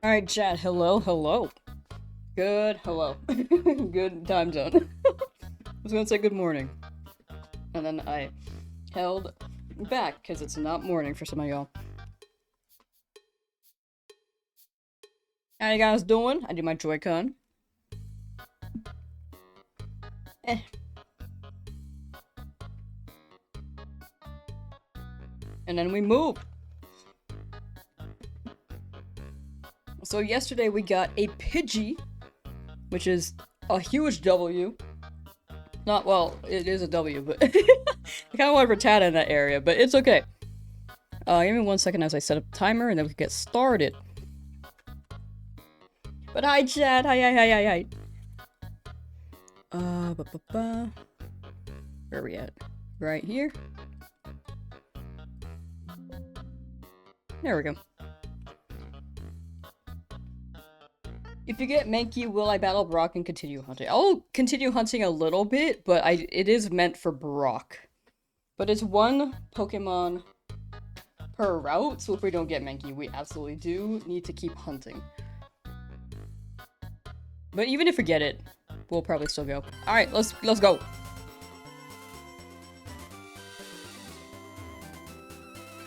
Alright, chat. Hello, hello. Good, hello. Good time zone. I was gonna say good morning. And then I held back because it's not morning for some of y'all. How you guys doing? I do my Joy-Con. Eh. And then we move. So yesterday we got a Pidgey, which is a huge W. Not, well, it is a W, but I kind of want Rattata in that area, but it's okay. Give me 1 second as I set up the timer and then we can get started. But hi, chat. Hi. Where are we at? Right here? There we go. If you get Mankey, will I battle Brock and continue hunting? I'll continue hunting a little bit, but it is meant for Brock. But it's one Pokemon per route, so if we don't get Mankey, we absolutely do need to keep hunting. But even if we get it, we'll probably still go. Alright, let's go.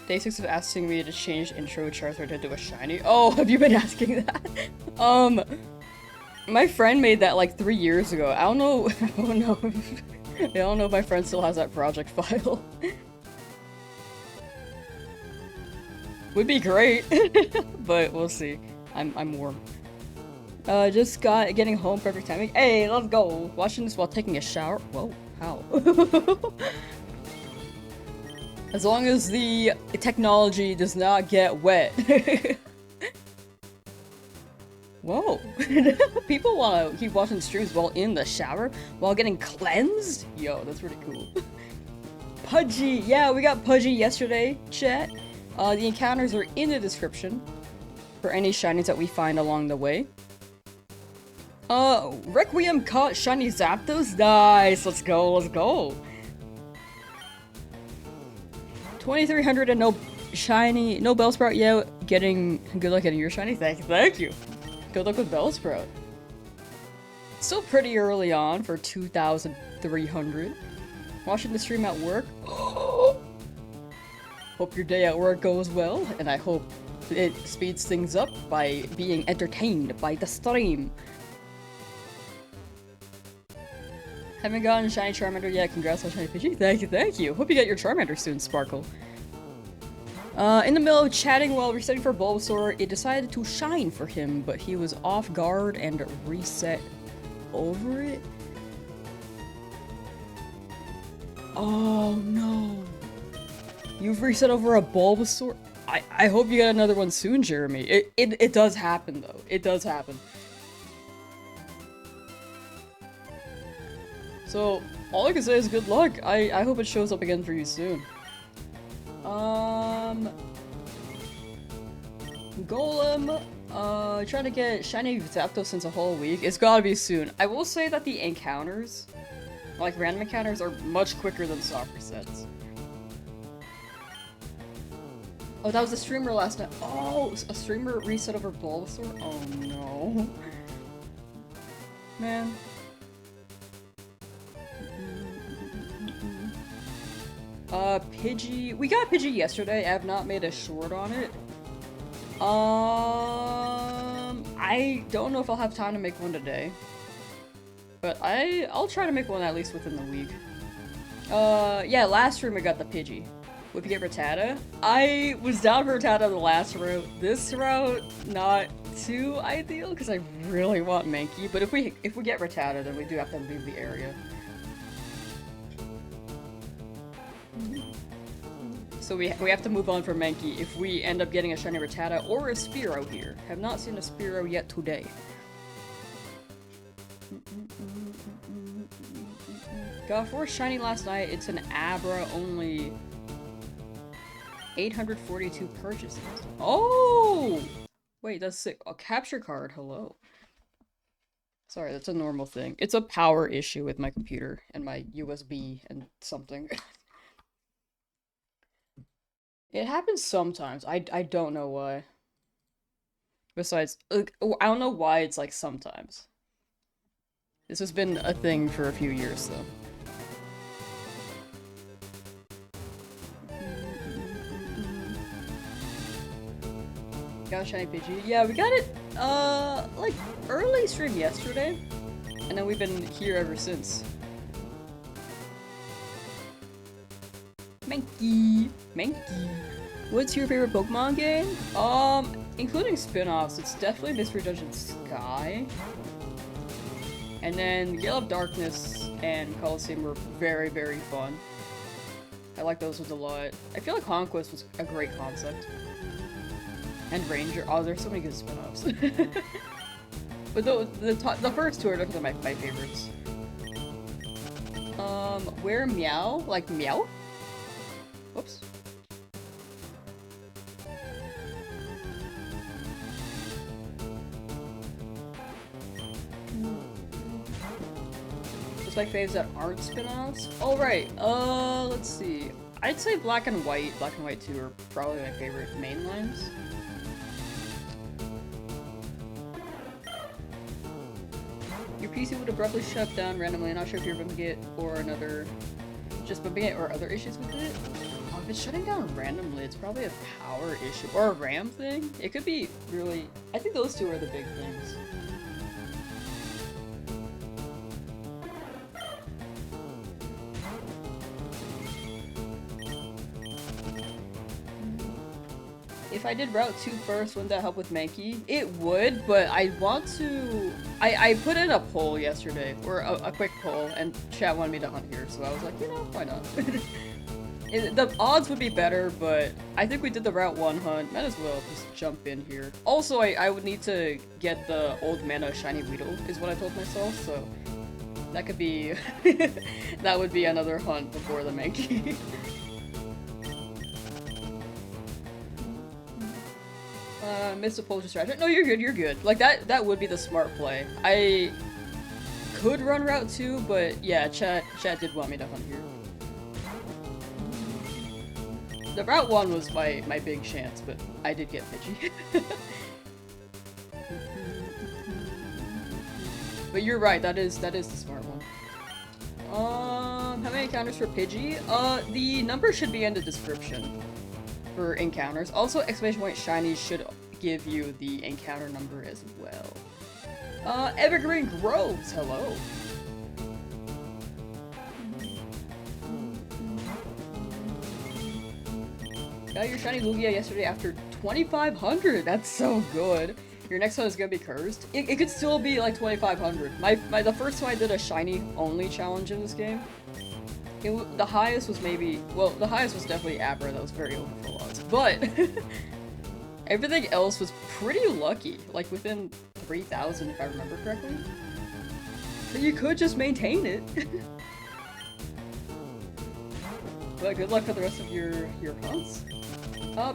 Day 6 of asking me to change intro Charizard to do a shiny. Oh, have you been asking that? My friend made that like 3 years ago. I don't know. I don't know if my friend still has that project file. Would be great, but we'll see. I'm warm. Just getting home, perfect timing. Hey, let's go. Watching this while taking a shower. Whoa, how? As long as the technology does not get wet. Whoa. People want to keep watching streams while in the shower, while getting cleansed? Yo, that's pretty cool. Pudgy. Yeah, we got Pudgy yesterday, chat. The encounters are in the description for any shinies that we find along the way. Requiem caught shiny Zapdos? Nice, let's go. 2300 and no shiny, no Bellsprout yet. Good luck getting your shiny. Thank you. Good luck with Bellsprout. Still pretty early on for 2,300. Watching the stream at work. Hope your day at work goes well, and I hope it speeds things up by being entertained by the stream. Haven't gotten shiny Charmander yet. Congrats on shiny Pidgey. Thank you. Hope you get your Charmander soon, Sparkle. In the middle of chatting while resetting for Bulbasaur, it decided to shine for him, but he was off guard and reset over it. Oh no. You've reset over a Bulbasaur? I hope you get another one soon, Jeremy. It does happen though. It does happen. So, all I can say is good luck. I hope it shows up again for you soon. Golem, trying to get shiny Zapdos since a whole week. It's gotta be soon. I will say that the encounters, like random encounters, are much quicker than soft resets. Oh, that was a streamer last night. Oh, a streamer reset over Bulbasaur? Oh no. Man. Pidgey. We got Pidgey yesterday. I have not made a short on it. I don't know if I'll have time to make one today. But I'll try to make one at least within the week. Yeah, last stream I got the Pidgey. Would you get Rattata? I was down for Rattata the last route. This route, not too ideal, because I really want Mankey. But if we get Rattata, then we do have to leave the area. So we have to move on from Mankey if we end up getting a shiny Rattata or a Spearow here. Have not seen a Spearow yet today. Got 4 shiny last night. It's an Abra, only 842 purchases. Oh! Wait, that's sick. A capture card, hello. Sorry, that's a normal thing. It's a power issue with my computer and my USB and something. It happens sometimes. I don't know why. Besides, I don't know why it's like sometimes. This has been a thing for a few years, though. Got a shiny Pidgey. Yeah, we got it, like, early stream yesterday. And then we've been here ever since. Mankey! Mankey! What's your favorite Pokemon game? Including spin-offs, it's definitely Mystery Dungeon Sky. And then Gale of Darkness and Coliseum were very, very fun. I like those ones a lot. I feel like Conquest was a great concept. And Ranger. Oh, there's so many good spin-offs. But the first two are definitely my favorites. Where Meow? Like Meow? Whoops. What's my faves that aren't spin-offs? Oh, right. Let's see. I'd say Black and White 2 are probably my favorite mainlines. Your PC would abruptly shut down randomly. I'm not sure if you're bumping it or just bumping it or other issues with it. Oh, if it's shutting down randomly, it's probably a power issue or a RAM thing. It could be really. I think those two are the big things. If I did Route 2 first, wouldn't that help with Mankey? It would, but I want to... I put in a poll yesterday, or a quick poll, and chat wanted me to hunt here, so I was like, you know, why not? The odds would be better, but I think we did the Route 1 hunt. Might as well just jump in here. Also, I would need to get the old mana shiny Weedle, is what I told myself, so... That could be... that would be another hunt before the Mankey. Missed a poll distraction. No, you're good, you're good. Like, that would be the smart play. I could run Route 2, but yeah, chat did want me to hunt here. The Route 1 was my big chance, but I did get Pidgey. But you're right, that is the smart one. How many encounters for Pidgey? The number should be in the description for encounters. Also, exclamation point shinies should give you the encounter number as well. Evergreen Groves, hello. Got your shiny Lugia yesterday after 2,500. That's so good. Your next one is gonna be cursed. It could still be like 2,500. The first time I did a shiny only challenge in this game, the highest was maybe, well, the highest was definitely Abra. That was very overfull odds, but everything else was pretty lucky, like within 3,000 if I remember correctly. So you could just maintain it. But good luck for the rest of your hunts.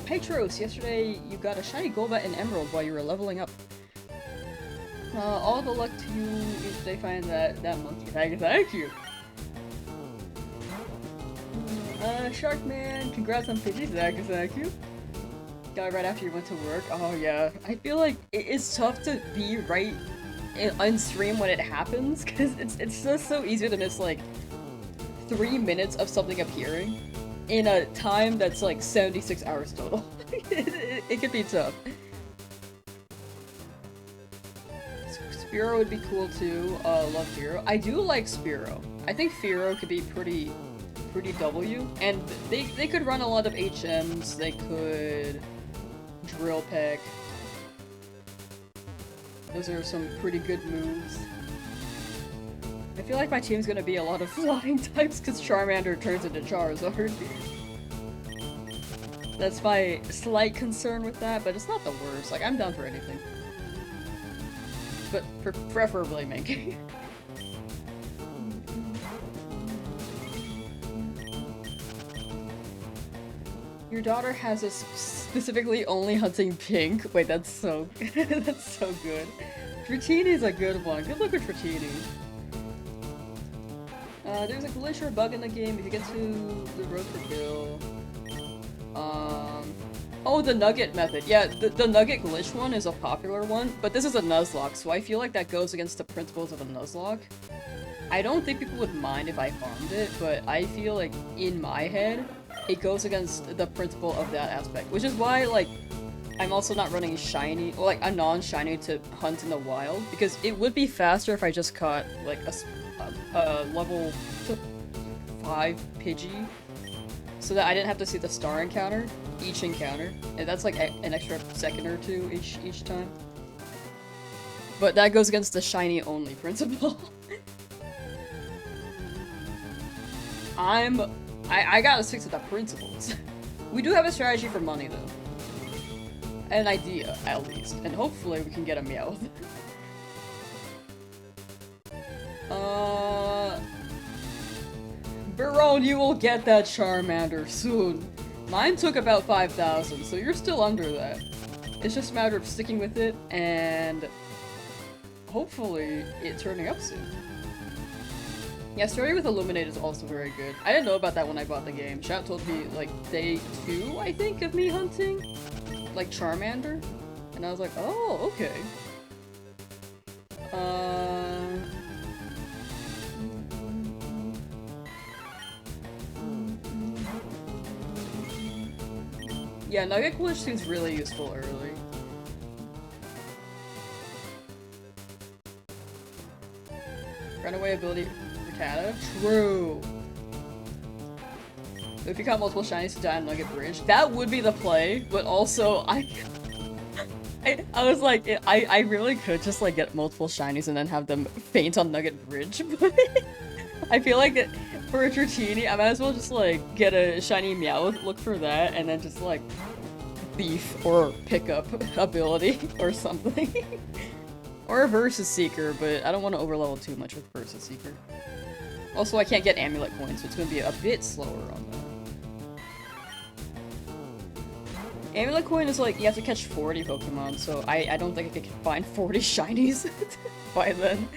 Petros, yesterday you got a shiny Golbat and Emerald while you were leveling up. All the luck to you if they find that monkey. Thank you. Sharkman, congrats on Pidgey. Thank you. Got it right after you went to work. Oh yeah, I feel like it's tough to be right on stream when it happens, because it's just so easy to miss like 3 minutes of something appearing in a time that's like 76 hours total. It could be tough. Spearow would be cool too. Love Fearow. I do like Spearow. I think Fearow could be pretty W, and they could run a lot of HMs. They could Drill Peck. Those are some pretty good moves. I feel like my team's gonna be a lot of flying types because Charmander turns into Charizard. That's my slight concern with that, but it's not the worst. Like, I'm down for anything. But preferably Mankey. Your daughter has us specifically only hunting pink. Wait, that's so that's so good. Dratini's a good one. Good luck with Dratini. There's a glitch or a bug in the game. If you get to the road for Bill, Oh, the nugget method. Yeah, the nugget glitch one is a popular one, but this is a Nuzlocke, so I feel like that goes against the principles of a Nuzlocke. I don't think people would mind if I farmed it, but I feel like, in my head, it goes against the principle of that aspect. Which is why, like, I'm also not running shiny, or like a non-shiny to hunt in the wild, because it would be faster if I just caught, like, a level 5 Pidgey, so that I didn't have to see the star encounter, each encounter, and that's like an extra second or two each time. But that goes against the shiny only principle. I gotta stick to the principles. We do have a strategy for money though. An idea, at least. And hopefully we can get a Meowth. Baron, you will get that Charmander soon. Mine took about 5,000, so you're still under that. It's just a matter of sticking with it and hopefully it turning up soon. Yeah, starting with Illuminate is also very good. I didn't know about that when I bought the game. Chat told me, like, day 2, I think, of me hunting, like, Charmander. And I was like, oh, okay. Yeah, Nugget Glitch seems really useful early. Runaway ability for Kata? True! If you got multiple shinies to die on Nugget Bridge, that would be the play, but also I was like, I really could just like get multiple shinies and then have them faint on Nugget Bridge, but I feel like that for a Dratini, I might as well just like get a shiny Meowth, look for that, and then just like beef or pickup ability or something. Or a Versus Seeker, but I don't want to overlevel too much with Versus Seeker. Also, I can't get Amulet Coins, so it's going to be a bit slower on that. Amulet Coin is like, you have to catch 40 Pokemon, so I don't think I can find 40 shinies by then.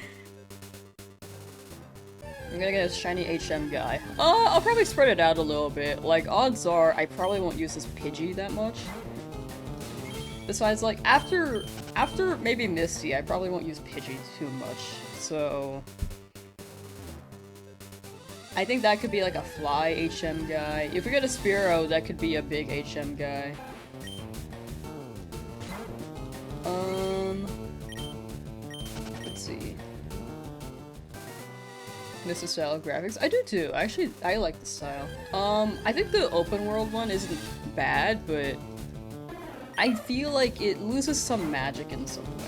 I'm gonna get a shiny HM guy. I'll probably spread it out a little bit. Like, odds are, I probably won't use this Pidgey that much. Besides, like, after maybe Misty, I probably won't use Pidgey too much, so... I think that could be like a fly HM guy. If we get a Spearow, that could be a big HM guy. Let's see. Miss the style of graphics. I do too. Actually, I like the style. I think the open world one isn't bad, but I feel like it loses some magic in some way.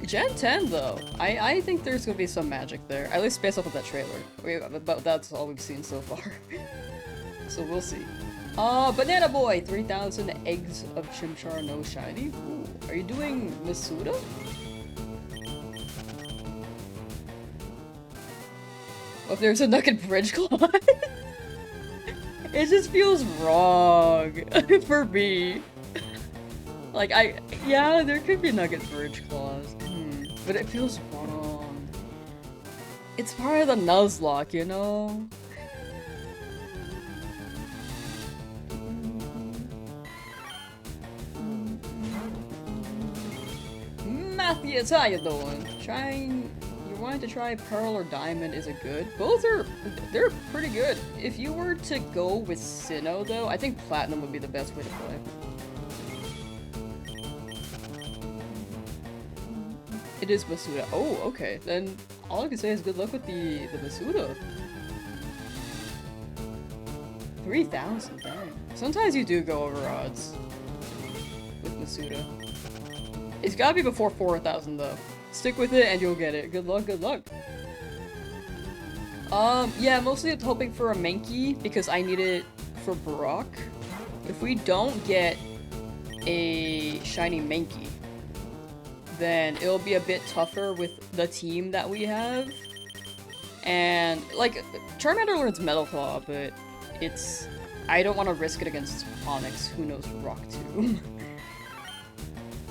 Gen 10 though, I think there's gonna be some magic there, at least based off of that trailer. But that's all we've seen so far. So we'll see. Banana Boy, 3,000 eggs of Chimchar, no shiny. Ooh, are you doing Masuda? Oh, there's a Nugget Bridge Claw. It just feels wrong for me. Like, yeah, there could be Nugget Bridge Claws, but it feels wrong. It's part of the Nuzlocke, you know? Matthews, how you doing? You wanted to try Pearl or Diamond, is it good? Both they're pretty good. If you were to go with Sinnoh though, I think Platinum would be the best way to play. It is Masuda. Oh, okay. Then all I can say is good luck with the Masuda. 3,000, dang. Sometimes you do go over odds with Masuda. It's gotta be before 4,000 though. Stick with it and you'll get it. Good luck, good luck. Yeah, mostly I'm hoping for a Mankey because I need it for Brock. If we don't get a shiny Mankey, then it'll be a bit tougher with the team that we have. And, like, Charmander learns Metal Claw, but I don't want to risk it against Onyx, who knows Rock Tomb.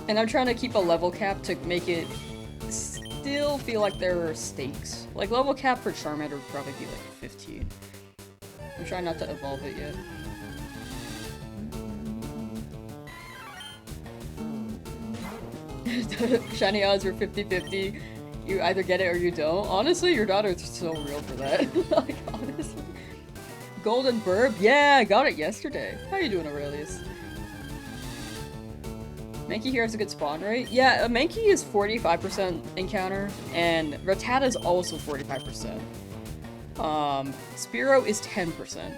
And I'm trying to keep a level cap to make it still feel like there are stakes. Like, level cap for Charmander would probably be like 15. I'm trying not to evolve it yet. Shiny odds were 50-50. You either get it or you don't. Honestly, your daughter's so real for that. Like, honestly. Golden Burb? Yeah, I got it yesterday. How you doing, Aurelius? Mankey here has a good spawn rate. Yeah, Mankey is 45% encounter, and Rattata is also 45%. Spearow is 10%.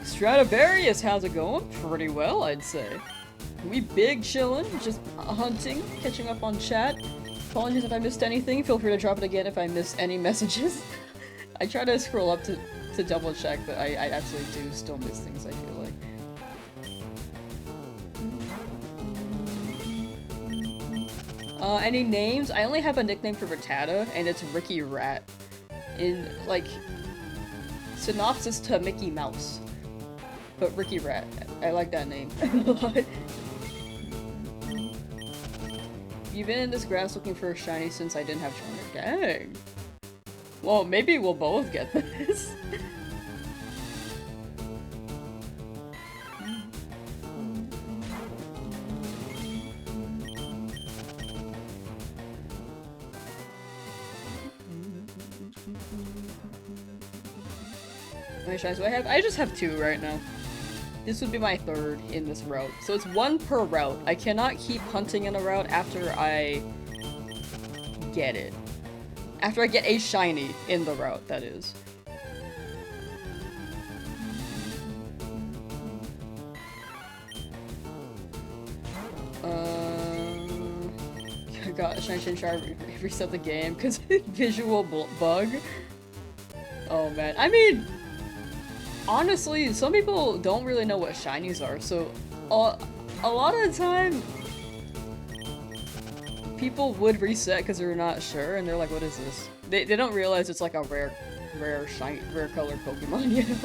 Stradivarius, how's it going? Pretty well, I'd say. We big chillin', just hunting, catching up on chat. Apologies if I missed anything, feel free to drop it again if I missed any messages. I try to scroll up to double check, but I actually do still miss things, I feel like. Any names? I only have a nickname for Rattata, and it's Ricky Rat. In, like, synopsis to Mickey Mouse. But Ricky Rat. I like that name a lot. You've been in this grass looking for a shiny since I didn't have Charmer. Dang. Well, maybe we'll both get this. How many shinies do I have? I just have 2 right now. This would be my 3rd in this route. So it's 1 per route. I cannot keep hunting in a route after I get it. After I get a shiny in the route, that is. I got a shiny Chinchar, reset the game because visual bug. Oh man, I mean, honestly, some people don't really know what shinies are, so a lot of the time, people would reset because they're not sure, and they're like, what is this? They don't realize it's like a rare color Pokemon, you know?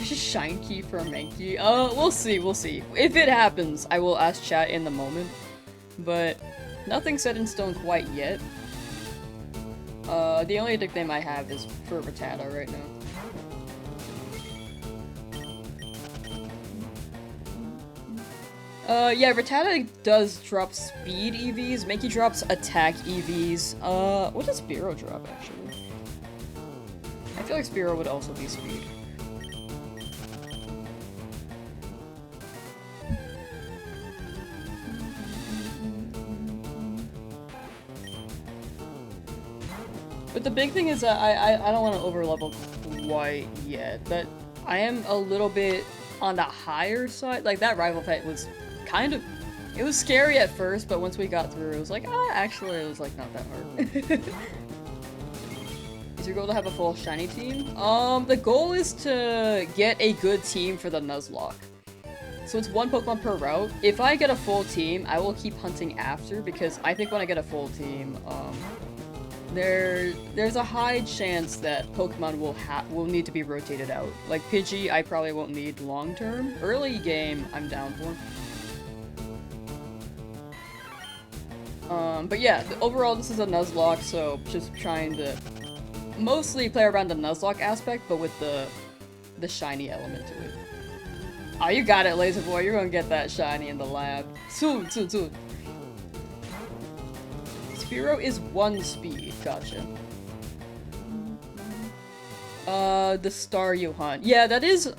Shine key for a Mankey? We'll see. If it happens, I will ask chat in the moment, but nothing set in stone quite yet. The only nickname I have is for Rattata right now. Yeah, Rattata does drop speed EVs, Mankey drops attack EVs. What does Spearow drop, actually? I feel like Spearow would also be speed. But the big thing is that I don't want to overlevel quite yet. That I am a little bit on the higher side. Like, that rival fight was kind of... It was scary at first, but once we got through, it was like, actually, it was, like, not that hard. Is your goal to have a full shiny team? The goal is to get a good team for the Nuzlocke. So it's 1 Pokemon per route. If I get a full team, I will keep hunting after, because I think when I get a full team, there's a high chance that Pokemon will need to be rotated out. Like Pidgey, I probably won't need long term. Early game, I'm down for. But yeah, overall this is a Nuzlocke, so just trying to mostly play around the Nuzlocke aspect, but with the shiny element to it. Oh, you got it, Laser Boy. You're gonna get that shiny in the lab. Soon. Spearow is 1 speed. Gotcha. The star you hunt. Yeah, that is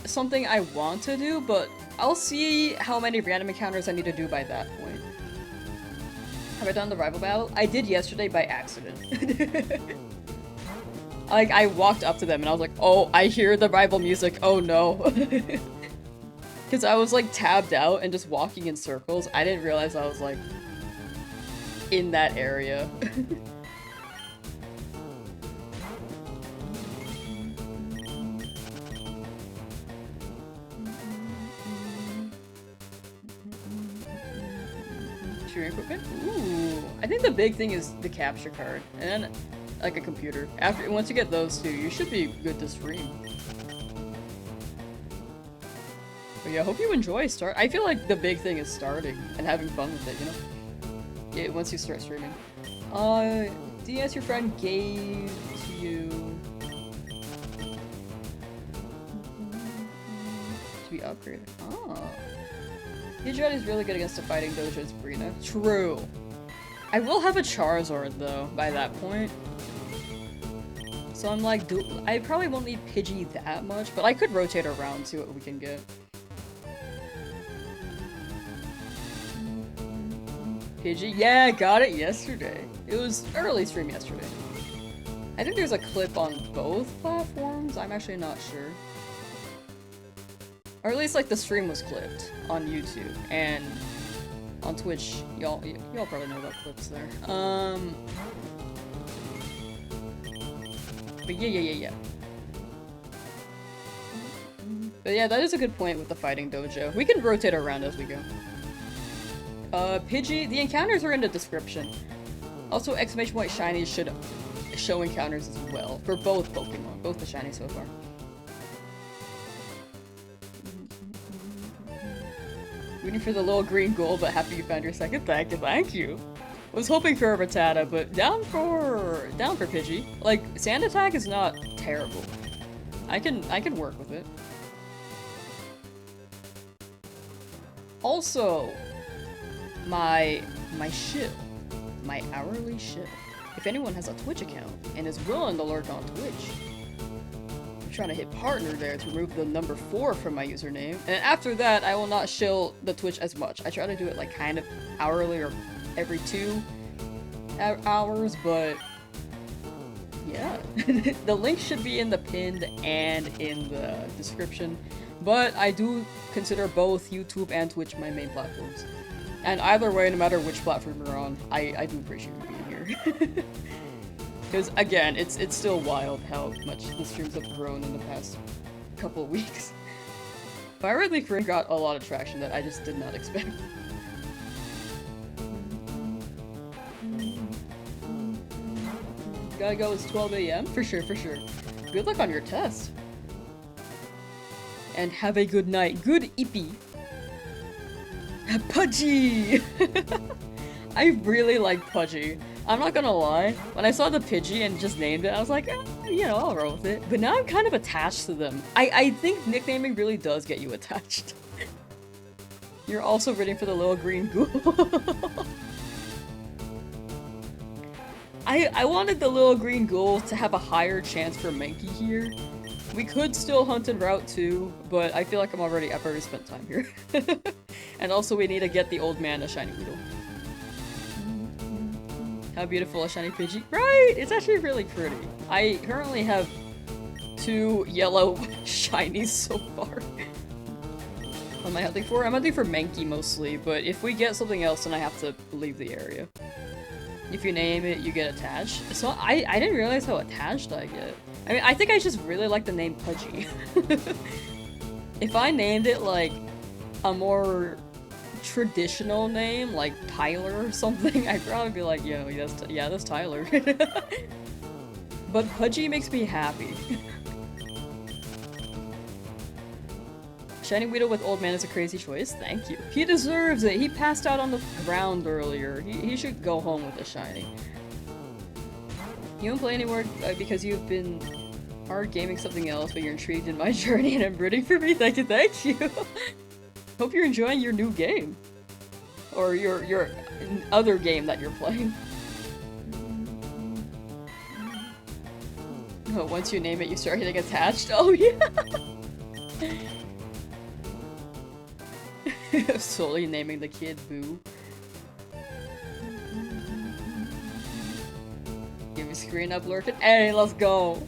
something I want to do, but I'll see how many random encounters I need to do by that point. Have I done the rival battle? I did yesterday by accident. Like, I walked up to them and I was like, oh, I hear the rival music, oh no. Because I was like tabbed out and just walking in circles. I didn't realize I was like in that area. Shooting equipment? Ooh. I think the big thing is the capture card. And then, like, a computer. Once you get those two, you should be good to stream. But yeah, I hope you enjoy I feel like the big thing is starting and having fun with it, you know? Yeah, once you start streaming. DS your friend gave to you. be upgraded. Oh. Pidgeot is really good against the fighting dojo's Brina. True. I will have a Charizard though by that point. So I'm like, I probably won't need Pidgey that much, but I could rotate around, see what we can get. Pidgey? Yeah, I got it yesterday. It was early stream yesterday. I think there's a clip on both platforms. I'm actually not sure. Or at least like the stream was clipped on YouTube and on Twitch. Y'all probably know about clips there. But yeah. But yeah, that is a good point with the fighting dojo. We can rotate around as we go. Pidgey, the encounters are in the description. Also, exclamation point shinies should show encounters as well for both Pokemon, both the shinies so far. Waiting for the little green gold, but happy you found your second. Thank you. Was hoping for a Rattata, but down for Pidgey. Like, Sand Attack is not terrible. I can work with it. Also, my shill, my hourly shill. If anyone has a Twitch account and is willing to lurk on Twitch, I'm trying to hit partner there to remove the number 4 from my username. And after that, I will not shill the Twitch as much. I try to do it like kind of hourly or every 2 hours, but yeah. The link should be in the pinned and in the description. But I do consider both YouTube and Twitch my main platforms. And either way, no matter which platform you're on, I do appreciate you being here. Because again, it's still wild how much the streams have grown in the past couple of weeks. Fire Red Free got a lot of traction that I just did not expect. Gotta go, it's 12 AM? For sure. Good luck on your test. And have a good night. Good Ippy. Pudgy! I really like Pudgy. I'm not gonna lie, when I saw the Pidgey and just named it, I was like, you know, I'll roll with it. But now I'm kind of attached to them. I think nicknaming really does get you attached. You're also rooting for the little green ghoul. I wanted the little green ghoul to have a higher chance for Mankey here. We could still hunt in Route 2, but I feel like I've already spent time here. And also we need to get the old man a shiny Weedle. How beautiful a shiny Pidgey. Right! It's actually really pretty. I currently have 2 yellow shinies so far. What am I hunting for? I'm hunting for Mankey mostly, but if we get something else then I have to leave the area. If you name it, you get attached. So I didn't realize how attached I get. I mean, I think I just really like the name Pudgy. If I named it like a more traditional name, like Tyler or something, I'd probably be like, yo, that's Tyler. But Pudgy makes me happy. Shiny Weedle with Old Man is a crazy choice. Thank you. He deserves it. He passed out on the ground earlier. He should go home with a shiny. You don't play anymore because you've been hard gaming something else, but you're intrigued in my journey and I'm rooting for me. Thank you. Hope you're enjoying your new game. Or your other game that you're playing. Oh, once you name it, you start getting attached. Oh yeah! Slowly naming the kid Boo. Give me screen up lurking. Hey, let's go!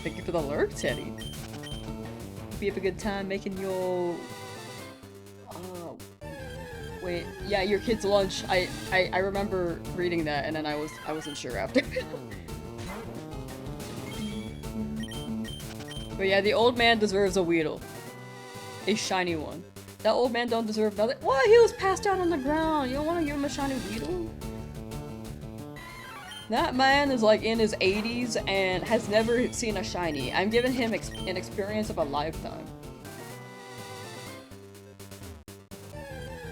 Thank you for the lurk, Teddy. Hope you have a good time making your... wait, yeah, your kid's lunch. I remember reading that and then I wasn't sure after. But yeah, the old man deserves a Weedle. A shiny one. That old man don't deserve nothing. What? He was passed out on the ground. You don't want to give him a shiny Weedle? That man is like in his 80s and has never seen a shiny. I'm giving him an experience of a lifetime.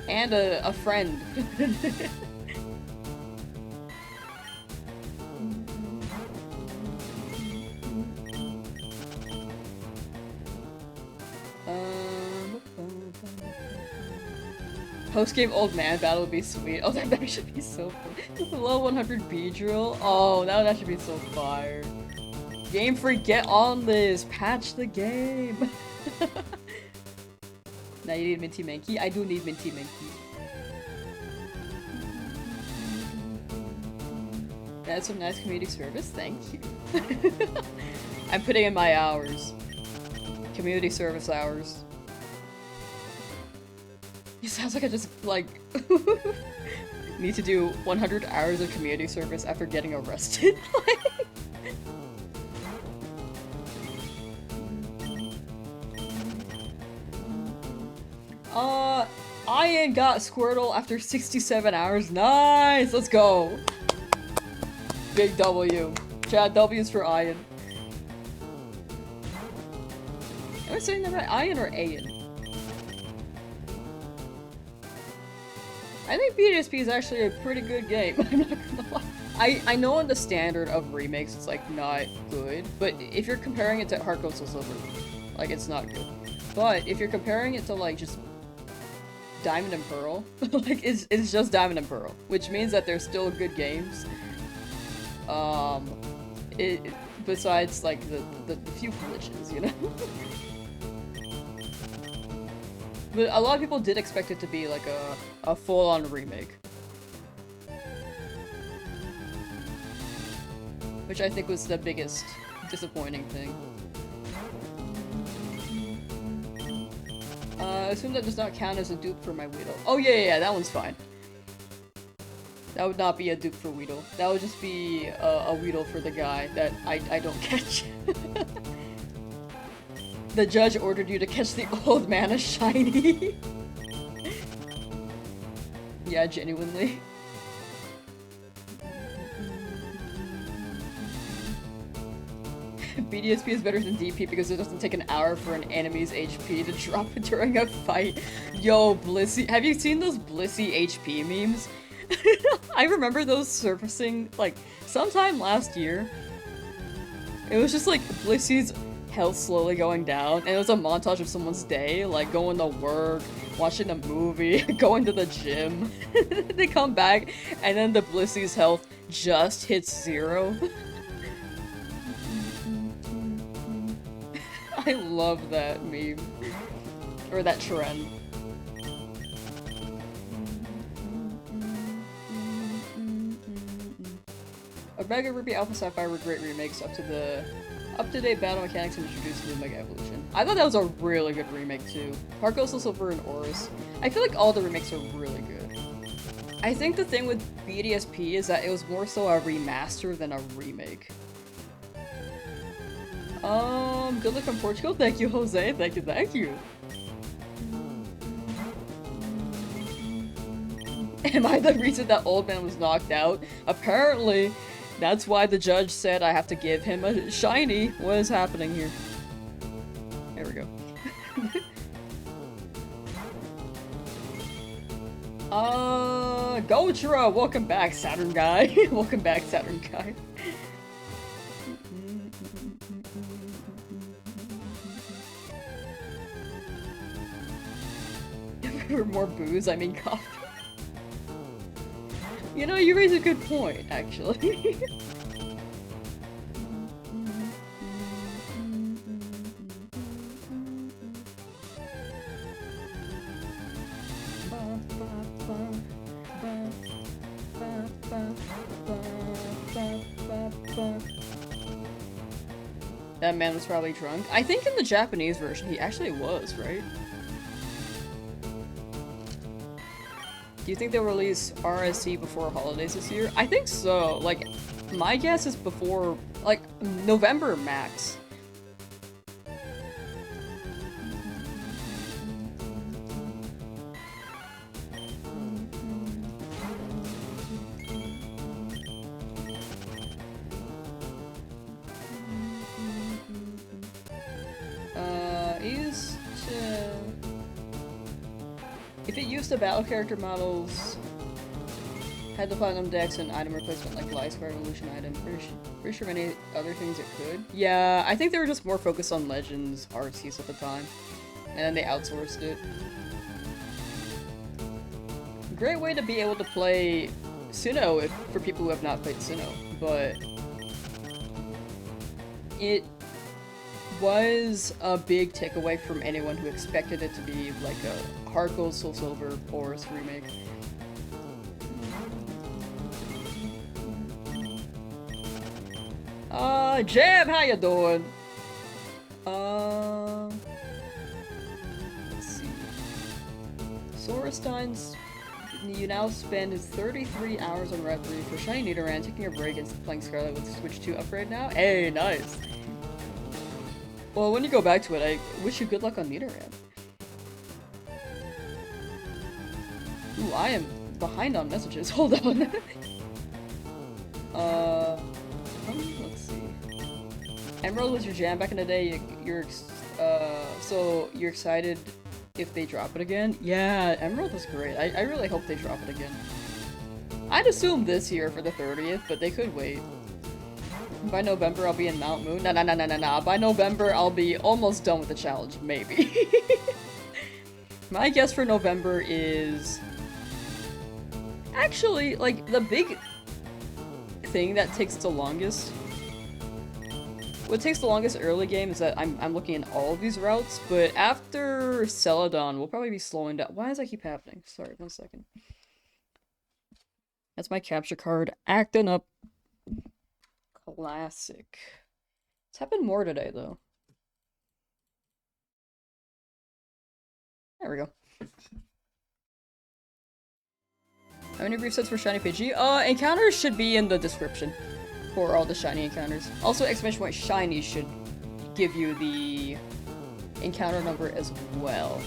And a friend. Post-game old man battle would be sweet. Oh, that should be so fun. Low 100 B drill. Oh, that would actually be so fire. Game Freak, get on this. Patch the game. Now you need Minty Mankey? I do need Minty Mankey. That's some nice community service. Thank you. I'm putting in my hours. Community service hours. It sounds like I just, like, need to do 100 hours of community service after getting arrested. Ian got Squirtle after 67 hours. Nice! Let's go! Big W. Chat W's for Ian. Am I saying that right? Ian or Ayan? I think BDSP is actually a pretty good game. I'm not gonna lie. I know in the standard of remakes it's like not good, but if you're comparing it to Heart Gold Soul Silver, like it's not good. But if you're comparing it to like just Diamond and Pearl, like it's just Diamond and Pearl, which means that they're still good games. Besides like the few glitches, you know. But a lot of people did expect it to be like a full-on remake. Which I think was the biggest disappointing thing. I assume that does not count as a dupe for my Weedle. Oh yeah, that one's fine. That would not be a dupe for Weedle. That would just be a Weedle for the guy that I don't catch. The judge ordered you to catch the old man as shiny. Yeah, genuinely. BDSP is better than DP because it doesn't take an hour for an enemy's HP to drop during a fight. Yo, Blissey. Have you seen those Blissey HP memes? I remember those surfacing, like, sometime last year. It was just like Blissey's health slowly going down, and it was a montage of someone's day, like going to work, watching a movie, going to the gym. They come back, and then the Blissey's health just hits 0. I love that meme. Or that trend. Omega Ruby Alpha Sapphire were great remakes up-to-date battle mechanics and introduced new Mega Evolution. I thought that was a really good remake too. Heart Gold Soul Silver and Oris. I feel like all the remakes are really good. I think the thing with BDSP is that it was more so a remaster than a remake. Good luck from Portugal. Thank you, Jose. Thank you, thank you. Am I the reason that old man was knocked out? Apparently. That's why the judge said I have to give him a shiny. What is happening here? There we go. Gochira! Welcome back, Saturn guy. Welcome back, Saturn guy. For more booze, I mean coffee. You know, you raise a good point, actually. That man was probably drunk. I think in the Japanese version he actually was, right? Do you think they'll release RSC before holidays this year? I think so. Like, my guess is before, like, November max. If it used the battle character models, had the platinum decks and item replacement like Light Square Evolution item, pretty sure many other things it could. Yeah, I think they were just more focused on Legends RCs at the time, and then they outsourced it. Great way to be able to play Sinnoh for people who have not played Sinnoh, but it was a big takeaway from anyone who expected it to be like a Heart Gold, Soul Silver, Boris remake. Jam, how you doing? Let's see. Sorestine's, you now spend 33 hours on Red 3 for Shiny Nidoran, taking a break and playing Scarlet with Switch 2 upgrade now? Hey, nice! Well, when you go back to it, I wish you good luck on Nidoran. Ooh, I am behind on messages. Hold on. Let's see. Emerald was your jam back in the day. So you're excited if they drop it again? Yeah, Emerald was great. I really hope they drop it again. I'd assume this year for the 30th, but they could wait. By November, I'll be in Mount Moon. Nah. By November, I'll be almost done with the challenge, maybe. My guess for November is... Actually, like, the big thing that takes the longest... What takes the longest early game is that I'm looking at all of these routes, but after Celadon, we'll probably be slowing down. Why does that keep happening? Sorry, 1 second. That's my capture card acting up. Classic. It's happened more today, though. There we go. How many brief sets for Shiny Pidgey? Encounters should be in the description for all the shiny encounters. Also, exclamation point shiny should give you the encounter number as well.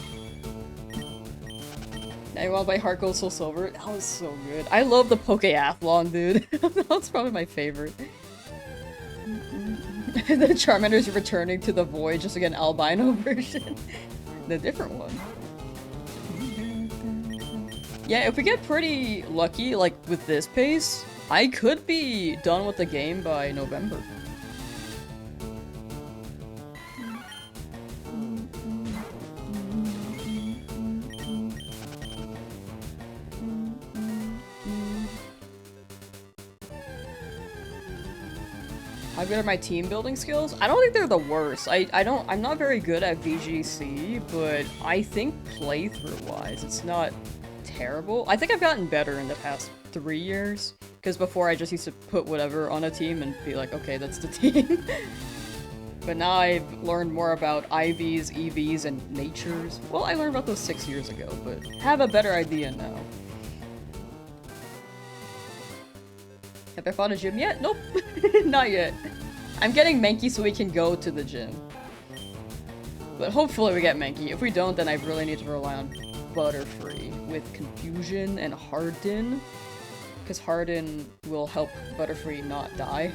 Now you want to buy Heart Gold, Soul Silver? That was so good. I love the Pokeathlon, dude. That's probably my favorite. The Charmander's returning to the void just to get an albino version. The different one. Yeah, if we get pretty lucky, like with this pace, I could be done with the game by November. How good are my team building skills? I don't think they're the worst. I'm not very good at VGC, but I think playthrough-wise, it's not terrible. I think I've gotten better in the past 3 years, because before I just used to put whatever on a team and be like, okay, that's the team. But now I've learned more about IVs, EVs, and natures. Well, I learned about those 6 years ago, but have a better idea now. Have I found a gym yet? Nope. Not yet. I'm getting Mankey so we can go to the gym. But hopefully we get Mankey. If we don't, then I really need to rely on Butterfree with Confusion and Harden. Because Harden will help Butterfree not die.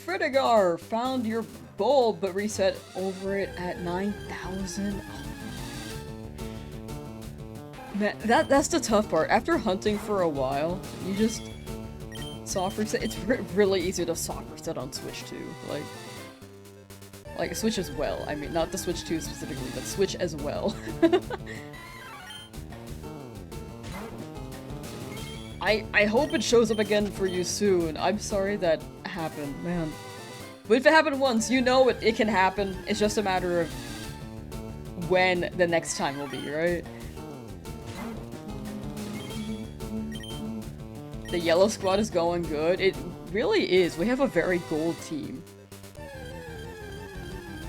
Fritigar found your bulb but reset over it at 9,000. Oh. Man, that's the tough part. After hunting for a while, you just soft reset. It's really easy to soft reset on Switch 2. Like Switch as well. I mean, not the Switch 2 specifically, but Switch as well. I hope it shows up again for you soon. I'm sorry that happened, man. But if it happened once, you know it can happen. It's just a matter of when the next time will be, right? The yellow squad is going good. It really is. We have a very gold team.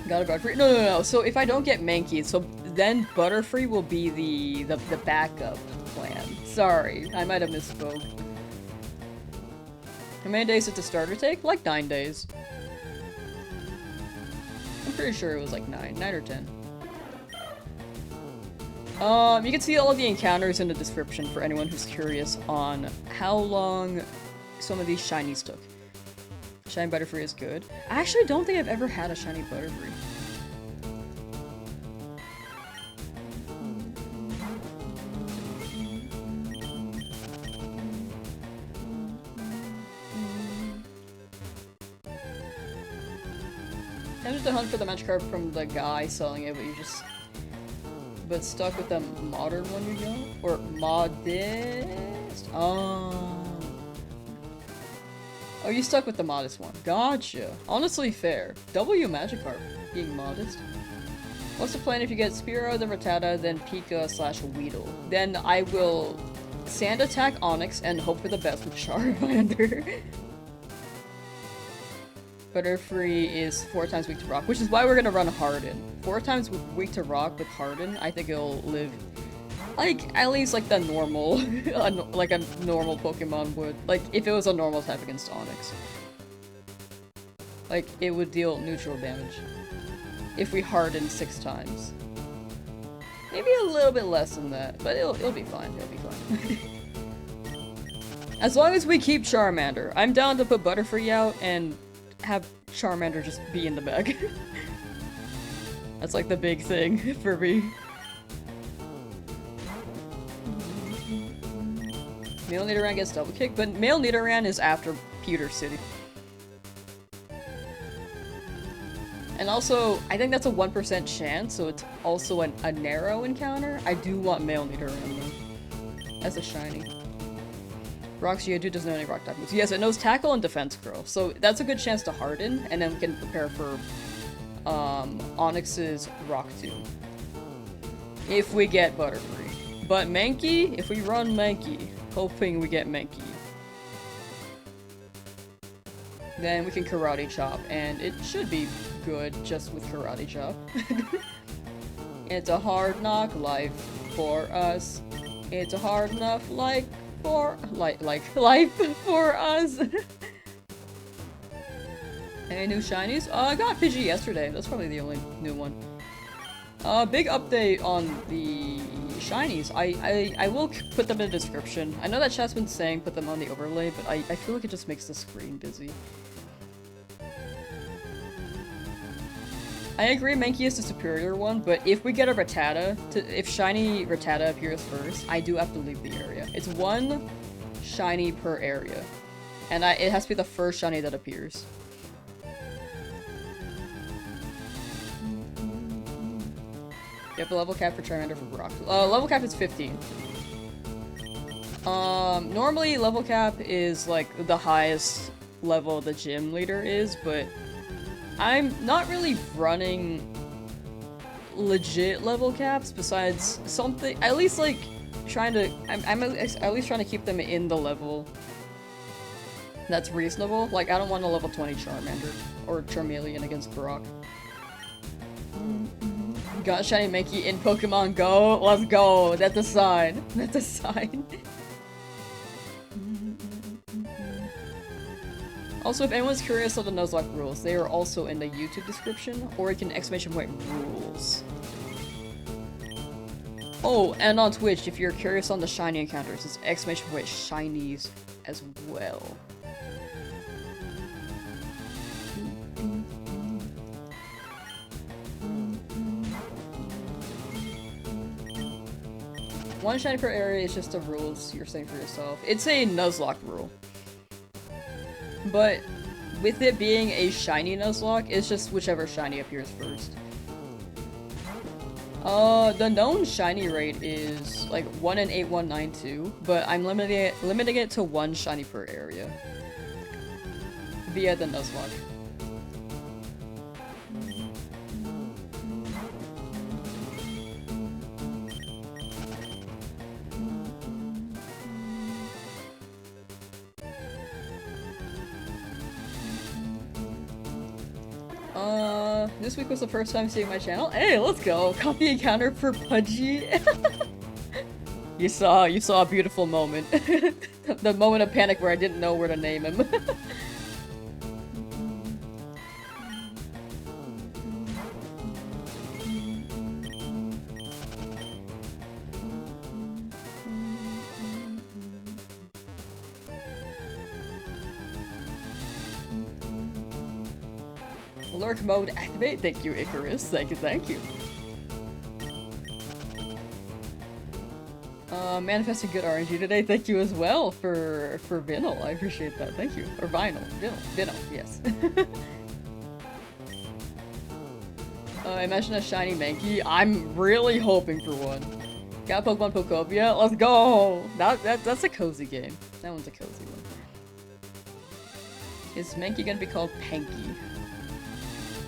Got a Butterfree? No. So if I don't get Mankey, so then Butterfree will be the backup plan. Sorry, I might have misspoke. How many days did the starter take? Like 9 days. I'm pretty sure it was like 9 or 10. You can see all of the encounters in the description for anyone who's curious on how long some of these shinies took. Shiny Butterfree is good. I actually don't think I've ever had a shiny Butterfree. Tempted to hunt for the Magikarp from the guy selling it, but you just... But stuck with the modern one you got? Or modest? Oh. Oh, you stuck with the modest one. Gotcha. Honestly fair. W Magikarp being modest. What's the plan if you get Spearow, then Rattata, then Pika / Weedle? Then I will Sand Attack Onix and hope for the best with Charmander. Butterfree is 4 times weak to rock, which is why we're gonna run Harden. 4 times weak to rock with Harden, I think it'll live like at least like the normal, like a normal Pokemon would. Like if it was a normal type against Onix, like it would deal neutral damage if we Harden 6 times. Maybe a little bit less than that, but it'll be fine. It'll be fine. As long as we keep Charmander, I'm down to put Butterfree out and have Charmander just be in the bag. That's like the big thing for me. Male Nidoran gets double kick, but male Nidoran is after Pewter City. And also, I think that's a 1% chance, so it's also a narrow encounter. I do want male Nidoran though, as a shiny. Rock's Geodude doesn't know any rock type moves. Yes, it knows Tackle and Defense Curl, so that's a good chance to Harden, and then we can prepare for Onix's Rock Tomb. If we get Butterfree. But Mankey, if we run Mankey, hoping we get Mankey, then we can Karate Chop, and it should be good just with Karate Chop. It's a hard knock life for us. It's a hard enough life for life for us. Any new shinies? I got Pidgey yesterday. That's probably the only new one. Big update on the shinies. I will put them in the description. I know that chat's been saying put them on the overlay, but I feel like it just makes the screen busy. I agree Mankey is the superior one, but if we get a Rattata, if shiny Rattata appears first, I do have to leave the area. It's 1 shiny per area, and it has to be the first shiny that appears. Yep, a level cap for Charmander for Brock. Level cap is 15. Normally level cap is like the highest level the gym leader is, but I'm not really running legit level caps besides something, at least like trying to, I'm at least trying to keep them in the level that's reasonable. Like I don't want a level 20 Charmander or Charmeleon against Brock. Got shiny Mankey in Pokemon Go. Let's go. That's a sign. That's a sign. Also, if anyone's curious on the Nuzlocke rules, they are also in the YouTube description, or you can !rules. Oh, and on Twitch, if you're curious on the shiny encounters, it's !shinies as well. One shiny per area is just the rules you're saying for yourself. It's a Nuzlocke rule. But with it being a shiny Nuzlocke, it's just whichever shiny appears first. The known shiny rate is like 1 in 8192, but I'm limiting it to 1 shiny per area via the Nuzlocke. This week was the first time seeing my channel. Hey, let's go! Caught the encounter for Pudgy. You saw a beautiful moment. The moment of panic where I didn't know where to name him. Lurk mode activate. Thank you, Icarus. Thank you. Manifesting good RNG today. Thank you as well for Vinyl. I appreciate that. Thank you. Or Vinyl. Vinyl, yes. Imagine a shiny Mankey. I'm really hoping for one. Got Pokemon Pokopia? Let's go! That's a cozy game. That one's a cozy one. Is Mankey gonna be called Panky?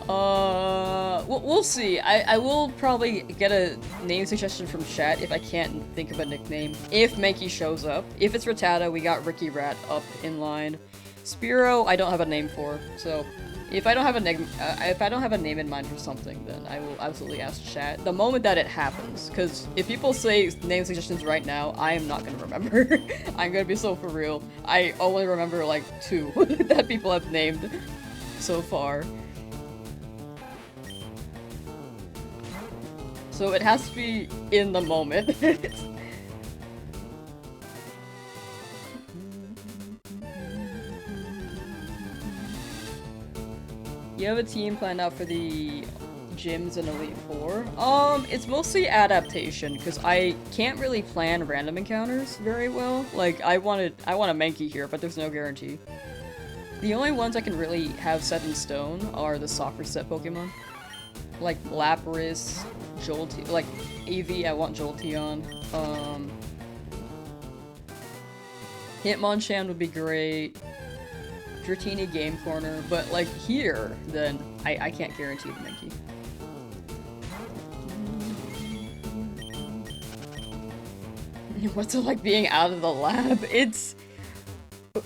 We'll see. I will probably get a name suggestion from chat if I can't think of a nickname. If Mankey shows up. If it's Rattata, we got Ricky Rat up in line. Spearow, I don't have a name for, so if I don't have a name in mind for something, then I will absolutely ask chat the moment that it happens. Because if people say name suggestions right now, I am not gonna remember. I'm gonna be so for real. I only remember like 2 that people have named so far. So it has to be in the moment. You have a team planned out for the gyms in Elite Four? It's mostly adaptation, because I can't really plan random encounters very well. Like, I want a Mankey here, but there's no guarantee. The only ones I can really have set in stone are the soccer set Pokemon. Like Lapras, Jolteon, like AV, I want Jolteon. Hitmonchan would be great. Dratini Game Corner, but like here, then I can't guarantee the Mankey. What's it like being out of the lab? It's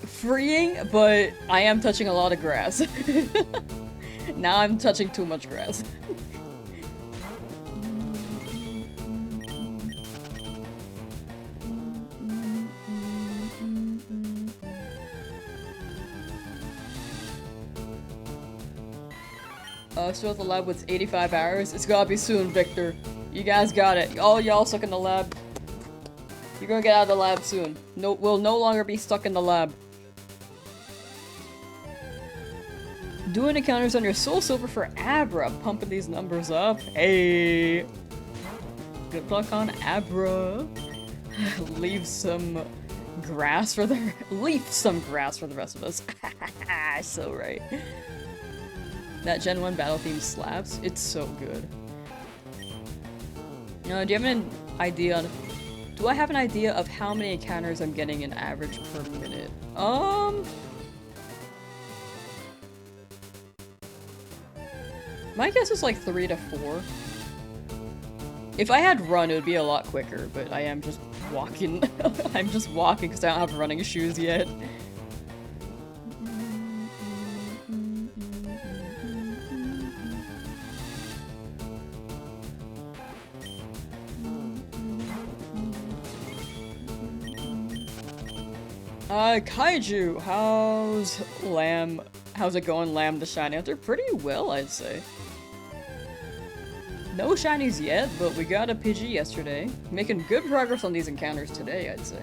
freeing, but I am touching a lot of grass. Now I'm touching too much grass. Still at the lab with 85 hours. It's gotta be soon, Victor. You guys got it. All y'all stuck in the lab. You're gonna get out of the lab soon. No, we'll no longer be stuck in the lab. Doing encounters on your Soul Silver for Abra. Pumping these numbers up. Hey. Good luck on Abra. Leave some grass for the rest of us. So right. That Gen 1 battle theme slaps. It's so good. Do you have an idea on... Do I have an idea of how many encounters I'm getting in average per minute? My guess is like 3 to 4. If I had run, it would be a lot quicker, but I am just walking. I'm just walking because I don't have running shoes yet. Kaiju, how's it going, Lamb the Shiny Hunter? Pretty well, I'd say. No shinies yet, but we got a Pidgey yesterday. Making good progress on these encounters today, I'd say.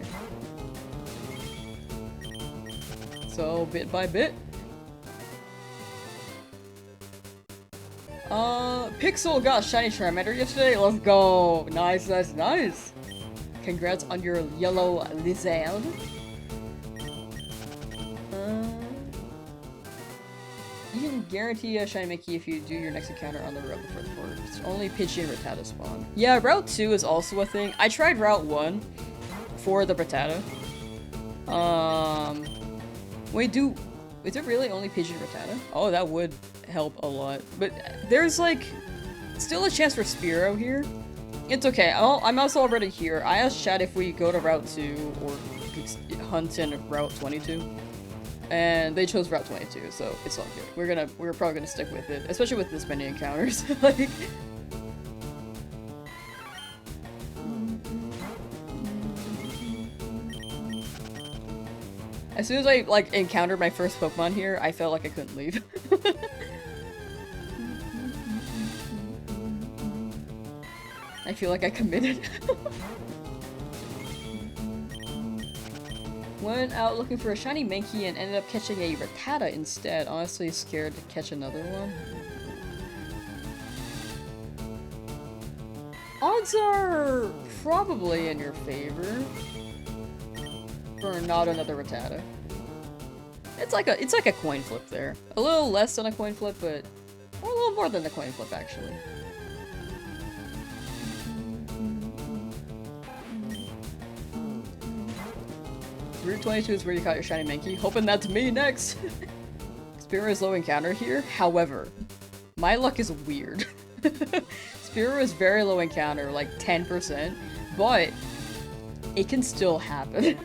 So, bit by bit. Pixel got a shiny Charmander yesterday, let's go! Nice, nice, nice! Congrats on your yellow lizard. You can guarantee a shiny Mickey if you do your next encounter on the route before the port. It's only Pidgey and Rattata spawn. Yeah, Route 2 is also a thing. I tried Route 1 for the Rattata. Wait, is it really only Pidgey and Rattata? Oh, that would help a lot. But there's like, still a chance for Spearow here. It's okay, I'm also already here. I asked chat if we go to Route 2 or hunt in Route 22. And they chose Route 22, so it's all good. We're probably gonna stick with it, especially with this many encounters. Like, as soon as I like encountered my first Pokemon here, I felt like I couldn't leave. I feel like I committed. Went out looking for a shiny Mankey and ended up catching a Rattata instead. Honestly scared to catch another one. Odds are probably in your favor for not another Rattata. It's like a coin flip there. A little less than a coin flip, but or a little more than a coin flip actually. Route 22 is where you caught your shiny Mankey. Hoping that's me next! Spearow is low encounter here. However, my luck is weird. Spearow is very low encounter, like 10%, but it can still happen.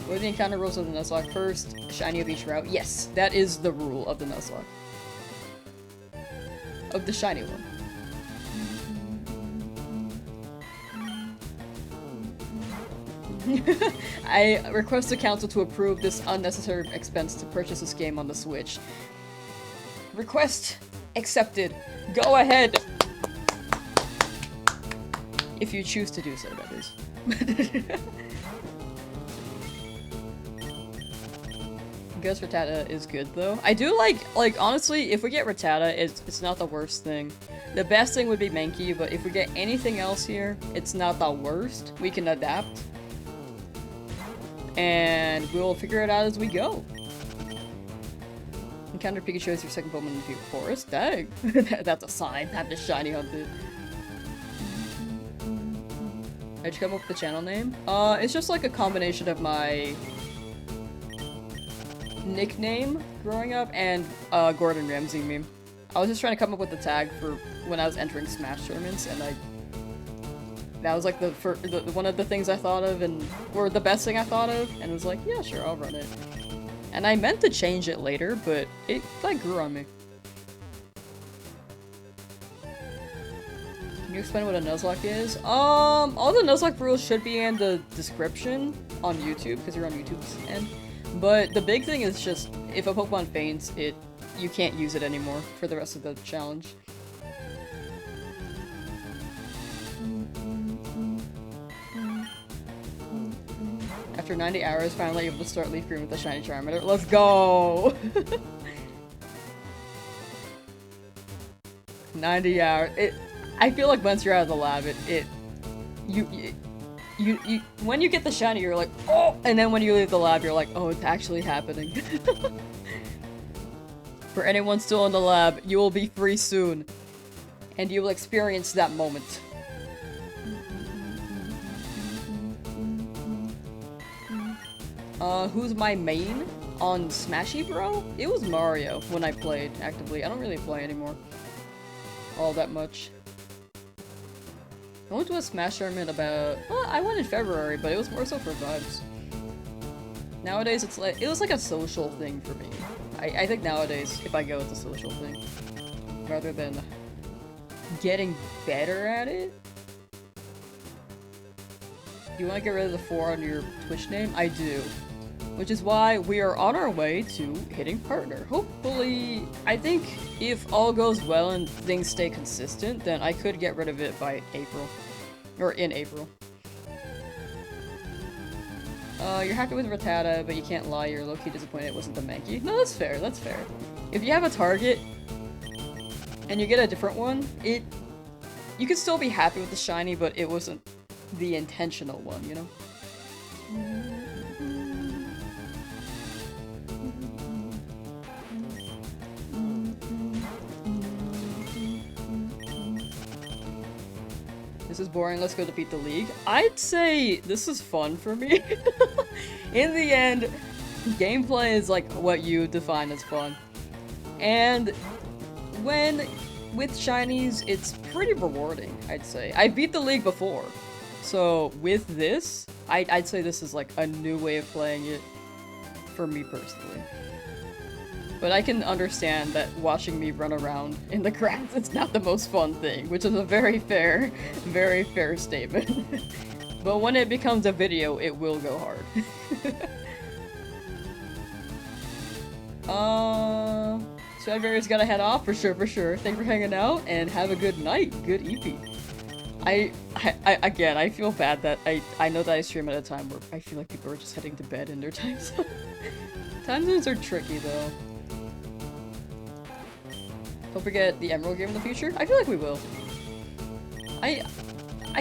What are the encounter rules of the Nuzlocke? First, shiny of each route. Yes, that is the rule of the Nuzlocke. Of the shiny one. I request the council to approve this unnecessary expense to purchase this game on the Switch. Request accepted. Go ahead! If you choose to do so, that is. Ghost Rattata is good though. I do like honestly, if we get Rattata, it's not the worst thing. The best thing would be Mankey, but if we get anything else here, it's not the worst. We can adapt. And we'll figure it out as we go. Encounter Pikachu as your second Pokemon in the forest. Dang. That's a sign. Have to shiny hunted. How'd you come up with the channel name? It's just like a combination of my nickname growing up and Gordon Ramsay meme. I was just trying to come up with the tag for when I was entering Smash tournaments, and that was like the one of the things I thought of, or the best thing I thought of, and was like, yeah, sure, I'll run it. And I meant to change it later, but it like grew on me. Can you explain what a Nuzlocke is? All the Nuzlocke rules should be in the description on YouTube, because you're on YouTube's end. But the big thing is just, if a Pokemon faints, you can't use it anymore for the rest of the challenge. After 90 hours, finally able to start Leaf Green with the shiny Charmander. Let's go! 90 hours. I feel like once you're out of the lab, when you get the shiny, you're like, oh! And then when you leave the lab, you're like, oh, it's actually happening. For anyone still in the lab, you will be free soon. And you will experience that moment. Who's my main on Smashy Bro? It was Mario when I played actively. I don't really play anymore. All that much. I went to a Smash tournament about, well, I went in February, but it was more so for vibes. Nowadays, it was like a social thing for me. I think nowadays, if I go, it's a social thing. Rather than getting better at it. Do you want to get rid of the 4 on your Twitch name? I do. Which is why we are on our way to hitting partner. Hopefully, I think if all goes well and things stay consistent, then I could get rid of it by April. Or in April. You're happy with Rattata, but you can't lie, you're low-key disappointed it wasn't the Mankey. No, that's fair, that's fair. If you have a target, and you get a different one, you could still be happy with the shiny, but it wasn't the intentional one, you know? This is boring, let's go defeat the league. I'd say this is fun for me. In the end, gameplay is like what you define as fun. And with shinies, it's pretty rewarding, I'd say. I beat the league before. So with this, I'd say this is like a new way of playing it for me personally. But I can understand that watching me run around in the grass is not the most fun thing, which is a very fair statement. But when it becomes a video, it will go hard. Stradivarius gotta head off for sure, for sure. Thank you for hanging out and have a good night. Good EP. Again, I feel bad that I know that I stream at a time where I feel like people are just heading to bed in their time zone. Time zones are tricky though. Don't forget the Emerald game in the future. I feel like we will. I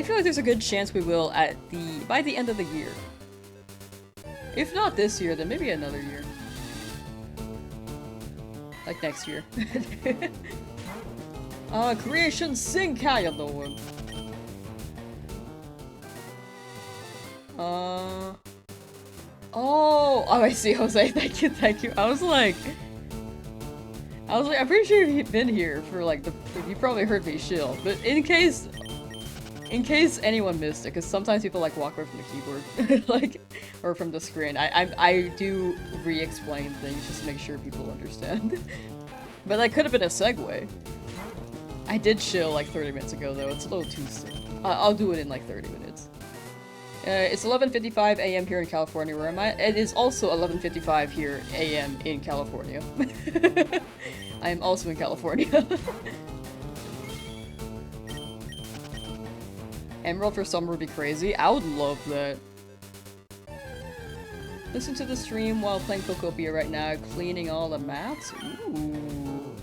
feel like there's a good chance we will by the end of the year. If not this year, then maybe another year. Like next year. Creation Sync, how you doing? Oh, I see, Jose. Thank you, thank you. I was like, I'm pretty sure you've been here for like you probably heard me shill, but in case anyone missed it, because sometimes people like walk away from the keyboard, like, or from the screen. I do re-explain things just to make sure people understand. But that could have been a segue. I did chill like 30 minutes ago though. It's a little too soon. I'll do it in like 30 minutes. It's 11:55 a.m. here in California where I'm at. It is also 11:55 here a.m. in California. I am also in California. Emerald for summer would be crazy. I would love that. Listen to the stream while playing Pokopia right now, cleaning all the maps. Ooh.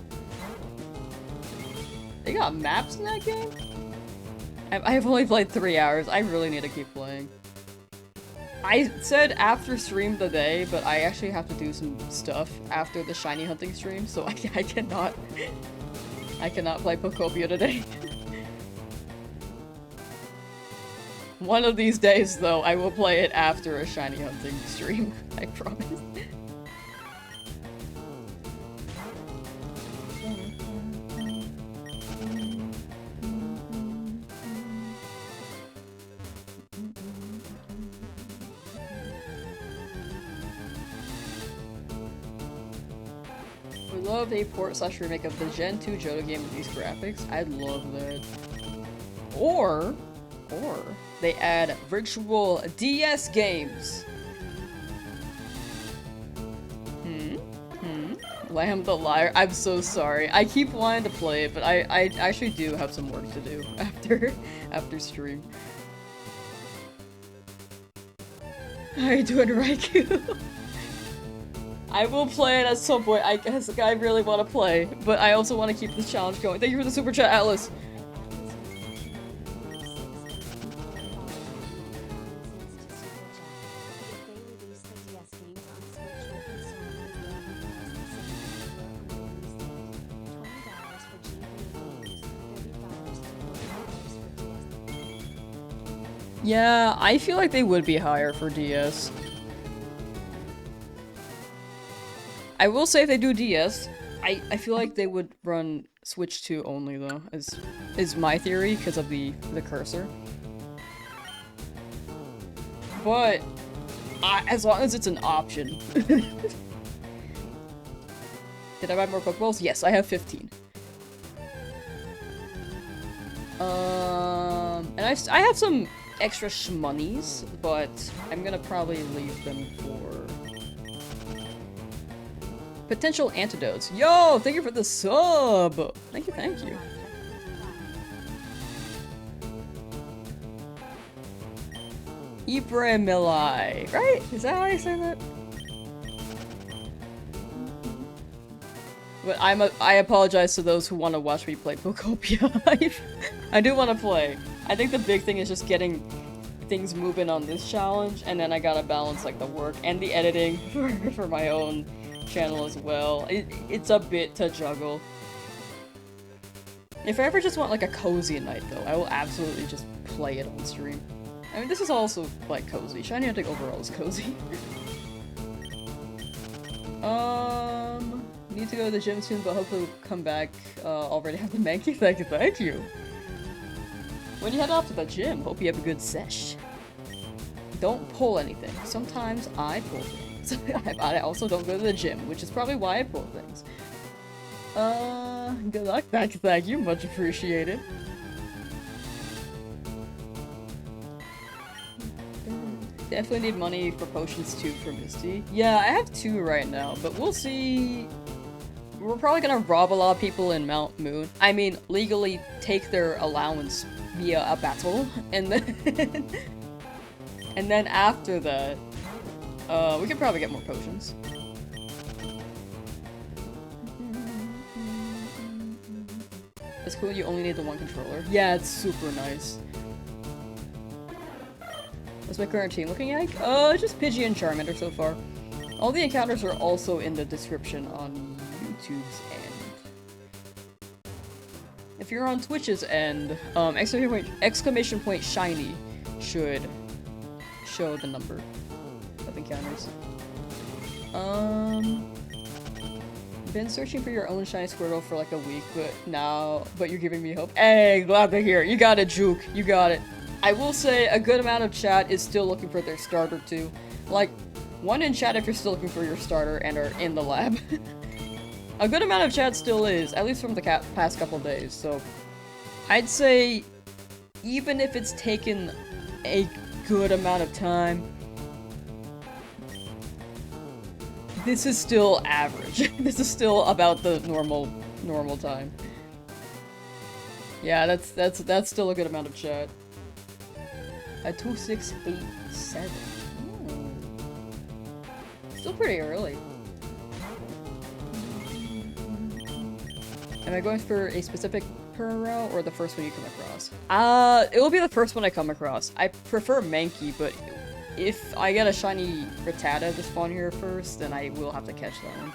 They got maps in that game? I've only played 3 hours. I really need to keep playing. I said after stream today, but I actually have to do some stuff after the shiny hunting stream, so I cannot play Pokopia today. One of these days, though, I will play it after a shiny hunting stream. I promise. We love a port/remake of the Gen 2 Johto game with these graphics. I'd love that. Or they add virtual DS games. Lamb the Liar. I'm so sorry. I keep wanting to play it, but I actually do have some work to do after stream. How are you doing, Raikou? I will play it at some point. I guess I really want to play, but I also want to keep this challenge going. Thank you for the super chat, Atlas. Yeah, I feel like they would be higher for DS. I will say if they do DS, I feel like they would run Switch 2 only though, is my theory because of the cursor. But as long as it's an option. Did I buy more Pokeballs? Yes, I have 15. And I have some extra shmonies, but I'm gonna probably leave them for potential antidotes. Yo, thank you for the sub! Thank you, thank you. Ibrahimilai, right? Is that how I say that? But I apologize to those who want to watch me play Pokopia. I do want to play. I think the big thing is just getting things moving on this challenge, and then I gotta balance like the work and the editing for my own channel as well. It's a bit to juggle. If I ever just want like a cozy night though, I will absolutely just play it on stream. I mean, this is also like cozy. Shiny Hunting overall is cozy. Need to go to the gym soon, but hopefully we'll come back, already have the Mankey. Thank you. When you head off to the gym, hope you have a good sesh. Don't pull anything. Sometimes I pull things. I also don't go to the gym, which is probably why I pull things. Good luck. Thank you. Much appreciated. Definitely need money for potions too for Misty. Yeah, I have 2 right now, but we'll see. We're probably gonna rob a lot of people in Mount Moon. I mean, legally take their allowance via a battle, and then and then after that, we could probably get more potions. It's cool you only need the 1 controller. Yeah, it's super nice. What's my current team looking like? Just Pidgey and Charmander so far. All the encounters are also in the description on YouTube's end. If you're on Twitch's end, exclamation point shiny should show the number of encounters. Been searching for your own shiny Squirtle for like a week, but you're giving me hope. Hey, glad to hear it. You got it, Juke. You got it. I will say a good amount of chat is still looking for their starter too. Like, 1 in chat if you're still looking for your starter and are in the lab. A good amount of chat still is, at least from the past couple days, so I'd say even if it's taken a good amount of time, this is still average. This is still about the normal time. Yeah, that's still a good amount of chat. At 2687. Still pretty early. Am I going for a specific Purrow or the first one you come across? It will be the first one I come across. I prefer Mankey, but if I get a shiny Rattata to spawn here first, then I will have to catch that one.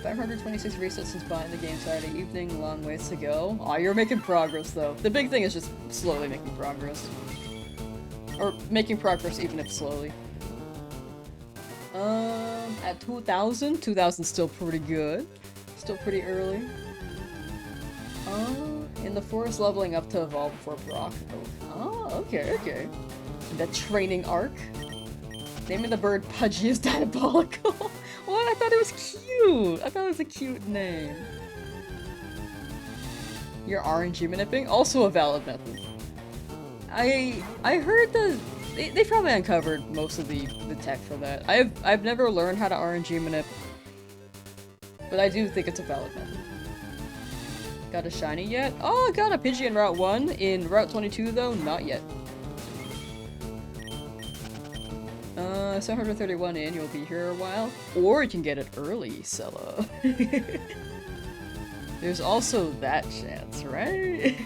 526 resets since buying the game Saturday evening, long ways to go. Aw, you're making progress though. The big thing is just slowly making progress. Or making progress even if slowly. At 2000? 2000's still pretty good. Still pretty early. In the forest leveling up to evolve before Brock. Oh, okay. The training arc. Naming the bird Pudgy is diabolical. What? I thought it was cute! I thought it was a cute name. Your RNG manipulating? Also a valid method. I heard that they probably uncovered most of the tech for that. I've never learned how to RNG manip, but I do think it's a valid method. Got a shiny yet? Oh, got a Pidgey in Route 1. In Route 22 though, not yet. 731 in, you'll be here a while. Or you can get it early, Sella. There's also that chance, right?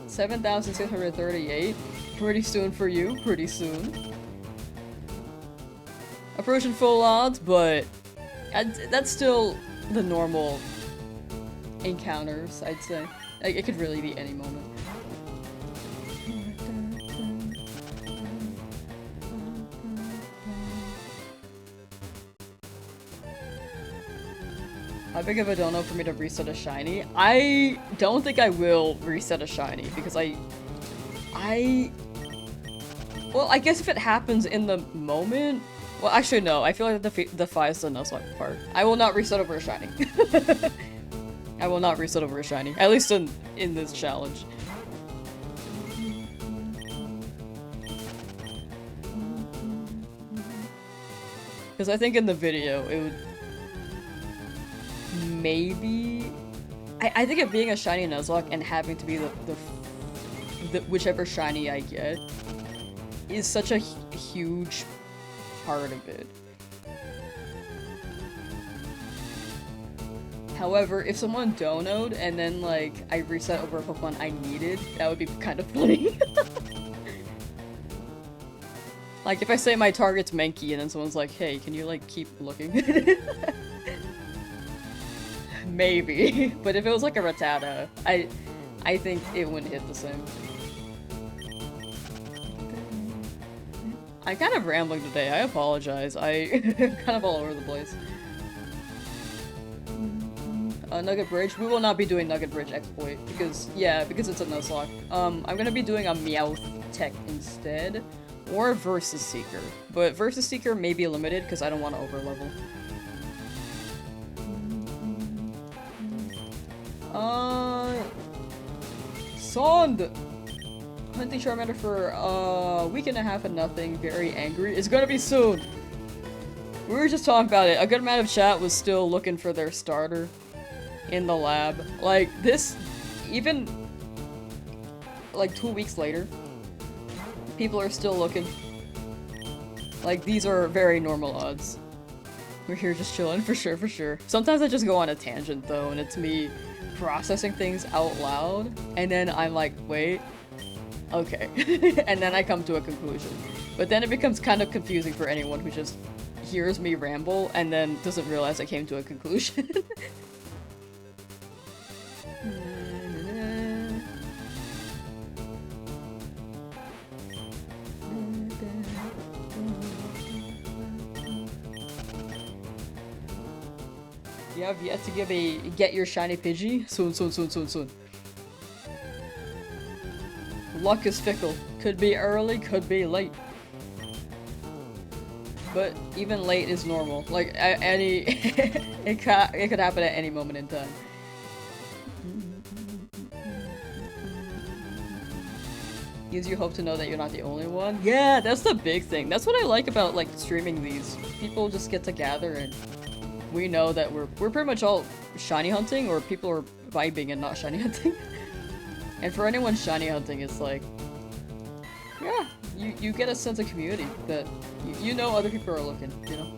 7,638. Pretty soon for you, pretty soon. Approaching full odds, but that's still the normal encounters, I'd say. Like, it could really be any moment. How big of a dono for me to reset a shiny? I don't think I will reset a shiny because well, I guess if it happens in the moment. Well, actually, no. I feel like that defies the Nuzlocke part. I will not reset over a shiny. I will not reset over a shiny. At least in this challenge. Because I think in the video, it would maybe... I think it being a shiny Nuzlocke and having to be the whichever shiny I get is such a huge part of it. However, if someone donoed and then like I reset over a Pokemon I needed, that would be kind of funny. Like if I say my target's Mankey and then someone's like, hey, can you like keep looking? Maybe. But if it was like a Rattata, I think it wouldn't hit the same. I'm kind of rambling today, I apologize. I'm kind of all over the place. Nugget Bridge? We will not be doing Nugget Bridge exploit because it's a Nuzlocke. I'm gonna be doing a Meowth tech instead. Or Versus Seeker. But Versus Seeker may be limited because I don't want to overlevel. Sond! Hunting Charmander for a week and a half and nothing. Very angry. It's gonna be soon! We were just talking about it. A good amount of chat was still looking for their starter in the lab. Like, this, even like 2 weeks later, people are still looking. Like, these are very normal odds. We're here just chilling, for sure, for sure. Sometimes I just go on a tangent, though, and it's me processing things out loud, and then I'm like, wait, okay. And then I come to a conclusion. But then it becomes kind of confusing for anyone who just hears me ramble and then doesn't realize I came to a conclusion. You have yet to give a get your shiny Pidgey? Soon, soon, soon, soon, soon. Luck is fickle. Could be early, could be late. But even late is normal. Like, any... it could happen at any moment in time. Gives you hope to know that you're not the only one. Yeah, that's the big thing. That's what I like about, like, streaming these. People just get to gather and we know that we're pretty much all shiny hunting, or people are vibing and not shiny hunting. And for anyone shiny hunting, it's like, yeah, you get a sense of community that you know other people are looking, you know?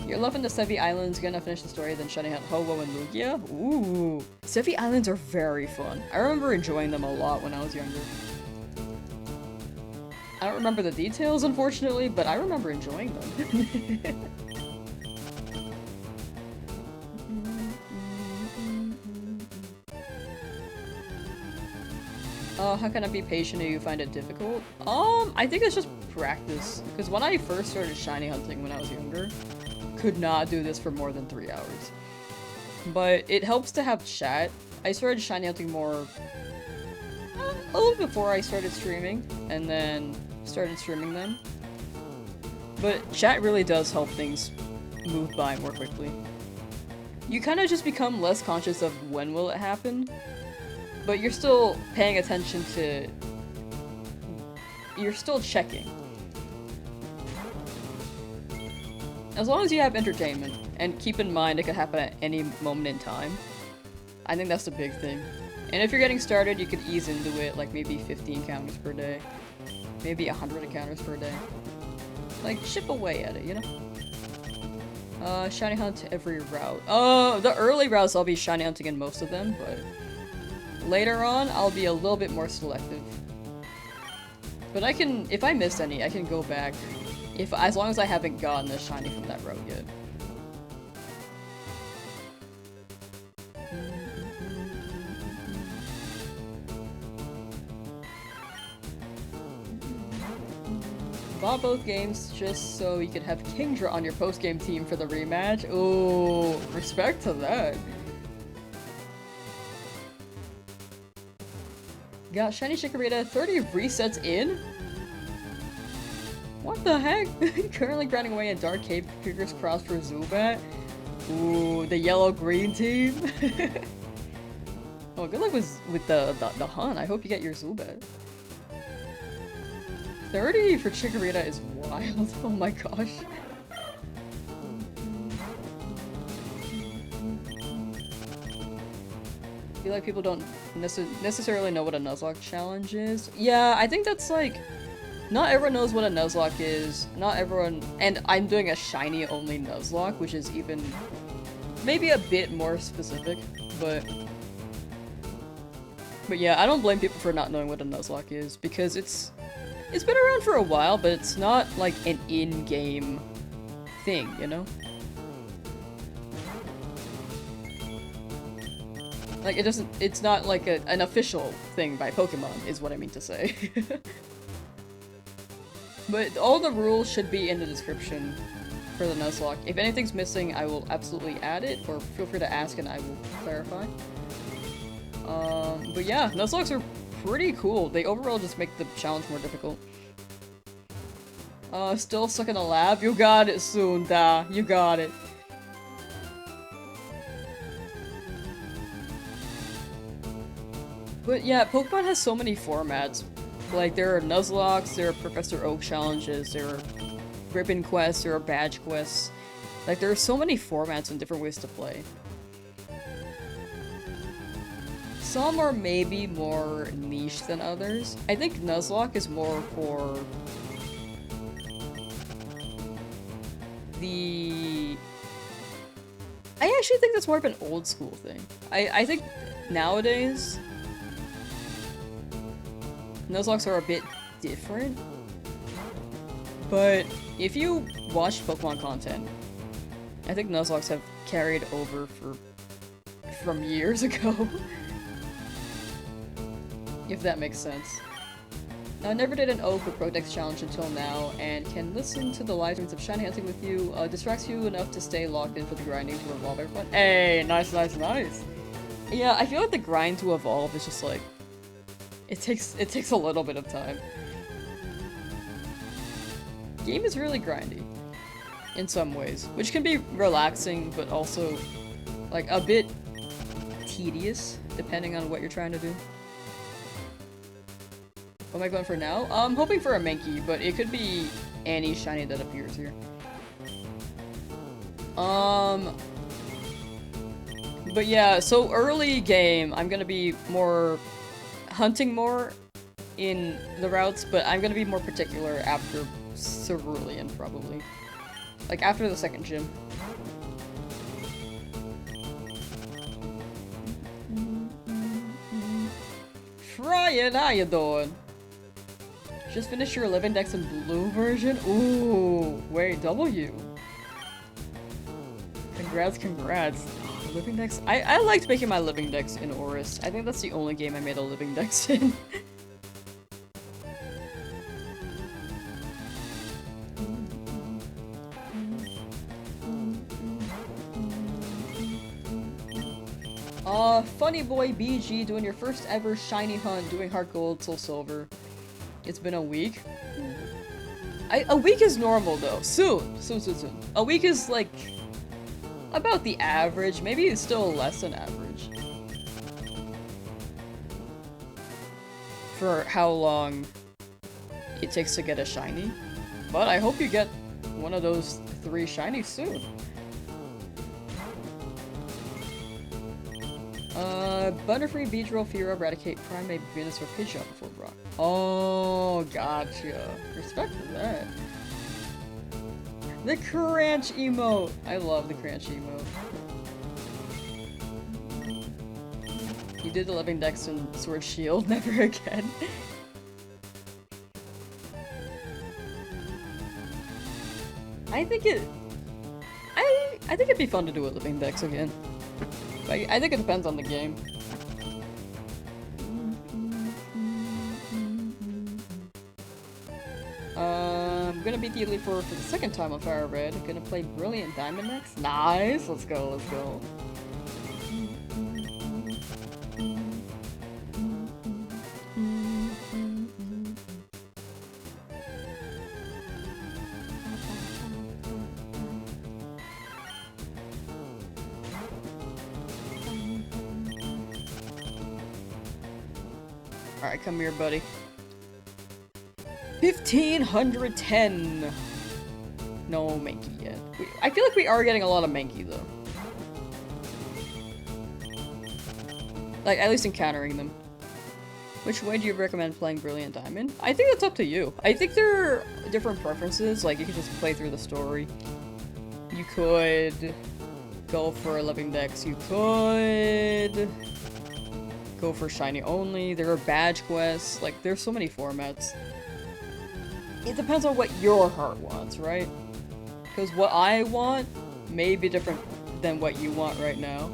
You're loving the Sevi Islands, gonna finish the story, then shiny hunt Ho-Oh and Lugia? Ooh. Sevi Islands are very fun. I remember enjoying them a lot when I was younger. I don't remember the details, unfortunately, but I remember enjoying them. How can I be patient if you find it difficult? I think it's just practice. Because when I first started shiny hunting when I was younger, could not do this for more than 3 hours. But it helps to have chat. I started shiny hunting more a little before I started streaming, and then started streaming them. But chat really does help things move by more quickly. You kind of just become less conscious of when will it happen, but you're still paying attention to... You're still checking. As long as you have entertainment, and keep in mind it could happen at any moment in time, I think that's the big thing. And if you're getting started, you could ease into it, like maybe 50 encounters per day. Maybe 100 encounters per day. Like, chip away at it, you know? Shiny hunt every route. Oh, the early routes I'll be shiny hunting in most of them, but later on I'll be a little bit more selective. But I can, if I missed any, I can go back, as long as I haven't gotten a shiny from that route yet. Bought both games just so you could have Kingdra on your post-game team for the rematch. Ooh, respect to that. Got shiny Chikorita 30 resets in? What the heck? Currently grinding away in Dark Cave, fingers crossed for Zubat. Ooh, the yellow-green team. Oh, good luck with the hunt. I hope you get your Zubat. 30 for Chikorita is wild. Oh my gosh. I feel like people don't necessarily know what a Nuzlocke challenge is. Yeah, I think that's like... Not everyone knows what a Nuzlocke is. Not everyone... And I'm doing a shiny only Nuzlocke, which is even... maybe a bit more specific, but... But yeah, I don't blame people for not knowing what a Nuzlocke is, because it's been around for a while, but it's not like an in-game thing, you know? Like, it's not like an official thing by Pokemon, is what I mean to say. But all the rules should be in the description for the Nuzlocke. If anything's missing, I will absolutely add it, or feel free to ask and I will clarify. But yeah, Nuzlocks are pretty cool. They overall just make the challenge more difficult. Still stuck in the lab? You got it, Sunda. You got it. But yeah, Pokemon has so many formats. Like, there are Nuzlocks, there are Professor Oak challenges, there are ribbon quests, there are badge quests. Like, there are so many formats and different ways to play. Some are maybe more niche than others. I think Nuzlocke is more for the... I actually think that's more of an old school thing. I think nowadays Nuzlocks are a bit different. But if you watch Pokemon content, I think Nuzlocke have carried over from years ago. If that makes sense. I never did an Oak or Protex challenge until now, and can listen to the live streams of shiny hunting with you. Distracts you enough to stay locked in for the grinding to evolve everyone. Hey, nice, nice, nice. Yeah, I feel like the grind to evolve is just like it takes a little bit of time. Game is really grindy in some ways, which can be relaxing, but also like a bit tedious depending on what you're trying to do. What am I going for now? I'm hoping for a Mankey, but it could be any shiny that appears here. But yeah, so early game, I'm gonna be hunting more in the routes, but I'm gonna be more particular after Cerulean, probably. Like, after the second gym. Ryan, how you doing? Just finished your living dex in blue version? Ooh, wait, W. Congrats, congrats. Living dex? I liked making my living dex in Oris. I think that's the only game I made a living dex in. Funny boy BG doing your first ever shiny hunt, doing heart gold, soul silver. It's been a week. A week is normal though. Soon. A week is like about the average. Maybe it's still less than average. For how long it takes to get a shiny. But I hope you get one of those 3 shinies soon. Butterfree, Beedrill, Fear, Eradicate, Primate, Venus, or Pidgeot before Brock. Oh, gotcha. Respect for that. The Cranch emote! I love the Cranch emote. You did the Living Dex and Sword Shield, never again. I think it'd be fun to do a Living Dex again. I think it depends on the game. I'm gonna beat the Elite Four for the second time on Fire Red. I'm gonna play Brilliant Diamond next. Nice! Let's go, let's go. Alright, come here, buddy. 1510! No Mankey yet. I feel like we are getting a lot of Mankey, though. Like, at least encountering them. Which way do you recommend playing Brilliant Diamond? I think that's up to you. I think there are different preferences, like you could just play through the story. You could go for a Living Dex, you could go for shiny only, there are badge quests, like there's so many formats. It depends on what your heart wants, right? Because what I want may be different than what you want right now.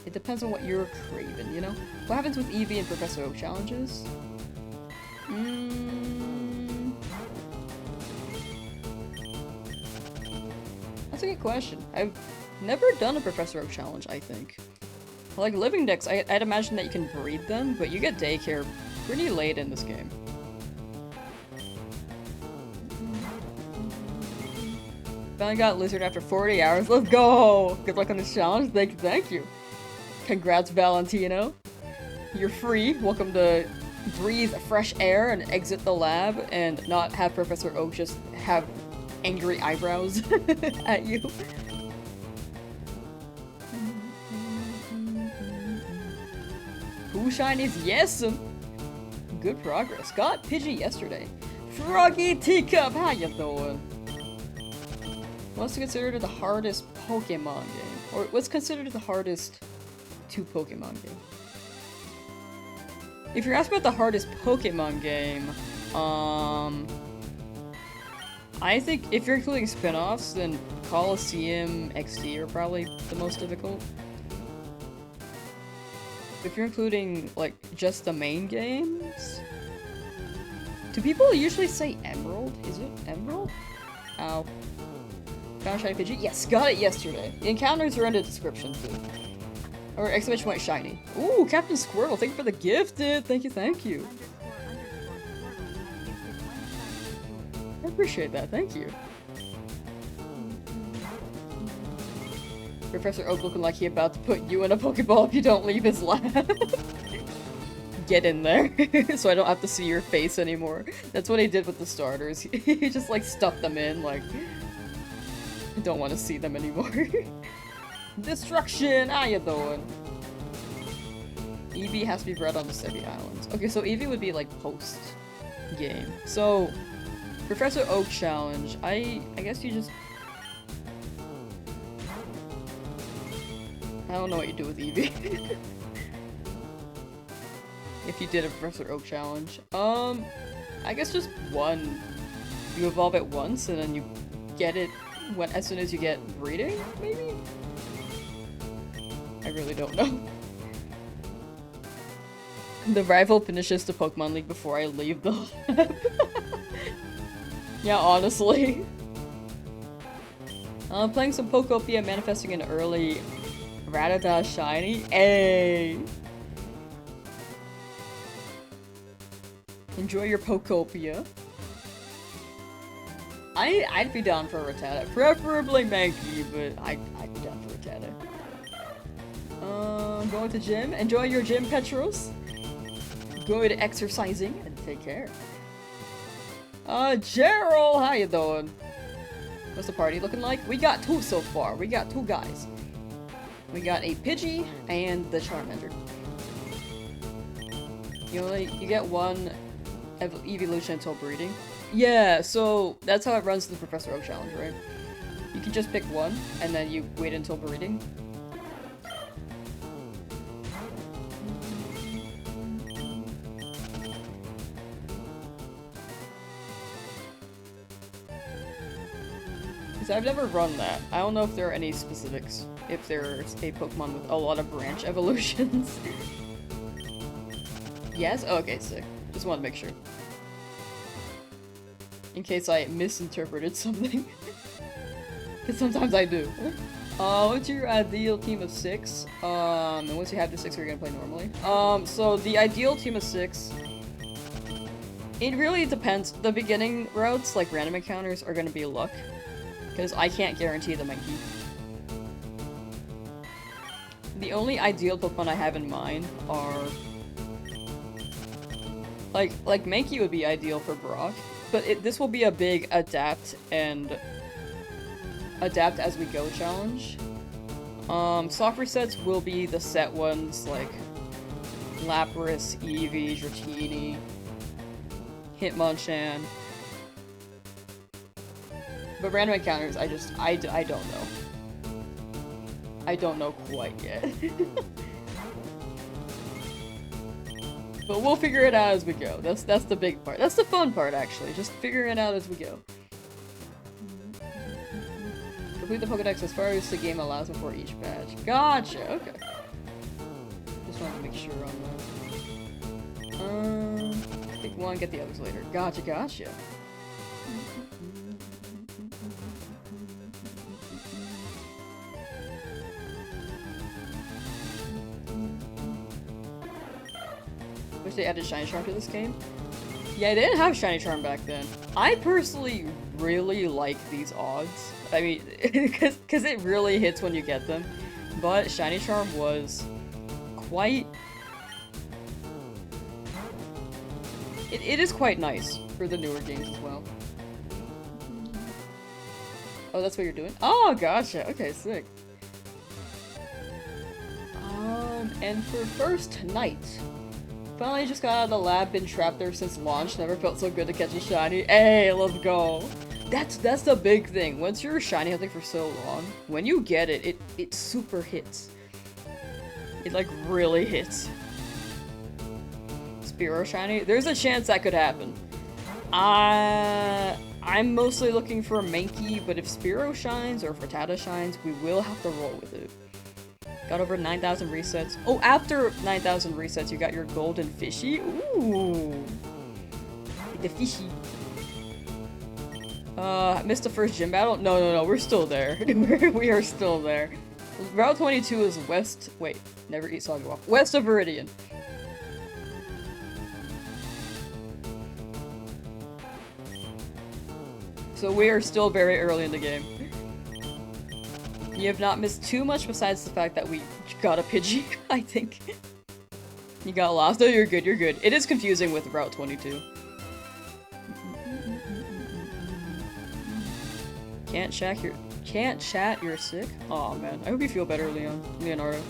It depends on what you're craving, you know? What happens with Eevee and Professor Oak challenges? That's a good question. I've never done a Professor Oak challenge, I think. Like Living Dex, I'd imagine that you can breed them, but you get daycare pretty late in this game. Finally got Lizard after 40 hours. Let's go! Good luck on this challenge. Thank you. Congrats, Valentino. You're free. Welcome to breathe fresh air and exit the lab and not have Professor Oak just have angry eyebrows at you. Who shinies? Yes! Good progress. Got Pidgey yesterday. Froggy Teacup, how you doing? What's considered the hardest Pokemon game? Or what's considered the hardest 2 Pokemon game? If you're asking about the hardest Pokemon game, I think if you're including spin-offs, then Coliseum XD are probably the most difficult. If you're including, like, just the main games... Do people usually say Emerald? Is it Emerald? Ow. Found a shiny Pidgey? Yes, got it yesterday. The encounters are in the description, too. Or exclamation point shiny. Ooh, Captain Squirtle, thank you for the gifted! Thank you, thank you. I appreciate that, thank you. Professor Oak looking like he about to put you in a Pokeball if you don't leave his lab. Get in there, so I don't have to see your face anymore. That's what he did with the starters. He just like stuffed them in, like... I don't want to see them anymore. Destruction! How you doing? Eevee has to be bred on the Stevie Islands. Okay, so Eevee would be like post-game. So, Professor Oak challenge, I guess you just... I don't know what you do with Eevee. If you did a Professor Oak challenge. I guess just one. You evolve it once and then you get it when as soon as you get breeding, maybe? I really don't know. The rival finishes the Pokemon League before I leave the lab. Yeah, honestly. Playing some Pokopia, manifesting an early Rattata shiny. Ay! Enjoy your Pokopia. I'd be down for a Rattata. Preferably Mankey, but I'd be down for a Rattata. Going to gym. Enjoy your gym, Petros. Good exercising and take care. Gerald, how you doing? What's the party looking like? We got two so far. We got two guys. We got a Pidgey and the Charmander. You get one evolution until breeding. Yeah, so that's how it runs the Professor Oak challenge, right? You can just pick one and then you wait until breeding. I've never run that. I don't know if there are any specifics. If there's a Pokemon with a lot of branch evolutions. Yes? Oh, okay, sick. Just want to make sure. In case I misinterpreted something. Because sometimes I do. What's your ideal team of 6? And once you have the 6, you're gonna play normally. So the ideal team of 6... It really depends. The beginning routes, like random encounters, are gonna be luck. Because I can't guarantee the Mankey. The only ideal Pokemon I have in mind are... Like Mankey would be ideal for Brock, but this will be a big adapt and... Adapt as we go challenge. Soft resets will be the set ones, like... Lapras, Eevee, Dratini, Hitmonchan. But random encounters, I don't know. I don't know quite yet. But we'll figure it out as we go. That's the big part. That's the fun part, actually. Just figuring it out as we go. Complete the Pokedex as far as the game allows before each badge. Gotcha, okay. Just wanted to make sure on that. Pick one, get the others later. Gotcha, gotcha. Wish they added Shiny Charm to this game. Yeah, I didn't have Shiny Charm back then. I personally really like these odds. I mean, because it really hits when you get them. But Shiny Charm was quite... It is quite nice for the newer games as well. Oh, that's what you're doing? Oh, gotcha. Okay, sick. And for first night... Finally just got out of the lab, been trapped there since launch, never felt so good to catch a shiny. Hey, let's go! That's the big thing. Once you're shiny hunting for so long, when you get it, it super hits. It like really hits. Spearow shiny, there's a chance that could happen. I'm mostly looking for a Mankey, but if Spearow shines or if Rattata shines, we will have to roll with it. Got over 9,000 resets. Oh, after 9,000 resets, you got your golden fishy. Ooh. The fishy. Missed the first gym battle? No, we're still there. We are still there. Route 22 is west- wait, never eat soggy waffle. West of Viridian. So we are still very early in the game. You have not missed too much besides the fact that we got a Pidgey, I think. You got lost. No, you're good, you're good. It is confusing with Route 22. Can't chat, you're sick? Aw, man. I hope you feel better, Leonardo.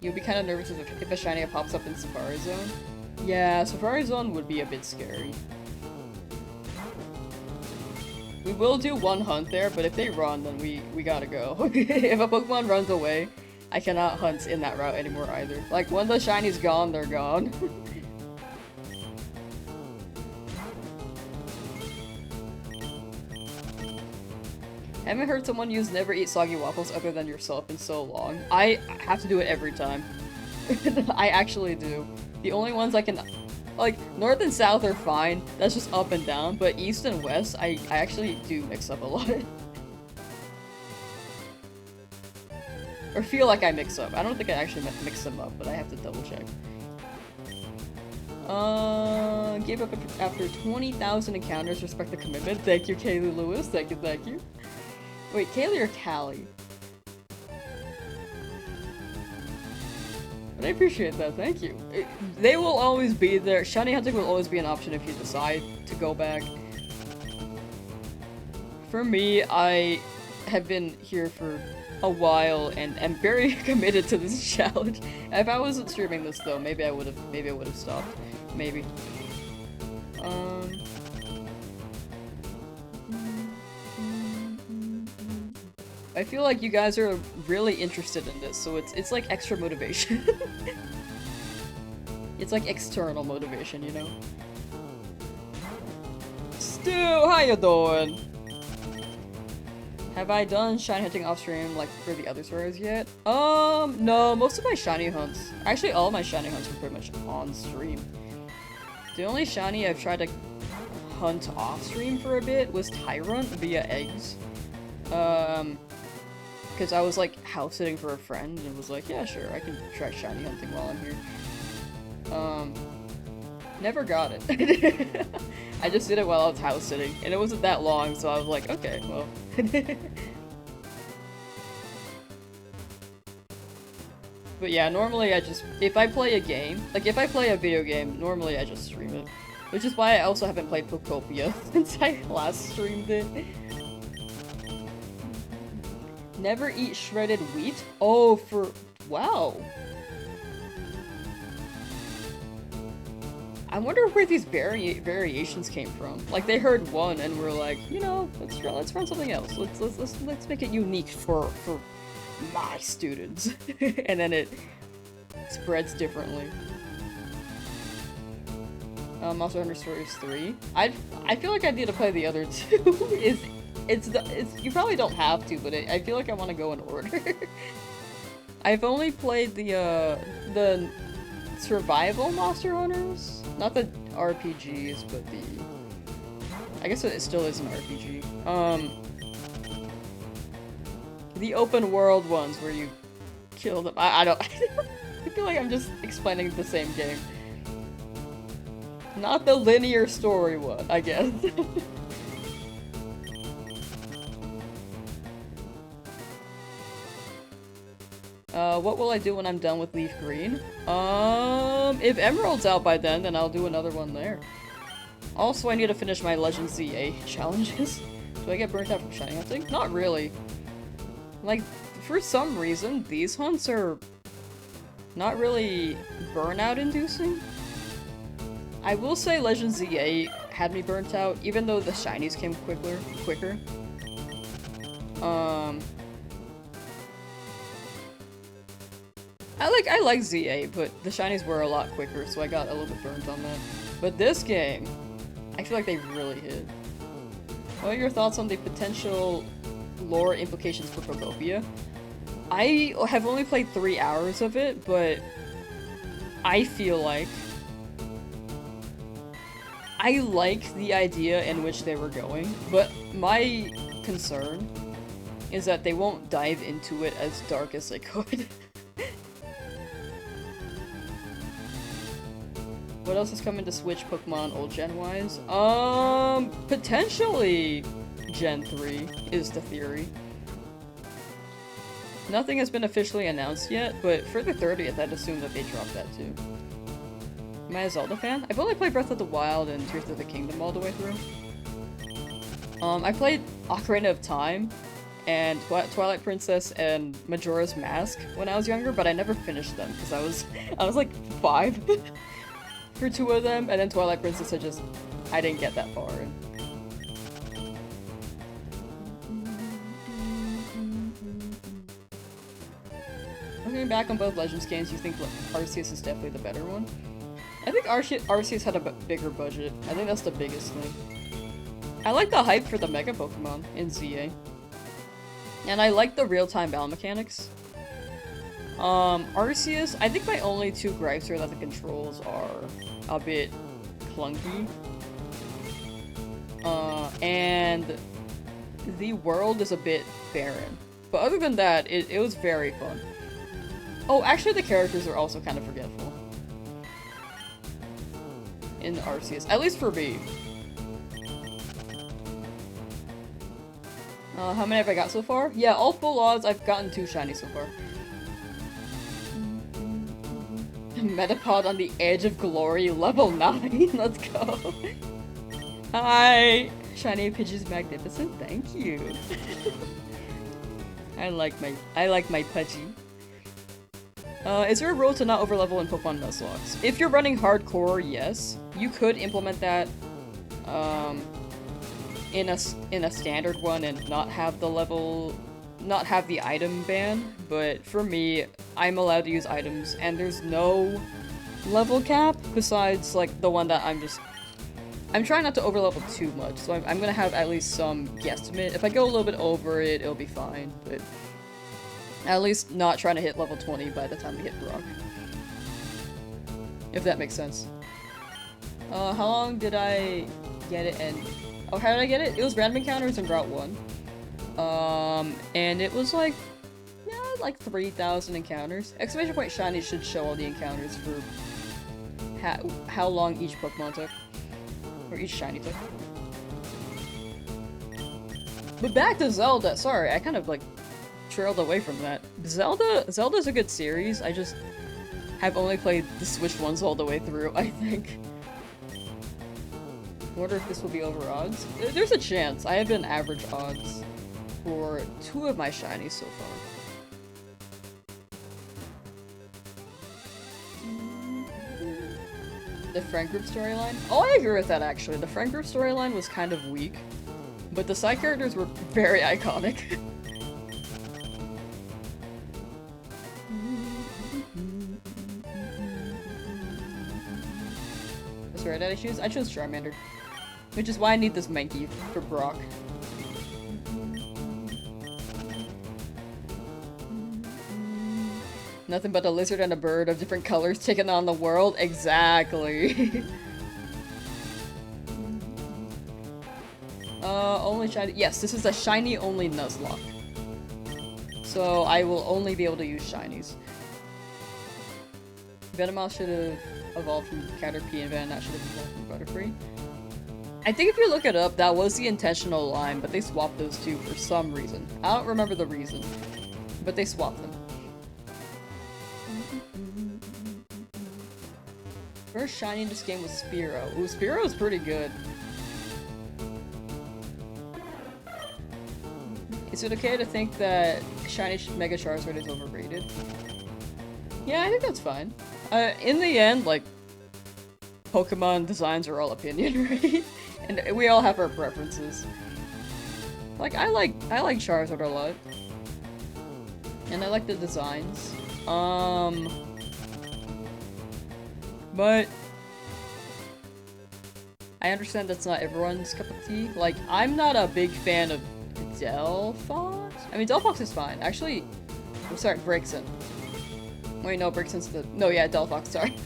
You'll be kind of nervous if a shiny pops up in Safari Zone. Yeah, Safari Zone would be a bit scary. We will do one hunt there, but if they run, then we gotta go. If a Pokemon runs away, I cannot hunt in that route anymore either. Like, when the shiny's gone, they're gone. Haven't heard someone use never eat soggy waffles other than yourself in so long. I have to do it every time. I actually do. The only ones I can- like, north and south are fine, that's just up and down, but east and west, I actually do mix up a lot. Or feel like I mix up. I don't think I actually mix them up, but I have to double check. Gave up after 20,000 encounters, respect the commitment. Thank you, Kaylee Lewis. Thank you, thank you. Wait, Kaylee or Callie? But I appreciate that, thank you. They will always be there. Shiny hunting will always be an option if you decide to go back. For me, I have been here for a while and am very committed to this challenge. If I wasn't streaming this though, maybe I would have stopped. Maybe. I feel like you guys are really interested in this, so it's like extra motivation. It's like external motivation, you know? Stu, how you doing? Have I done shiny hunting off stream like for the other servers yet? No, most of my shiny hunts, actually all of my shiny hunts were pretty much on stream. The only shiny I've tried to hunt off stream for a bit was Tyrant via eggs. Because I was like house sitting for a friend and was like, yeah, sure, I can try shiny hunting while I'm here. Never got it. I just did it while I was house sitting, and it wasn't that long, so I was like, okay, well. But yeah, normally I just, if I play a game, like if I play a video game, normally I just stream it. Which is why I also haven't played Pokopia since I last streamed it. Never eat shredded wheat? Oh, wow. I wonder where these variations came from. Like, they heard one and were like, you know, let's run something else. Let's make it unique for my students. And then it spreads differently. Monster Hunter Stories 3. I feel like I need to play the other two. You probably don't have to, but I feel like I want to go in order. I've only played the survival Monster Hunters, not the RPGs, but I guess it still is an RPG. The open world ones where you kill them. I don't. I feel like I'm just explaining the same game. Not the linear story one, I guess. What will I do when I'm done with Leaf Green? If Emerald's out by then I'll do another one there. Also, I need to finish my Legend ZA challenges. Do I get burnt out from shiny hunting? Not really. Like, for some reason, these hunts are not really burnout inducing. I will say Legend ZA had me burnt out, even though the shinies came quicker. I like ZA, but the shinies were a lot quicker, so I got a little bit burned on that. But this game, I feel like they really hit. What are your thoughts on the potential lore implications for Phobopia? I have only played 3 hours of it, but I feel like I like the idea in which they were going, but my concern is that they won't dive into it as dark as they could. What else is coming to Switch Pokemon old gen-wise? Potentially Gen 3 is the theory. Nothing has been officially announced yet, but for the 30th I'd assume that they dropped that too. Am I a Zelda fan? I've only played Breath of the Wild and Tears of the Kingdom all the way through. I played Ocarina of Time and Twilight Princess and Majora's Mask when I was younger, but I never finished them because I was like 5 for 2 of them, and then Twilight Princess I didn't get that far in. Looking back on both Legends games, you think Arceus is definitely the better one? I think Arceus had a bigger budget. I think that's the biggest thing. I like the hype for the Mega Pokemon in ZA. And I like the real-time battle mechanics. Arceus, I think my only 2 gripes are that the controls are a bit clunky. And the world is a bit barren. But other than that, it was very fun. Oh, actually the characters are also kind of forgetful. In Arceus, at least for me. How many have I got so far? Yeah, all full odds, I've gotten 2 shiny so far. Metapod on the edge of glory, level 9, let's go. Hi! Shiny Pidgey's magnificent, thank you. I like my Pudgy. Is there a rule to not overlevel in Pokemon Nuzlocke? If you're running hardcore, yes. You could implement that, in a standard one and not have the item ban, but for me, I'm allowed to use items, and there's no level cap besides, like, the one that I'm trying not to overlevel too much, so I'm gonna have at least some guesstimate. If I go a little bit over it, it'll be fine, but at least not trying to hit level 20 by the time we hit Brock. If that makes sense. How long did I get it and... Oh, how did I get it? It was random encounters in Route 1. And it was like... Yeah, like 3,000 encounters. Exclamation point shiny should show all the encounters for... how long each Pokemon took. Or each shiny took. But back to Zelda! Sorry, I kind of like... trailed away from that. Zelda's a good series, I just have only played the Switch ones all the way through, I think. Wonder if this will be over odds? There's a chance. I have been average odds for 2 of my shinies so far. The friend group storyline? Oh, I agree with that actually. The friend group storyline was kind of weak, but the side characters were very iconic. Where did I choose? I chose Charmander. Which is why I need this Mankey for Brock. Nothing but a lizard and a bird of different colors taking on the world? Exactly. Only shiny- yes, this is a shiny only Nuzlocke. So I will only be able to use shinies. Venomoth should have evolved from Caterpie and Venonat should have evolved from Butterfree. I think if you look it up, that was the intentional line, but they swapped those 2 for some reason. I don't remember the reason, but they swapped them. First shiny in this game was Spearow. Ooh, Spearow's pretty good. Is it okay to think that shiny Mega Charizard is overrated? Yeah, I think that's fine. In the end, like, Pokemon designs are all opinion, right? And we all have our preferences. Like, I like Charizard a lot. And I like the designs. But I understand that's not everyone's cup of tea. Like, I'm not a big fan of Delphox. I mean, Delphox is fine. Actually, I'm sorry, Brixen. Wait, no, Brixen's the- no, yeah, Delphox, sorry.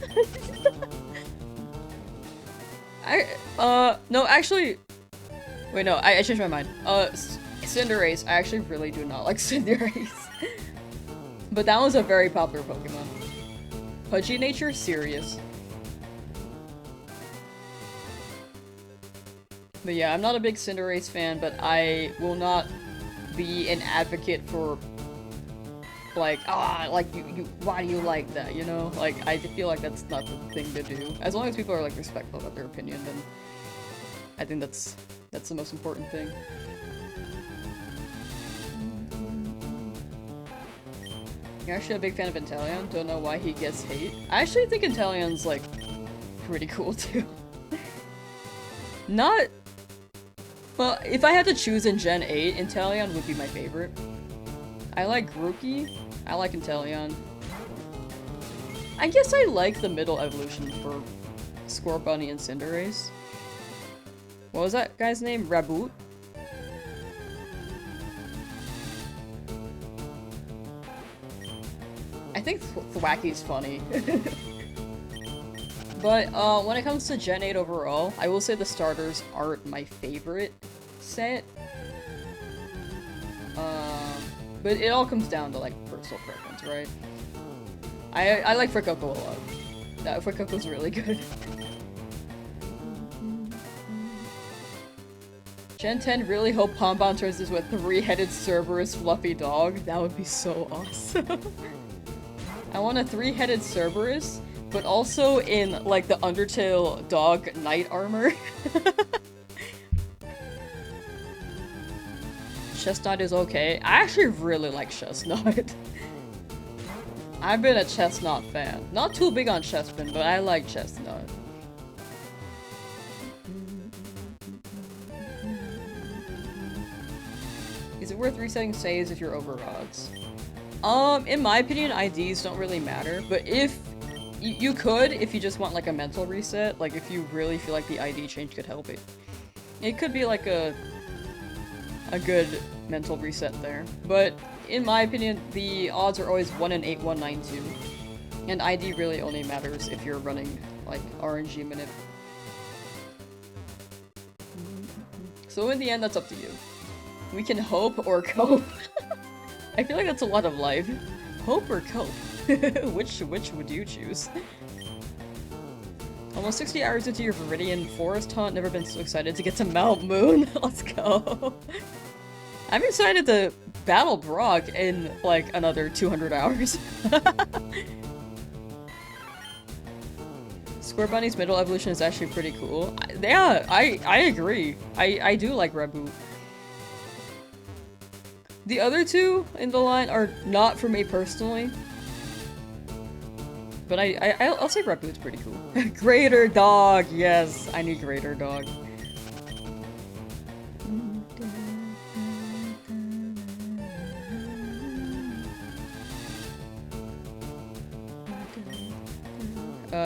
No, actually, wait, no, I changed my mind. Cinderace, I actually really do not like Cinderace. But that was a very popular Pokemon. Pudgy nature? Serious. But yeah, I'm not a big Cinderace fan, but I will not be an advocate for, like, like, why do you like that, you know? Like, I feel like that's not the thing to do. As long as people are, like, respectful about their opinion, then I think that's the most important thing. You're actually a big fan of Inteleon? Don't know why he gets hate. I actually think Inteleon's, like, pretty cool, too. Not... Well, if I had to choose in Gen 8, Inteleon would be my favorite. I like Grookey. I like Inteleon. I guess I like the middle evolution for Scorbunny and Cinderace. What was that guy's name? Raboot? I think Thwacky's funny. But when it comes to Gen 8 overall, I will say the starters aren't my favorite set. But it all comes down to, like, personal preference, right? I like Frikoko a lot. That Frikoko's really good. Gen 10 really hope Pombon turns into a three-headed Cerberus fluffy dog. That would be so awesome. I want a three-headed Cerberus, but also in, like, the Undertale dog knight armor. Chestnut is okay. I actually really like Chestnut. I've been a Chestnut fan. Not too big on Chespin, but I like Chestnut. Is it worth resetting saves if you're over odds? In my opinion, IDs don't really matter, but if you could, if you just want like a mental reset, like if you really feel like the ID change could help it. It could be like a good mental reset there. But in my opinion, the odds are always 1 in 8, 1, 9, 2. And ID really only matters if you're running like RNG manip. So in the end, that's up to you. We can hope or cope. I feel like that's a lot of life. Hope or cope? which would you choose? Almost 60 hours into your Viridian Forest hunt, never been so excited to get to Mount Moon. Let's go. I'm excited to battle Brock in like another 200 hours. Scorbunny's middle evolution is actually pretty cool. Yeah, I agree. I do like Raboot. The other two in the line are not for me personally. But I'll say Raboot's pretty cool. Greater Dog! Yes, I need Greater Dog.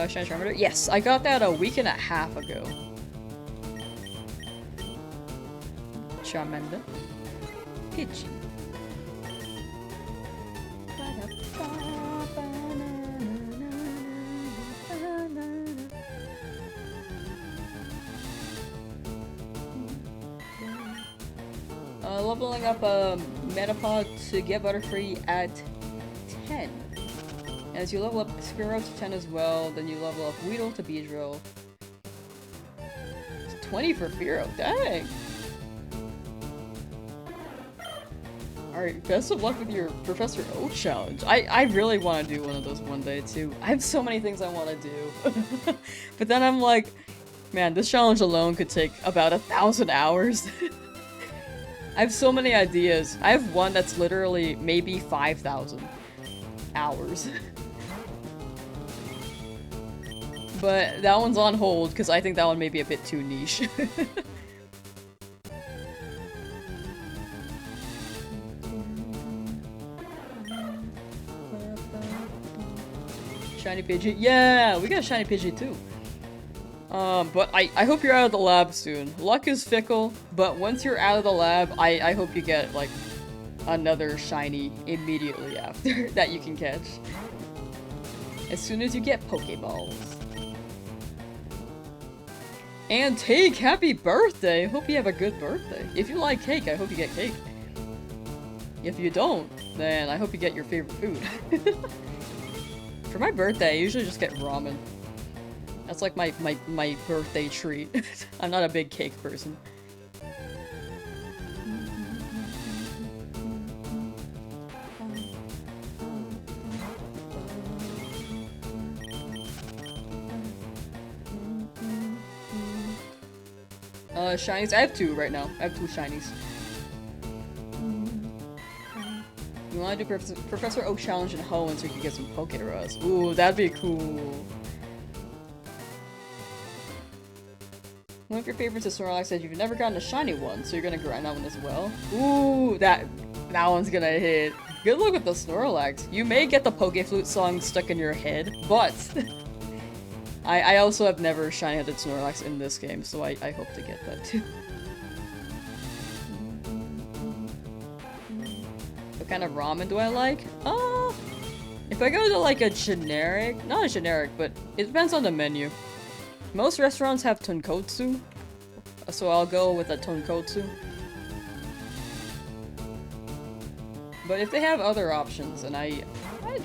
Shiny Charmander? Yes, I got that a week and a half ago. Charmander. Pidgey. Leveling up a Metapod to get Butterfree at 10. As you level up Spearow to 10 as well, then you level up Weedle to Beedrill. It's 20 for Fearow, dang! Alright, best of luck with your Professor Oak challenge. I really want to do one of those one day too. I have so many things I want to do. But then I'm like, man, this challenge alone could take about 1,000 hours. I have so many ideas. I have one that's literally maybe 5,000 hours. But that one's on hold because I think that one may be a bit too niche. Shiny Pidgey. Yeah, we got a Shiny Pidgey too. But I hope you're out of the lab soon. Luck is fickle, but once you're out of the lab, I hope you get, like, another shiny immediately after that you can catch. As soon as you get Pokeballs. And Take, happy birthday! Hope you have a good birthday. If you like cake, I hope you get cake. If you don't, then I hope you get your favorite food. For my birthday, I usually just get ramen. That's like my birthday treat. I'm not a big cake person. Shinies. I have 2 right now. I have 2 shinies. You wanna do Professor Oak Challenge in Hoenn so you can get some Poké-Rus. Ooh, that'd be cool. One of your favorites is Snorlax said you've never gotten a shiny one, so you're gonna grind that one as well. Ooh, that one's gonna hit. Good luck with the Snorlax. You may get the Poké Flute song stuck in your head, but I also have never shiny-headed Snorlax in this game, so I hope to get that too. What kind of ramen do I like? If I go to like a generic, not a generic, but it depends on the menu. Most restaurants have tonkotsu, so I'll go with a tonkotsu. But if they have other options, then I'd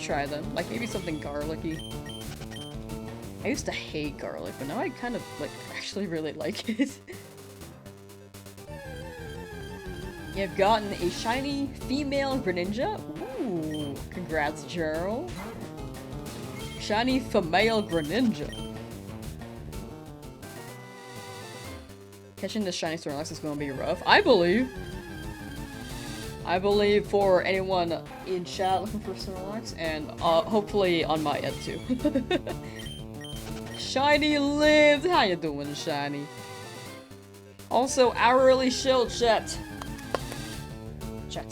try them. Like maybe something garlicky. I used to hate garlic, but now I kind of like actually really like it. You've gotten a shiny female Greninja? Ooh, congrats, Gerald. Shiny female Greninja. Catching this shiny Snorlax is gonna be rough. I believe for anyone in chat looking for Snorlax, and hopefully on my end too. Shiny lived! How you doing, Shiny? Also, hourly shield chat. Chat.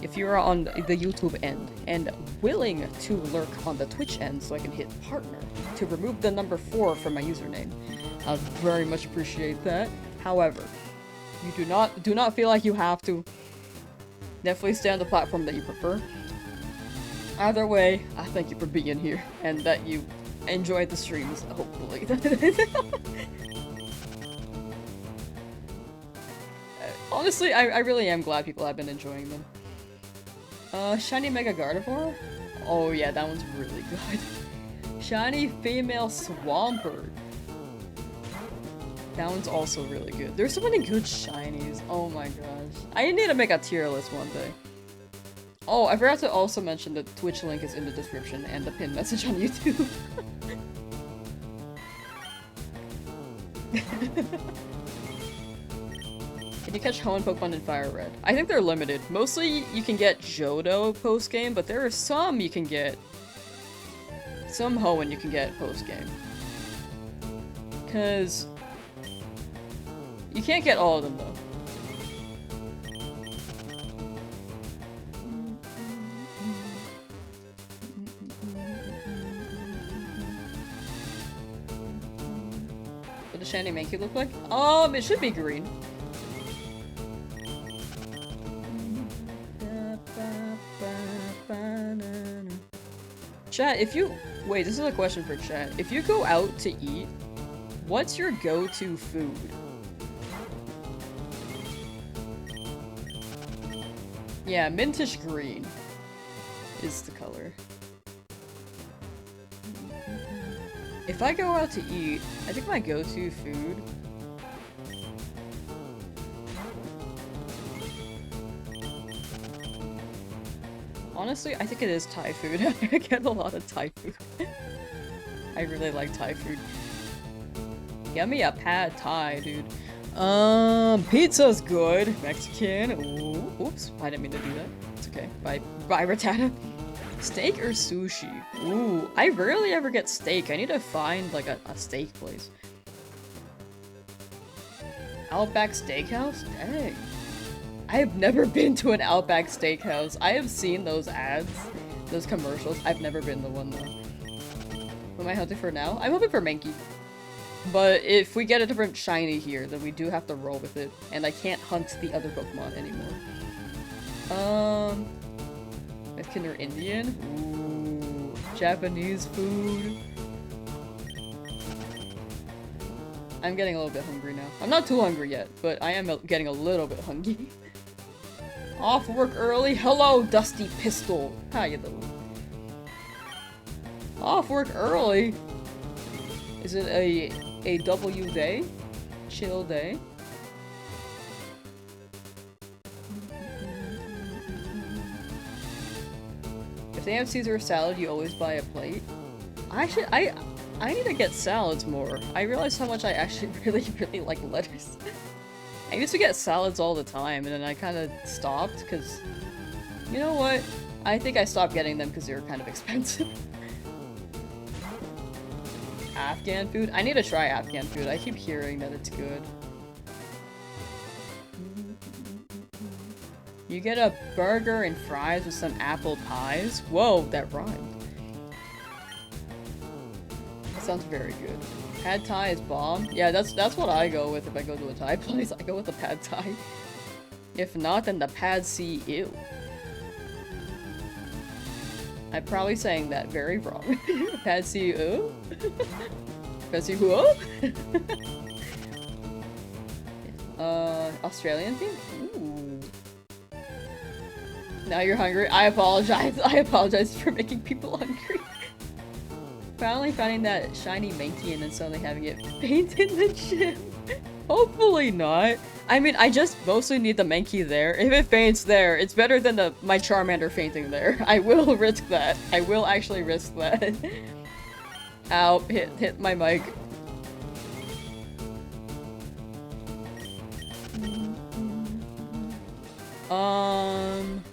If you're on the YouTube end and willing to lurk on the Twitch end so I can hit partner to remove the number 4 from my username, I'd very much appreciate that. However, you do not feel like you have to. Definitely stay on the platform that you prefer. Either way, I thank you for being here and that you enjoyed the streams, hopefully. Honestly, I really am glad people have been enjoying them. Shiny Mega Gardevoir? Oh yeah, that one's really good. Shiny Female Swampert. That one's also really good. There's so many good shinies. Oh my gosh. I need to make a tier list one day. Oh, I forgot to also mention that Twitch link is in the description and the pinned message on YouTube. Can you catch Hoenn Pokemon in Fire Red? I think they're limited. Mostly you can get Johto post-game, but there are some you can get. Some Hoenn you can get post-game. Cause you can't get all of them though. What does Shiny Mankey look like? It should be green. Chat, if you- wait, this is a question for chat. If you go out to eat, what's your go-to food? Yeah, mintish green is the color. If I go out to eat, I think my go-to food... Honestly, I think it is Thai food. I get a lot of Thai food. I really like Thai food. Get me a pad Thai, dude. Pizza's good. Mexican. Ooh, oops. I didn't mean to do that. It's okay. Bye, Rattata. Steak or sushi? Ooh, I rarely ever get steak. I need to find, like, a steak place. Outback Steakhouse? Dang. I have never been to an Outback Steakhouse. I have seen those ads, those commercials. I've never been to one, though. What am I hunting for now? I'm hoping for Mankey. But if we get a different shiny here, then we do have to roll with it. And I can't hunt the other Pokemon anymore. Is Kinder Indian? Ooh, Japanese food. I'm getting a little bit hungry now. I'm not too hungry yet, but I am getting a little bit hungry. Off work early? Hello, Dusty Pistol. How you doing? Off work early? Is it a W day? Chill day? If they have Caesar salad, you always buy a plate. Actually, I need to get salads more. I realized how much I actually really like lettuce. I used to get salads all the time, and then I kind of stopped, because... You know what? I think I stopped getting them because they were kind of expensive. Afghan food? I need to try Afghan food. I keep hearing that it's good. You get a burger and fries with some apple pies? Whoa, that rhymed. That sounds very good. Pad Thai is bomb? Yeah, that's what I go with if I go to a Thai place. I go with the Pad Thai. If not, then the Pad See Ew. I'm probably saying that very wrong. Pad See Ew? Pad See Who? Australian theme? Ooh. Now you're hungry? I apologize. I apologize for making people hungry. Finally finding that shiny Mankey and then suddenly having it faint in the gym. Hopefully not. I mean, I just mostly need the Mankey there. If it faints there, it's better than my Charmander fainting there. I will risk that. I will actually risk that. Ow, hit my mic.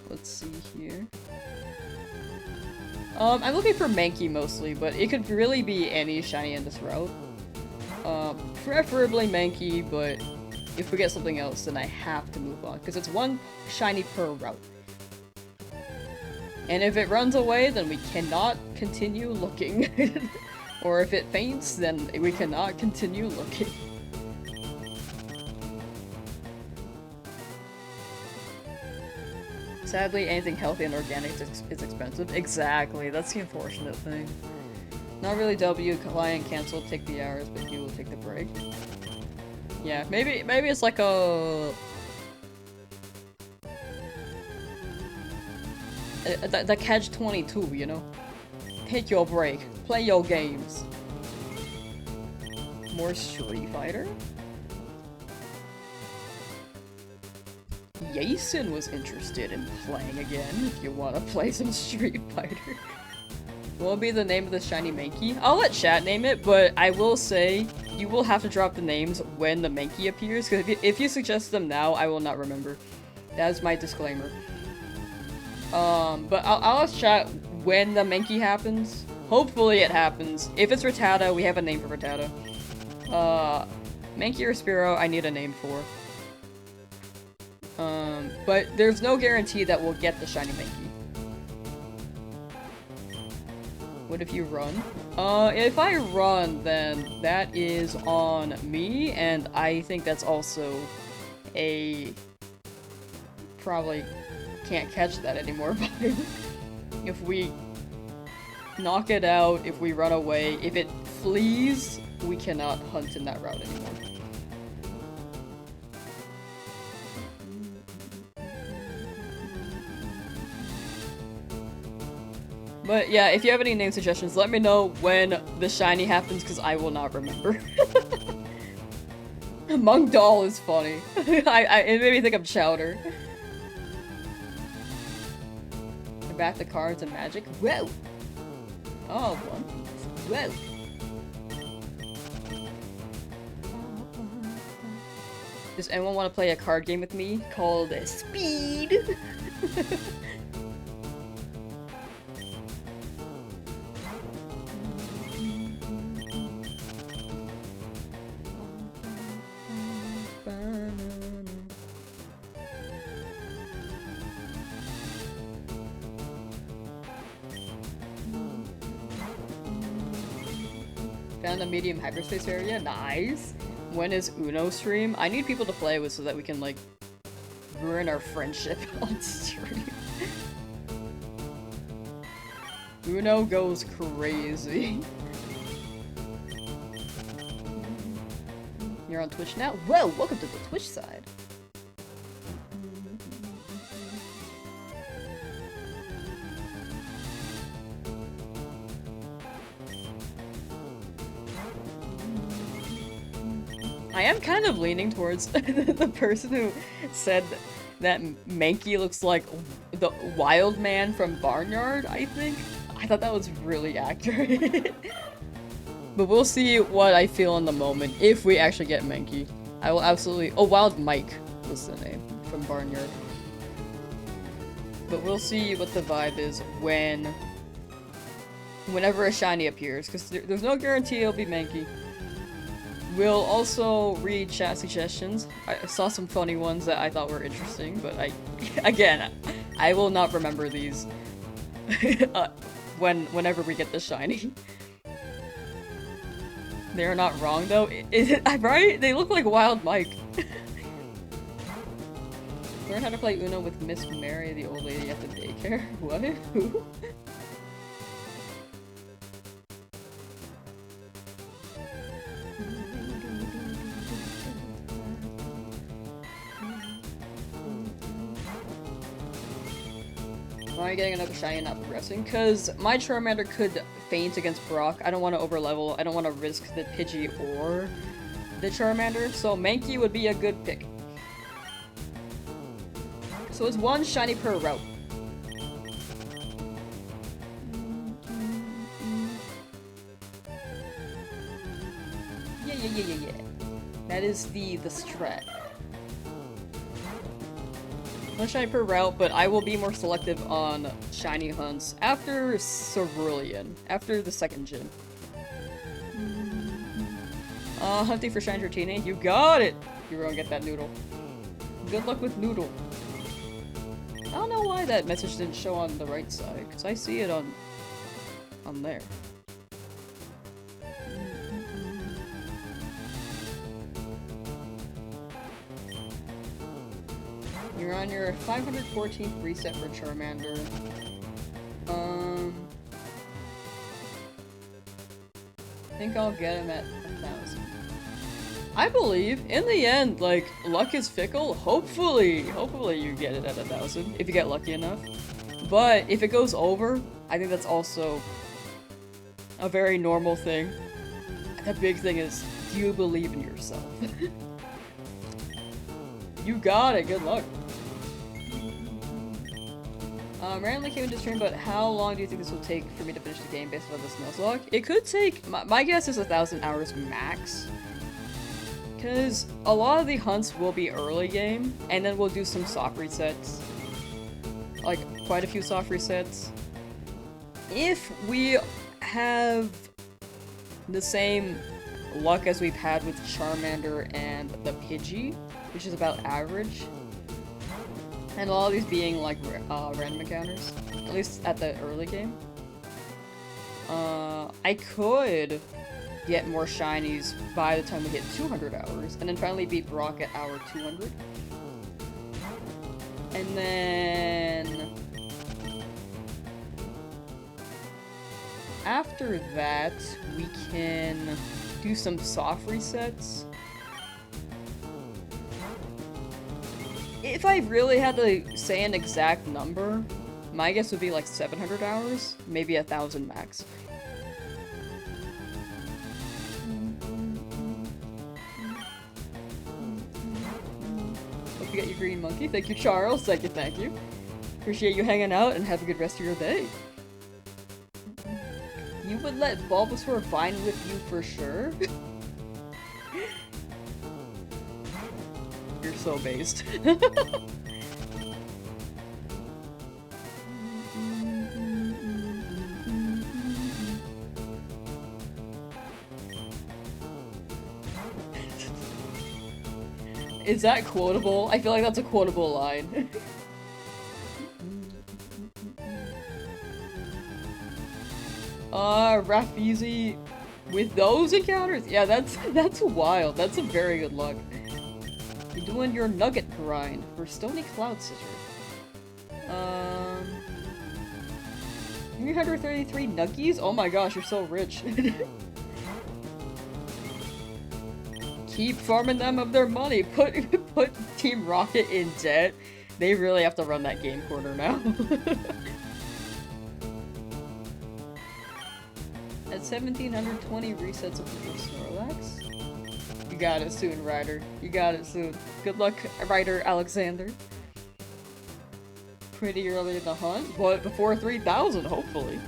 Let's see here. I'm looking for Mankey mostly, but it could really be any shiny in this route. Preferably Mankey, but if we get something else, then I have to move on, because it's one shiny per route. And if it runs away, then we cannot continue looking. Or if it faints, then we cannot continue looking. Sadly, anything healthy and organic is expensive. Exactly, that's the unfortunate thing. Not really W, client cancel, take the hours, but you will take the break. Yeah, maybe it's like a... the catch-22, you know? Take your break, play your games. More Street Fighter? Jason was interested in playing again, if you want to play some Street Fighter. What will be the name of the shiny Mankey? I'll let chat name it, but I will say, you will have to drop the names when the Mankey appears, because if you suggest them now, I will not remember. That is my disclaimer. But I'll ask chat when the Mankey happens. Hopefully it happens. If it's Rattata, we have a name for Rattata. Mankey or Spearow, I need a name for. But there's no guarantee that we'll get the shiny Mankey. What if you run? If I run, then that is on me, and I think that's also a... probably can't catch that anymore. If we knock it out, if we run away, if it flees, we cannot hunt in that route anymore. But yeah, if you have any name suggestions, let me know when the shiny happens, because I will not remember. Monk Doll is funny. It made me think of Chowder. Back the cards and magic. Whoa! Oh, One Piece. Whoa! Does anyone want to play a card game with me called Speed? Found a medium hyperspace area. Nice. When is Uno stream? I need people to play with so that we can, like, ruin our friendship on stream. Uno goes crazy. You're on Twitch now? Well, welcome to the Twitch side. I am kind of leaning towards the person who said that Mankey looks like the wild man from Barnyard, I think. I thought that was really accurate. But we'll see what I feel in the moment if we actually get Mankey. I will absolutely— oh, Wild Mike was the name from Barnyard. But we'll see what the vibe is whenever a shiny appears, because there's no guarantee it'll be Mankey. We'll also read chat suggestions. I saw some funny ones that I thought were interesting, but I will not remember these whenever we get the shiny. They're not wrong though. Is it right? They look like Wild Mike. Learn how to play Uno with Miss Mary, the old lady at the daycare. What? Who? Why am I getting another shiny and not progressing? Because my Charmander could faint against Brock. I don't want to overlevel. I don't want to risk the Pidgey or the Charmander. So Mankey would be a good pick. So it's one shiny per route. Yeah. That is the strat. One shiny per route, but I will be more selective on shiny hunts after Cerulean, after the second gym. Hunting for shiny Dratini. You got it! You're gonna get that noodle. Good luck with noodle. I don't know why that message didn't show on the right side, because I see it on there. You're on your 514th reset for Charmander. I think I'll get him at 1,000. I believe, in the end, like, luck is fickle. Hopefully you get it at 1,000, if you get lucky enough. But if it goes over, I think that's also a very normal thing. The big thing is, do you believe in yourself? You got it, good luck. Randomly came into stream, but how long do you think this will take for me to finish the game based on this Nuzlocke? It could take— my guess is 1,000 hours max. Because a lot of the hunts will be early game, and then we'll do some soft resets. Like, quite a few soft resets. If we have the same luck as we've had with Charmander and the Pidgey, which is about average, and a lot of these being like random encounters, at least at the early game, I could get more shinies by the time we hit 200 hours, and then finally beat Brock at hour 200. And then after that, we can do some soft resets. If I really had to say an exact number, my guess would be like 700 hours, maybe 1,000 max. Hope you got your green monkey. Thank you, Charles. Thank you. Appreciate you hanging out and have a good rest of your day. You would let Bulbasaur vine with you for sure? You're so based. Is that quotable? I feel like that's a quotable line. Rafizi With those encounters? Yeah, that's wild. That's a very good luck. You're doing your nugget grind for Stony Cloud Scissor. 333 nuggies? Oh my gosh, you're so rich. Keep farming them of their money. Put Team Rocket in debt. They really have to run that game corner now. At 1720 resets up for Snorlax. You got it soon, Ryder. You got it soon. Good luck, Ryder Alexander. Pretty early in the hunt, but before 3,000, hopefully.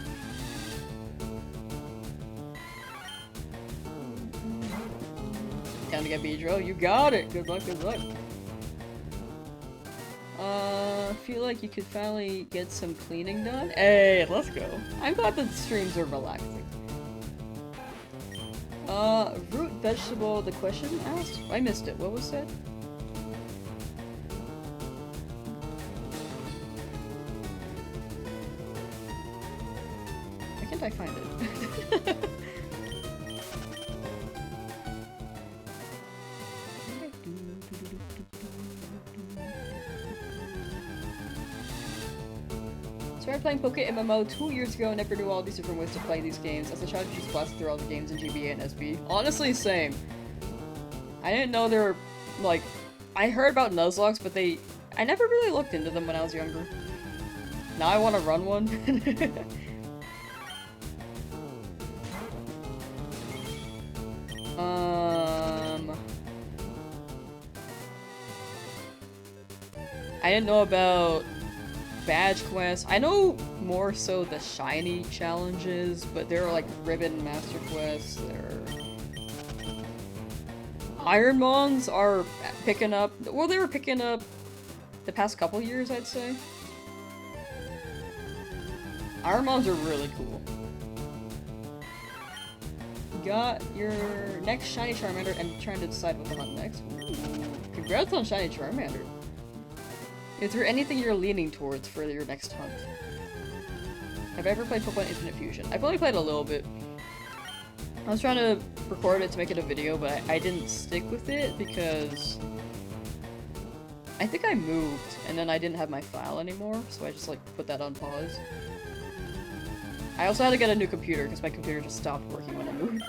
Time to get Beedrill. You got it! Good luck, good luck. Feel like you could finally get some cleaning done. Hey, let's go. I'm glad the streams are relaxing. Root vegetable, the question asked? I missed it. What was said? Why can't I find it? Started playing Poké MMO 2 years ago and never knew all these different ways to play these games. As a child, just blasted through all the games in GBA and SB. Honestly, same. I didn't know they were, like, I heard about Nuzlocke, but I never really looked into them when I was younger. Now I want to run one. I didn't know about badge quests. I know more so the shiny challenges, but there are like ribbon master quests. Ironmons are picking up. Well, they were picking up the past couple years, I'd say. Ironmons are really cool. You got your next shiny Charmander and trying to decide what to hunt next. Ooh, congrats on shiny Charmander. Is there anything you're leaning towards for your next hunt? Have I ever played Pokemon Infinite Fusion? I've only played a little bit. I was trying to record it to make it a video, but I didn't stick with it because I think I moved and then I didn't have my file anymore, so I just like put that on pause. I also had to get a new computer because my computer just stopped working when I moved.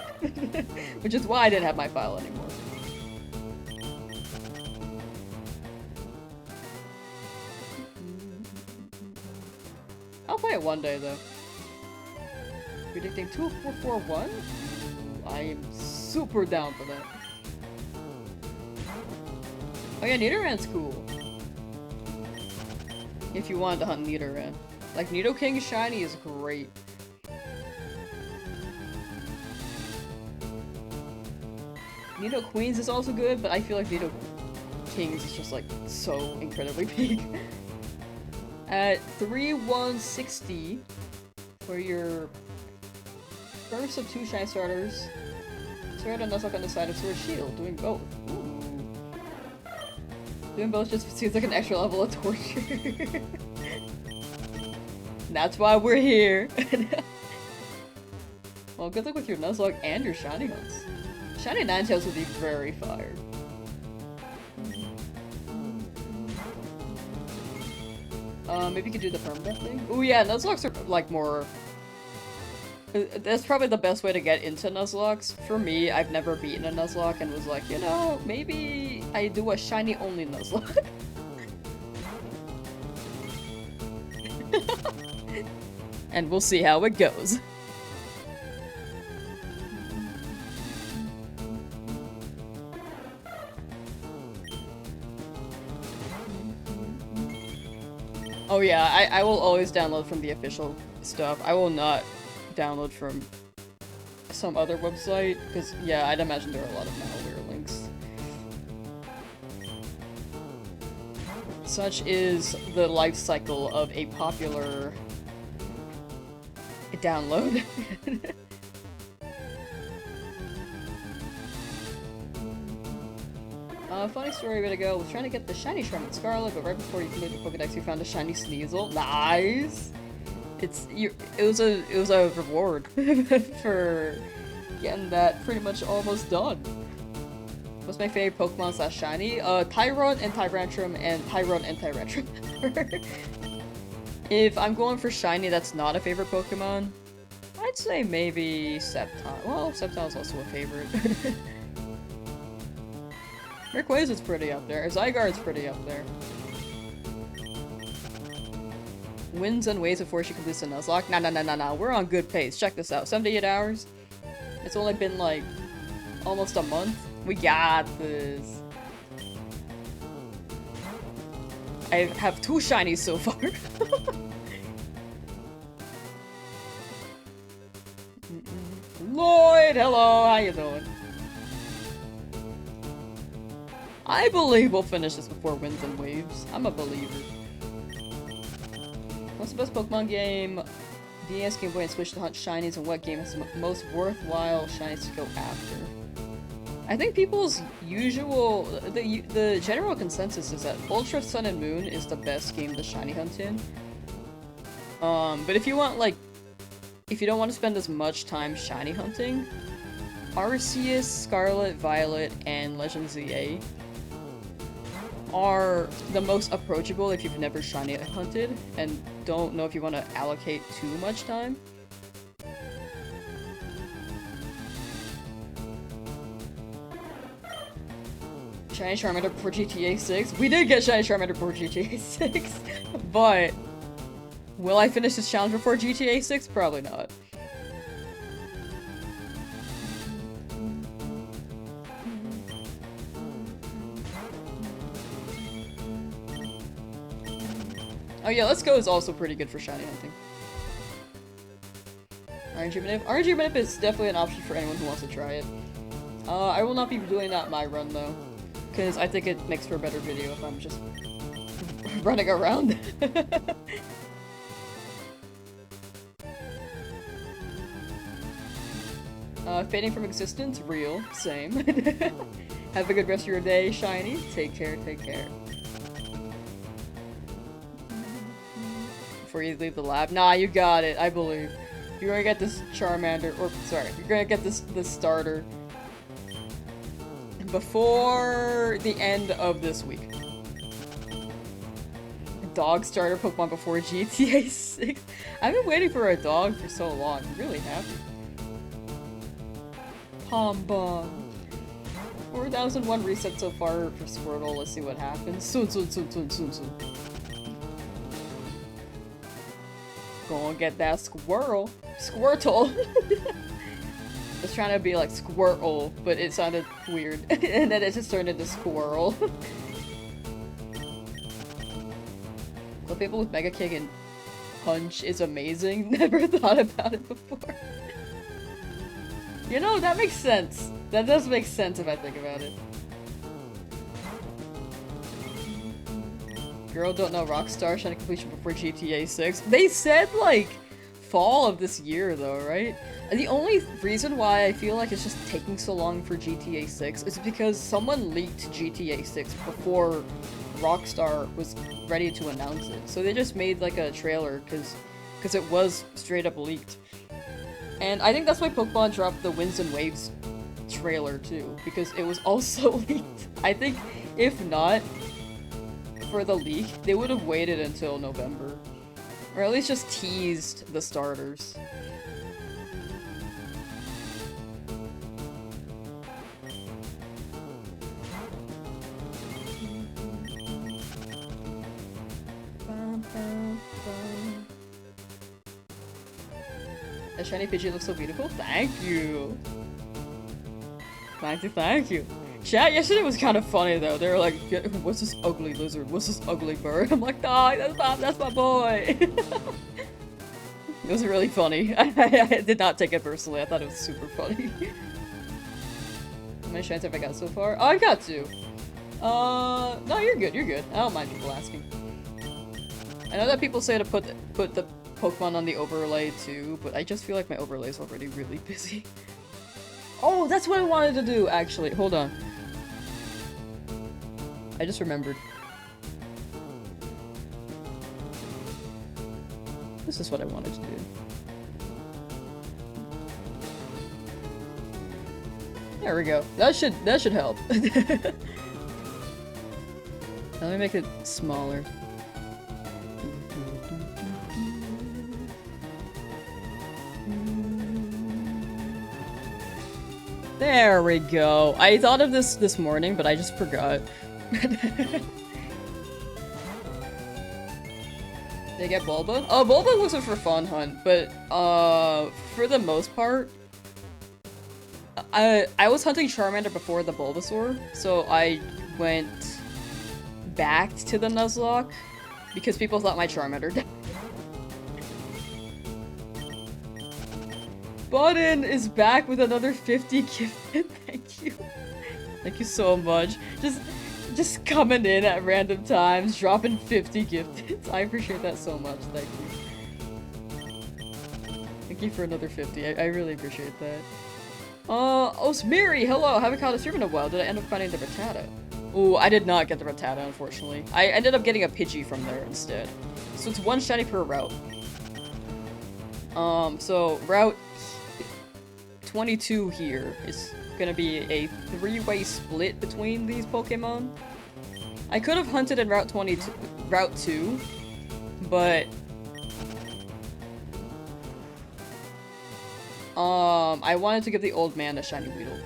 Which is why I didn't have my file anymore. I'll play it one day, though. Predicting 2441? I am super down for that. Oh yeah, Nidoran's cool. If you wanted to hunt Nidoran. Like, Nidoking Shiny is great. Nidoqueens is also good, but I feel like Nidokings is just, like, so incredibly big. At 3160 for your first of 2 shiny starters. Sword and Nuzlocke on the side of Sword Shield, doing both. Ooh. Doing both just seems like an extra level of torture. That's why we're here. Well, good luck with your Nuzlocke and your shiny hunts. Shiny Ninetales would be very fire. Maybe you could do the permadeath thing? Ooh yeah, Nuzlocks are like more... That's probably the best way to get into Nuzlocks. For me, I've never beaten a Nuzlocke and was like, you know, maybe I do a shiny only Nuzlocke. And we'll see how it goes. Oh yeah, I will always download from the official stuff. I will not download from some other website, because yeah, I'd imagine there are a lot of malware links. Such is the life cycle of a popular download. Funny story a bit ago, was trying to get the shiny Charmander Scarlet, but right before you completed the Pokedex, you found a shiny Sneasel. Nice! It was a reward for Getting that pretty much almost done. What's my favorite Pokemon slash shiny? Tyrant and Tyrantrum and Tyrant and Tyrantrum. If I'm going for shiny that's not a favorite Pokemon, I'd say maybe Sceptile. Well, Sceptile's also a favorite. Rayquaza's pretty up there. Zygarde's pretty up there. Winds and waves before she completes the Nuzlocke. Nah. We're on good pace. Check this out. 78 hours. It's only been like almost a month. We got this. I have 2 shinies so far. Lloyd, hello, how you doing? I believe we'll finish this before Winds and Waves. I'm a believer. What's the best Pokemon game? DS, Game Boy, and Switch to hunt shinies, and what game is the most worthwhile shinies to go after? I think people's usual, the general consensus is that Ultra Sun and Moon is the best game to shiny hunt in. But if you want, like, if you don't want to spend as much time shiny hunting, Arceus, Scarlet, Violet, and Legend ZA are the most approachable if you've never shiny hunted and don't know if you want to allocate too much time. Shiny Charmander before GTA 6? We did get Shiny Charmander before GTA 6, but will I finish this challenge before GTA 6? Probably not. Oh yeah, Let's Go is also pretty good for shiny hunting. RNG Manip? RNG Manip is definitely an option for anyone who wants to try it. I will not be doing that my run though, because I think it makes for a better video if I'm just running around. Fading from existence? Real. Same. Have a good rest of your day, Shiny. Take care, take care. Before you leave the lab. Nah, you got it. I believe. You're gonna get this Charmander, or sorry, you're gonna get this starter before the end of this week. Dog starter Pokemon before GTA 6. I've been waiting for a dog for so long. I'm really happy. Palm Bomb. 4001 reset so far for Squirtle. Let's see what happens. Soon. Go and get that Squirtle. Squirtle. I was trying to be like Squirtle, but it sounded weird. And then it just turned into Squirrel. The people with Mega Kick and Punch is amazing. Never thought about it before. You know, that makes sense. That does make sense if I think about it. Girl don't know Rockstar shiny completion before GTA 6. They said like fall of this year though, right? The only reason why I feel like it's just taking so long for GTA 6 is because someone leaked GTA 6 before Rockstar was ready to announce it. So they just made like a trailer because it was straight up leaked. And I think that's why Pokemon dropped the Winds and Waves trailer too, because it was also leaked. I think if not for the leak, they would have waited until November. Or at least just teased the starters. The shiny Pidgey looks so beautiful. Thank you. Thank you. Chat yesterday was kind of funny though. They were like, "What's this ugly lizard? What's this ugly bird?" I'm like, "Dog, that's my boy." It was really funny. I did not take it personally. I thought it was super funny. How many shines have I got so far? Oh, I've got 2. No, you're good. You're good. I don't mind people asking. I know that people say to put the Pokemon on the overlay too, but I just feel like my overlay is already really busy. Oh, that's what I wanted to do, actually. Hold on. I just remembered. This is what I wanted to do. There we go. That should help. Let me make it smaller. There we go. I thought of this morning, but I just forgot. They get Bulba? Oh, Bulba looks like for fun hunt, but for the most part, I was hunting Charmander before the Bulbasaur, so I went back to the Nuzlocke because people thought my Charmander died. Button is back with another 50 gifted. Thank you. Thank you so much. Just coming in at random times, dropping 50 gifted. I appreciate that so much. Thank you. Thank you for another 50. I really appreciate that. Osmiri, hello. Haven't caught a stream in a while. Did I end up finding the Rattata? Ooh, I did not get the Rattata, unfortunately. I ended up getting a Pidgey from there instead. So it's one shiny per route. So route 22 here is gonna be a 3-way split between these Pokemon. I could have hunted in route 2, but I wanted to give the old man a shiny Weedle.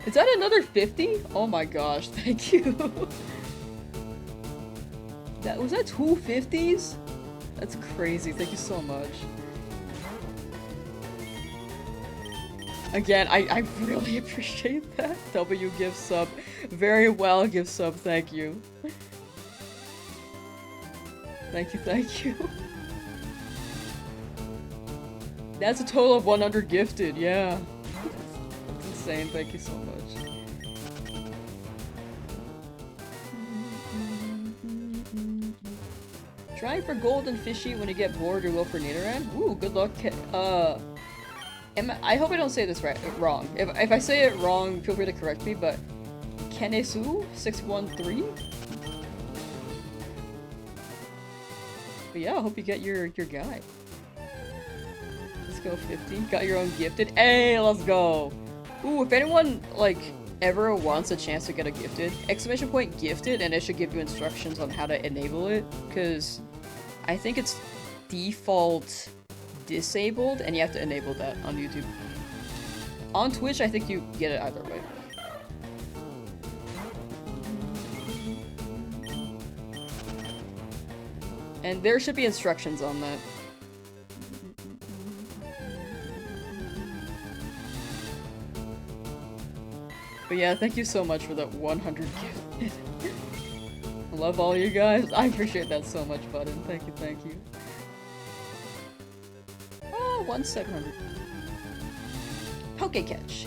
Is that another 50? Oh my gosh, thank you. Was that 2 50s? That's crazy, thank you so much. Again, I really appreciate that. W gift sub. Very well gift sub, thank you. Thank you, thank you. That's a total of 100 gifted, yeah. That's insane, thank you so much. Trying for golden fishy when you get bored or go for Nidoran? Ooh, good luck. I hope I don't say this wrong. If I say it wrong, feel free to correct me, but Kenesu613? But yeah, I hope you get your guy. Let's go 50. Got your own gifted. Hey, let's go! Ooh, if anyone, like, ever wants a chance to get a gifted, exclamation point gifted, and it should give you instructions on how to enable it, because I think it's default disabled, and you have to enable that on YouTube. On Twitch, I think you get it either way. And there should be instructions on that. But yeah, thank you so much for that 100 gifted. I love all you guys. I appreciate that so much, Button. Thank you, thank you. 1,700. Poke catch.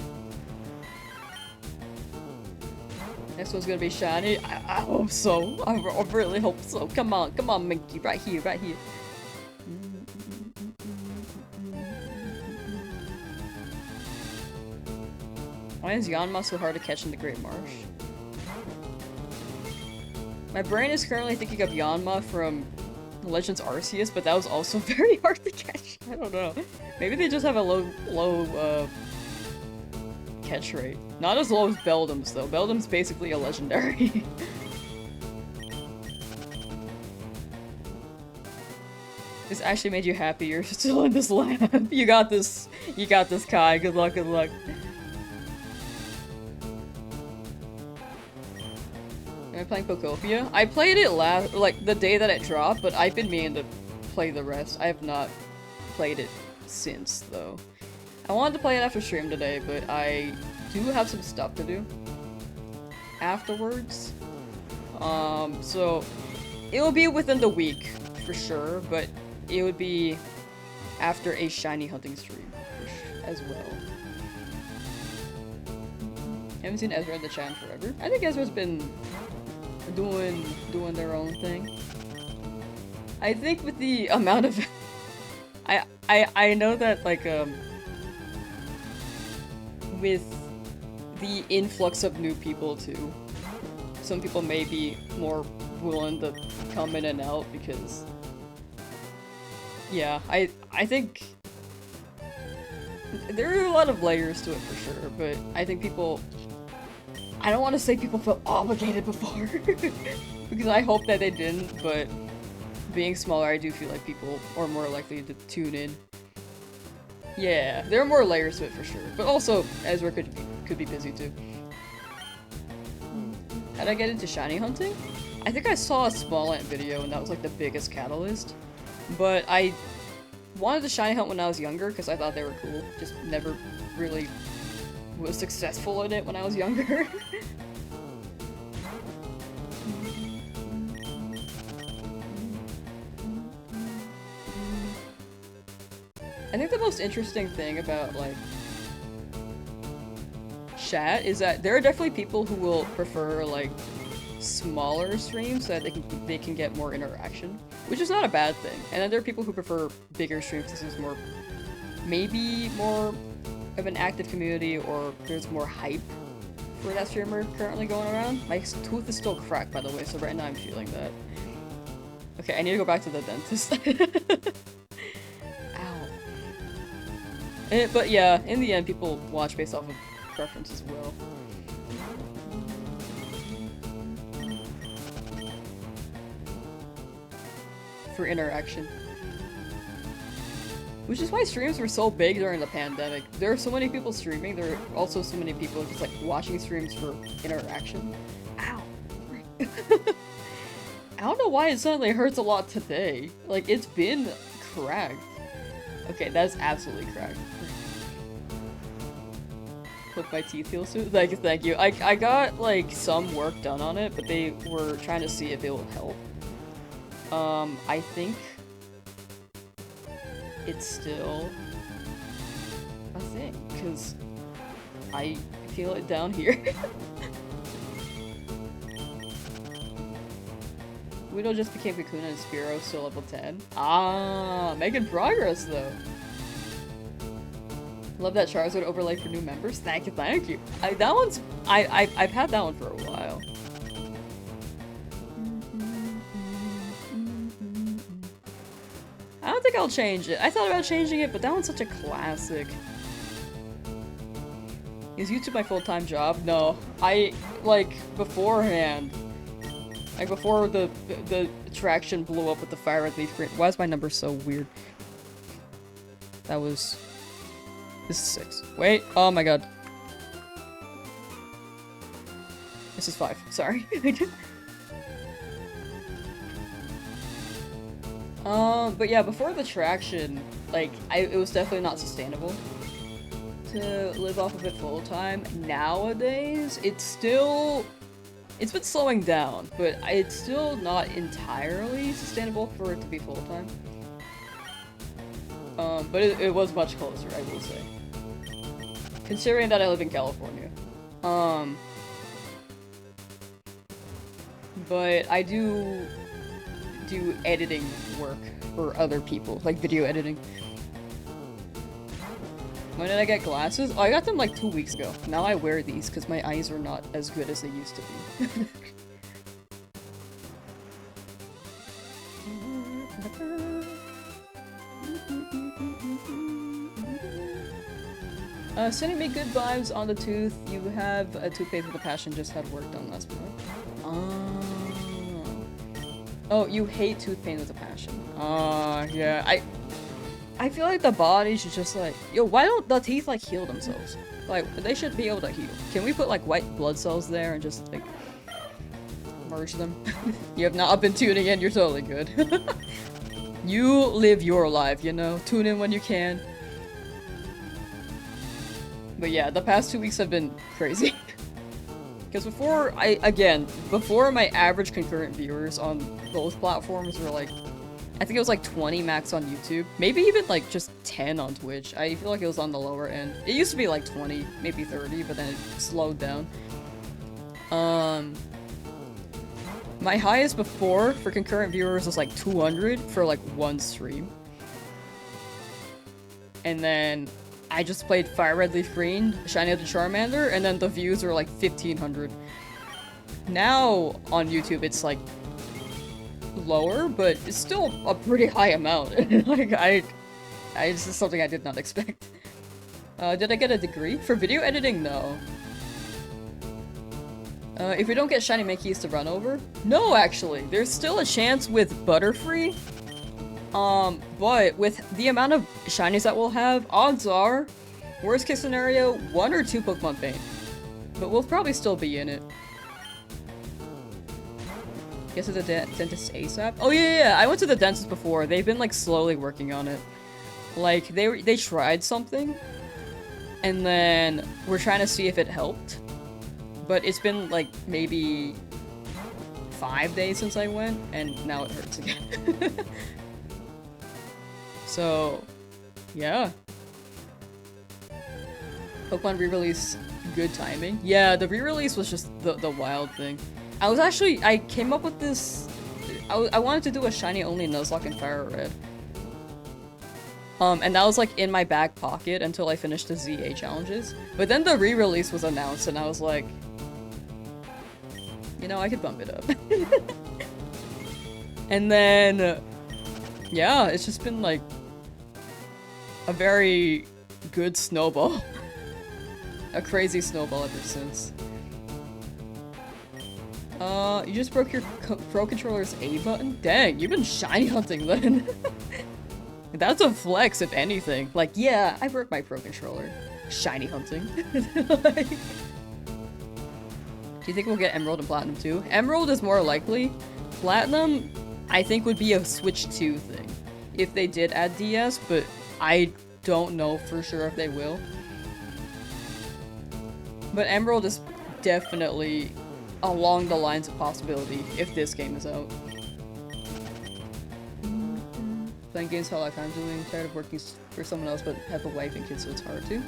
Next one's gonna be shiny. I hope so. I really hope so. Come on, Minky. Right here, right here. Why is Yanma so hard to catch in the Great Marsh? My brain is currently thinking of Yanma from Legends Arceus, but that was also very hard to catch. I don't know. Maybe they just have a low catch rate. Not as low as Beldum's though. Beldum's basically a legendary. This actually made you happy. You're still in this lab. You got this. You got this, Kai. Good luck. Good luck. Am I playing Pokopia? I played it like the day that it dropped, but I've been meaning to play the rest. I have not played it since, though. I wanted to play it after stream today, but I do have some stuff to do afterwards. So it will be within the week for sure, but it would be after a shiny hunting stream as well. Haven't seen Ezra in the chat forever. I think Ezra's been doing their own thing. I think with the amount of I know that like with the influx of new people too, some people may be more willing to come in and out because yeah, I think There are a lot of layers to it for sure, but I think people... I don't want to say people felt obligated before, because I hope that they didn't, but being smaller, I do feel like people are more likely to tune in. Yeah, there are more layers to it for sure, but also, Ezra could be busy too. How'd I get into shiny hunting? I think I saw a small ant video and that was like the biggest catalyst, but I wanted to shiny hunt when I was younger because I thought they were cool, just never really was successful in it when I was younger. I think the most interesting thing about, like, chat is that there are definitely people who will prefer, like, smaller streams so that they can get more interaction, which is not a bad thing. And then there are people who prefer bigger streams because there's more, maybe more of an active community, or there's more hype for that streamer currently going around. My tooth is still cracked, by the way, so right now I'm feeling that. Okay, I need to go back to the dentist. Ow. But yeah, in the end, people watch based off of preference as well. For interaction. Which is why streams were so big during the pandemic. There are so many people streaming, there are also so many people just like watching streams for interaction. Ow! I don't know why it suddenly hurts a lot today. Like, it's been cracked. Okay, that's absolutely cracked. Hope my teeth heal soon. Thank you. I got like some work done on it, but they were trying to see if it will help. I think it's still a thing, because I feel it down here. Widow just became Kakuna and Spearow, still level 10. Ah, making progress though. Love that Charizard overlay for new members. Thank you, thank you. That one's I've had that one for a while. I don't think I'll change it. I thought about changing it, but that one's such a classic. Is YouTube my full-time job? No. Like, beforehand. Like, before the attraction blew up with the fire red leaf green. Why is my number so weird? That was... This is 6. Wait, oh my god. This is 5. Sorry. But yeah, before the traction, like, it was definitely not sustainable to live off of it full time. Nowadays, it's been slowing down, but it's still not entirely sustainable for it to be full time. But it was much closer, I will say. Considering that I live in California. But I do editing work for other people, like video editing. When did I get glasses? Oh, I got them like 2 weeks ago. Now I wear these because my eyes are not as good as they used to be. Sending me good vibes on the tooth. You have a toothpaste with a passion, just had work done last month. Oh, you hate tooth pain with a passion. Yeah, I feel like the body should just like, yo, why don't the teeth like heal themselves? Like, they should be able to heal. Can we put like white blood cells there and just like merge them? You have not been tuning in, you're totally good. You live your life, you know? Tune in when you can. But yeah, the past 2 weeks have been crazy. Because before my average concurrent viewers on both platforms were like, I think it was like 20 max on YouTube. Maybe even like just 10 on Twitch. I feel like it was on the lower end. It used to be like 20, maybe 30, but then it slowed down. My highest before for concurrent viewers was like 200 for like one stream. And then I just played Fire Red Leaf Green, Shiny of the Charmander, and then the views were like 1,500. Now on YouTube it's like lower, but it's still a pretty high amount. Like this is something I did not expect. Did I get a degree? For video editing, no. If we don't get shiny Minkies to run over? No, actually. There's still a chance with Butterfree. But with the amount of shinies that we'll have, odds are, worst case scenario, 1 or 2 Pokemon faint. But we'll probably still be in it. Guess it's a dentist ASAP? Oh yeah, I went to the dentist before. They've been like slowly working on it. Like, they tried something, and then we're trying to see if it helped. But it's been like maybe 5 days since I went, and now it hurts again. So, yeah. Pokemon re-release, good timing. Yeah, the re-release was just the wild thing. I came up with this, I wanted to do a shiny only Nuzlocke in Fire Red. And that was like in my back pocket until I finished the ZA challenges. But then the re-release was announced and I was like, you know, I could bump it up. And then, yeah, it's just been like a very good snowball. A crazy snowball ever since. You just broke your Pro Controller's A button? Dang, you've been shiny hunting then. That's a flex, if anything. Like, yeah, I broke my Pro Controller. Shiny hunting. Like, do you think we'll get Emerald and Platinum too? Emerald is more likely. Platinum, I think, would be a Switch 2 thing. If they did add DS, but I don't know for sure if they will. But Emerald is definitely along the lines of possibility if this game is out. Playing games for a lot of time, doing tired of working for someone else but have a wife and kids, so it's hard to.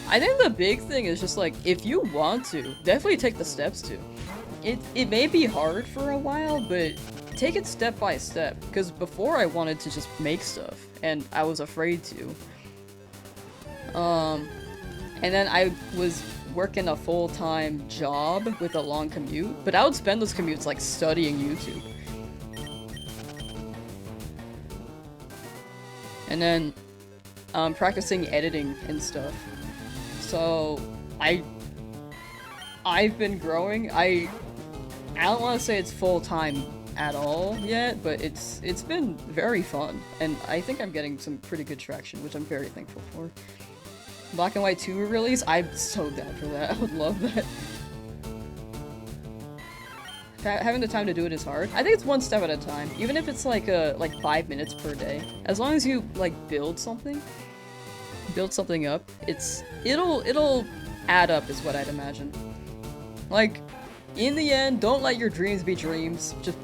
I think the big thing is just like, if you want to, definitely take the steps to. It may be hard for a while, but take it step by step. Because before I wanted to just make stuff, and I was afraid to. And then I was working a full-time job with a long commute, but I would spend those commutes like studying YouTube. And then practicing editing and stuff. So I've been growing. I don't want to say it's full-time at all yet, but it's been very fun, and I think I'm getting some pretty good traction, which I'm very thankful for. Black and White 2 release? I'm so down for that. I would love that. Having the time to do it is hard. I think it's one step at a time. Even if it's like 5 minutes per day. As long as you like build something up, it'll add up is what I'd imagine. Like, in the end, don't let your dreams be dreams. Just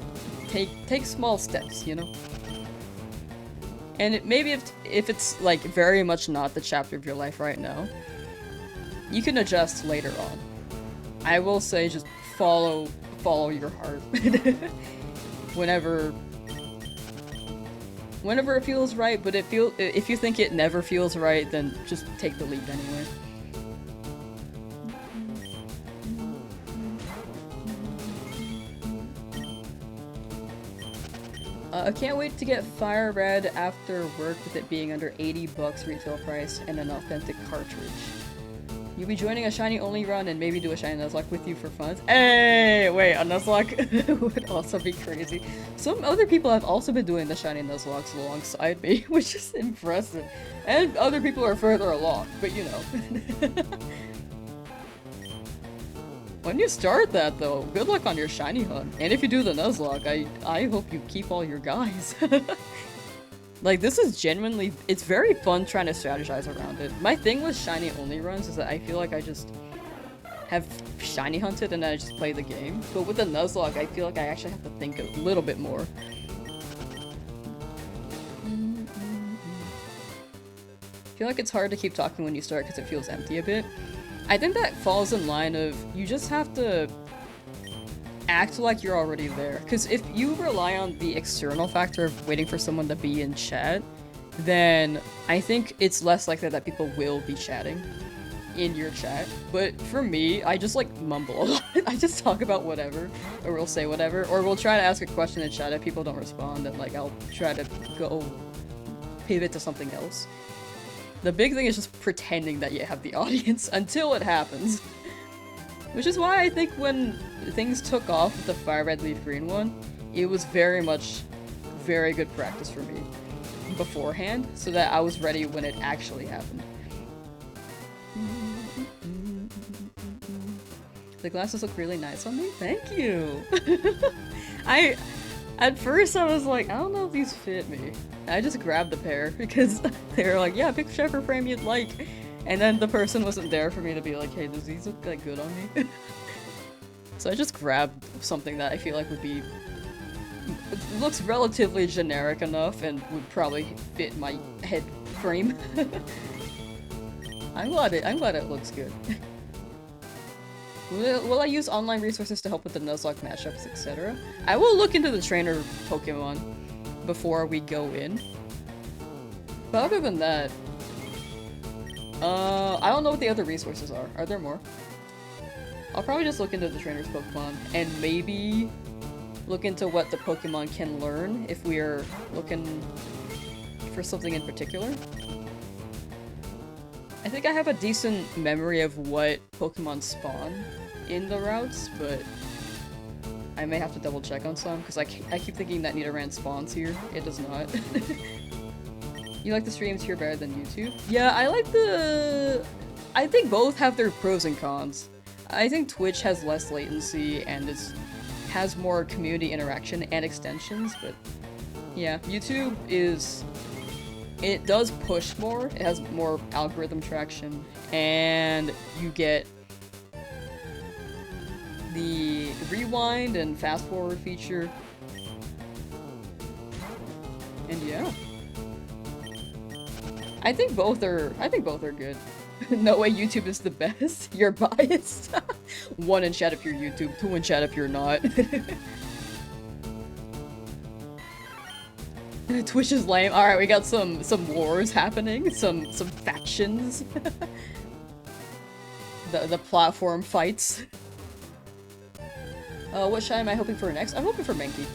take small steps, you know? And maybe if it's like very much not the chapter of your life right now, you can adjust later on. I will say just follow your heart. Whenever it feels right, but if you think it never feels right, then just take the leap anyway. I can't wait to get Fire Red after work with it being under 80 bucks retail price and an authentic cartridge. You'll be joining a shiny only run and maybe do a shiny Nuzlocke with you for fun. Hey, wait, a Nuzlocke would also be crazy. Some other people have also been doing the shiny Nuzlocks alongside me, which is impressive. And other people are further along, but you know. When you start that though, good luck on your shiny hunt. And if you do the Nuzlocke, I hope you keep all your guys. Like, this is genuinely, it's very fun trying to strategize around it. My thing with shiny only runs is that I feel like I just have shiny hunted and I just play the game. But with the Nuzlocke, I feel like I actually have to think a little bit more. I feel like it's hard to keep talking when you start because it feels empty a bit. I think that falls in line of, you just have to act like you're already there. Because if you rely on the external factor of waiting for someone to be in chat, then I think it's less likely that people will be chatting in your chat. But for me, I just like mumble a lot. I just talk about whatever, or we'll say whatever, or we'll try to ask a question in chat if people don't respond, and like I'll try to go pivot to something else. The big thing is just pretending that you have the audience until it happens. Which is why I think when things took off with the Fire Red Leaf Green one, it was very good practice for me beforehand, so that I was ready when it actually happened. The glasses look really nice on me. Thank you! At first I was like, I don't know if these fit me. I just grabbed a pair because they were like, yeah, pick whichever frame you'd like. And then the person wasn't there for me to be like, hey, does these look like good on me? So I just grabbed something that I feel like would be... It looks relatively generic enough and would probably fit my head frame. I'm glad it looks good. Will I use online resources to help with the Nuzlocke matchups, etc.? I will look into the trainer Pokemon before we go in. But other than that, I don't know what the other resources are. Are there more? I'll probably just look into the trainer's Pokemon and maybe look into what the Pokemon can learn if we are looking for something in particular. I think I have a decent memory of what Pokemon spawn in the routes, but I may have to double check on some, because I keep thinking that Nidoran spawns here. It does not. You like the streams here better than YouTube? Yeah, I think both have their pros and cons. I think Twitch has less latency and has more community interaction and extensions, but yeah, YouTube it does push more, it has more algorithm traction, and you get the rewind and fast forward feature. And yeah. I think both are good. No way YouTube is the best. You're biased. 1 in chat if you're YouTube, 2 in chat if you're not. Twitch is lame. Alright, we got some wars happening, some factions. The platform fights. What shine am I hoping for next? I'm hoping for Mankey.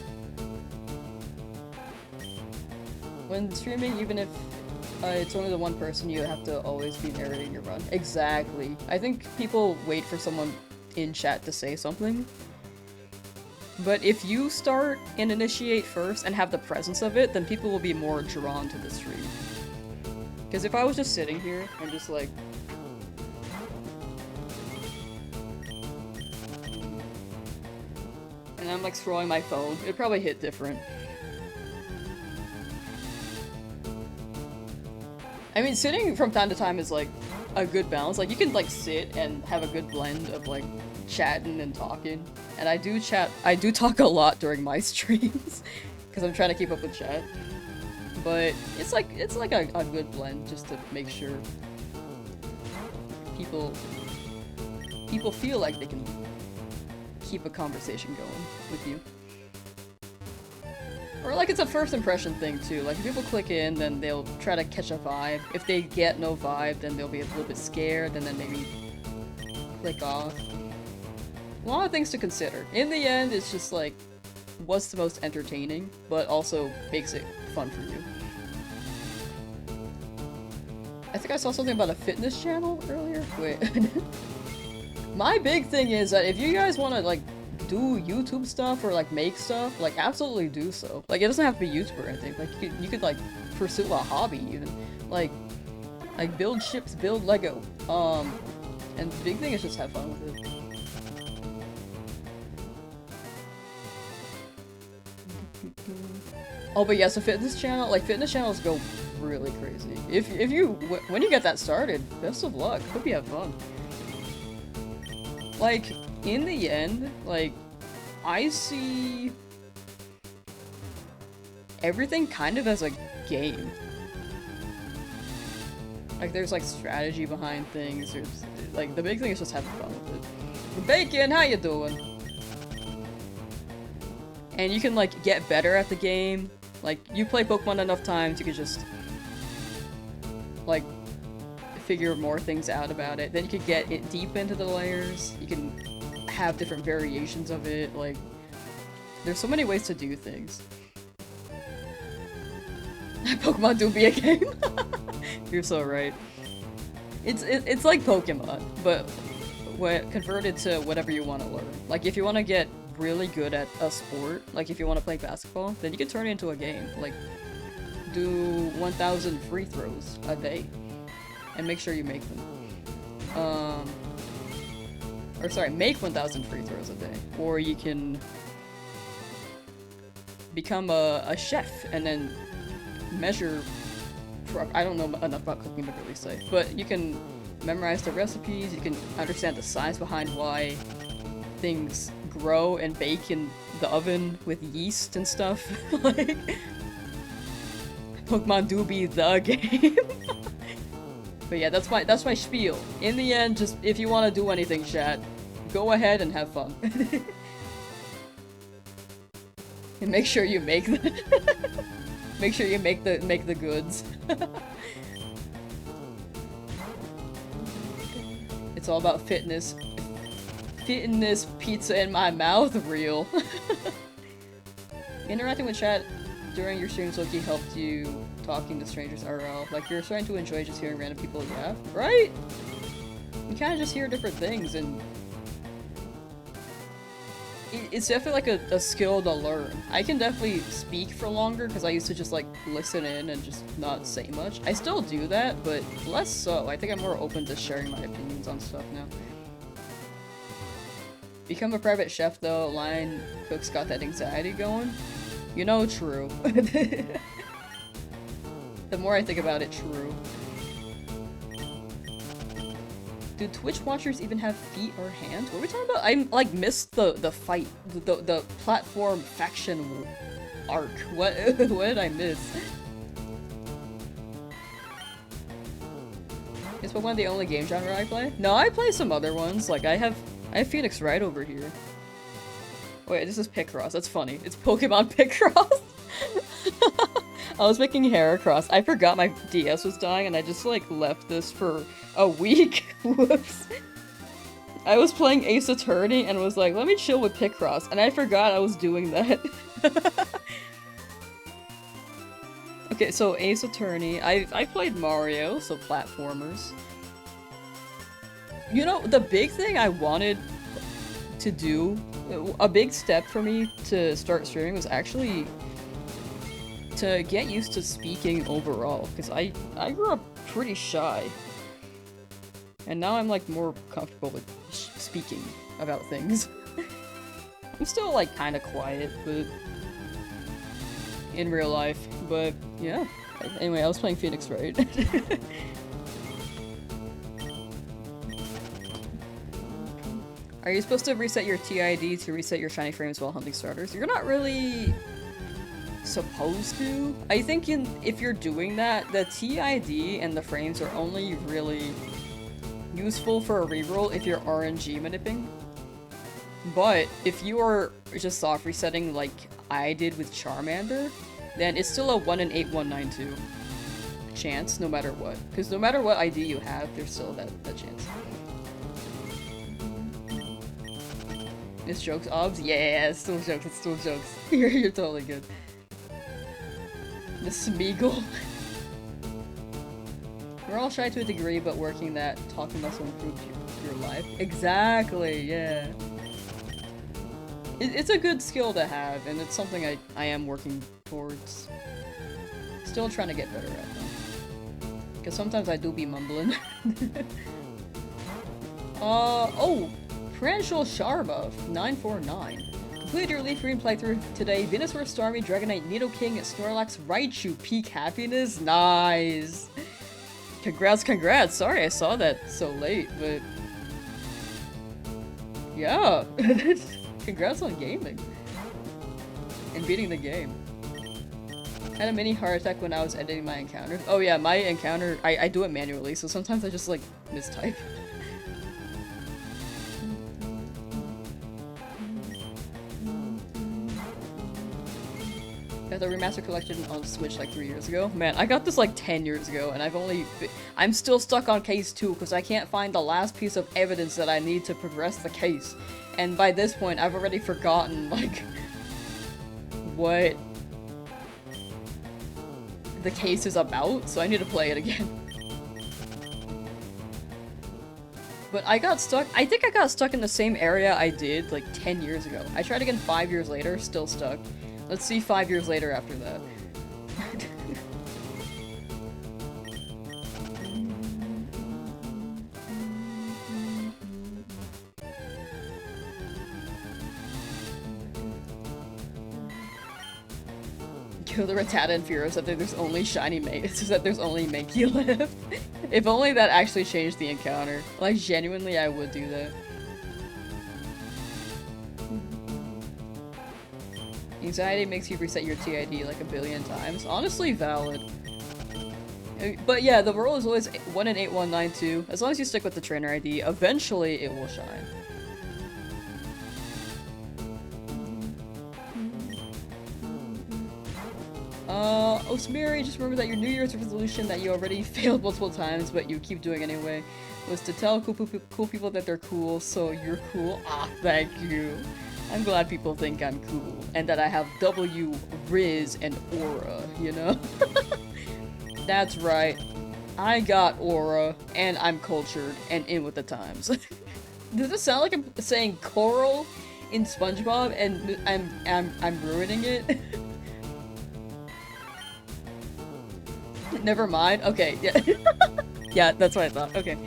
When streaming, even if it's only the one person, you have to always be narrating your run. Exactly. I think people wait for someone in chat to say something. But if you start and initiate first and have the presence of it, then people will be more drawn to the stream. Because if I was just sitting here and just like... and I'm like scrolling my phone, it'd probably hit different. I mean, sitting from time to time is like a good balance. Like, you can like sit and have a good blend of like chatting and talking. And I do talk a lot during my streams because I'm trying to keep up with chat. But it's like a good blend just to make sure people feel like they can keep a conversation going with you. Or like it's a first impression thing too. Like if people click in, then they'll try to catch a vibe. If they get no vibe, then they'll be a little bit scared and then maybe click off. A lot of things to consider. In the end, it's just like what's the most entertaining, but also makes it fun for you. I think I saw something about a fitness channel earlier. Wait. My big thing is that if you guys want to like do YouTube stuff or like make stuff, like absolutely do so. Like it doesn't have to be YouTube or anything. Like you could like pursue a hobby even. Like build ships, build Lego. And the big thing is just have fun with it. Oh, but yeah, so fitness channels go really crazy. When you get that started, best of luck. Hope you have fun. Like, in the end, like, I see everything kind of as a game. Like, there's like strategy behind things. There's like the big thing is just having fun with it. Bacon, how you doing? And you can like get better at the game. Like, you play Pokemon enough times, you can just like figure more things out about it. Then you could get it deep into the layers. You can have different variations of it. Like, there's so many ways to do things. Pokemon do be a game. You're so right. It's like Pokemon, but converted to whatever you want to learn. Like if you want to get really good at a sport, like if you want to play basketball, then you can turn it into a game. Like do 1,000 free throws a day, and make sure you make them. Or sorry, make 1,000 free throws a day. Or you can become a chef and then measure. I don't know enough about cooking to really say, but you can memorize the recipes, you can understand the science behind why things grow and bake in the oven with yeast and stuff. Like, Pokemon do be the game. But yeah, that's my spiel. In the end, just if you want to do anything, chat, go ahead and have fun. And make sure you make the make sure you make the goods. It's all about fitness. Fitness, pizza in my mouth, real. Interacting with chat during your streams Loki helped you talking to strangers IRL. Like you're starting to enjoy just hearing random people laugh, right? You kind of just hear different things, and it's definitely like a skill to learn. I can definitely speak for longer because I used to just like listen in and just not say much. I still do that, but less so. I think I'm more open to sharing my opinions on stuff now. Become a private chef though. Line cooks got that anxiety going. You know, true. The more I think about it, true. Do Twitch watchers even have feet or hands? What are we talking about? I like missed the fight, the platform faction arc. What what did I miss? Is Pokemon the only game genre I play? No, I play some other ones. Like I have Phoenix right over here. Wait, this is Picross. That's funny. It's Pokemon Picross. I was making Heracross. I forgot my DS was dying and I just like left this for a week. Whoops. I was playing Ace Attorney and was like, let me chill with Picross, and I forgot I was doing that. Okay, so Ace Attorney. I played Mario, so platformers. You know, the big thing I wanted to do, a big step for me to start streaming was actually to get used to speaking overall, because I grew up pretty shy. And now I'm like more comfortable with speaking about things. I'm still like kind of quiet, but in real life, but yeah. Anyway, I was playing Phoenix Wright. Are you supposed to reset your TID to reset your shiny frames while hunting starters? You're not really supposed to. I think if you're doing that, the TID and the frames are only really useful for a reroll if you're RNG maniping. But if you are just soft resetting like I did with Charmander, then it's still a 1 in 8192 chance no matter what. Because no matter what ID you have, there's still that chance. It's jokes, obs? Yeah, it's still jokes, it's still jokes. You're totally good. The Smeagol. We're all shy to a degree, but working that talking muscle improves your life. Exactly, yeah. It's a good skill to have, and it's something I am working towards. Still trying to get better at them. Because sometimes I do be mumbling. Oh! Pranshul Sharbuff, 949. Completed your Leaf Green playthrough today. Venusaur, Starmie, Dragonite, Nidoking, Snorlax, Raichu, Peak Happiness. Nice! Congrats! Sorry I saw that so late, but... yeah! Congrats on gaming. And beating the game. Had a mini heart attack when I was editing my encounter. Oh yeah, my encounter, I do it manually, so sometimes I just like mistype. Got the remaster collection on Switch like 3 years ago. Man, I got this like 10 years ago, and I'm still stuck on case 2 because I can't find the last piece of evidence that I need to progress the case. And by this point, I've already forgotten, like, what the case is about, so I need to play it again. But I got stuck- I think I got stuck in the same area I did, like, 10 years ago. I tried again 5 years later, still stuck. Let's see 5 years later after that. Kill the Rattata and Furo so that there's only shiny It's just that there's only Mankey left. If only that actually changed the encounter. Like, genuinely, I would do that. Anxiety makes you reset your TID like a billion times. Honestly, valid. But yeah, the roll is always 1 in 8192. As long as you stick with the trainer ID, eventually it will shine. Osmiri, just remember that your New Year's resolution that you already failed multiple times, but you keep doing anyway, was to tell cool people that they're cool, so you're cool. Ah, thank you. I'm glad people think I'm cool, and that I have W, Riz, and Aura, you know? That's right. I got Aura, and I'm cultured, and in with the times. Does it sound like I'm saying coral in SpongeBob, and I'm ruining it? Never mind. Okay, yeah. Yeah, that's what I thought. Okay.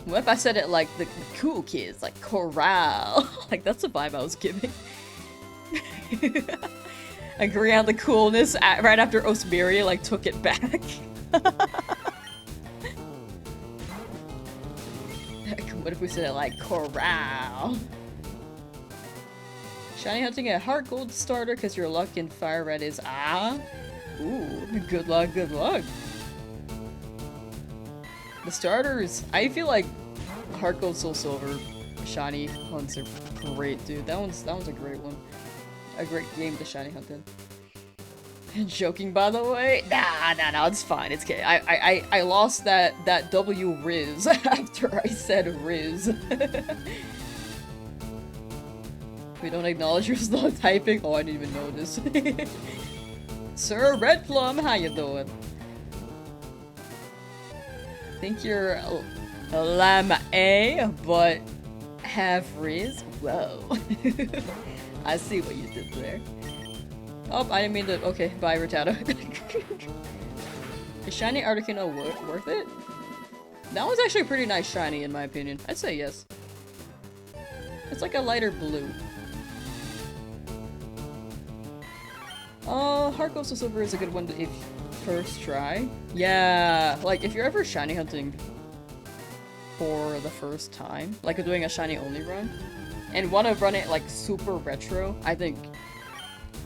What if I said it like the cool kids, like corral? Like, that's the vibe I was giving. Agree on the coolness right after Osmiri, like, took it back. What if we said it like corral? Shiny hunting a heart gold starter because your luck in fire red is Ooh, good luck, good luck. The starters, I feel like Heart Gold, Soul Silver, Shiny hunts are great, dude. That one's a great one. A great game to Shiny hunt in. Joking, by the way. Nah, it's fine. It's okay. I lost that W Riz after I said Riz. We don't acknowledge your slow typing. Oh, I didn't even notice. Sir Red Plum, how you doing? Think you're Lamsauce, but have Riz? Whoa. I see what you did there. Oh, I didn't mean to- okay, bye Rattata. Is Shiny Articuno worth it? That one's actually a pretty nice shiny in my opinion. I'd say yes. It's like a lighter blue. Heart Gold to Silver is a good one if first try. Yeah, like if you're ever shiny hunting for the first time, like doing a shiny only run, and want to run it like super retro, I think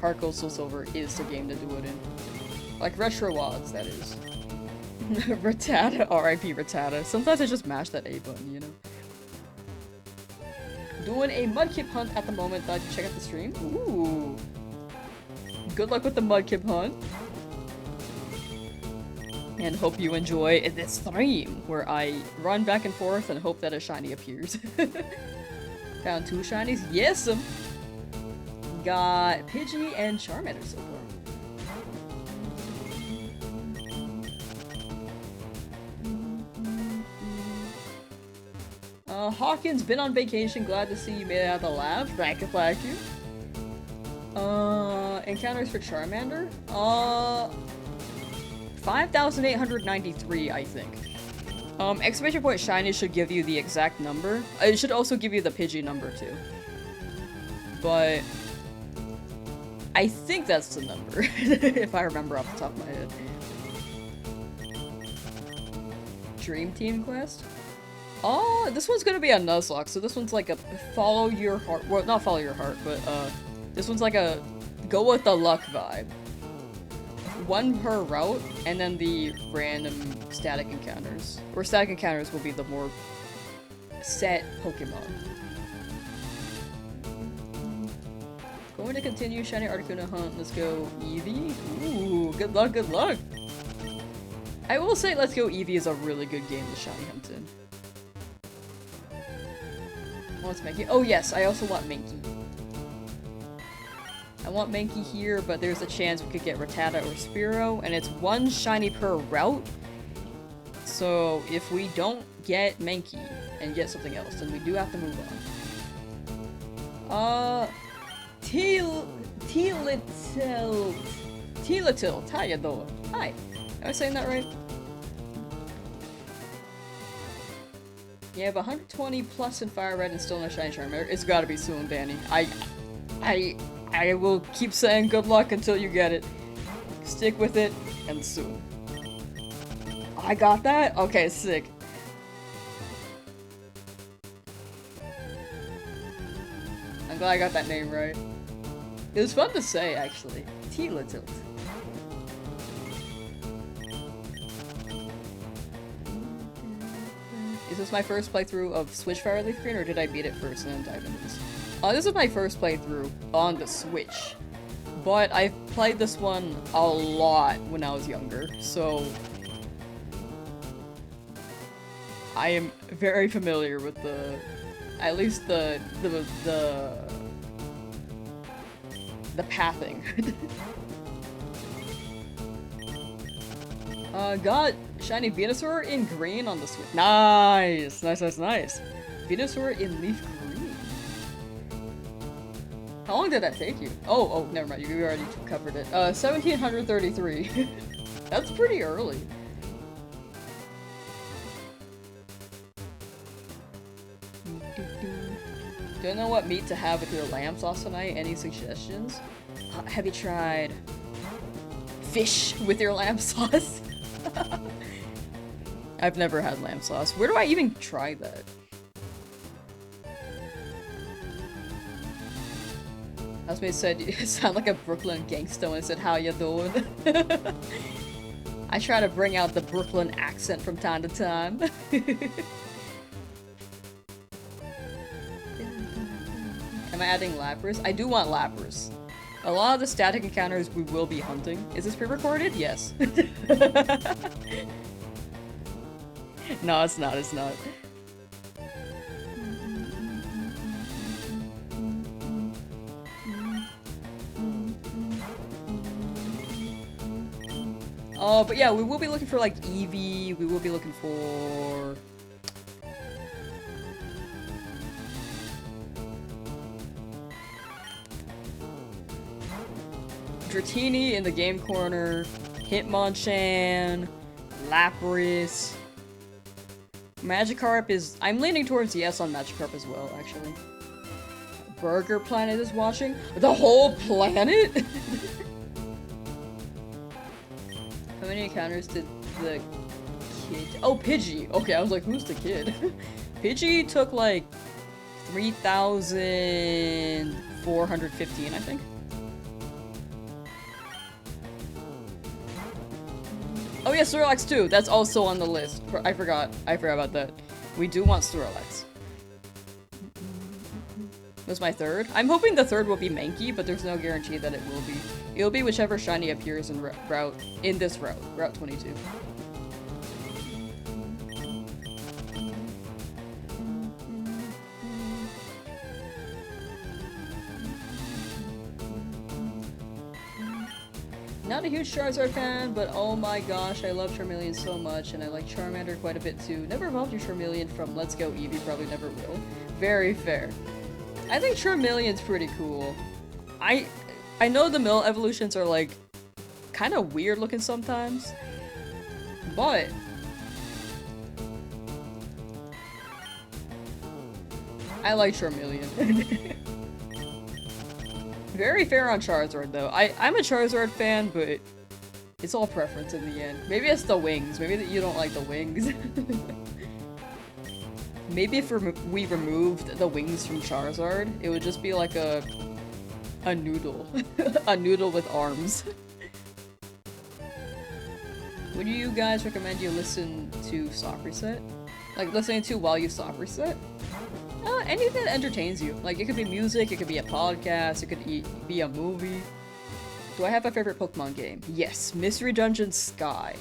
Heart Gold to Silver is the game to do it in. Like retro WODS, that is. Rattata, RIP Rattata. Sometimes I just mash that A button, you know? Doing a Mudkip hunt at the moment. Thought you check out the stream? Ooh. Good luck with the Mudkip hunt. And hope you enjoy this stream, where I run back and forth and hope that a shiny appears. Found 2 shinies? Yes! Got Pidgey and Charmander so far. Hawkins, been on vacation, glad to see you made it out of the lab. Thank you. Encounters for Charmander? 5,893, I think. Exclamation point shiny should give you the exact number. It should also give you the Pidgey number too. But I think that's the number, if I remember off the top of my head. Dream Team quest? Oh, this one's gonna be a Nuzlocke, so this one's like a follow your heart. Well, not follow your heart, but this one's like a go with the luck vibe. 1 per route, and then the random static encounters. Or static encounters will be the more set Pokemon. Going to continue Shiny Articuno hunt. Let's go Eevee. Ooh, good luck, good luck. I will say Let's Go Eevee is a really good game to shiny hunt in. What's Mankey? Oh yes, I also want Mankey. I want Mankey here, but there's a chance we could get Rattata or Spearow, and it's one shiny per route. So if we don't get Mankey and get something else, then we do have to move on. Tealitilt, how you doing? Hi. Am I saying that right? You have 120 plus in Fire Red and still no Shiny Charmander. It's gotta be soon, Danny. I will keep saying good luck until you get it. Stick with it, and soon. I got that? Okay, sick. I'm glad I got that name right. It was fun to say, actually. Tealitilt. Is this my first playthrough of Switch Fire Leaf Green, or did I beat it first and then dive into this? This is my first playthrough on the Switch. But I've played this one a lot when I was younger, so... I am very familiar with the... at least the pathing. Got shiny Venusaur in green on the Switch. Nice! Nice, nice, nice. Venusaur in leaf green. How long did that take you? Oh, never mind. You already covered it. 1733. That's pretty early. Don't know what meat to have with your Lamsauce tonight. Any suggestions? Have you tried fish with your Lamsauce? I've never had Lamsauce. Where do I even try that? Housemate said you sound like a Brooklyn gangsta and said, how you doing? I try to bring out the Brooklyn accent from time to time. Am I adding Lapras? I do want Lapras. A lot of the static encounters we will be hunting. Is this pre-recorded? Yes. No, it's not, it's not. But yeah, we will be looking for like Eevee, we will be looking for... Dratini in the game corner, Hitmonchan, Lapras. Magikarp is... I'm leaning towards yes on Magikarp as well, actually. Burger Planet is watching. The whole planet?! How many encounters did the kid... Oh, Pidgey! Okay, I was like, who's the kid? Pidgey took like 3,415, I think. Oh yeah, Snorlax too. That's also on the list. I forgot about that. We do want Snorlax. Was my third? I'm hoping the third will be Mankey, but there's no guarantee that it will be. It'll be whichever shiny appears in this route, Route 22. Not a huge Charizard fan, but oh my gosh, I love Charmeleon so much, and I like Charmander quite a bit too. Never evolved your Charmeleon from Let's Go Eevee, probably never will. Very fair. I think Charmeleon's pretty cool. I know the mill evolutions are like kind of weird looking sometimes, but I like Charmeleon. Very fair on Charizard though. I'm a Charizard fan, but it's all preference in the end. Maybe it's the wings. Maybe that you don't like the wings. Maybe if we removed the wings from Charizard, it would just be like a noodle. A noodle with arms. Would you guys recommend you listen to Soft Reset? Like listening to while you soft reset? Anything that entertains you. Like, it could be music, it could be a podcast, it could be a movie. Do I have a favorite Pokemon game? Yes, Mystery Dungeon Sky.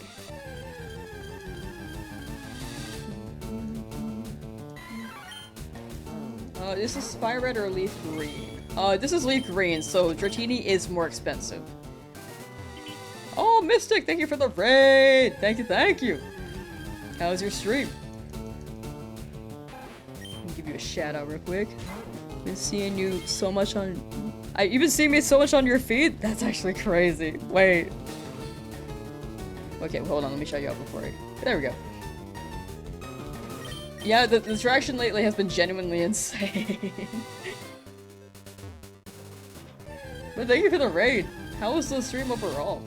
This is Fire Red or Leaf Green? This is leaf green, so Dratini is more expensive. Oh, Mystic, thank you for the raid! Thank you, thank you! How was your stream? Let me give you a shout out real quick. Been seeing you so much on... You've been seeing me so much on your feed? That's actually crazy. Wait. Okay, hold on, let me show you out before I... There we go. Yeah, the traction lately has been genuinely insane. But thank you for the raid. How was the stream overall?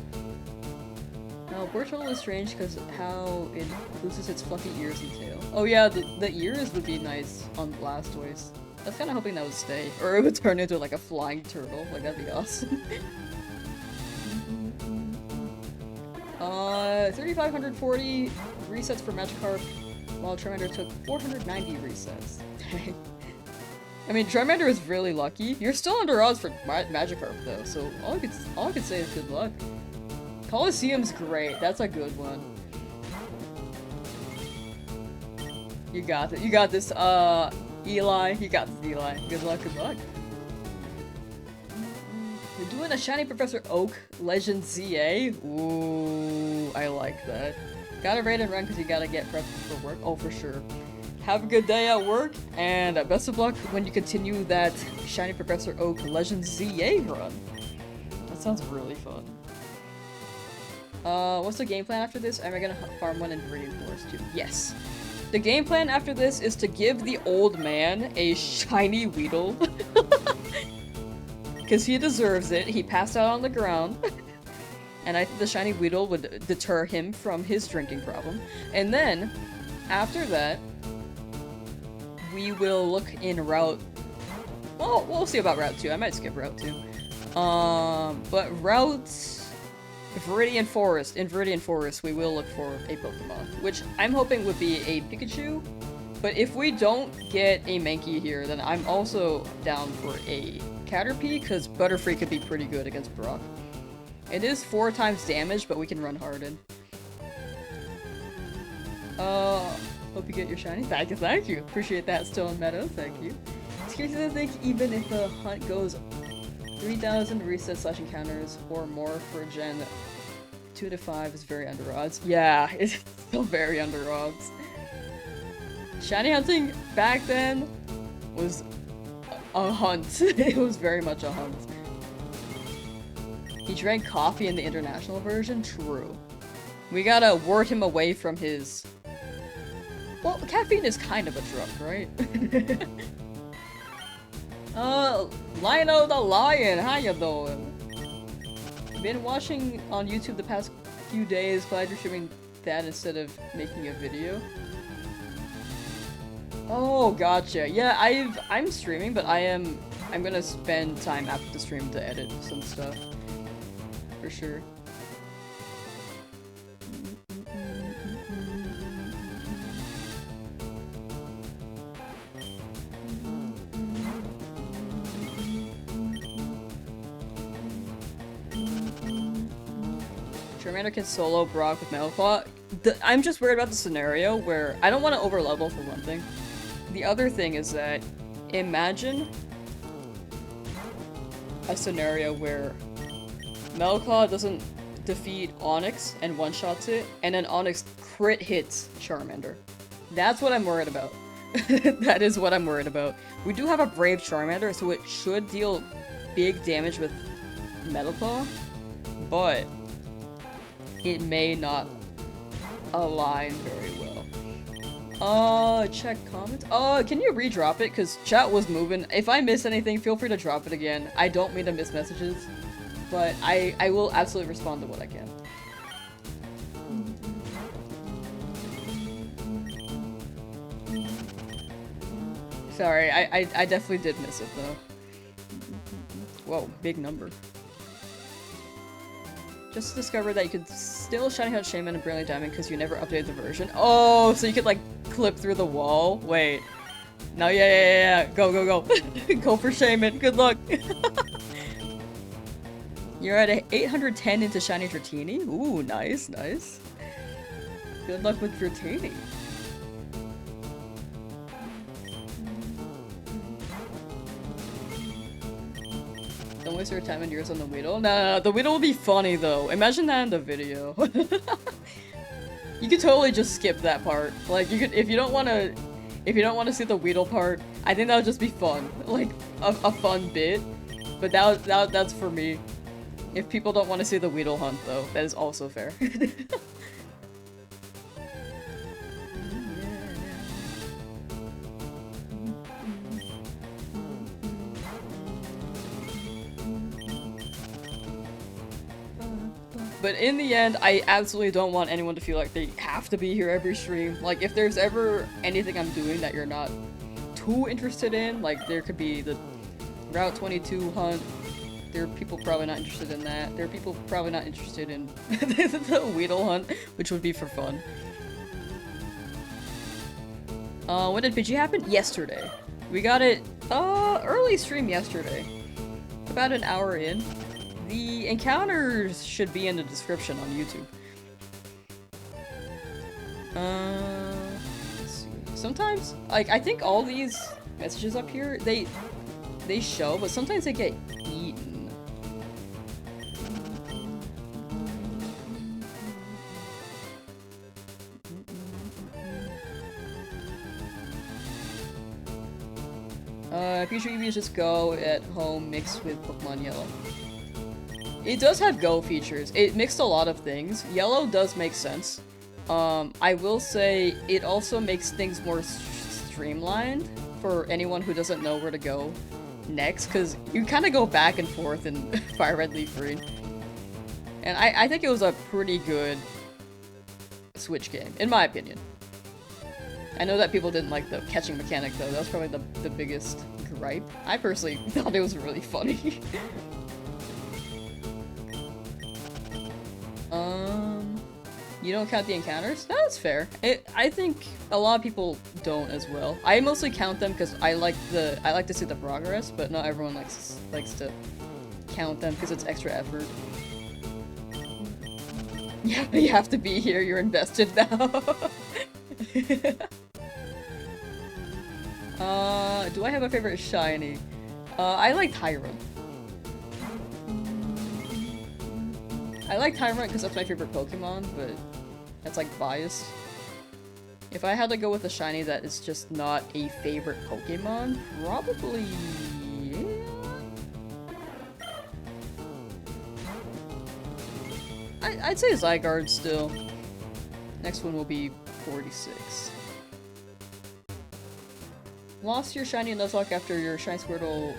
Now, Bortolo is strange because how it loses its fluffy ears and tail. Oh yeah, the ears would be nice on Blastoise. I was kind of hoping that would stay. Or it would turn into like a flying turtle. Like, that'd be awesome. 3,540 resets for Magikarp, while Charmander took 490 resets. I mean, Charmander is really lucky. You're still under odds for Magikarp though, so all I could say is good luck. Colosseum's great. That's a good one. You got it. You got this, Eli. You got this, Eli. Good luck, good luck. We're doing a Shiny Professor Oak Legend ZA. Ooh, I like that. Gotta raid and run because you gotta get prepped for work. Oh, for sure. Have a good day at work, and best of luck when you continue that Shiny Professor Oak Legend ZA run. That sounds really fun. What's the game plan after this? Am I gonna farm one in Viridian Forest too? Yes. The game plan after this is to give the old man a shiny Weedle. Because he deserves it. He passed out on the ground. And I think the shiny Weedle would deter him from his drinking problem. And then, after that, we will look in Route... Well, we'll see about Route 2. I might skip Route 2. But Route... Viridian Forest. In Viridian Forest, we will look for a Pokemon, which I'm hoping would be a Pikachu. But if we don't get a Mankey here, then I'm also down for a Caterpie, because Butterfree could be pretty good against Brock. It is 4 times damage, but we can run Harden. Hope you get your shiny. Thank you. Appreciate that, Stone Meadow. Thank you. It's curious to think even if the hunt goes 3,000 resets / encounters or more for Gen 2 to 5 is very under odds. Yeah, it's still very under odds. Shiny hunting back then was a hunt. It was very much a hunt. He drank coffee in the international version? True. We gotta ward him away from his... Well, caffeine is kind of a drug, right? Lino the Lion, how you doing? Been watching on YouTube the past few days, glad you're streaming that instead of making a video. Oh, gotcha. Yeah, I'm streaming, but I'm gonna spend time after the stream to edit some stuff. For sure. Charmander can solo Brock with Metal Claw. I'm just worried about the scenario where I don't want to overlevel for one thing. The other thing is that imagine a scenario where Metal Claw doesn't defeat Onix and one-shots it, and then Onix crit hits Charmander. That's what I'm worried about. That is what I'm worried about. We do have a Brave Charmander, so it should deal big damage with Metal Claw, but it may not align very well. Check comments. Can you redrop it? Because chat was moving. If I miss anything, feel free to drop it again. I don't mean to miss messages, but I will absolutely respond to what I can. Sorry, I definitely did miss it though. Whoa, big number. Just discovered that you could still Shiny Hunt Shaman and Brilliant Diamond because you never updated the version. Oh, so you could like clip through the wall? Wait. No, yeah. Go. Go for Shaman. Good luck. You're at 810 into Shiny Dratini. Ooh, nice. Good luck with Dratini. waste your time and yours on the Weedle. Nah, the Weedle will be funny though. Imagine that in the video. You could totally just skip that part. Like, you could, if you don't want to see the Weedle part, I think that would just be fun. Like, a fun bit. But that's for me. If people don't want to see the Weedle hunt though, that is also fair. But in the end, I absolutely don't want anyone to feel like they have to be here every stream. Like, if there's ever anything I'm doing that you're not too interested in, like, there could be the Route 22 hunt. There are people probably not interested in that. There are people probably not interested in the Weedle hunt, which would be for fun. When did Pidgey happen? Yesterday. We got it, early stream yesterday. About an hour in. The encounters should be in the description on YouTube. Let's see. Sometimes, like, I think all these messages up here, they show, but sometimes they get eaten. Future EVs just go at home mixed with Pokemon Yellow. It does have Go features. It mixed a lot of things. Yellow does make sense. I will say it also makes things more streamlined for anyone who doesn't know where to go next, because you kind of go back and forth in Fire Red, Leaf Green. And I think it was a pretty good Switch game, in my opinion. I know that people didn't like the catching mechanic though. That was probably the biggest gripe. I personally thought it was really funny. You don't count the encounters? That's fair. I think a lot of people don't as well. I mostly count them because I like to see the progress, but not everyone likes to count them because it's extra effort. Yeah, you have to be here. You're invested now. Do I have a favorite shiny? I like Tyrant. I like Tyrant because that's my favorite Pokemon, but that's like biased. If I had to go with a shiny that is just not a favorite Pokemon, probably... yeah. I'd say Zygarde still. Next one will be 46. Lost your shiny Nuzlocke after your shiny Squirtle.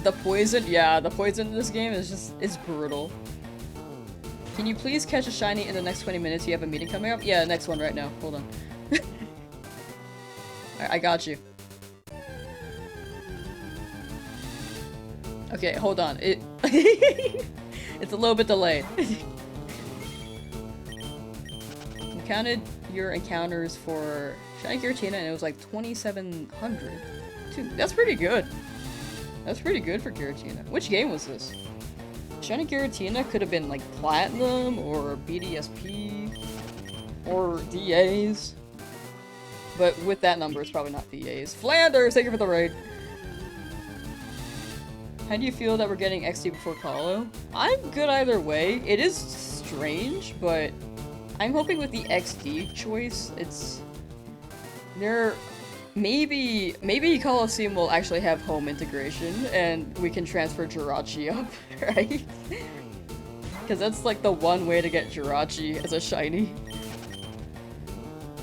The poison? Yeah, the poison in this game is brutal. Can you please catch a shiny in the next 20 minutes? You have a meeting coming up? Yeah, next one right now. Hold on. I got you. Okay, hold on. It's a little bit delayed. You counted your encounters for Shiny Giratina and it was like 2,700. Dude, that's pretty good. That's pretty good for Giratina. Which game was this? Shiny Giratina could have been like Platinum or BDSP or DAs. But with that number, it's probably not DAs. Flanders, thank you for the raid. How do you feel that we're getting XD before Calo? I'm good either way. It is strange, but I'm hoping with the XD choice, it's... Maybe Coliseum will actually have home integration, and we can transfer Jirachi up, right? Because that's like the one way to get Jirachi as a shiny.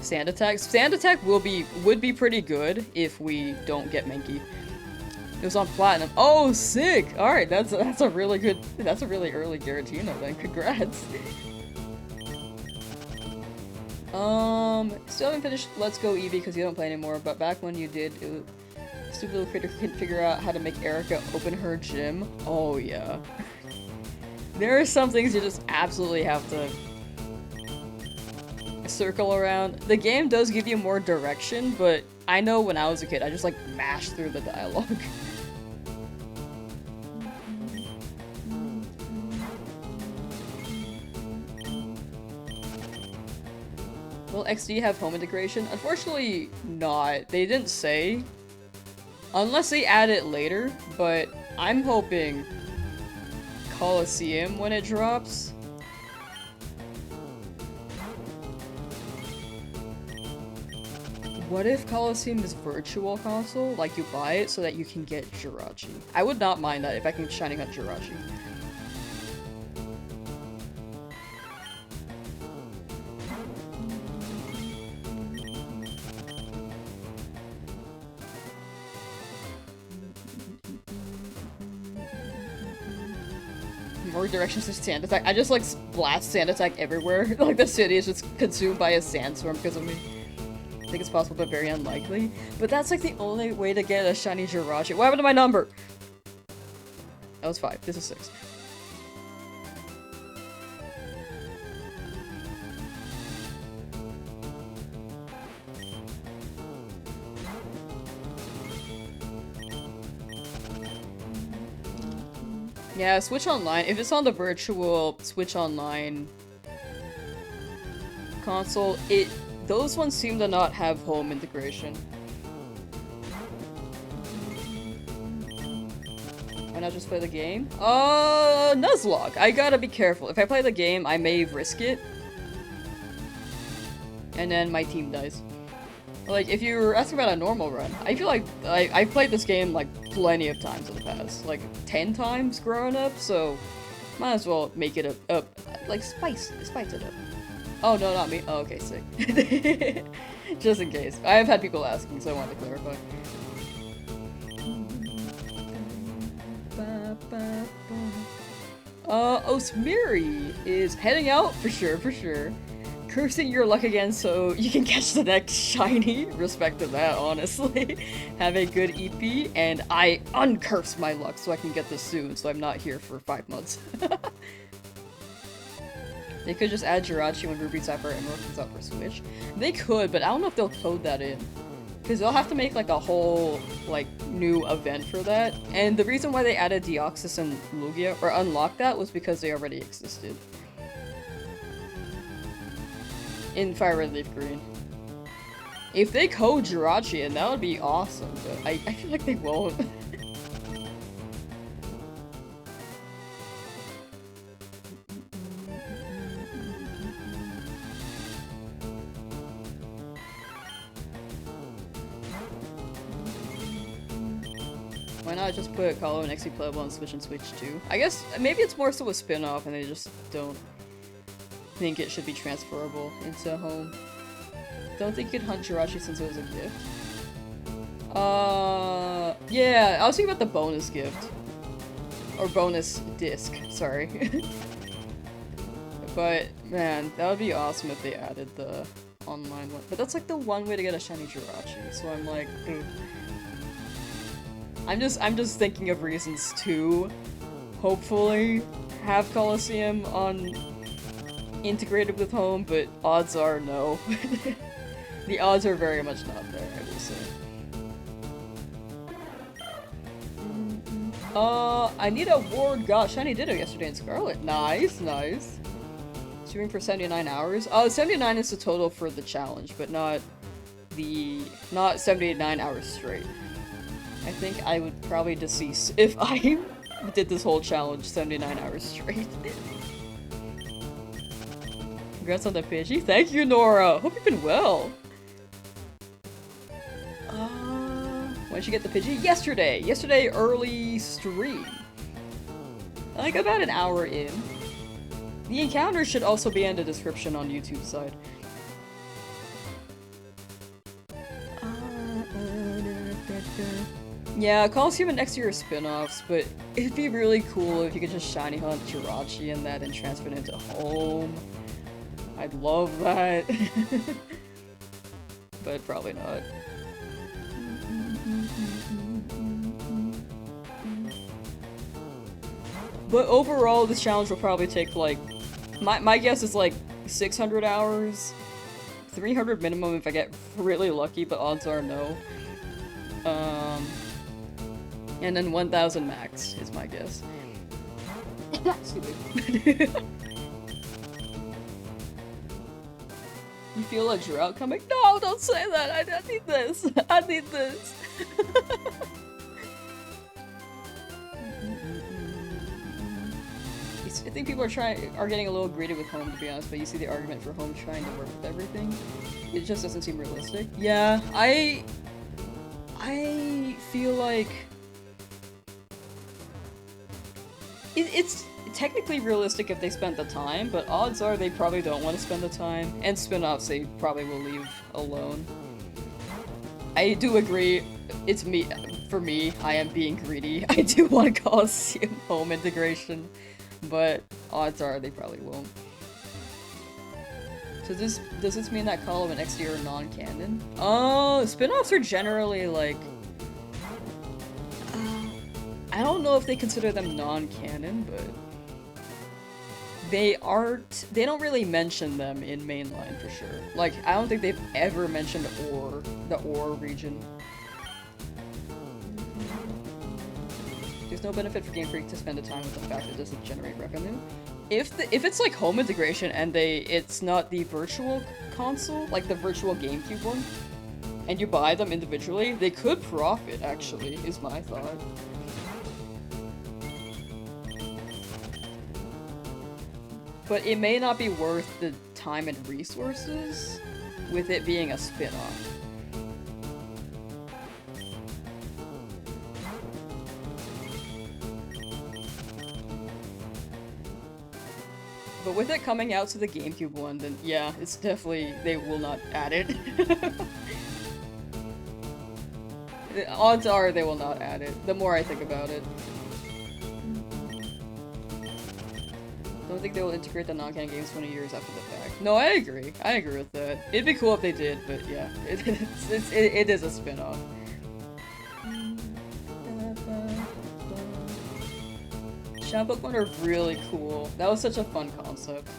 Sand Attack? Sand Attack would be pretty good if we don't get Mankey. It was on Platinum. Oh, sick! Alright, that's a really early Giratina then. Congrats. Still haven't finished Let's Go Eevee because you don't play anymore, but back when you did, stupid little critter couldn't figure out how to make Erica open her gym. Oh yeah. There are some things you just absolutely have to circle around. The game does give you more direction, but I know when I was a kid, I just like mashed through the dialogue. Will XD have home integration? Unfortunately, not. They didn't say. Unless they add it later, but I'm hoping Coliseum when it drops. What if Coliseum is virtual console? Like you buy it so that you can get Jirachi. I would not mind that if I can shiny hunt Jirachi. More directions to sand attack. I just like blast sand attack everywhere. Like the city is just consumed by a sandstorm because of me. I think it's possible, but very unlikely. But that's like the only way to get a shiny Jirachi. What happened to my number? That was 5. This is 6. Yeah, Switch Online. If it's on the virtual Switch Online console, those ones seem to not have home integration. Why not just play the game? Nuzlocke. I gotta be careful. If I play the game, I may risk it. And then my team dies. Like, if you were asking about a normal run, I feel like I've played this game, like, plenty of times in the past. Like, 10 times growing up, so might as well make it like, spice it up. Oh, no, not me. Oh, okay, sick. Just in case. I have had people asking, so I wanted to clarify. Osmiri is heading out, for sure. Cursing your luck again so you can catch the next shiny. Respect to that, honestly. Have a good EP, and I uncurse my luck so I can get this soon, so I'm not here for 5 months. They could just add Jirachi when Ruby Sapphire Emerald comes out for Switch. They could, but I don't know if they'll code that in. Because they'll have to make like a whole like new event for that. And the reason why they added Deoxys and Lugia, or unlocked that, was because they already existed. In Fire Red Leaf Green. If they code Jirachi in, that would be awesome, but I feel like they won't. Why not just put Colo and XP playable on Switch and Switch too? I guess maybe it's more so a spin-off and they just don't think it should be transferable into home. Don't think you could hunt Jirachi since it was a gift. Yeah, I was thinking about the bonus gift. Or bonus disc, sorry. But, man, that would be awesome if they added the online one. But that's like the one way to get a shiny Jirachi, so I'm like, ugh. I'm just thinking of reasons to hopefully have Coliseum on integrated with home, but odds are no. The odds are very much not there, I will say. I need a ward got shiny Ditto yesterday in Scarlet. Nice. Streaming for 79 hours. 79 is the total for the challenge, but not 79 hours straight. I think I would probably decease if I did this whole challenge 79 hours straight. Congrats on the Pidgey. Thank you, Nora! Hope you've been well! When did you get the Pidgey? Yesterday! Yesterday early stream. Like about an hour in. The encounter should also be in the description on YouTube side. Yeah, Coliseum and next year are spin-offs, but it'd be really cool if you could just shiny hunt Jirachi in that and transfer it into home. I'd love that. But probably not. But overall, this challenge will probably take like... My guess is like 600 hours. 300 minimum if I get really lucky, but odds are no. And then 1000 max is my guess. Excuse me. You feel a drought coming? No, don't say that! I need this! I need this! think people are getting a little greedy with Home, to be honest, but you see the argument for Home trying to work with everything. It just doesn't seem realistic. Yeah, I feel like it's technically realistic if they spent the time, but odds are they probably don't want to spend the time, and spin-offs they probably will leave alone. I do agree, it's me, for me, I am being greedy. I do want to Coliseum Home integration, but odds are they probably won't. So does this mean that Column and XD are non-canon? Oh, spin-offs are generally like... I don't know if they consider them non-canon, but... They don't really mention them in mainline for sure. Like, I don't think they've ever mentioned the Ore region. There's no benefit for Game Freak to spend the time with the fact that it doesn't generate revenue. If it's like home integration and it's not the virtual console, like the virtual GameCube one, and you buy them individually, they could profit actually, is my thought. But it may not be worth the time and resources with it being a spin-off. But with it coming out to the GameCube one, then yeah, it's definitely, they will not add it. The odds are they will not add it, the more I think about it. Don't think they will integrate the non-canon games 20 years after the fact. No, I agree with that. It'd be cool if they did, but yeah, it is a spin-off. Shadow Pokemon are really cool. That was such a fun concept.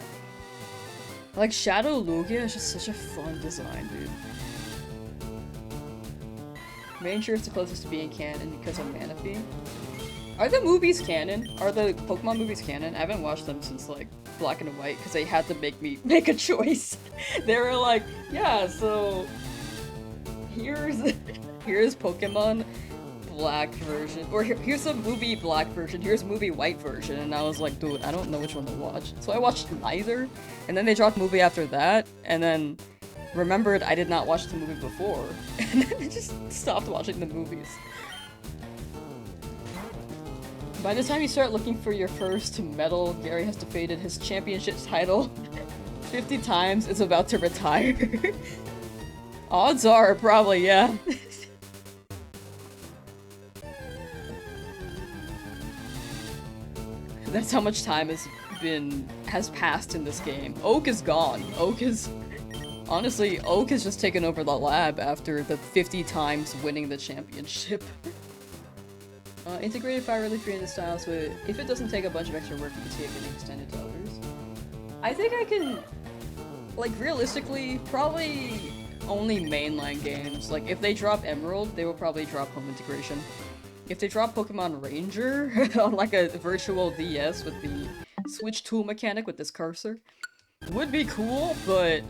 Like, Shadow Lugia is just such a fun design, dude. Main sure it's the closest to being canon because of Manaphy. Are the movies canon? Are the Pokemon movies canon? I haven't watched them since, like, Black and White, because they had to make me make a choice. They were like, yeah, so... Here's Pokemon Black version, or here's a movie Black version, here's movie White version, and I was like, dude, I don't know which one to watch. So I watched neither, and then they dropped movie after that, and then remembered I did not watch the movie before, and then I just stopped watching the movies. By the time you start looking for your first medal, Gary has defeated his championship title 50 times, is about to retire. Odds are, probably, yeah. That's how much time has passed in this game. Oak is gone. Honestly, Oak has just taken over the lab after the 50 times winning the championship. Integrated fire relief in the style, so if it doesn't take a bunch of extra work, you can see it getting extended to others. I think I can, like, realistically, probably only mainline games. Like, if they drop Emerald, they will probably drop home integration. If they drop Pokemon Ranger on, like, a virtual DS with the switch tool mechanic with this cursor, would be cool, but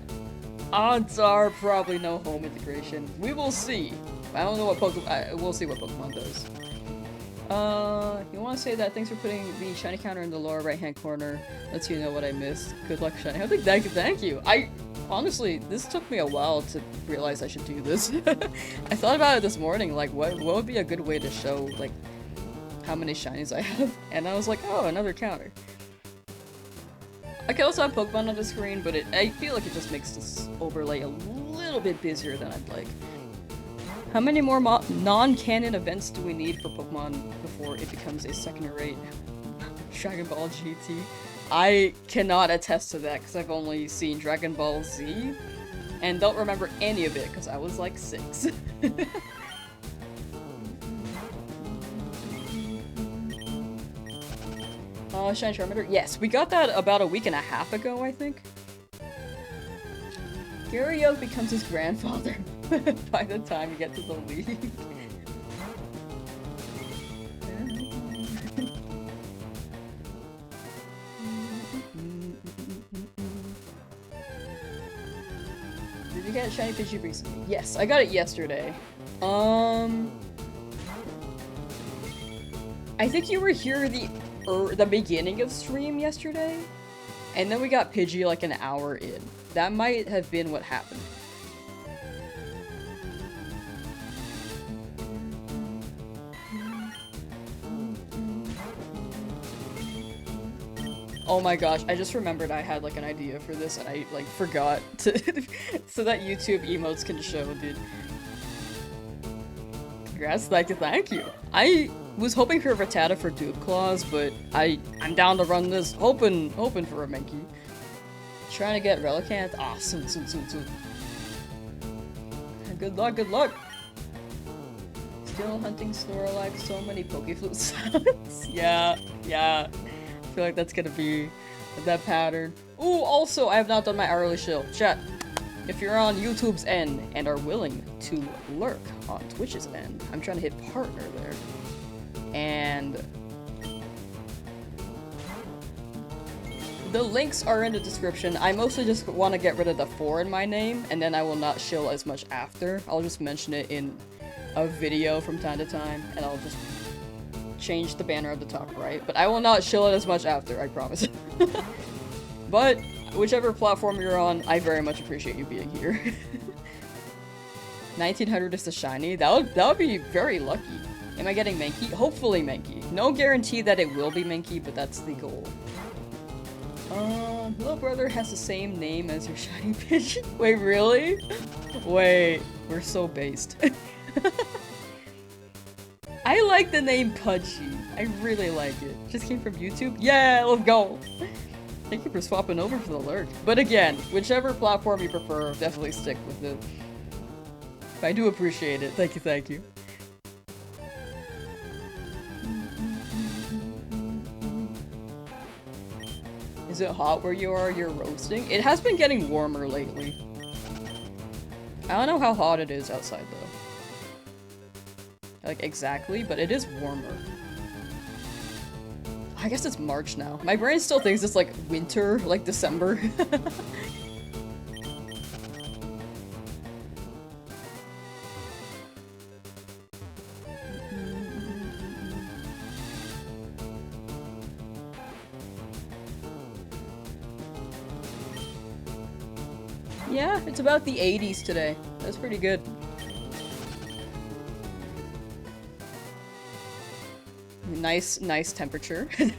odds are probably no home integration. We will see. I don't know what Pokemon, we'll see what Pokemon does. You want to say that thanks for putting the shiny counter in the lower right-hand corner. Lets you know what I missed. Good luck, shiny. I think thank you. Honestly, this took me a while to realize I should do this. I thought about it this morning, like, what would be a good way to show, like, how many shinies I have? And I was like, oh, another counter. I can also have Pokemon on the screen, but I feel like it just makes this overlay a little bit busier than I'd like. How many more non-canon events do we need for Pokemon before it becomes a second-rate Dragon Ball GT? I cannot attest to that because I've only seen Dragon Ball Z and don't remember any of it because I was like 6. Shiny Charmander? Yes, we got that about a week and a half ago, I think. Gary Oak becomes his grandfather by the time you get to the league. Did you get a shiny Pidgey recently? Yes, I got it yesterday. I think you were here the beginning of stream yesterday, and then we got Pidgey like an hour in. That might have been what happened. Oh my gosh, I just remembered I had like an idea for this and I like forgot to so that YouTube emotes can show, dude. Congrats, thank you. I was hoping for a Rattata for Dupe Claws, but I'm down to run this, hoping for a Mankey. Trying to get Relicanth? Ah, soon. Good luck, good luck! Still hunting Snorlax, so many Pokeflute sounds. Yeah. I feel like that's gonna be that pattern. Ooh, also, I have not done my hourly shield. Chat, if you're on YouTube's end and are willing to lurk on Twitch's end, I'm trying to hit partner there. And the links are in the description. I mostly just want to get rid of the 4 in my name, and then I will not shill as much after. I'll just mention it in a video from time to time, and I'll just change the banner at the top right. But I will not shill it as much after, I promise. But whichever platform you're on, I very much appreciate you being here. 1900 is the shiny? That would be very lucky. Am I getting Mankey? Hopefully Mankey. No guarantee that it will be Mankey, but that's the goal. Little brother has the same name as your shiny Pidgey. Wait, really? Wait, we're so based. I like the name Pudgy. I really like it. Just came from YouTube? Yeah, let's go! Thank you for swapping over for the lurk. But again, whichever platform you prefer, definitely stick with it. I do appreciate it. Thank you. Is it hot where you are? You're roasting? It has been getting warmer lately. I don't know how hot it is outside though. Like exactly, but it is warmer. I guess it's March now. My brain still thinks it's like winter, like December. Yeah, it's about the 80s today. That's pretty good. Nice temperature. Twitch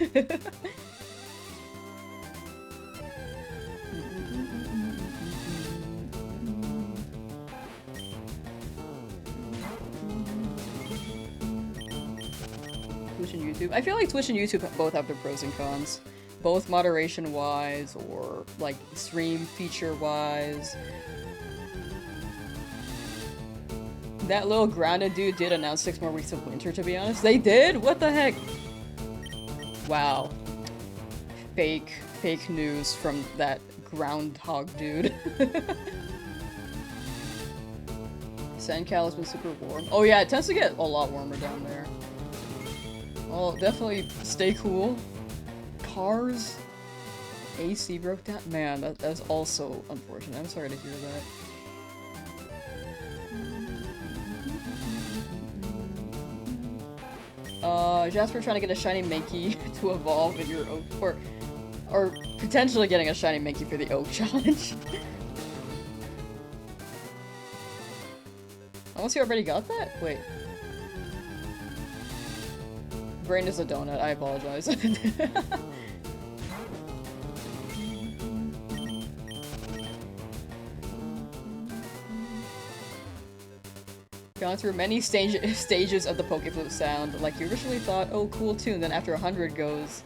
and YouTube. I feel like Twitch and YouTube both have their pros and cons. Both moderation-wise, or, like, stream feature-wise. That little grounded dude did announce 6 more weeks of winter, to be honest. They did? What the heck? Wow. Fake news from that groundhog dude. SoCal has been super warm. Oh yeah, it tends to get a lot warmer down there. Well, definitely stay cool. Cars. AC broke down. Man, that's also unfortunate. I'm sorry to hear that. Jasper trying to get a shiny Mankey to evolve in your Oak, or potentially getting a shiny Mankey for the Oak challenge. Unless you already got that? Wait. Brain is a donut, I apologize. Gone through many stages of the Pokeflute sound. Like, you originally thought, oh, cool tune, then after 100 goes,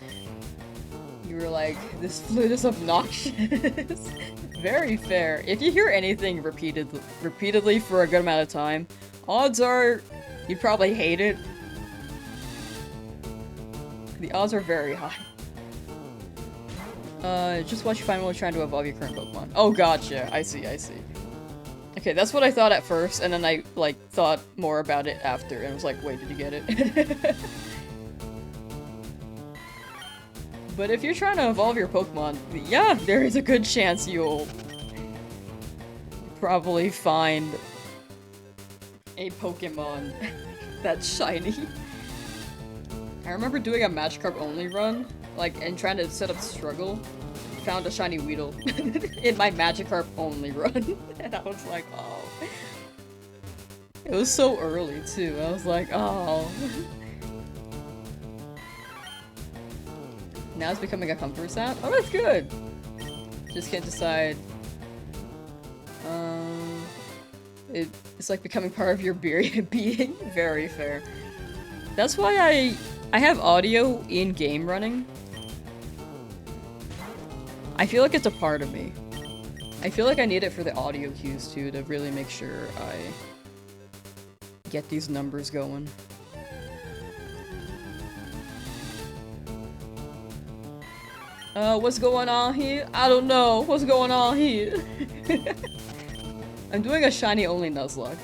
you were like, this flute is obnoxious. Very fair. If you hear anything repeatedly for a good amount of time, odds are you'd probably hate it. The odds are very high. Just watch you find one trying to evolve your current Pokemon. Oh, gotcha. I see. Okay, that's what I thought at first, and then I, like, thought more about it after, and was like, wait, did you get it? But if you're trying to evolve your Pokemon, yeah, there is a good chance you'll probably find a Pokemon that's shiny. I remember doing a Magikarp only run, like, and trying to set up Struggle. Found a shiny Weedle in my Magikarp only run. And I was like, oh. It was so early, too. I was like, oh. Now it's becoming a comfort sound? Oh, that's good! Just can't decide. It's like becoming part of your being. Very fair. That's why I have audio in game running. I feel like it's a part of me. I feel like I need it for the audio cues too, to really make sure I get these numbers going. What's going on here? I don't know. What's going on here? I'm doing a shiny only Nuzlocke.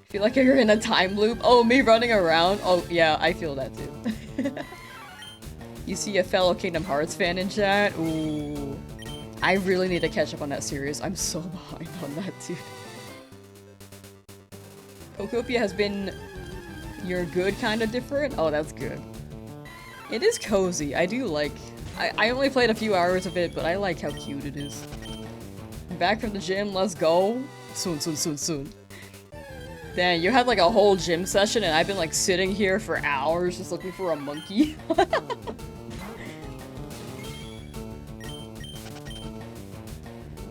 Feel like you're in a time loop. Oh, me running around? Oh, yeah, I feel that too. You see a fellow Kingdom Hearts fan in chat? Ooh. I really need to catch up on that series. I'm so behind on that, dude. Pokopia has been your good kind of different? Oh, that's good. It is cozy. I do like... I only played a few hours of it, but I like how cute it is. Back from the gym, let's go. Soon, soon, soon, soon. Damn, you had like a whole gym session and I've been like sitting here for hours just looking for a monkey.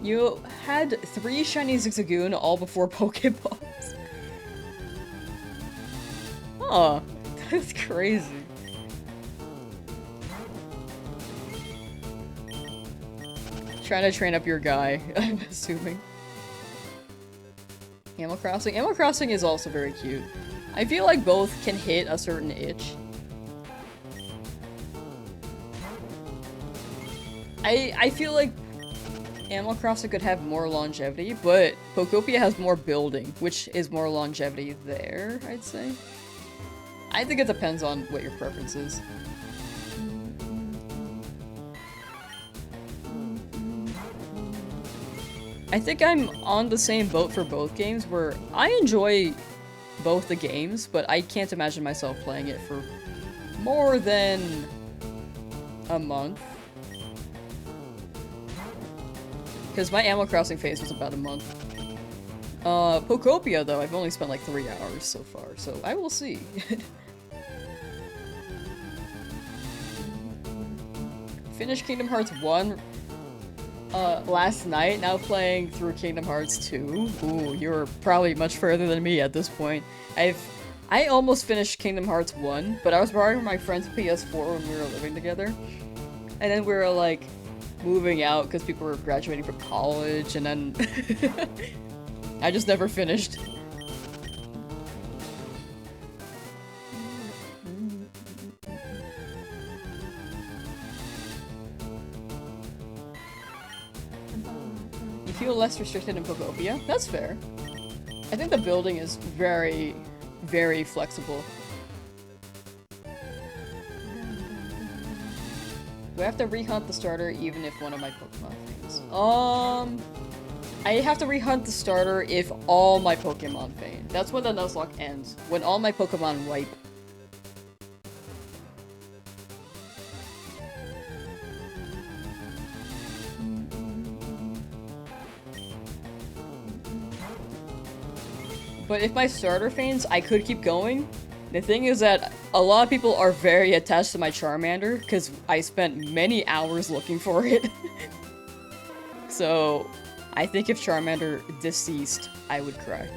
You had 3 shiny Zigzagoon all before Pokeballs. Oh, that's crazy. Trying to train up your guy, I'm assuming. Animal Crossing? Animal Crossing is also very cute. I feel like both can hit a certain itch. I feel like Animal Crossing could have more longevity, but Pokopia has more building, which is more longevity there, I'd say. I think it depends on what your preference is. I think I'm on the same boat for both games, where I enjoy both the games, but I can't imagine myself playing it for more than a month. Because my Animal Crossing phase was about a month. Pokopia, though, I've only spent like 3 hours so far, so I will see. Finished Kingdom Hearts 1 last night, now playing through Kingdom Hearts 2. Ooh, you're probably much further than me at this point. I almost finished Kingdom Hearts 1, but I was borrowing my friend's PS4 when we were living together. And then we were like moving out because people were graduating from college, and then I just never finished. You feel less restricted in Pokopia? That's fair. I think the building is very, very flexible. Do I have to rehunt the starter even if one of my Pokemon faints? I have to rehunt the starter if all my Pokemon faint. That's when the Nuzlocke ends. When all my Pokemon wipe. But if my starter faints, I could keep going. The thing is that a lot of people are very attached to my Charmander, because I spent many hours looking for it. So, I think if Charmander deceased, I would cry.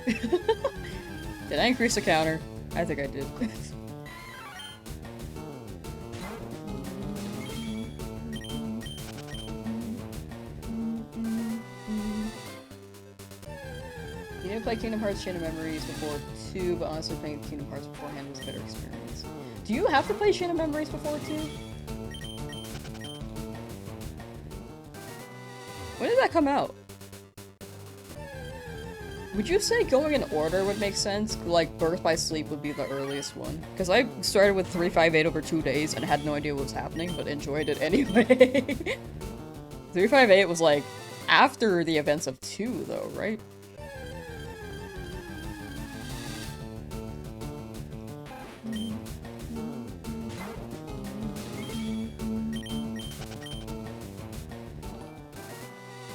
Did I increase the counter? I think I did. You didn't play Kingdom Hearts Chain of Memories before 2, but honestly playing Kingdom Hearts beforehand was a better experience. Do you have to play Chain of Memories before 2? When did that come out? Would you say going in order would make sense? Like, Birth by Sleep would be the earliest one. Because I started with 358 over 2 days and had no idea what was happening, but enjoyed it anyway. 358 was like, after the events of 2, though, right?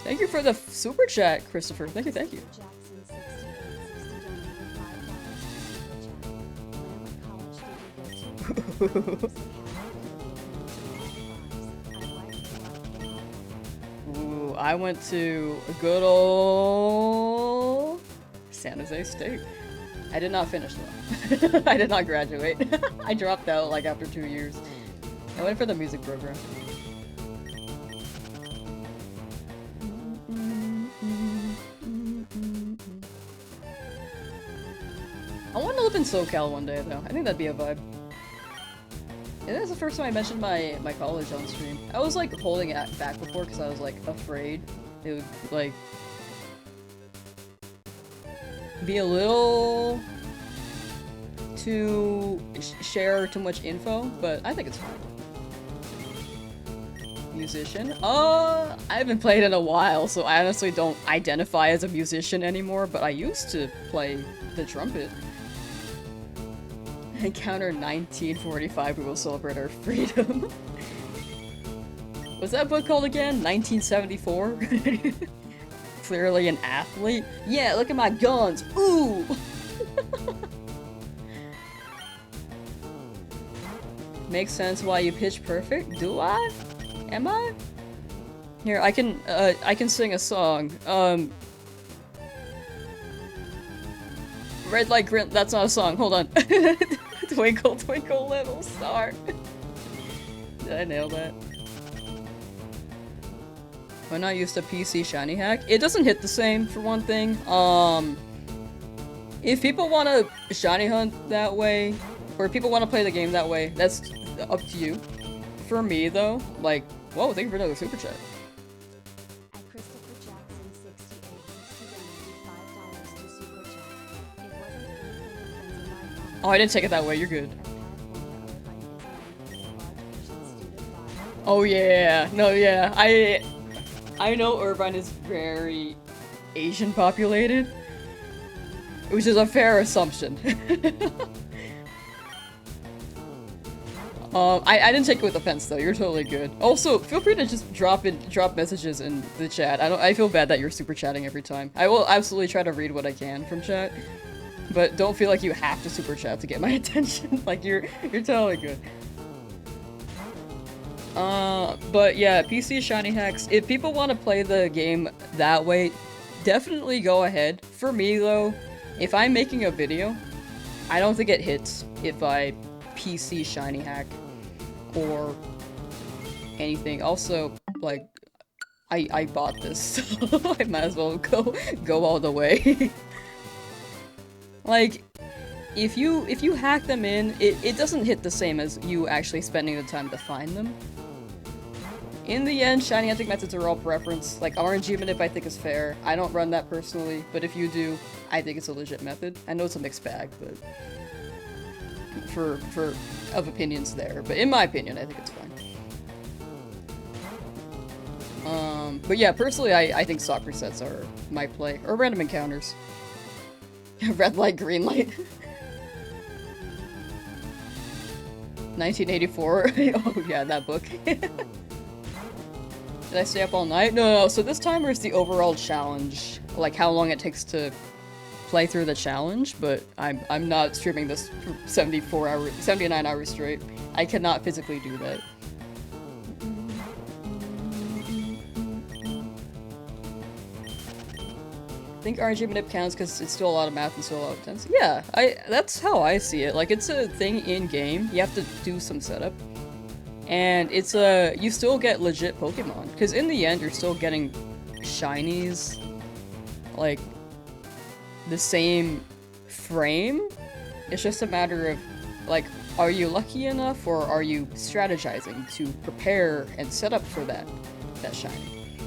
Thank you for the super chat, Christopher. Thank you, thank you. Ooh, I went to a good old San Jose State. I did not finish though. I did not graduate. I dropped out like after 2 years. I went for the music program. I want to live in SoCal one day though. I think that'd be a vibe. And that's the first time I mentioned my college on stream. I was like holding it back before because I was like afraid it would like be a little too share too much info, but I think it's fine. Musician? I haven't played in a while, so I honestly don't identify as a musician anymore, but I used to play the trumpet. Encounter 1945, we will celebrate our freedom. What's that book called again? 1974? Clearly an athlete. Yeah, look at my guns. Ooh! Makes sense why you pitch perfect. Do I? Am I? Here, I can sing a song. Red light green. That's not a song. Hold on. Twinkle, twinkle, little star. Did I nail that? Why not use the PC shiny hack? It doesn't hit the same, for one thing. If people want to shiny hunt that way, or if people want to play the game that way, that's up to you. For me, though, like, whoa, thank you for another super chat. Oh, I didn't take it that way, you're good. Oh yeah, no, yeah, I know Irvine is very Asian populated, which is a fair assumption. I didn't take it with offense though, you're totally good. Also, feel free to just drop messages in the chat. I feel bad that you're super chatting every time. I will absolutely try to read what I can from chat. But don't feel like you have to super chat to get my attention. Like you're totally good. But yeah, PC shiny hacks. If people want to play the game that way, definitely go ahead. For me though, if I'm making a video, I don't think it hits if I PC shiny hack or anything. Also, like, I bought this, so I might as well go all the way. Like, if you hack them in, it doesn't hit the same as you actually spending the time to find them. In the end, shiny hunting methods are all preference. Like, RNG manip I think is fair. I don't run that personally, but if you do, I think it's a legit method. I know it's a mixed bag, but for of opinions there. But in my opinion, I think it's fine. But yeah, personally, I think soccer sets are my play. Or random encounters. Red light, green light. 1984. Oh yeah, that book. Did I stay up all night? No. So this timer is the overall challenge. Like how long it takes to play through the challenge, but I'm not streaming this for 79 hours straight. I cannot physically do that. I think RNG manip counts because it's still a lot of math and still a lot of tense. Yeah, that's how I see it. Like, it's a thing in game. You have to do some setup. And it's you still get legit Pokemon. Because in the end, you're still getting shinies. Like, the same frame. It's just a matter of, like, are you lucky enough or are you strategizing to prepare and set up for that shiny?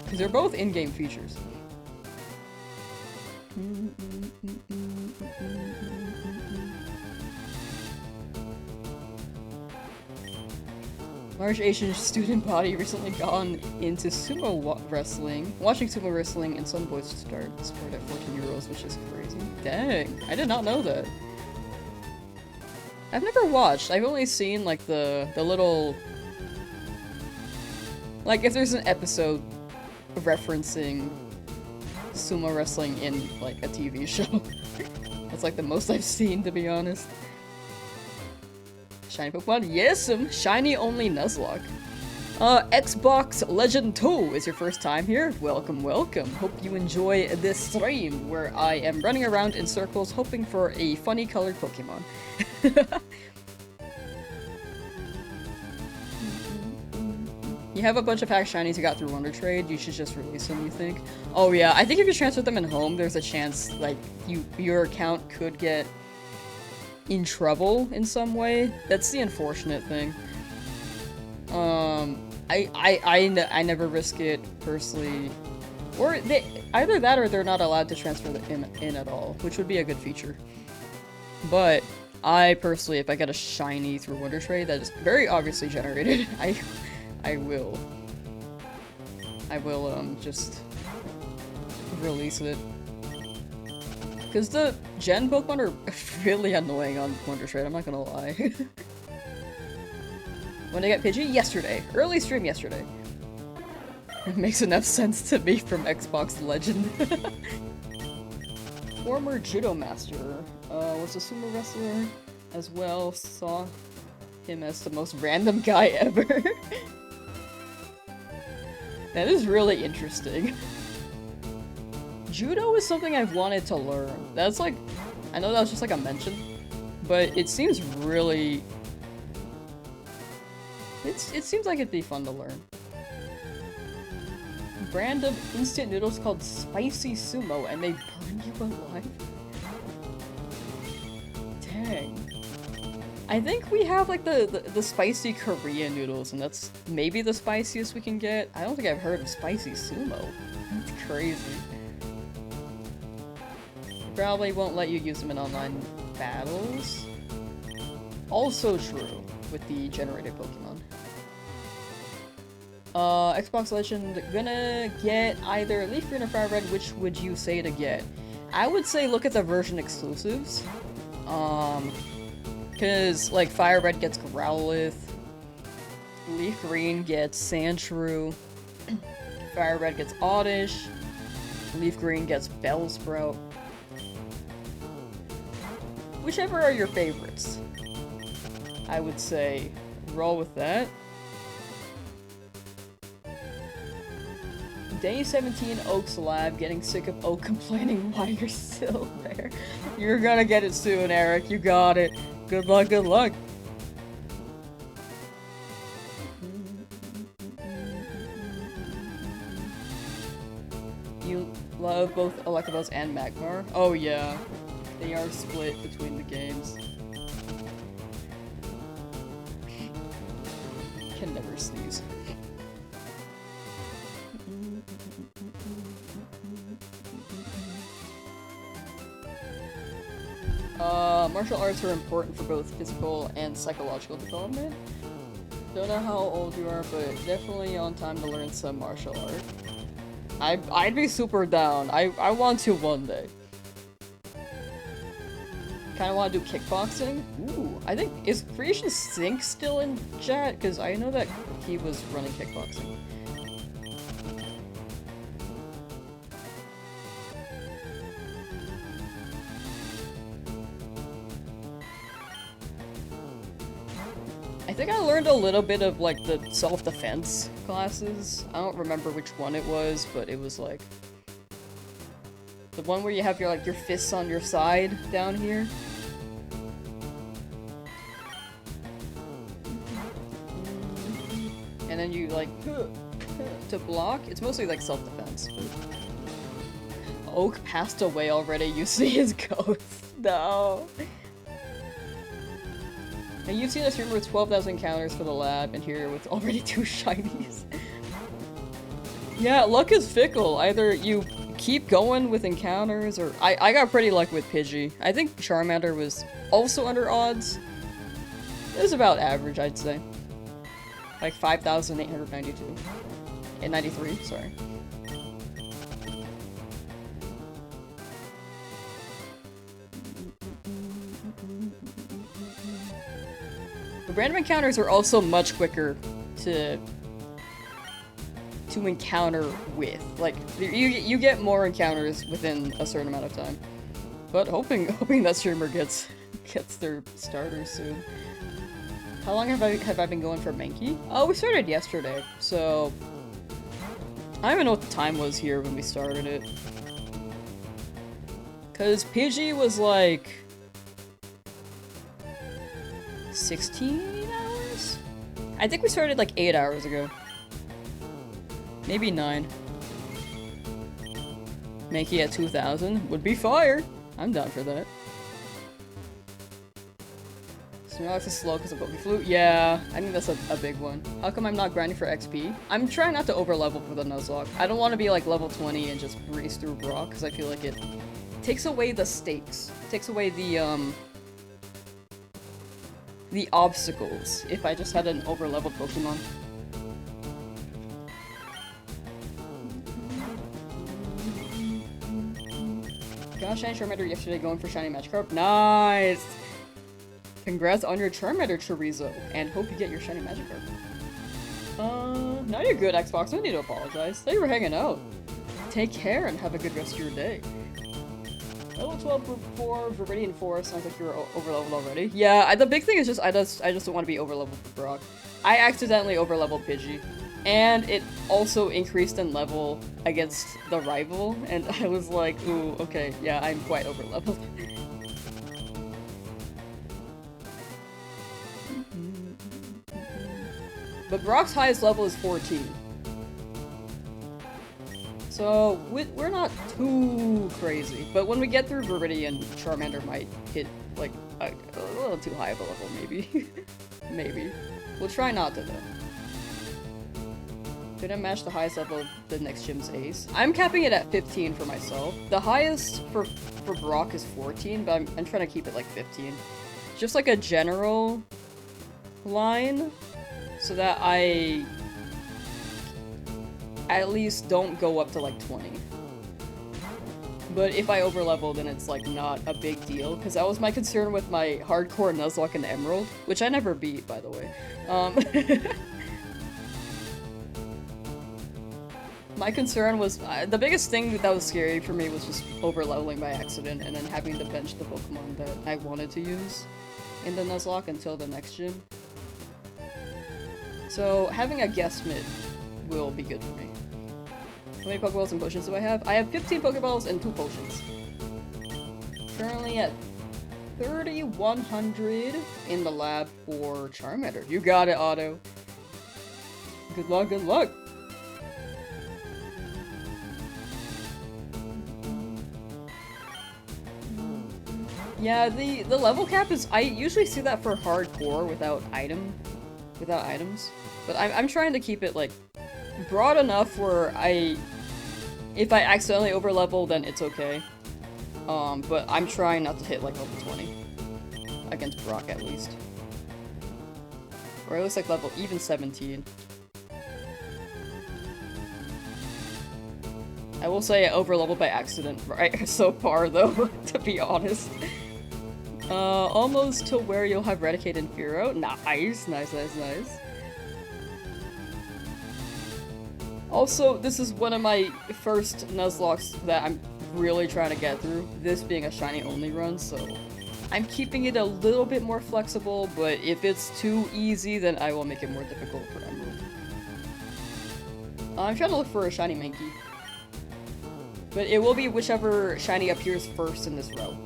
Because they're both in-game features. Large Asian student body recently gone into sumo wrestling. Watching sumo wrestling and some boys start sport at 14 euros, which is crazy. Dang, I did not know that. I've never watched. I've only seen like the little, like if there's an episode referencing sumo wrestling in, like, a TV show. That's, like, the most I've seen, to be honest. Shiny Pokemon? Yes, shiny only Nuzlocke. Xbox Legend 2 is your first time here. Welcome, welcome. Hope you enjoy this stream where I am running around in circles hoping for a funny colored Pokemon. You have a bunch of pack shinies you got through Wonder Trade. You should just release them, you think? Oh yeah, I think if you transfer them in home, there's a chance, like, your account could get in trouble in some way. That's the unfortunate thing. I never risk it personally, or either that or they're not allowed to transfer them in at all, which would be a good feature. But I personally, if I get a shiny through Wonder Trade that is very obviously generated, I will just release it. Because the Gen Pokemon are really annoying on Wonder Trade, I'm not gonna lie. When I got Pidgey? Yesterday. Early stream yesterday. It makes enough sense to me from Xbox Legend. Former Judo Master. Was a sumo wrestler as well. Saw him as the most random guy ever. That is really interesting. Judo is something I've wanted to learn. That's like, I know that was just like a mention, but it seems really... It seems like it'd be fun to learn. Brand of instant noodles called Spicy Sumo, and they burn you alive? Dang. I think we have like the spicy Korean noodles, and that's maybe the spiciest we can get. I don't think I've heard of Spicy Sumo. That's crazy. They probably won't let you use them in online battles. Also true with the generated Pokemon. Xbox Legend, gonna get either Leaf Green or Fire Red. Which would you say to get? I would say look at the version exclusives. Cause like Fire Red gets Growlithe, Leaf Green gets Sandshrew, Fire Red gets Oddish, Leaf Green gets Bellsprout. Whichever are your favorites. I would say roll with that. Day 17, Oak's Lab, getting sick of Oak complaining why you're still there. You're gonna get it soon, Eric. You got it. Good luck, good luck. You love both Electabuzz and Magmar? Oh yeah. They are split between the games. Can never sneeze. Martial arts are important for both physical and psychological development. Don't know how old you are, but definitely on time to learn some martial art. I'd be super down. I want to one day. Kinda wanna do kickboxing? Ooh, I think, is Creation Sync still in chat? Because I know that he was running kickboxing. I think I learned a little bit of like the self-defense classes. I don't remember which one it was, but it was like the one where you have your your fists on your side down here. And then you like to block. It's mostly like self-defense. Oak passed away already. You see his ghost. No. And you've seen a streamer with 12,000 counters for the lab, and here with already 2 shinies. Yeah, luck is fickle. Either you keep going with encounters, or I got pretty lucky with Pidgey. I think Charmander was also under odds. It was about average, I'd say. Like 5,892. And 93, sorry. The random encounters are also much quicker to to encounter with. Like, you get more encounters within a certain amount of time. But hoping that streamer gets their starter soon. How long have I been going for Mankey? Oh, we started yesterday, so I don't even know what the time was here when we started it. Cause Pidgey was like 16 hours? I think we started like 8 hours ago. Maybe 9. Mankey at 2,000 would be fire. I'm down for that. Snorlax is slow because of Poke Flute? Yeah, I think that's a big one. How come I'm not grinding for XP? I'm trying not to overlevel for the Nuzlocke. I don't want to be like level 20 and just breeze through Brock because I feel like it takes away the stakes. Takes away the obstacles if I just had an overleveled Pokemon. Got a shiny Charmander yesterday going for shiny Magikarp. Nice! Congrats on your Charmander, Chorizo, and hope you get your shiny Magikarp. Now you're good, Xbox. No need to apologize. Thought you were hanging out. Take care and have a good rest of your day. Level 12 for Viridian Forest. Sounds like you were overleveled already. Yeah, the big thing is just I just don't want to be overleveled for Brock. I accidentally overleveled Pidgey. And it also increased in level against the rival, and I was like, ooh, okay, yeah, I'm quite overleveled. But Brock's highest level is 14. So, we're not too crazy. But when we get through Viridian, Charmander might hit, like, a little too high of a level, maybe. Maybe. We'll try not to, though. Didn't match the highest level of the next gym's ace. I'm capping it at 15 for myself. The highest for Brock is 14, but I'm trying to keep it like 15. Just like a general line, so that I at least don't go up to like 20. But if I overlevel, then it's like not a big deal, because that was my concern with my hardcore Nuzlocke and Emerald, which I never beat, by the way. My concern was, the biggest thing that was scary for me was just overleveling by accident and then having to bench the Pokemon that I wanted to use in the Nuzlocke until the next gym. So having a guess mid will be good for me. How many Pokeballs and potions do I have? I have 15 Pokeballs and 2 potions. Currently at 3,100 in the lab for Charmander. You got it, Otto. Good luck, good luck! Yeah, the level cap is, I usually see that for hardcore without items. But I'm trying to keep it, like, broad enough where if I accidentally overlevel, then it's okay. But I'm trying not to hit, like, level 20. Against Brock, at least. Or at least, like, level, even 17. I will say I overleveled by accident right so far, though, to be honest. Almost to where you'll have Raticate and Fearow. Nice, nice, nice, nice. Also, this is one of my first Nuzlocks that I'm really trying to get through, this being a shiny only run, so I'm keeping it a little bit more flexible, but if it's too easy, then I will make it more difficult for Emerald. I'm trying to look for a shiny Mankey. But it will be whichever shiny appears first in this row.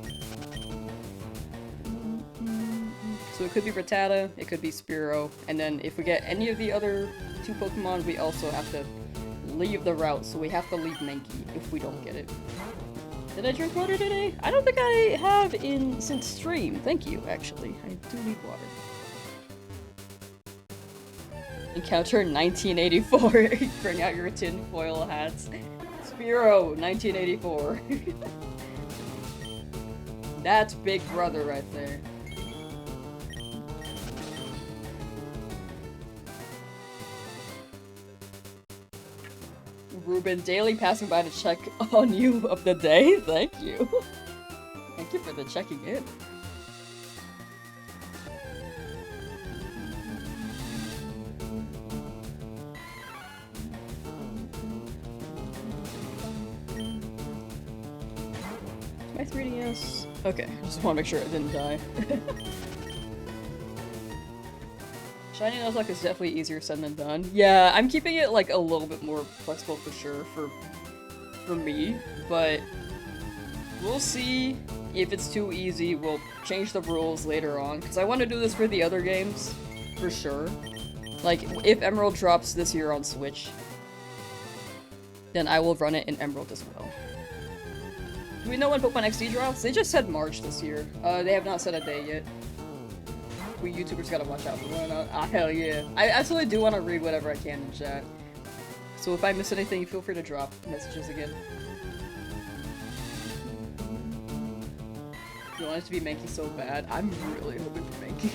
So it could be Rattata, it could be Spearow, and then if we get any of the other 2 Pokemon, we also have to leave the route, so we have to leave Mankey if we don't get it. Did I drink water today? I don't think I have since stream. Thank you, actually. I do need water. Encounter 1984. Bring out your tinfoil hats. Spearow, 1984. That's Big Brother right there. Ruben, daily passing by to check on you of the day. Thank you. Thank you for the checking in. My 3DS. Okay, I just want to make sure it didn't die. Shiny Nuzlocke is definitely easier said than done. Yeah, I'm keeping it like a little bit more flexible for sure for me, but we'll see if it's too easy. We'll change the rules later on because I want to do this for the other games for sure. Like if Emerald drops this year on Switch, then I will run it in Emerald as well. Do we know when Pokemon XD drops? They just said March this year. They have not set a day yet. We YouTubers gotta watch out for one. Hell yeah. I absolutely do want to read whatever I can in chat. So if I miss anything, feel free to drop messages again. You want it to be Mankey so bad? I'm really hoping for Mankey.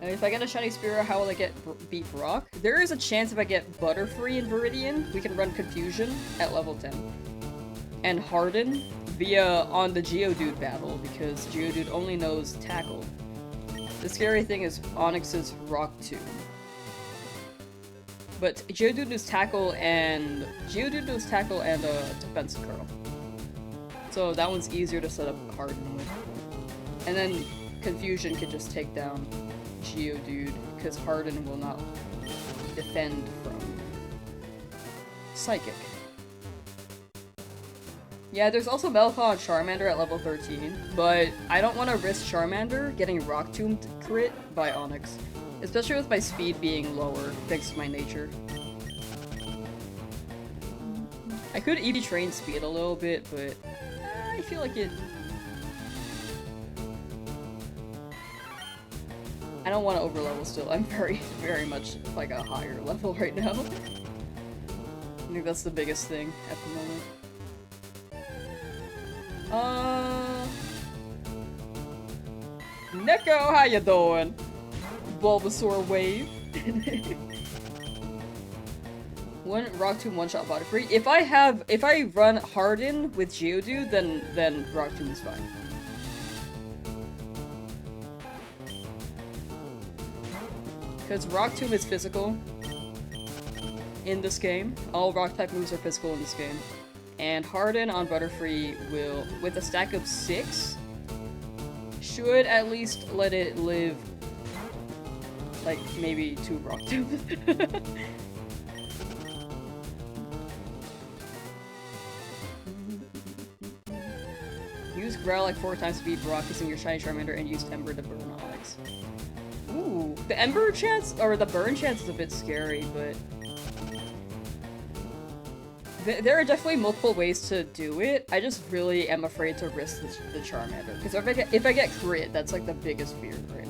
If I get a shiny Spearow, how will I beat Brock? There is a chance if I get Butterfree in Viridian, we can run Confusion at level 10. And Harden via on the Geodude battle, because Geodude only knows Tackle. The scary thing is Onix's Rock Tomb. But Geodude knows Tackle and Defense Curl. So that one's easier to set up Harden with. And then Confusion could just take down Geodude, because Harden will not defend from Psychic. Yeah, there's also Metalclaw and Charmander at level 13, but I don't want to risk Charmander getting Rock Tomb crit by Onix, especially with my speed being lower thanks to my nature. I could EV train speed a little bit, but I feel like it... I don't want to overlevel still. I'm very much like a higher level right now. I think that's the biggest thing at the moment. Neko, how you doing? Bulbasaur wave. One Rock Tomb one-shot Butterfree. If I run Harden with Geodude, then Rock Tomb is fine. Because Rock Tomb is physical in this game. All rock type moves are physical in this game. And Harden on Butterfree will, with a stack of 6, should at least let it live, like, maybe 2 Rock Tombs. Use Growl like 4 times to beat Brock using your shiny Charmander and use Ember to burn Onyx. Ooh, the Ember chance, or the burn chance is a bit scary, but... There are definitely multiple ways to do it. I just really am afraid to risk the Charmander. Because if I get crit, that's like the biggest fear right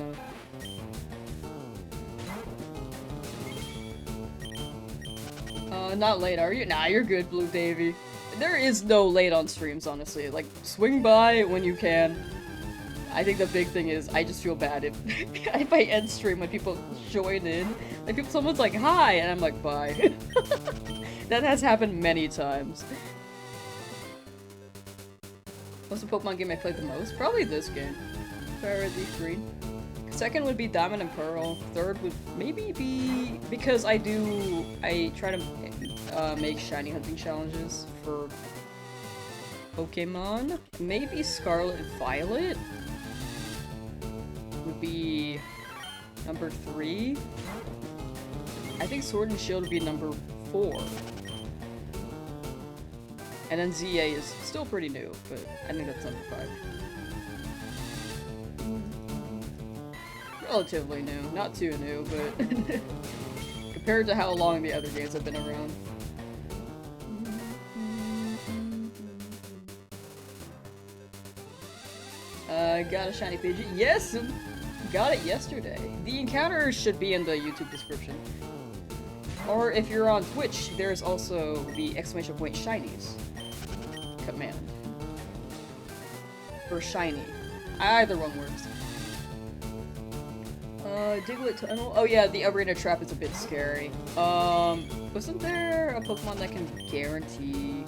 now. Not late, are you? Nah, you're good, Blue Davy. There is no late on streams, honestly. Like, swing by when you can. I think the big thing is, I just feel bad if I end stream when people join in. Like, if someone's like, hi, and I'm like, bye. That has happened many times. What's the Pokemon game I played the most? Probably this game. Fire Red Leaf Green. Second would be Diamond and Pearl. Third would maybe be... Because I try to make shiny hunting challenges for Pokemon. Maybe Scarlet and Violet would be number 3. I think Sword and Shield would be number 4. And then ZA is still pretty new, but I think that's number 5. Relatively new. Not too new, but compared to how long the other games have been around. Got a shiny Pidgey. Yes! Got it yesterday. The encounters should be in the YouTube description. Or if you're on Twitch, there's also the exclamation point shinies command. For shiny. Either one works. Diglett Tunnel? Oh yeah, the Arena Trap is a bit scary. Wasn't there a Pokemon that can guarantee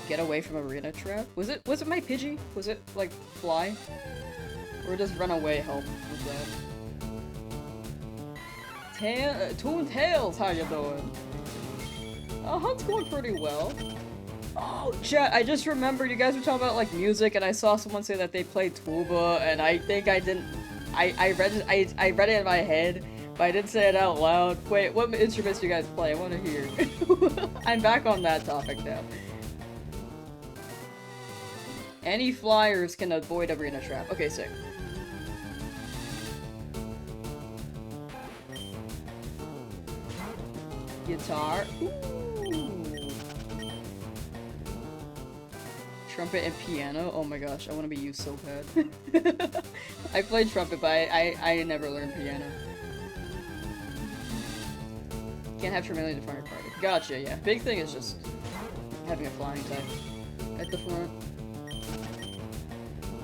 get away from Arena Trap? Was it my Pidgey? Was it, like, fly? Or does run away help with that? Toon Tails, how you doing? Hunt's going pretty well. Oh, chat, I just remembered you guys were talking about, like, music, and I saw someone say that they played tuba, and I think I didn't... I read it in my head, but I didn't say it out loud. Wait, what instruments do you guys play? I want to hear. I'm back on that topic now. Any flyers can avoid arena trap. Okay, sick. Guitar. Ooh. Trumpet and piano. Oh my gosh, I want to be you so bad. I played trumpet, but I never learned piano. Can't have Tremelian to front your party. Gotcha, yeah. Big thing is just having a flying type at the front.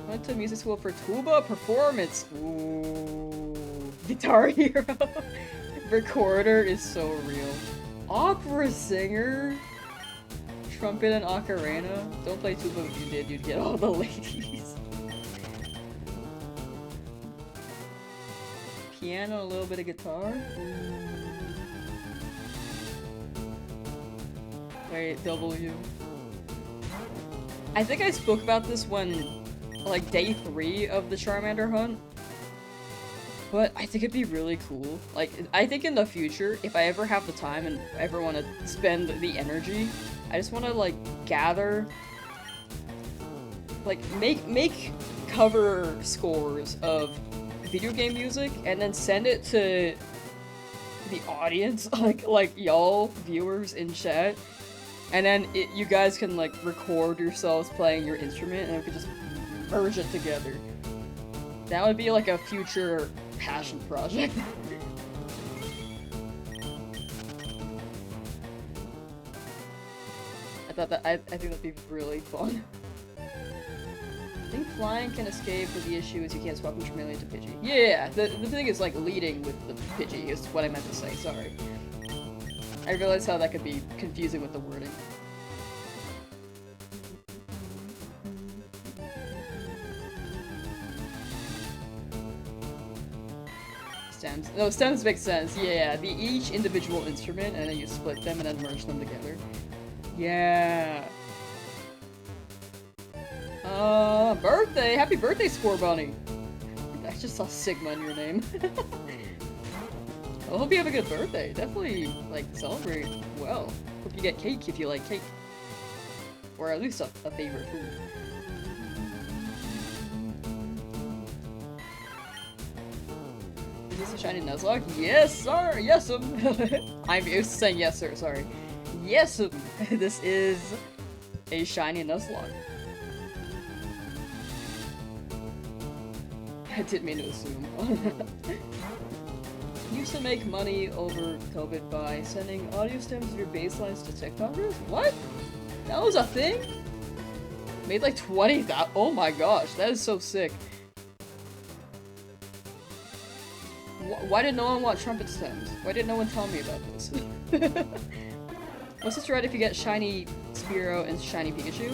Went to music school for tuba performance. Ooh. Guitar Hero. Recorder is so real. Opera singer. Trumpet and ocarina. Don't play tuba if you did, you'd get all the ladies. Piano, a little bit of guitar. Wait, W. I think I spoke about this when, like, day 3 of the Charmander hunt. But I think it'd be really cool. Like, I think in the future, if I ever have the time and ever want to spend the energy, I just want to, like, gather, like, make cover scores of video game music and then send it to the audience, like y'all viewers in chat, and then you guys can, like, record yourselves playing your instrument and we could just merge it together. That would be like a future passion project. I think that'd be really fun. I think flying can escape, but the issue is you can't swap from Tremelian to Pidgey. Yeah, the thing is, like, leading with the Pidgey is what I meant to say, sorry. I realized how that could be confusing with the wording. Stems. No, stems make sense, yeah. Each individual instrument, and then you split them and then merge them together. Yeah. Birthday! Happy birthday, Score Bunny! I just saw Sigma in your name. I hope you have a good birthday. Definitely, like, celebrate well. Hope you get cake if you like cake. Or at least a favorite food. Is this a shiny Nuzlocke? Yes, sir! Yes, I'm used to saying yes, sir, sorry. Yes, this is a shiny Nuzlocke. I didn't mean to assume. Used to make money over COVID by sending audio stems of your baselines to TikTokers? What? That was a thing? Made like 20,000. Oh my gosh, that is so sick. Why did no one want trumpet stems? Why didn't no one tell me about this? What's the strat if you get shiny Spearow and shiny Pikachu?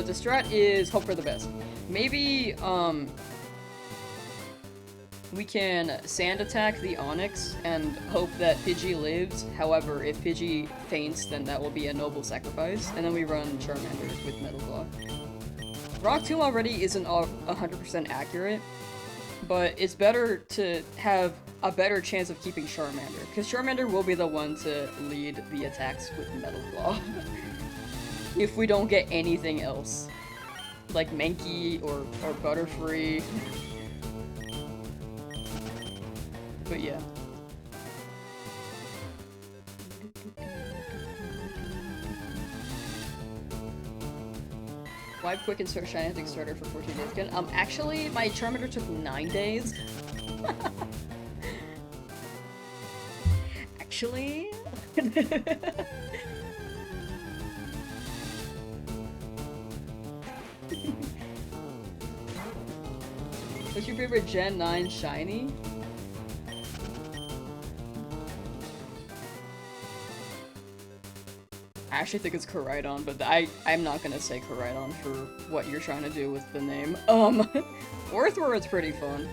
The strat is hope for the best. Maybe, we can sand attack the Onix and hope that Pidgey lives. However, if Pidgey faints, then that will be a noble sacrifice. And then we run Charmander with Metal Claw. Rock Tomb already isn't 100% accurate, but it's better to have a better chance of keeping Charmander, because Charmander will be the one to lead the attacks with Metal Claw. If we don't get anything else. Like Mankey or Butterfree. But yeah. Wipe quick and start shiny hunting starter for 14 days again. Actually, my Charmander took 9 days. Actually... What's your favorite Gen 9 shiny? I actually think it's Koraidon, but I'm not gonna say Koraidon for what you're trying to do with the name. Orthworld's pretty fun.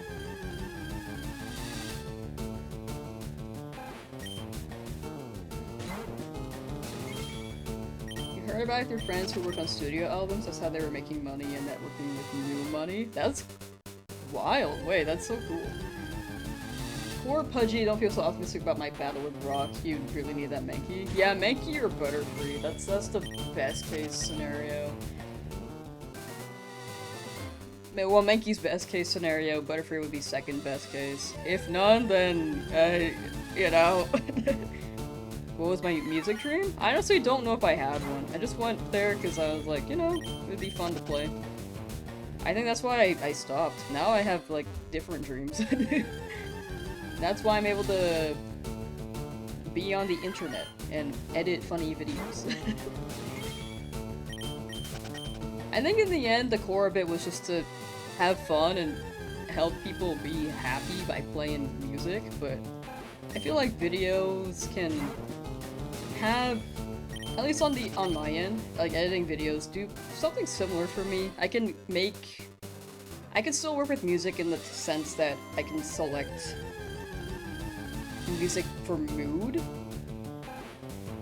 heard about it through friends who work on studio albums. That's how they were making money and networking with new money. That's wild. Wait, that's so cool. Poor Pudgy, don't feel so optimistic about my battle with Rock. You really need that Mankey. Yeah, Mankey or Butterfree. That's the best case scenario. Well, Mankey's best case scenario, Butterfree would be second best case. If none, then, you know. What was my music dream? I honestly don't know if I had one. I just went there because I was like, you know, it would be fun to play. I think that's why I stopped. Now I have, like, different dreams. That's why I'm able to be on the internet and edit funny videos. I think in the end, the core of it was just to have fun and help people be happy by playing music, but I feel like videos can have, at least on my end, like editing videos, do something similar for me. I can still work with music in the sense that I can select music for mood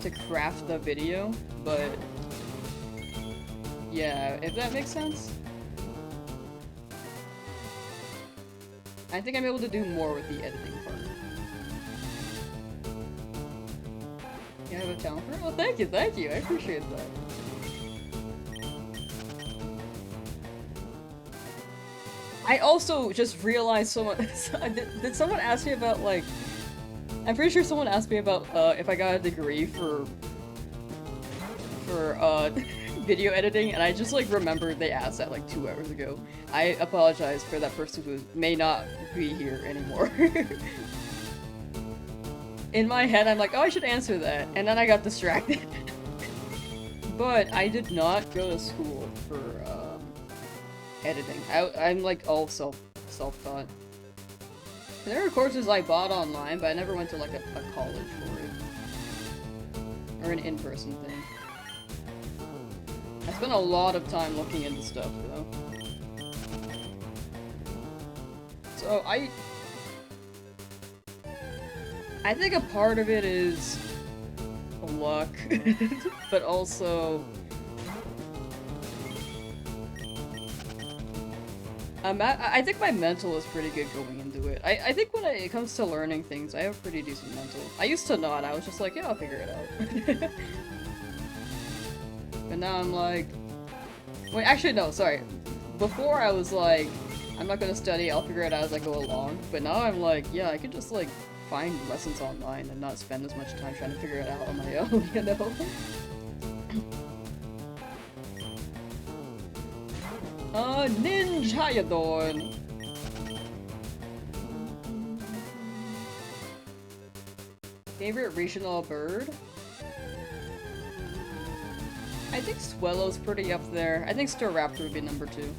to craft the video, but yeah, if that makes sense. I think I'm able to do more with the editing part. You have a talent for it? Well, thank you, I appreciate that. I also just realized someone- did someone ask me about, like, I'm pretty sure someone asked me about, if I got a degree for video editing, and I just, like, remembered they asked that, like, 2 hours ago. I apologize for that person who may not be here anymore. In my head, I'm like, oh, I should answer that, and then I got distracted. But I did not go to school for, editing. I'm, like, all self-taught. There are courses I bought online, but I never went to, like, a college for it. Or an in-person thing. I spent a lot of time looking into stuff, though. So, I think a part of it is luck, but also I think my mental is pretty good going into it. I think when it comes to learning things, I have pretty decent mental. I used to not. I was just like, yeah, I'll figure it out. But now I'm like... Wait, actually, no, sorry. Before I was like, I'm not gonna study, I'll figure it out as I go along. But now I'm like, yeah, I could just, like, find lessons online and not spend as much time trying to figure it out on my own, you know? Ninja, how you doing? Favorite regional bird? I think Swellow's pretty up there. I think Staraptor would be number 2.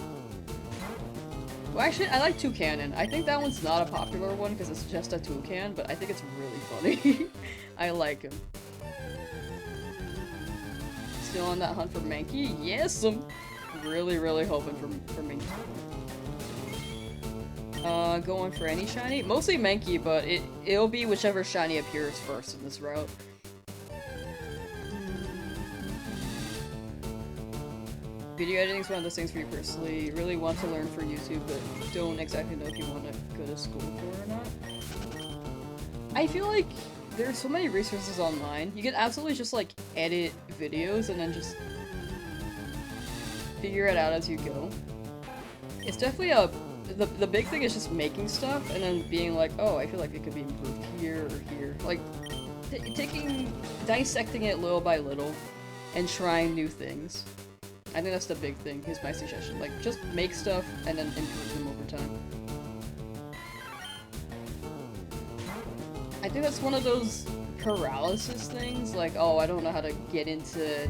Well, actually, I like Toucanon. I think that one's not a popular one because it's just a toucan, but I think it's really funny. I like him. Still on that hunt for Mankey? Yes, I'm really, really hoping for Mankey. Going for any shiny? Mostly Mankey, but it'll be whichever shiny appears first in this route. Video editing is one of those things for you personally. You really want to learn for YouTube, but don't exactly know if you want to go to school for it or not. I feel like there are so many resources online. You can absolutely just, like, edit videos and then just figure it out as you go. It's definitely the big thing is just making stuff and then being like, oh, I feel like it could be improved here or here. Like, dissecting it little by little and trying new things. I think that's the big thing, is my suggestion. Like, just make stuff and then improve them over time. I think that's one of those paralysis things, like, oh, I don't know how to get into...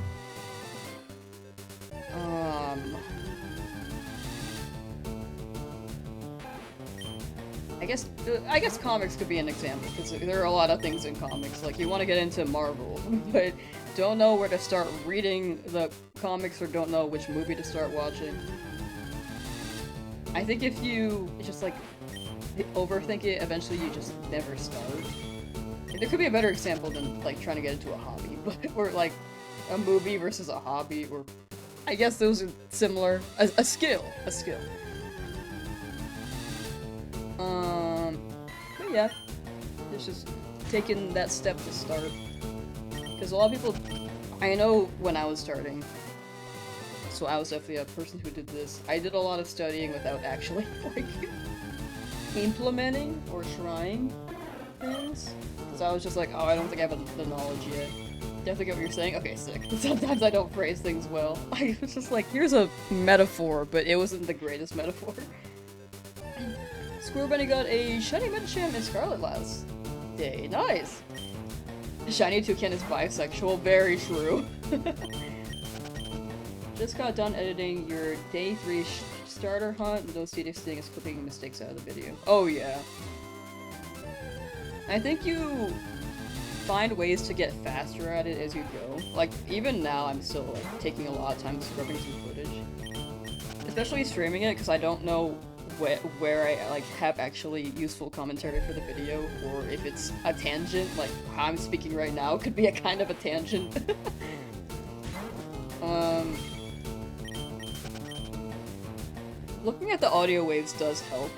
I guess comics could be an example, because there are a lot of things in comics. Like, you want to get into Marvel, but don't know where to start reading the comics or don't know which movie to start watching. I think if you just, like, overthink it, eventually you just never start. There could be a better example than, like, trying to get into a hobby, but, or, like, A movie versus a hobby, or I guess those are similar. A skill. A skill. But yeah. It's just taking that step to start. Because a lot of people, I know when I was starting, so I was definitely a person who did this. I did a lot of studying without actually, like, implementing or trying things. Because I was just like, oh, I don't think I have the knowledge yet. Definitely get what you're saying. Okay, sick. Sometimes I don't phrase things well. I was just like, here's a metaphor, but it wasn't the greatest metaphor. Squirrel Bunny got a shiny Medicham in Scarlet last day. Nice! Shiny Toucan is bisexual. Very true. Just got done editing your day 3 starter hunt. No serious thing is clipping mistakes out of the video. Oh yeah. I think you find ways to get faster at it as you go. Like, even now I'm still like taking a lot of time scrubbing through footage. Especially streaming it, because I don't know where I like have actually useful commentary for the video, or if it's a tangent, like how I'm speaking right now could be a kind of a tangent. Looking at the audio waves does help,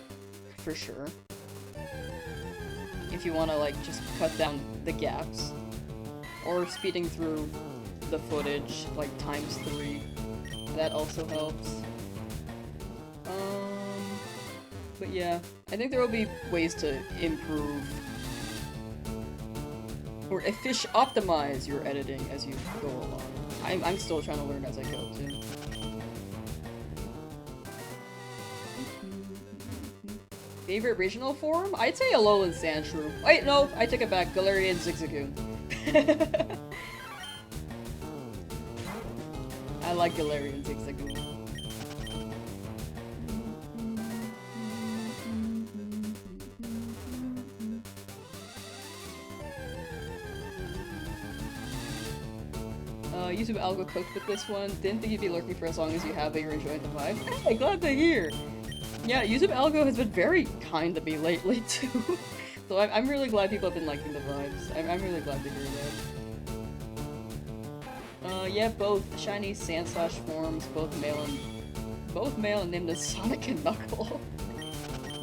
for sure. If you want to like just cut down the gaps, or speeding through the footage like ×3, that also helps. But yeah, I think there will be ways to improve or optimize your editing as you go along. I'm still trying to learn as I go too. Favorite regional form? I'd say Alolan Sandshrew. Wait, no, I take it back. Galarian Zigzagoon. I like Galarian Zigzagoon. YouTube algo cooked with this one. Didn't think you'd be lurking for as long as you have, but you're enjoying the vibe. Hey, glad to hear! Yeah, YouTube algo has been very kind to me lately, too. So I'm really glad people have been liking the vibes. I'm really glad to hear that. Yeah, both shiny Sandslash forms, both male and named as Sonic and Knuckle.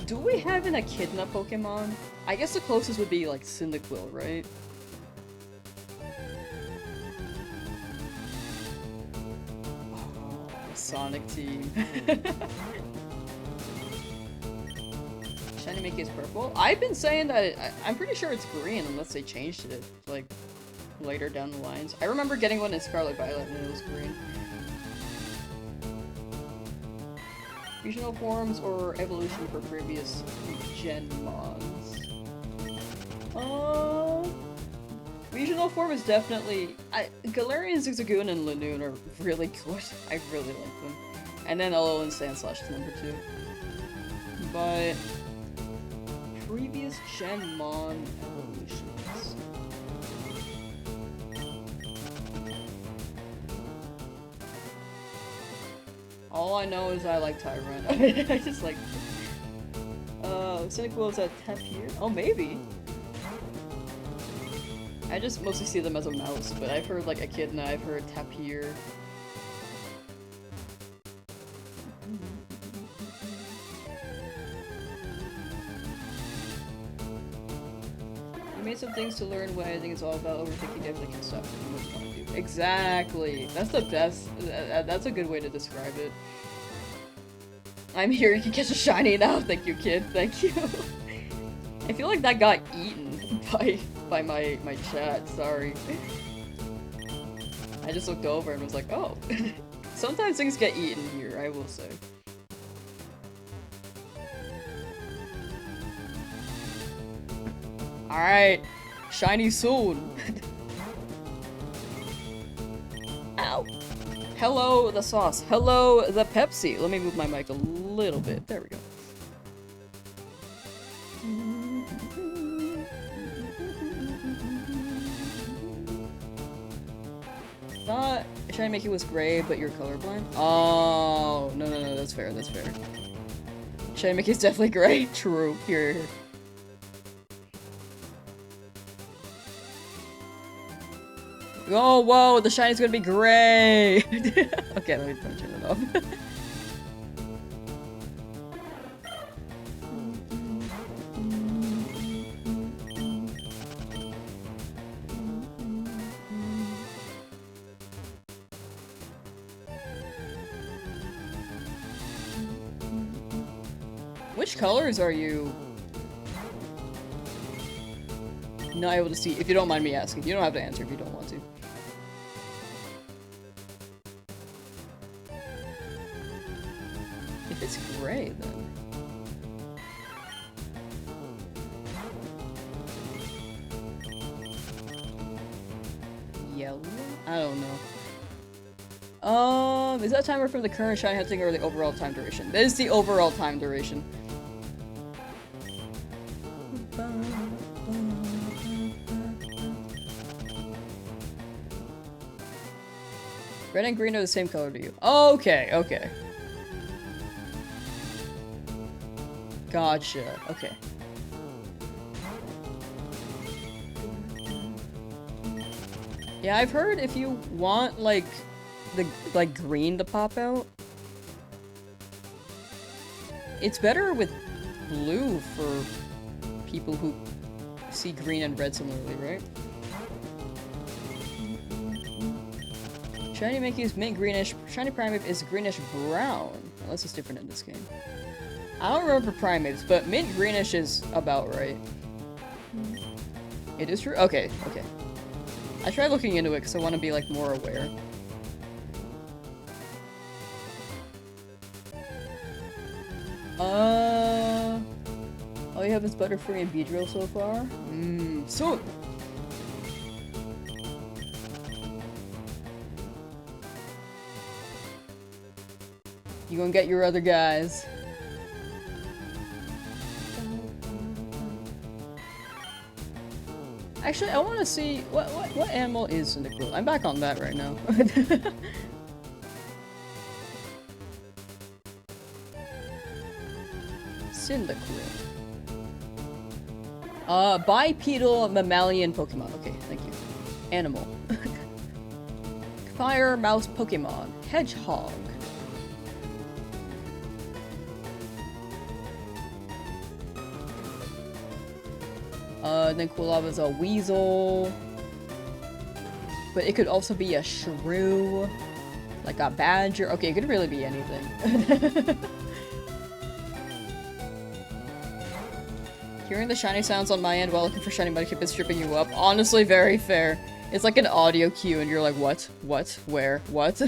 Do we have an Echidna Pokemon? I guess the closest would be, like, Cyndaquil, right? Sonic team. Shiny Mickey is purple? I've been saying that I'm pretty sure it's green unless they changed it, like, later down the lines. I remember getting one in Scarlet Violet and it was green. Regional forms or evolution for previous gen mods? Regional form is definitely... Galarian, Zigzagoon, and Lanoon are really good. I really like them. And then Alolan Sandslash is number 2. But... previous gen mon evolutions... all I know is I like Tyrant. I just like... Cyndaquil is at Tapir? Oh, maybe! I just mostly see them as a mouse, but I've heard like Echidna, I've heard Tapir. You made some things to learn what I think it's all about, overthinking everything and stuff. Exactly! That's the best, that's a good way to describe it. I'm here, you can catch a shiny now, thank you kid, thank you. I feel like that got eaten by my chat, sorry. I just looked over and was like, oh. Sometimes things get eaten here, I will say. Alright, shiny soon. Ow. Hello, the sauce. Hello, the Pepsi. Let me move my mic a little bit. There we go. Thought Shiny Mickey was gray, but you're colorblind? Oh, no, that's fair, that's fair. Shiny Mickey's definitely gray. True. Here. Oh, whoa, the shiny's gonna be gray! Okay, let me turn it off. Which colors are you not able to see? If you don't mind me asking. You don't have to answer if you don't want to. If it's gray, then. Yellow? I don't know. Is that timer from the current shiny hunting or the overall time duration? That is the overall time duration. Red and green are the same color to you. Okay, okay. Gotcha, okay. Yeah, I've heard if you want, like, the, green to pop out, it's better with blue for people who see green and red similarly, right? Shiny Mickey is mint greenish, Shiny Primeape is greenish brown. Unless it's different in this game. I don't remember Primeapes, but mint greenish is about right. It is true? Okay, okay. I tried looking into it because I want to be, like, more aware. All you have is Butterfree and Beedrill so far? Soon! You gonna get your other guys. Actually, I want to see what animal is Cyndaquil. I'm back on that right now. Cyndaquil. Bipedal mammalian Pokemon. Okay, thank you. Animal. Fire mouse Pokemon. Hedgehog. Then Quilava's a weasel. But it could also be a shrew. Like a badger. Okay, it could really be anything. Hearing the shiny sounds on my end while looking for shiny Mudkip is tripping you up. Honestly, very fair. It's like an audio cue and you're like, what? What? Where? What?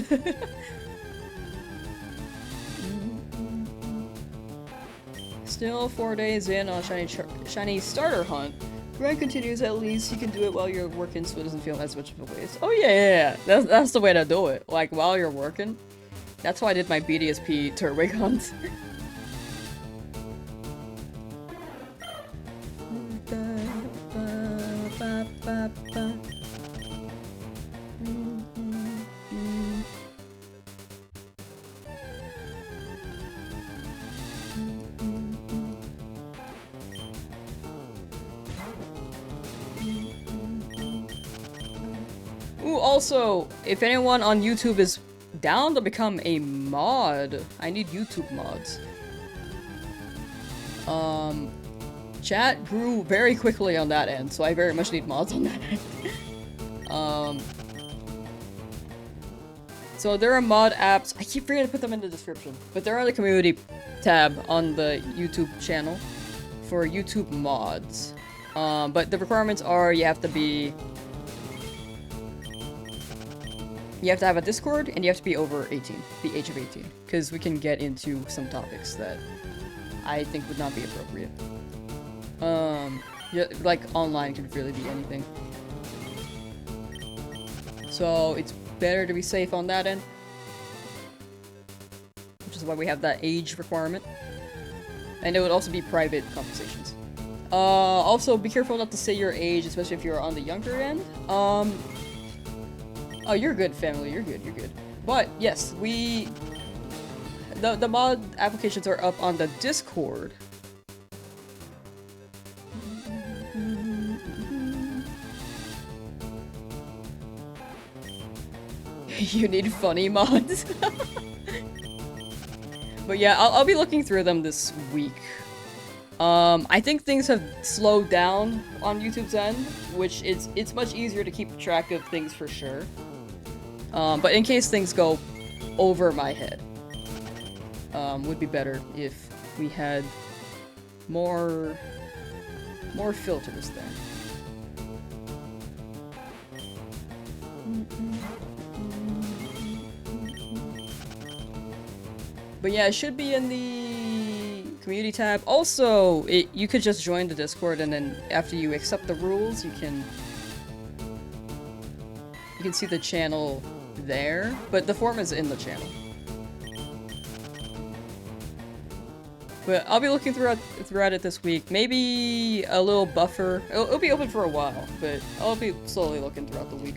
Still 4 days in on shiny starter hunt. Grind continues, at least you can do it while you're working so it doesn't feel as much of a waste. Oh yeah. That's the way to do it. Like, while you're working. That's why I did my BDSP Turtwig hunt. Ooh, also, if anyone on YouTube is down to become a mod, I need YouTube mods. Chat grew very quickly on that end, so I very much need mods on that end. So there are mod apps, I keep forgetting to put them in the description, but they're on the community tab on the YouTube channel for YouTube mods. But the requirements are you have to have a Discord, and you have to be over 18, the age of 18, because we can get into some topics that I think would not be appropriate. Yeah, like, online can really be anything. So, it's better to be safe on that end. Which is why we have that age requirement. And it would also be private conversations. Also, be careful not to say your age, especially if you're on the younger end. Oh, you're good, family. You're good. You're good. But yes, the mod applications are up on the Discord. You need funny mods. But yeah, I'll be looking through them this week. I think things have slowed down on YouTube's end, which it's much easier to keep track of things for sure. But in case things go over my head, would be better if we had more filters there. But yeah, it should be in the community tab. Also, you could just join the Discord, and then after you accept the rules, you can see the channel there. But the form is in the channel. But I'll be looking throughout it this week. Maybe a little buffer. It'll be open for a while, but I'll be slowly looking throughout the week.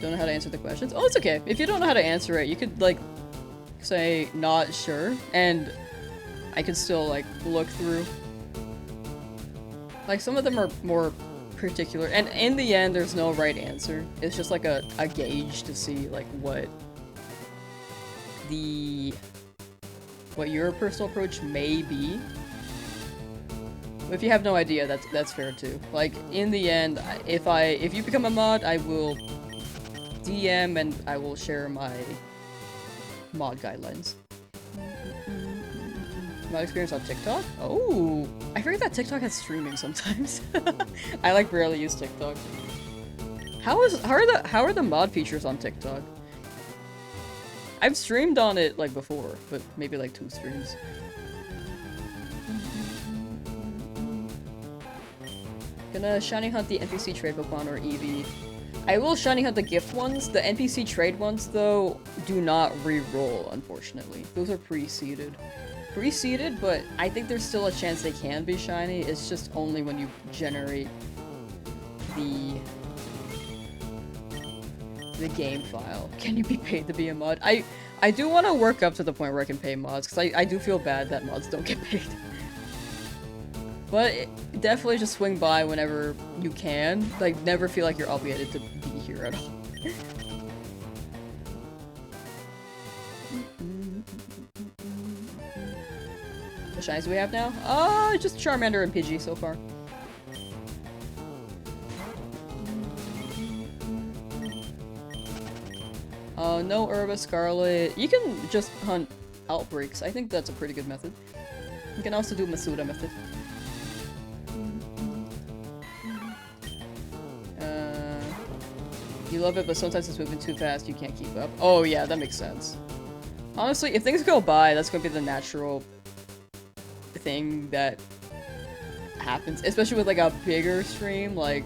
Don't know how to answer the questions? Oh, it's okay. If you don't know how to answer it, you could, like, say, not sure, and I could still, like, look through. Like, some of them are more particular, and in the end, there's no right answer. It's just, like, a gauge to see, like, what your personal approach may be. If you have no idea, that's fair, too. Like, in the end, if you become a mod, I will DM and I will share my mod guidelines. Mod experience on TikTok? Oh, I forget that TikTok has streaming sometimes. I like barely use TikTok. How are the mod features on TikTok? I've streamed on it like before, but maybe like 2 streams. Gonna shiny hunt the NPC trade Pokemon or Eevee. I will shiny hunt the gift ones. The NPC trade ones, though, do not re-roll, unfortunately. Those are pre-seeded. Pre-seeded, but I think there's still a chance they can be shiny. It's just only when you generate the game file. Can you be paid to be a mod? I do want to work up to the point where I can pay mods, because I do feel bad that mods don't get paid. But definitely just swing by whenever you can. Like, never feel like you're obligated to be here at all. The shinies we have now? Just Charmander and Pidgey so far. No Herba Scarlet. You can just hunt outbreaks. I think that's a pretty good method. You can also do Masuda method. You love it, but sometimes it's moving too fast, you can't keep up. Oh yeah, that makes sense. Honestly, if things go by, that's gonna be the natural thing that happens. Especially with like a bigger stream, like,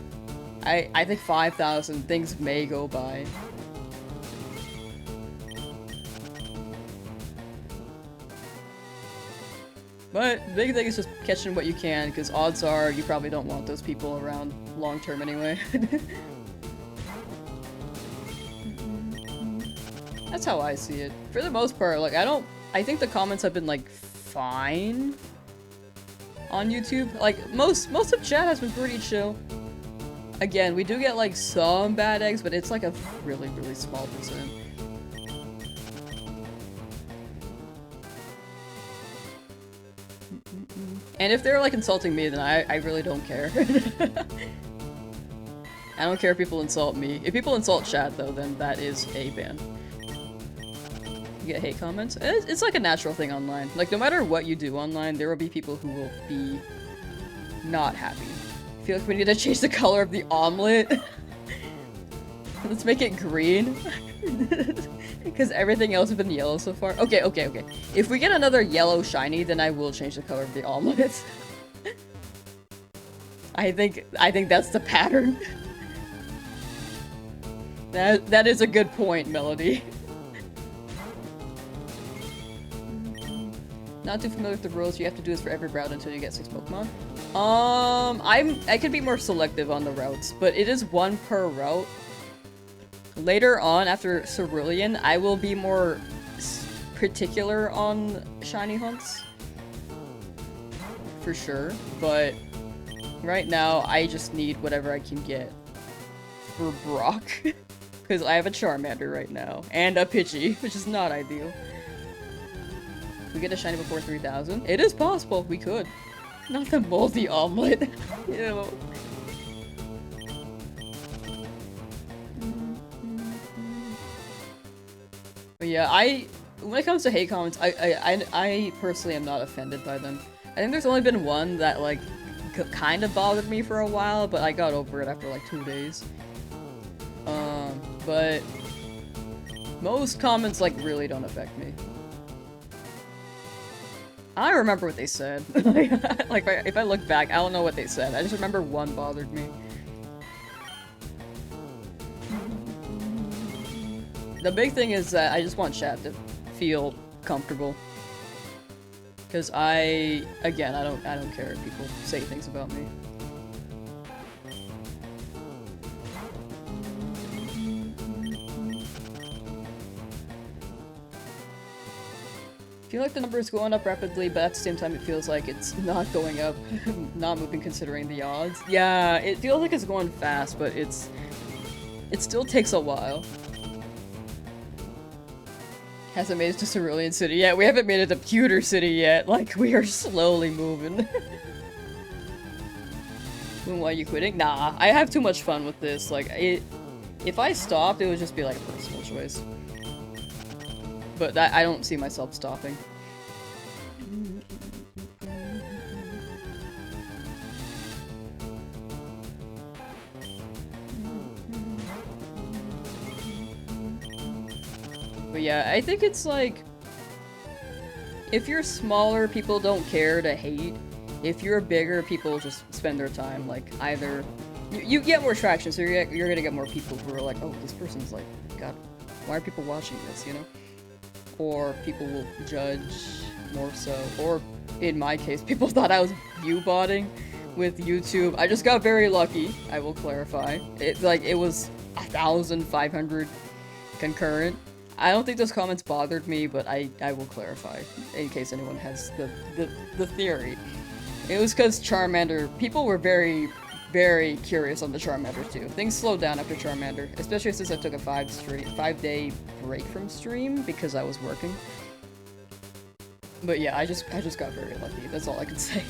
I think 5,000 things may go by. But the big thing is just catching what you can, because odds are you probably don't want those people around long term anyway. That's how I see it. For the most part, like, I think the comments have been, like, fine on YouTube. Like, most of chat has been pretty chill. Again, we do get, like, some bad eggs, but it's, like, a really, really small percent. And if they're, like, insulting me, then I really don't care. I don't care if people insult me. If people insult chat, though, then that is a ban. Get hate comments. It's like a natural thing online. Like, no matter what you do online, there will be people who will be not happy. I feel like we need to change the color of the omelet. Let's make it green. Because everything else has been yellow so far. Okay. If we get another yellow shiny, then I will change the color of the omelet. I think that's the pattern. That is a good point, Melody. Not too familiar with the rules. You have to do this for every route until you get 6 Pokemon. I could be more selective on the routes, but it is 1 per route. Later on, after Cerulean, I will be more particular on shiny hunts. For sure, but right now, I just need whatever I can get. for Brock. Because I have a Charmander right now. And a Pidgey, which is not ideal. We get a shiny before 3,000? It is possible, we could. Not the moldy omelet. Ew. But yeah, when it comes to hate comments, I personally am not offended by them. I think there's only been one that, like, kind of bothered me for a while, but I got over it after, like, 2 days. But most comments, like, really don't affect me. I don't remember what they said. Like, if I look back, I don't know what they said. I just remember one bothered me. The big thing is that I just want chat to feel comfortable. Because again, I don't care if people say things about me. I feel like the number is going up rapidly, but at the same time it feels like it's not going up, not moving considering the odds. Yeah, it feels like it's going fast, but it still takes a while. Hasn't made it to Cerulean City yet. We haven't made it to Pewter City yet. Like, we are slowly moving. Why are you quitting? Nah, I have too much fun with this. Like, if I stopped, it would just be like a personal choice. But I don't see myself stopping. But yeah, I think it's like, if you're smaller, people don't care to hate. If you're bigger, people just spend their time, like, either... You get more traction, so you're gonna get more people who are like, oh, this person's like, God, why are people watching this, you know? Or people will judge more so. Or, in my case, people thought I was view-botting with YouTube. I just got very lucky, I will clarify. It was 1,500 concurrent. I don't think those comments bothered me, but I will clarify, in case anyone has the theory. It was because Charmander, people were very, very curious on the Charmander too. Things slowed down after Charmander, especially since I took a 5-day break from stream because I was working. But yeah, I just got very lucky. That's all I can say.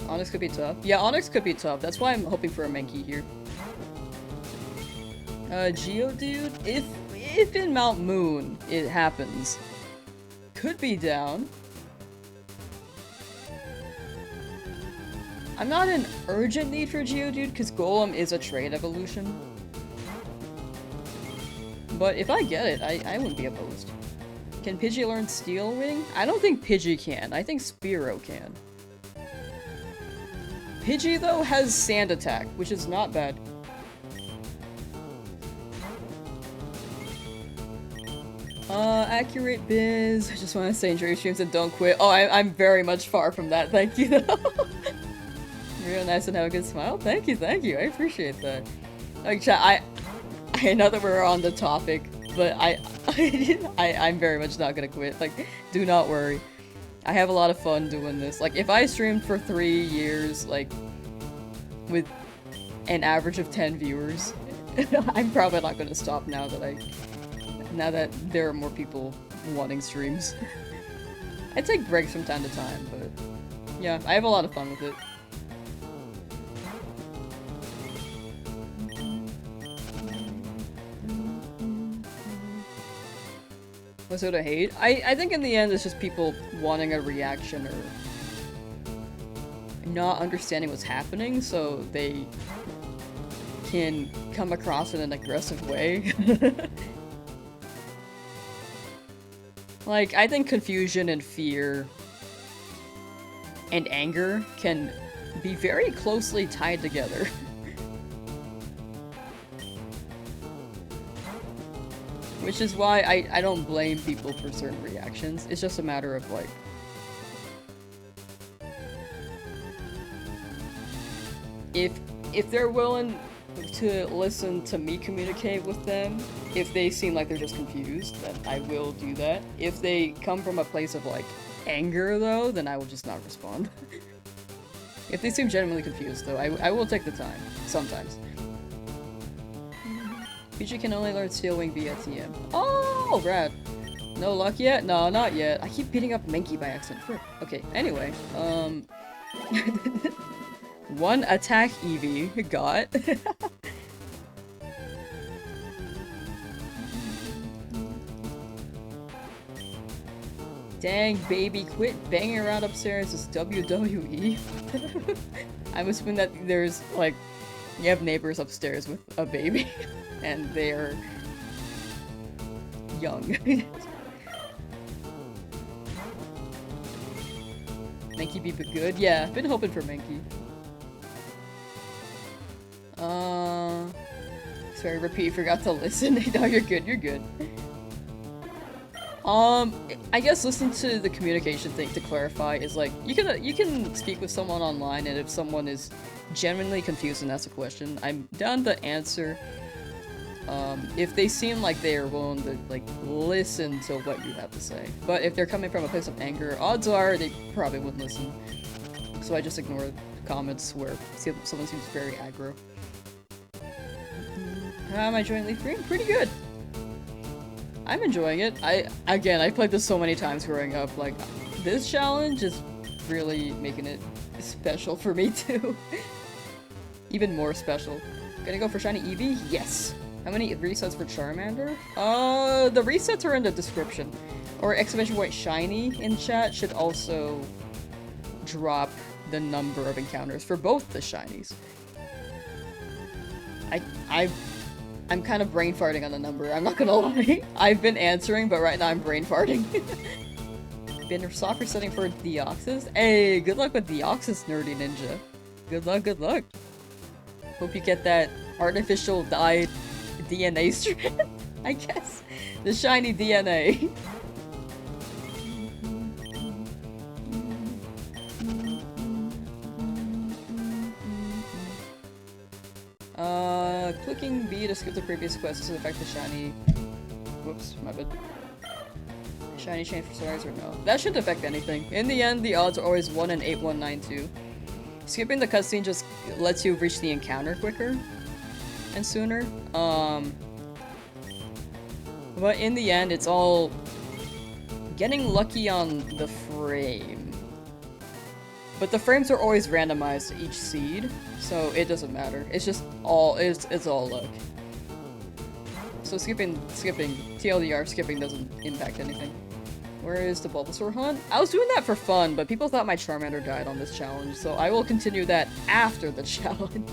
Onyx could be tough. Yeah, Onyx could be tough. That's why I'm hoping for a Mankey here. Geodude, if in Mount Moon it happens, could be down. I'm not in urgent need for Geodude, because Golem is a trade evolution. But if I get it, I wouldn't be opposed. Can Pidgey learn Steel Wing? I don't think Pidgey can. I think Spearow can. Pidgey, though, has Sand Attack, which is not bad. Accurate Biz. I just want to say enjoy your streams and don't quit. Oh, I'm very much far from that. Thank you, though. Real nice and have a good smile. Thank you. I appreciate that. Like, chat, I know that we're on the topic, but I'm very much not gonna quit. Like, do not worry. I have a lot of fun doing this. Like, if I streamed for 3 years, like, with an average of 10 viewers, I'm probably not gonna stop now that there are more people wanting streams. I take breaks from time to time, but yeah, I have a lot of fun with it. What's there to hate? I think in the end it's just people wanting a reaction or not understanding what's happening so they can come across in an aggressive way. Like, I think confusion and fear and anger can be very closely tied together. Which is why I don't blame people for certain reactions. It's just a matter of, like, if they're willing to listen to me communicate with them, if they seem like they're just confused, then I will do that. If they come from a place of, like, anger, though, then I will just not respond. If they seem genuinely confused, though, I will take the time. Sometimes. Pichu can only learn Steel Wing via TM. Oh, rad. No luck yet? No, not yet. I keep beating up Mankey by accident. Frick. Okay, anyway, one attack Eevee got. Dang, baby, quit banging around upstairs. It's WWE. I'm assuming that there's, like, you have neighbors upstairs with a baby, and they're young. Mankey be good? Yeah, been hoping for Mankey. Sorry, repeat, forgot to listen. No, you're good, you're good. I guess listen to the communication thing to clarify is like, you can speak with someone online, and if someone is genuinely confused and asks a question, I'm down to answer. If they seem like they are willing to, like, listen to what you have to say. But if they're coming from a place of anger, odds are they probably wouldn't listen. So I just ignore comments where someone seems very aggro. How am I enjoying Leaf Green? Pretty good. I'm enjoying it. I played this so many times growing up, like, this challenge is really making it special for me too. Even more special. Gonna go for Shiny Eevee? Yes! How many resets for Charmander? The resets are in the description. Or exclamation point shiny in chat should also drop the number of encounters for both the shinies. I'm kind of brain farting on the number, I'm not gonna lie. I've been answering, but right now I'm brain farting. Been soft resetting for Deoxys? Hey, good luck with Deoxys, nerdy ninja. Good luck, good luck. Hope you get that artificial dyed DNA strand, I guess. The shiny DNA. Clicking B to skip the previous quest does it affect the shiny. Whoops, my bad. Shiny chain for stars or no? That shouldn't affect anything. In the end, the odds are always 1 in 8192. Skipping the cutscene just lets you reach the encounter quicker and sooner. But in the end, it's all getting lucky on the frame. But the frames are always randomized to each seed, so it doesn't matter. It's just all it's all luck. So skipping TLDR skipping doesn't impact anything. Where is the Bulbasaur hunt? I was doing that for fun, but people thought my Charmander died on this challenge, so I will continue that after the challenge.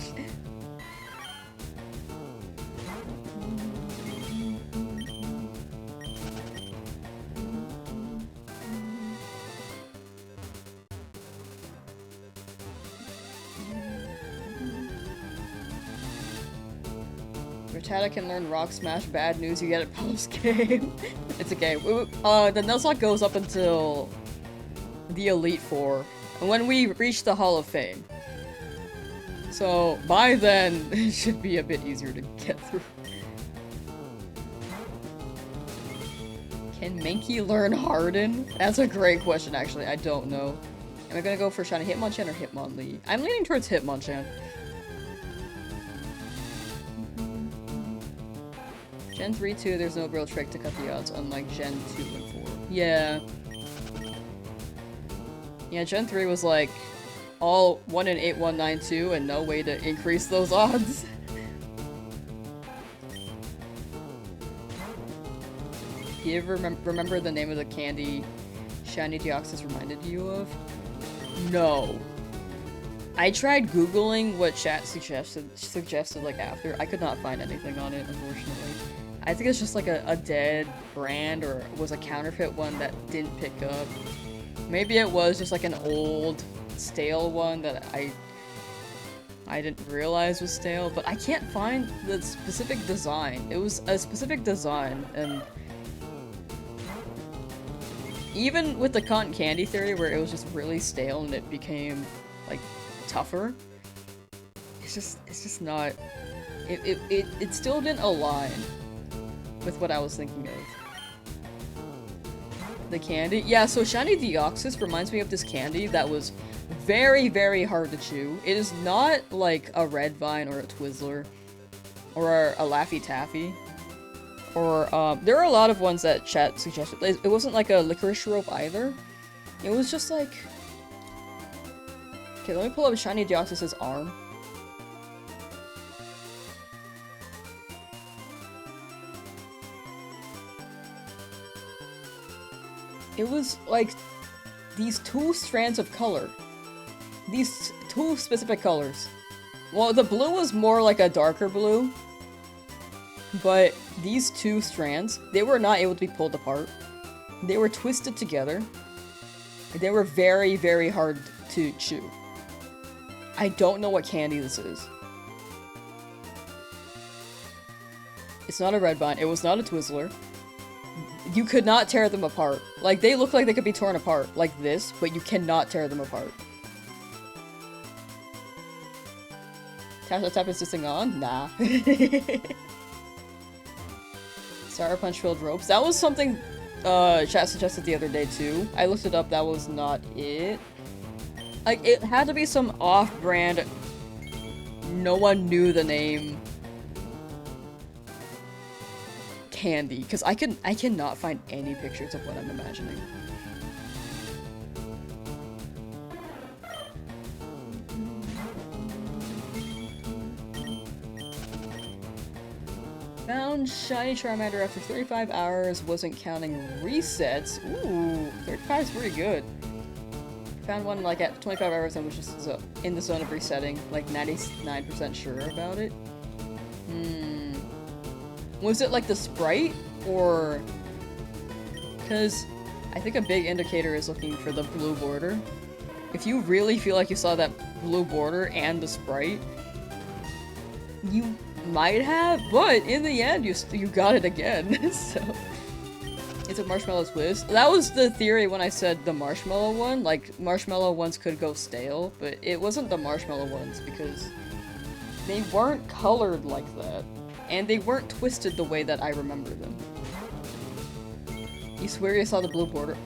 Rattata can learn Rock Smash. Bad news, you get it post-game. It's okay. The Nuzlocke goes up until the Elite Four, and when we reach the Hall of Fame. So, by then, it should be a bit easier to get through. Can Mankey learn Harden? That's a great question, actually. I don't know. Am I gonna go for Shiny Hitmonchan or Hitmonlee? I'm leaning towards Hitmonchan. Gen 3-2, there's no real trick to cut the odds, unlike Gen 2 and 4. Yeah. Yeah, Gen 3 was like, all 1 in 8192 and no way to increase those odds. Do you ever remember the name of the candy Shiny Deoxys reminded you of? No. I tried googling what chat suggested like after. I could not find anything on it, unfortunately. I think it's just like a dead brand, or was a counterfeit one that didn't pick up. Maybe it was just like an old, stale one that I didn't realize was stale, but I can't find the specific design. It was a specific design, and even with the cotton candy theory where it was just really stale and it became like tougher, it's just not, it still didn't align with what I was thinking of. The candy? Yeah, so Shiny Deoxys reminds me of this candy that was very, very hard to chew. It is not like a Red Vine or a Twizzler. or a Laffy Taffy. Or, there are a lot of ones that chat suggested. It wasn't like a licorice rope either. It was just like... Okay, let me pull up Shiny Deoxys' arm. It was like these two strands of color. These two specific colors. Well, the blue was more like a darker blue. But these two strands, they were not able to be pulled apart. They were twisted together. They were very, very hard to chew. I don't know what candy this is. It's not a Red Vine. It was not a Twizzler. You could not tear them apart. Like, they look like they could be torn apart, like this, but you cannot tear them apart. Tap insisting on? Nah. Sour Punch filled ropes. That was something chat suggested the other day too. I looked it up, that was not it. Like, it had to be some off-brand, no one knew the name candy, because I cannot find any pictures of what I'm imagining. Found Shiny Charmander after 35 hours, wasn't counting resets. Ooh, 35 is pretty good. Found one like at 25 hours and was just in the zone of resetting, like 99% sure about it. Was it like the sprite, or... Because I think a big indicator is looking for the blue border. If you really feel like you saw that blue border and the sprite, you might have, but in the end, you got it again, so... It's a Marshmallow Twist. That was the theory when I said the marshmallow one, like, marshmallow ones could go stale, but it wasn't the marshmallow ones, because they weren't colored like that, and they weren't twisted the way that I remember them. You swear you saw the blue border?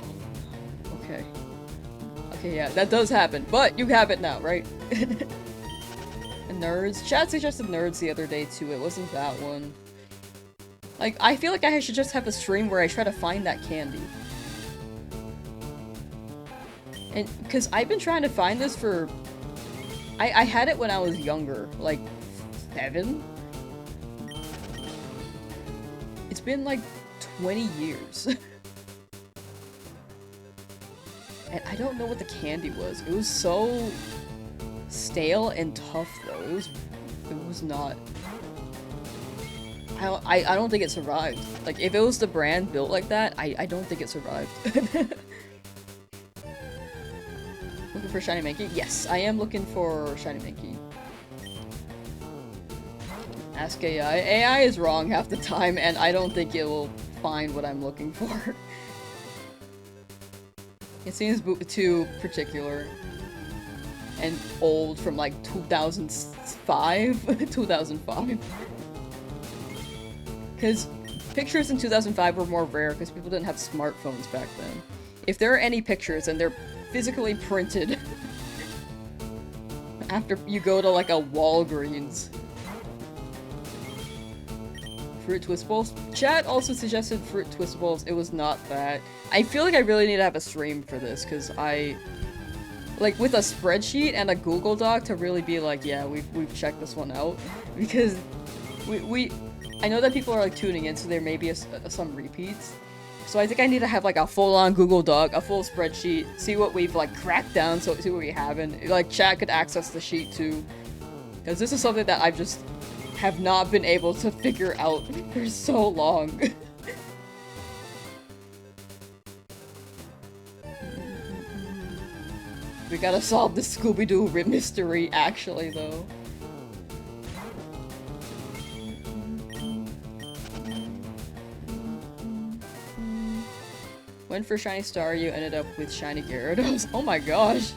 Oh, okay. Okay, yeah, that does happen, but you have it now, right? Nerds. Chad suggested Nerds the other day too, it wasn't that one. Like, I feel like I should just have a stream where I try to find that candy. And, cause I've been trying to find this for... I had it when I was younger, like, 7? It's been like 20 years. And I don't know what the candy was. It was so stale and tough though. It was not... I don't think it survived. Like, if it was the brand built like that, I don't think it survived. Looking for Shiny Mankey? Yes, I am looking for Shiny Mankey. Ask AI. AI is wrong half the time, and I don't think it will find what I'm looking for. It seems too particular. And old from like 2005? 2005. Because pictures in 2005 were more rare because people didn't have smartphones back then. If there are any pictures and they're physically printed after you go to like a Walgreens. Fruit Twistables? Chat also suggested Fruit Twistables. It was not that. I feel like I really need to have a stream for this because like with a spreadsheet and a Google Doc to really be like, yeah, we've checked this one out. Because I know that people are like tuning in, so there may be some repeats. So I think I need to have like a full-on Google Doc, a full spreadsheet, see what we've like cracked down, so see what we haven't. Like chat could access the sheet too. Because this is something that I've just have not been able to figure out for so long. We gotta solve the Scooby-Doo mystery actually though. Went for Shiny Star, you ended up with Shiny Gyarados. Oh my gosh!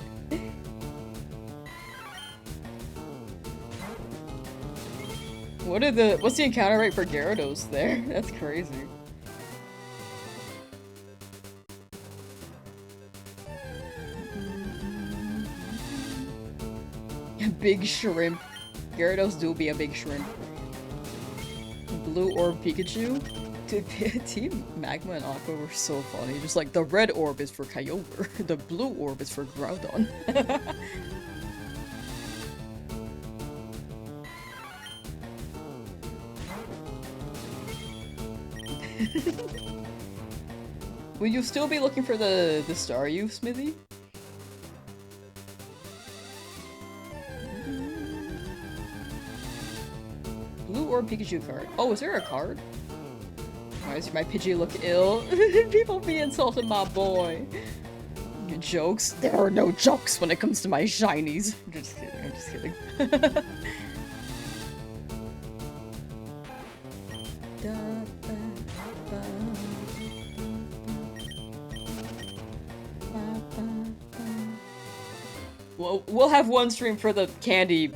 What's the encounter rate for Gyarados there? That's crazy. Big shrimp. Gyarados do be a big shrimp. blue orb Pikachu. Dude, Team Magma and Aqua were so funny. Just like, the red orb is for Kyogre, the blue orb is for Groudon. Will you still be looking for the Staryu, Smithy? Blue orb Pikachu card. Oh, is there a card? Why does my Pidgey look ill? People be insulting my boy. Jokes? There are no jokes when it comes to my shinies. I'm just kidding, I'm just kidding. Well, we'll have one stream for the candy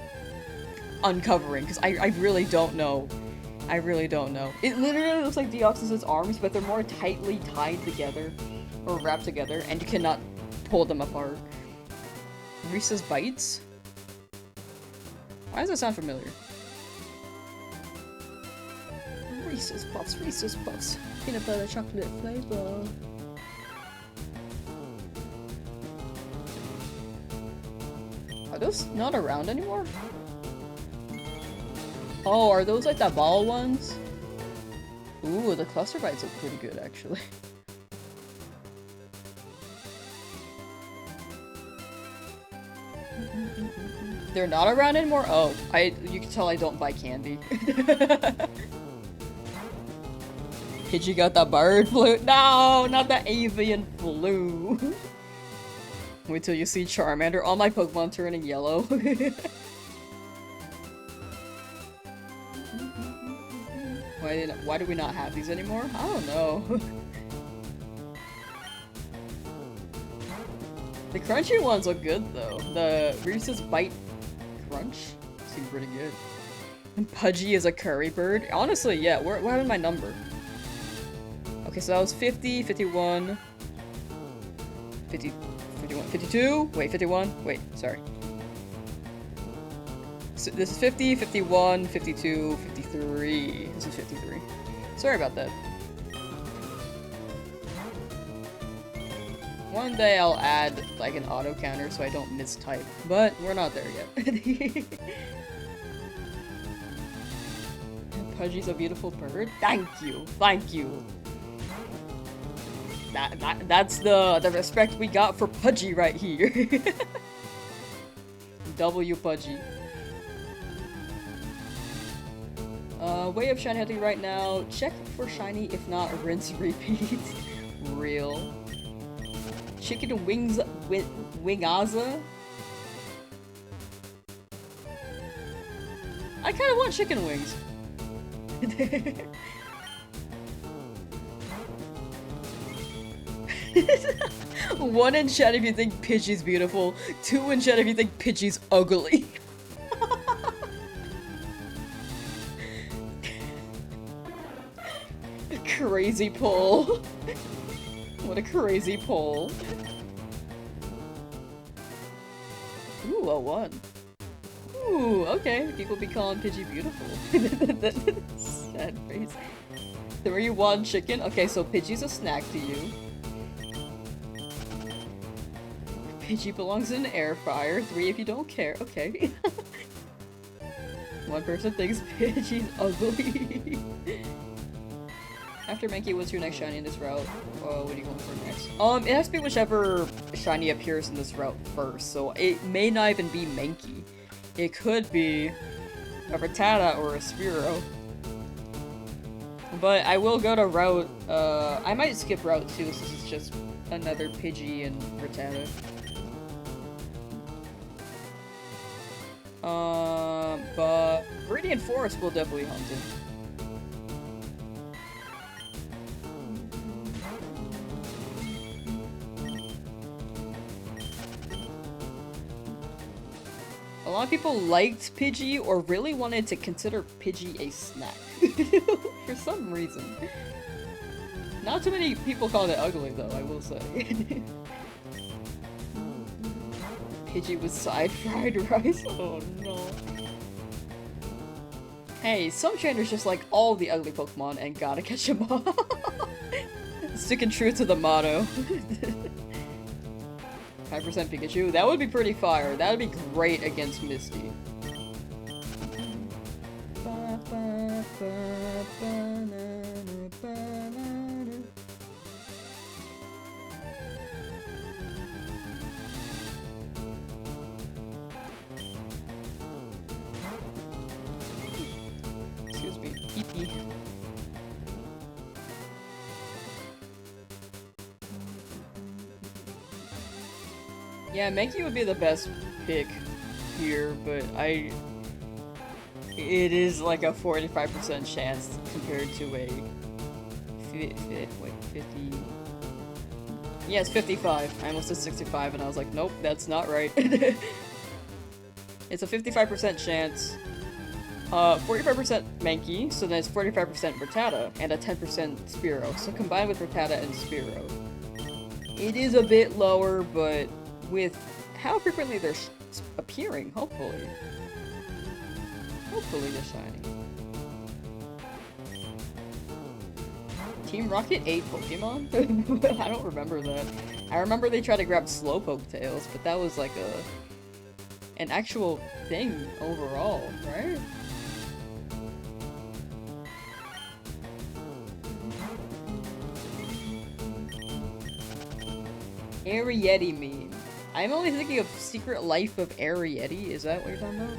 uncovering, because I really don't know. I really don't know. It literally looks like Deoxys' arms, but they're more tightly tied together, or wrapped together, and you cannot pull them apart. Reese's Bites? Why does that sound familiar? Reese's Puffs. Peanut butter chocolate flavor. Are those not around anymore? Oh, are those like the ball ones? Ooh, the cluster bites look pretty good, actually. They're not around anymore? Oh, you can tell I don't buy candy. Pidgey got the bird flu. No, not the avian flu. Wait till you see Charmander. All my Pokemon turning yellow. Why do we not have these anymore? I don't know. The crunchy ones look good though. The Reese's Bite Crunch seem pretty good. And Pudgy is a curry bird. Honestly, yeah. What happened to my number? Okay, so that was 50, 51, 50, 51, 52? Wait, 51? Wait, sorry. So this is 50, 51, 52, 53. This is 53. Sorry about that. One day I'll add like an auto counter so I don't mistype, but we're not there yet. Pudgy's a beautiful bird. Thank you, thank you. That's the respect we got for Pudgy right here. W Pudgy. Way of shiny hunting right now. Check for shiny, if not rinse repeat. Real. Chicken wings with Wingaza. I kind of want chicken wings. One in chat if you think Pidgey's beautiful. 2 in chat if you think Pidgey's ugly. Crazy pull. What a crazy pull. Ooh, a 1. Ooh, okay. People be calling Pidgey beautiful. Sad face. 3, 1 chicken. Okay, so Pidgey's a snack to you. Pidgey belongs in an air fryer. 3 if you don't care. Okay. One person thinks Pidgey's ugly. After Mankey, what's your next shiny in this route? What are you going for next? It has to be whichever shiny appears in this route first, so it may not even be Mankey. It could be a Rattata or a Spearow. But I will go to route, I might skip route 2 since it's just another Pidgey and Rattata. But Viridian Forest will definitely hunt it. A lot of people liked Pidgey or really wanted to consider Pidgey a snack. For some reason. Not too many people called it ugly though, I will say. Pidgey with side fried rice? Oh no. Hey, some trainers just like all the ugly Pokemon and gotta catch them all. Sticking true to the motto. 5% Pikachu? That would be pretty fire. That would be great against Misty. Excuse me. Pee-pee. Yeah, Mankey would be the best pick here, but it is like a 45% chance compared to a 50. Yeah, it's 55. I almost did 65 and I was like, nope, that's not right. It's a 55% chance. 45% Mankey, so then it's 45% Rattata, and a 10% Spearow. So combined with Rattata and Spearow, it is a bit lower, but with how frequently they're appearing, hopefully. Hopefully they're shining. Team Rocket 8 Pokemon? I don't remember that. I remember they tried to grab Slowpoke tails, but that was like an actual thing overall, right? Ariete meme. I'm only thinking of Secret Life of Ariete. Is that what you're talking about?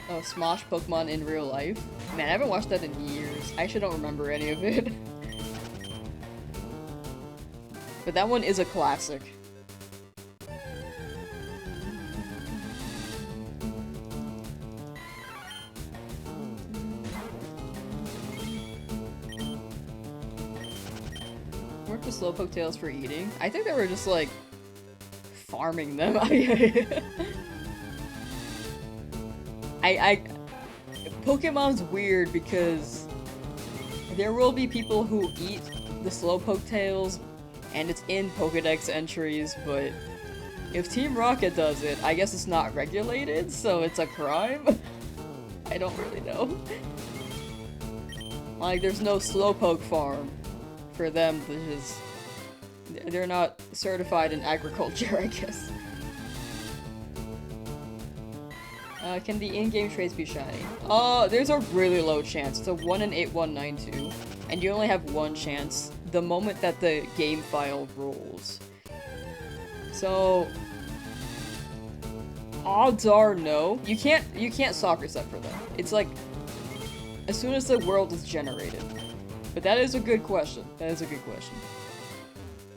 Oh, Smosh Pokemon in real life? Man, I haven't watched that in years. I actually don't remember any of it. But that one is a classic. Weren't the Slowpoke tails for eating? I think they were just like farming them. Pokemon's weird because there will be people who eat the Slowpoke tails and it's in Pokedex entries, but if Team Rocket does it, I guess it's not regulated, so it's a crime? I don't really know. Like, there's no Slowpoke farm for them because they're not certified in agriculture, I guess. Can the in-game traits be shiny? There's a really low chance. It's a 1 in 8192, and you only have one chance the moment that the game file rolls. So odds are no. You can't stock reset for them. It's like as soon as the world is generated. But that is a good question. That is a good question.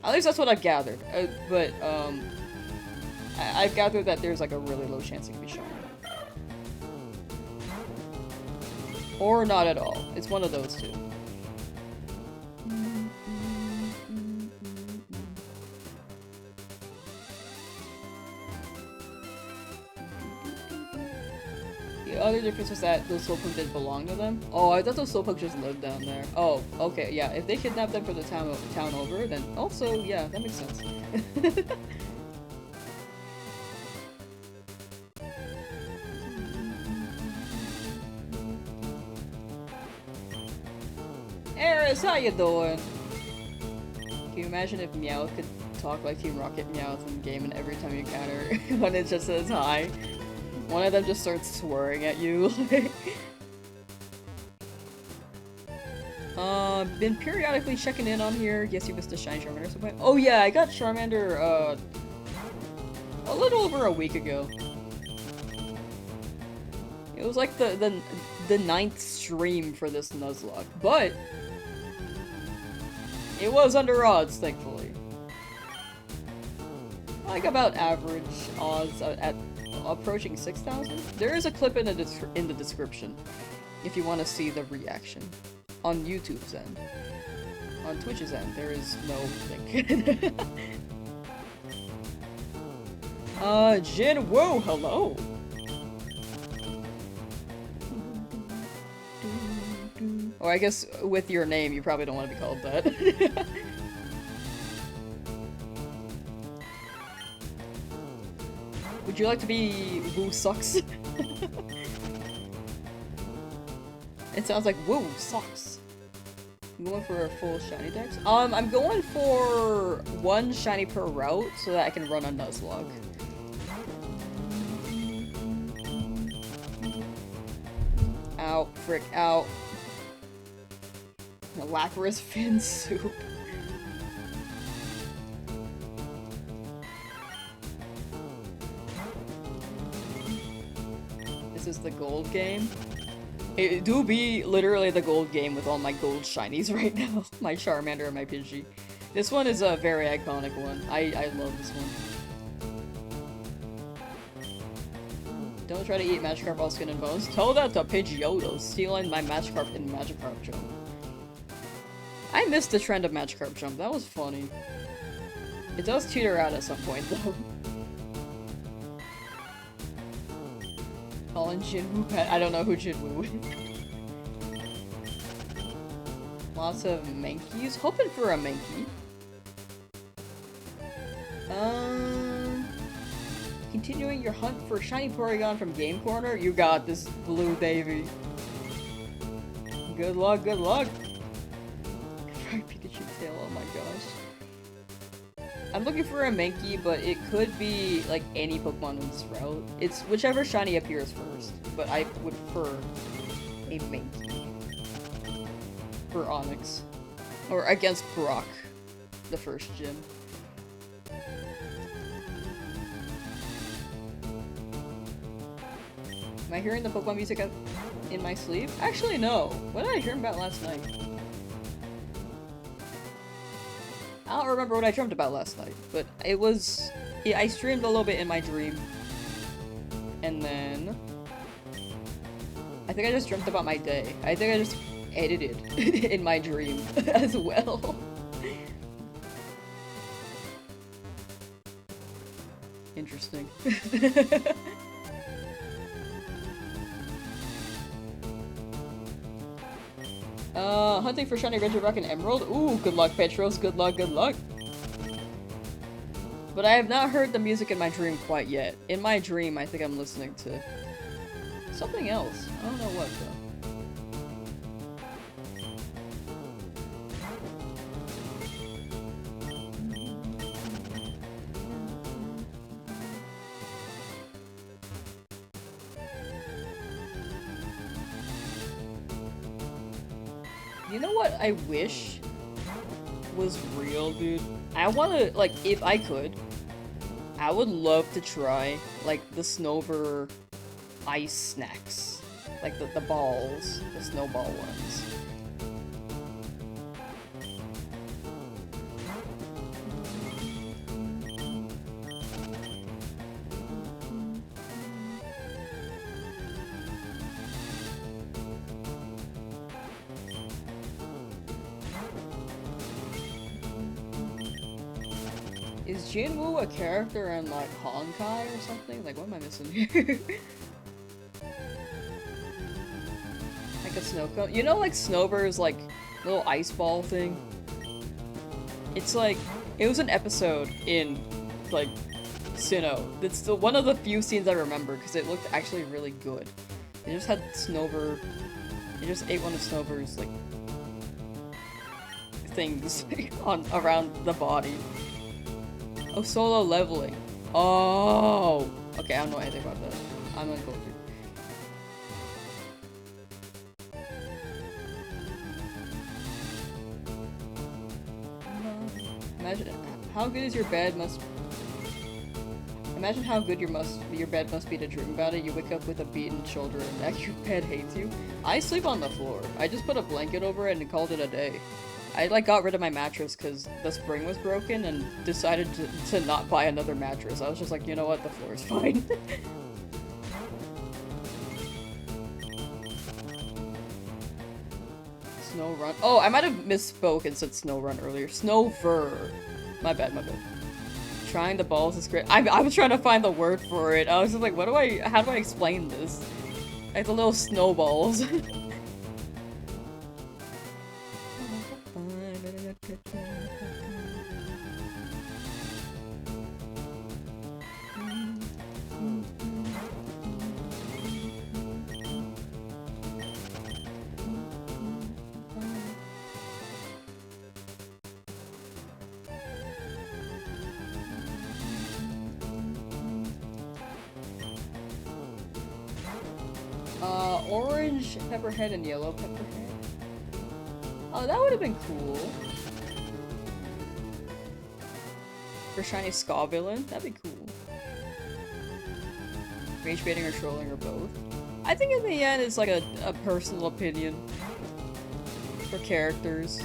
At least that's what I've gathered. I've gathered that there's like a really low chance it can be shiny. Or not at all. It's one of those two. The other difference was that those Slowpoke didn't belong to them. Oh, I thought those Slowpoke just lived down there. Oh, okay, yeah. If they kidnapped them for the town over, then also, yeah, that makes sense. Eris, how you doing? Can you imagine if Meowth could talk like Team Rocket Meowth in game and every time you encounter when it just says hi, one of them just starts swearing at you? Been periodically checking in on here. Guess you missed a shiny Charmander at some point. Oh yeah, I got Charmander, a little over a week ago. It was like the 9th stream for this Nuzlocke, but it was under odds, thankfully. Like about average odds at approaching 6,000. There is a clip in the description if you want to see the reaction on YouTube's end. On Twitch's end, there is no link. Jin, whoa, hello. Or I guess with your name, you probably don't want to be called that. Would you like to be Woo Sucks? It sounds like, whoa, socks. I'm going for a full shiny dex. I'm going for 1 shiny per route so that I can run a Nuzlocke. Ow, frick, ow. A Lapras fin soup. This is the gold game. It do be literally the gold game with all my gold shinies right now. My Charmander and my Pidgey. This one is a very iconic one. I love this one. Don't try to eat Magikarp all skin and bones. Tell that to Pidgeotto, stealing my Magikarp in Magikarp Jump. I missed the trend of Magikarp Jump. That was funny. It does teeter out at some point, though. Calling Jinwoo pet. I don't know who Jinwoo is. Lots of Mankeys. Hoping for a Mankey. Continuing your hunt for shiny Porygon from Game Corner. You got this, Blue Davy. Good luck, good luck. Pikachu tail, oh my gosh. I'm looking for a Mankey, but it could be like any Pokemon in this route. It's whichever shiny appears first, but I would prefer a Mankey for Onyx. Or against Brock, the first gym. Am I hearing the Pokemon music in my sleep? Actually, no. What did I dream about last night? I don't remember what I dreamt about last night, but it was... Yeah, I streamed a little bit in my dream. And then... I think I just dreamt about my day. I think I just edited in my dream as well. Interesting. Hunting for shiny Regirock and Emerald. Ooh, good luck, Petros. Good luck, good luck. But I have not heard the music in my dream quite yet. In my dream, I think I'm listening to something else. I don't know what, though. You know what I wish was real, dude? I wanna, like, if I could, I would love to try, like, the Snover ice snacks. Like, the balls. The snowball ones. Is Jinwoo a character in, like, Honkai or something? Like, what am I missing here? Like a snow cone? You know, like, Snover's, like, little ice ball thing? It's like, it was an episode in, like, Sinnoh. It's still one of the few scenes I remember, because it looked actually really good. They just had Snover, they just ate one of Snover's, like, things on around the body. Oh, solo leveling. Oh! Okay, I don't know anything about that. I'm gonna go through. Imagine how good is your bed must... Imagine how good your bed must be to dream about it. You wake up with a beaten shoulder and neck. Your bed hates you. I sleep on the floor. I just put a blanket over it and called it a day. I, like, got rid of my mattress because the spring was broken and decided to not buy another mattress. I was just like, you know what, the floor is fine. Snow run. Oh, I might have misspoke and said snow run earlier. Snover. My bad, my bad. Trying the balls is great. I was trying to find the word for it. I was just like, how do I explain this? Like the little snowballs. Orange Pepperhead and yellow Pepperhead. Oh, that would have been cool. For shiny Ska villain, that'd be cool. Rage baiting or trolling or both. I think in the end it's like a personal opinion for characters.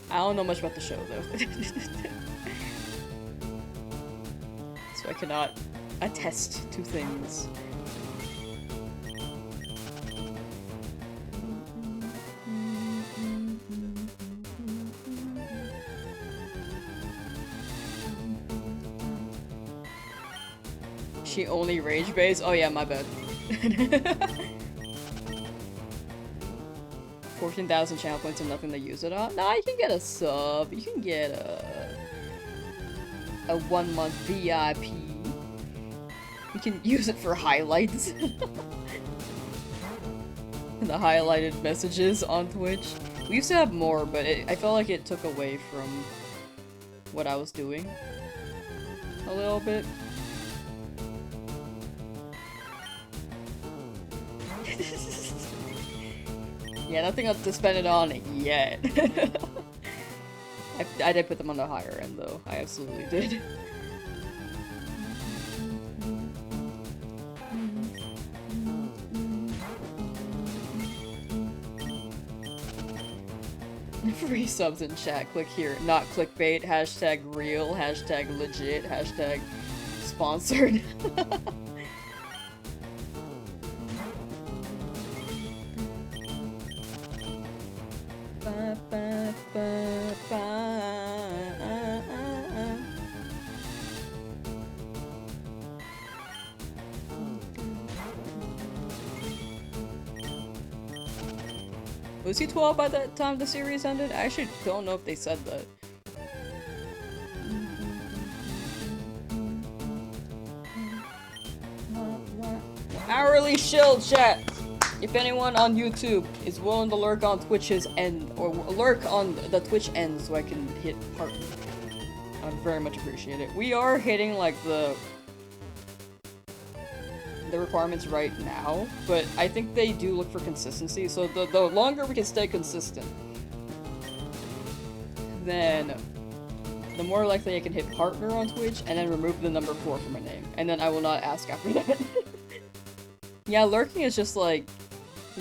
I don't know much about the show though. So I cannot attest to things. She only rage baits? Oh yeah, my bad. 14,000 channel points and nothing to use it on? Nah, you can get a sub. You can get a 1 month VIP. You can use it for highlights. The highlighted messages on Twitch. We used to have more, but I felt like it took away from what I was doing. A little bit. Yeah, nothing else to spend it on yet. I did put them on the higher end though. I absolutely did. Free subs in chat. Click here. Not clickbait. Hashtag real. Hashtag legit. Hashtag sponsored. Was he 12 by that time the series ended? I actually don't know if they said that. Hourly shield chat! If anyone on YouTube is willing to lurk on Twitch's end, or lurk on the Twitch end so I can hit partner, I'd very much appreciate it. We are hitting like the requirements right now, but I think they do look for consistency, so the longer we can stay consistent, then the more likely I can hit partner on Twitch and then remove the number 4 from my name, and then I will not ask after that. Yeah, lurking is just like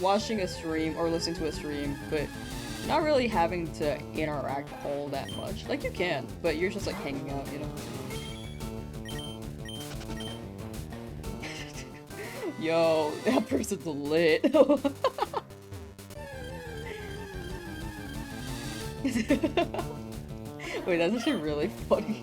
watching a stream or listening to a stream, but not really having to interact all that much. Like you can, but you're just like hanging out, you know? Yo, that person's lit. Wait, that's actually really funny.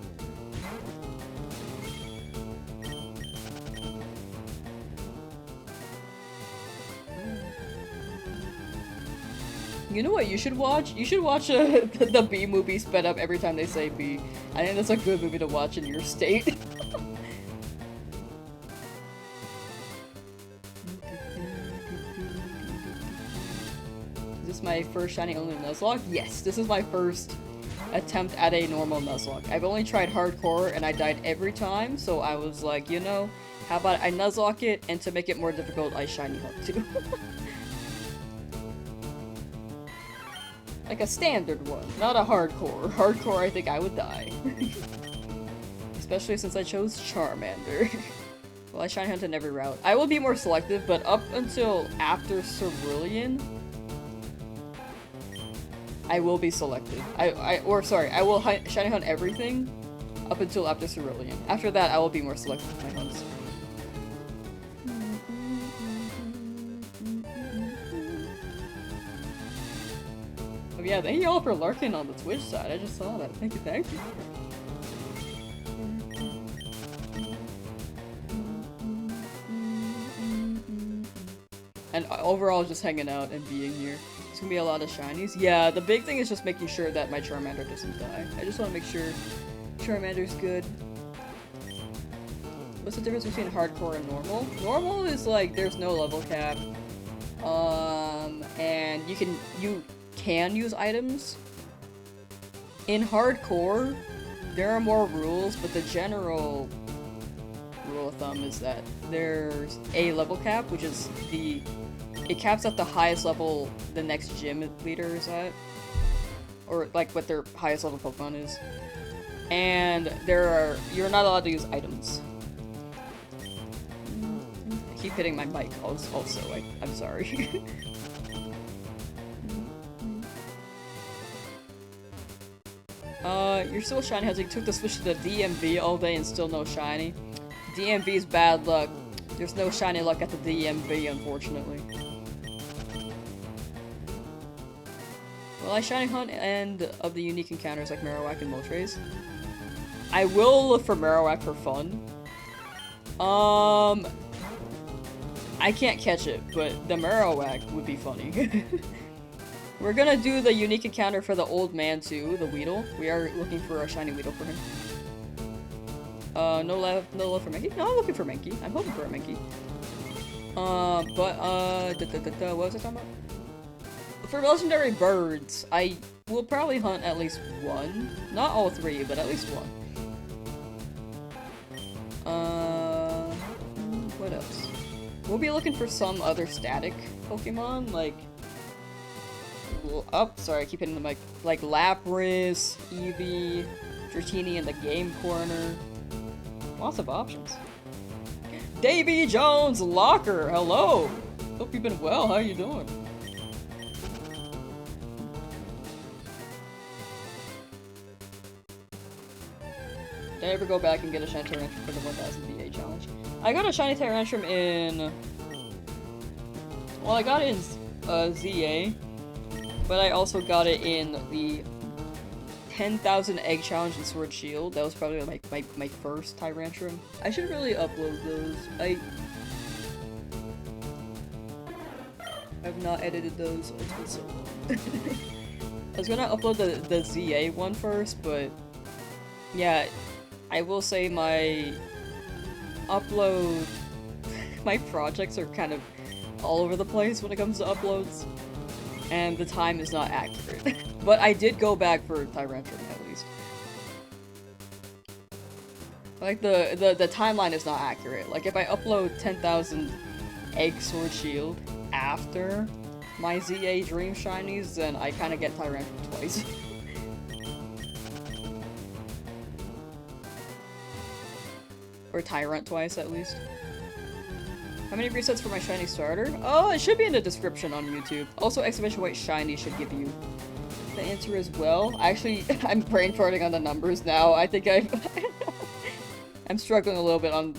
You know what you should watch? You should watch the B movie sped up every time they say B. I think that's a good movie to watch in your state. Is this my first shiny only Nuzlocke? Yes, this is my first attempt at a normal Nuzlocke. I've only tried hardcore and I died every time, so I was like, you know, how about I Nuzlocke it, and to make it more difficult, I shiny hunt too. Like a standard one, not a hardcore. Hardcore, I think I would die. Especially since I chose Charmander. Well, I shiny hunt in every route. I will be more selective, but up until after Cerulean, I will be selective. I will shiny hunt everything up until after Cerulean. After that, I will be more selective with my hunts. Oh yeah, thank you all for lurking on the Twitch side. I just saw that. Thank you, thank you. And overall, just hanging out and being here. It's gonna be a lot of shinies. Yeah, the big thing is just making sure that my Charmander doesn't die. I just want to make sure Charmander's good. What's the difference between hardcore and normal? Normal is like, there's no level cap. And you can use items. In hardcore, there are more rules, but the general rule of thumb is that there's a level cap, which is it caps at the highest level the next gym leader is at. Or, like, what their highest level Pokemon is. And you're not allowed to use items. I keep hitting my mic also, I'm sorry. You're still shiny, Hazard. You took the switch to the DMV all day and still no shiny. DMV is bad luck. There's no shiny luck at the DMV, unfortunately. Will I shiny hunt and of the unique encounters like Marowak and Moltres? I will look for Marowak for fun. I can't catch it, but the Marowak would be funny. We're gonna do the unique encounter for the old man too, the Weedle. We are looking for a shiny Weedle for him. No love for Mankey? No, I'm looking for Mankey. I'm hoping for a Mankey. What was I talking about? For legendary birds, I will probably hunt at least one. Not all three, but at least one. What else? We'll be looking for some other static Pokemon, like... Oh, sorry, I keep hitting the mic. Like Lapras, Eevee, Dratini in the game corner. Lots of options. Davy Jones Locker, hello! Hope you've been well, how you doing? Did I ever go back and get a shiny Tyrantrum for the 1000 VA challenge? I got a shiny Tyrantrum in... Well, I got it in ZA. But I also got it in the 10,000 egg challenge in Sword Shield. That was probably my first Tyrantrum. I should really upload those. I've not edited those. It's been so long. I was gonna upload the ZA one first, but yeah, I will say my upload, my projects are kind of all over the place when it comes to uploads. And the time is not accurate. But I did go back for Tyrantrum, at least. Like, the timeline is not accurate. Like, if I upload 10,000 Egg Sword Shield after my ZA Dream Shinies, then I kind of get Tyrantrum twice. Or Tyrant twice, at least. How many resets for my shiny starter? Oh, it should be in the description on YouTube. Also, exclamation point shiny should give you the answer as well. Actually, I'm brain farting on the numbers now. I think I'm struggling a little bit on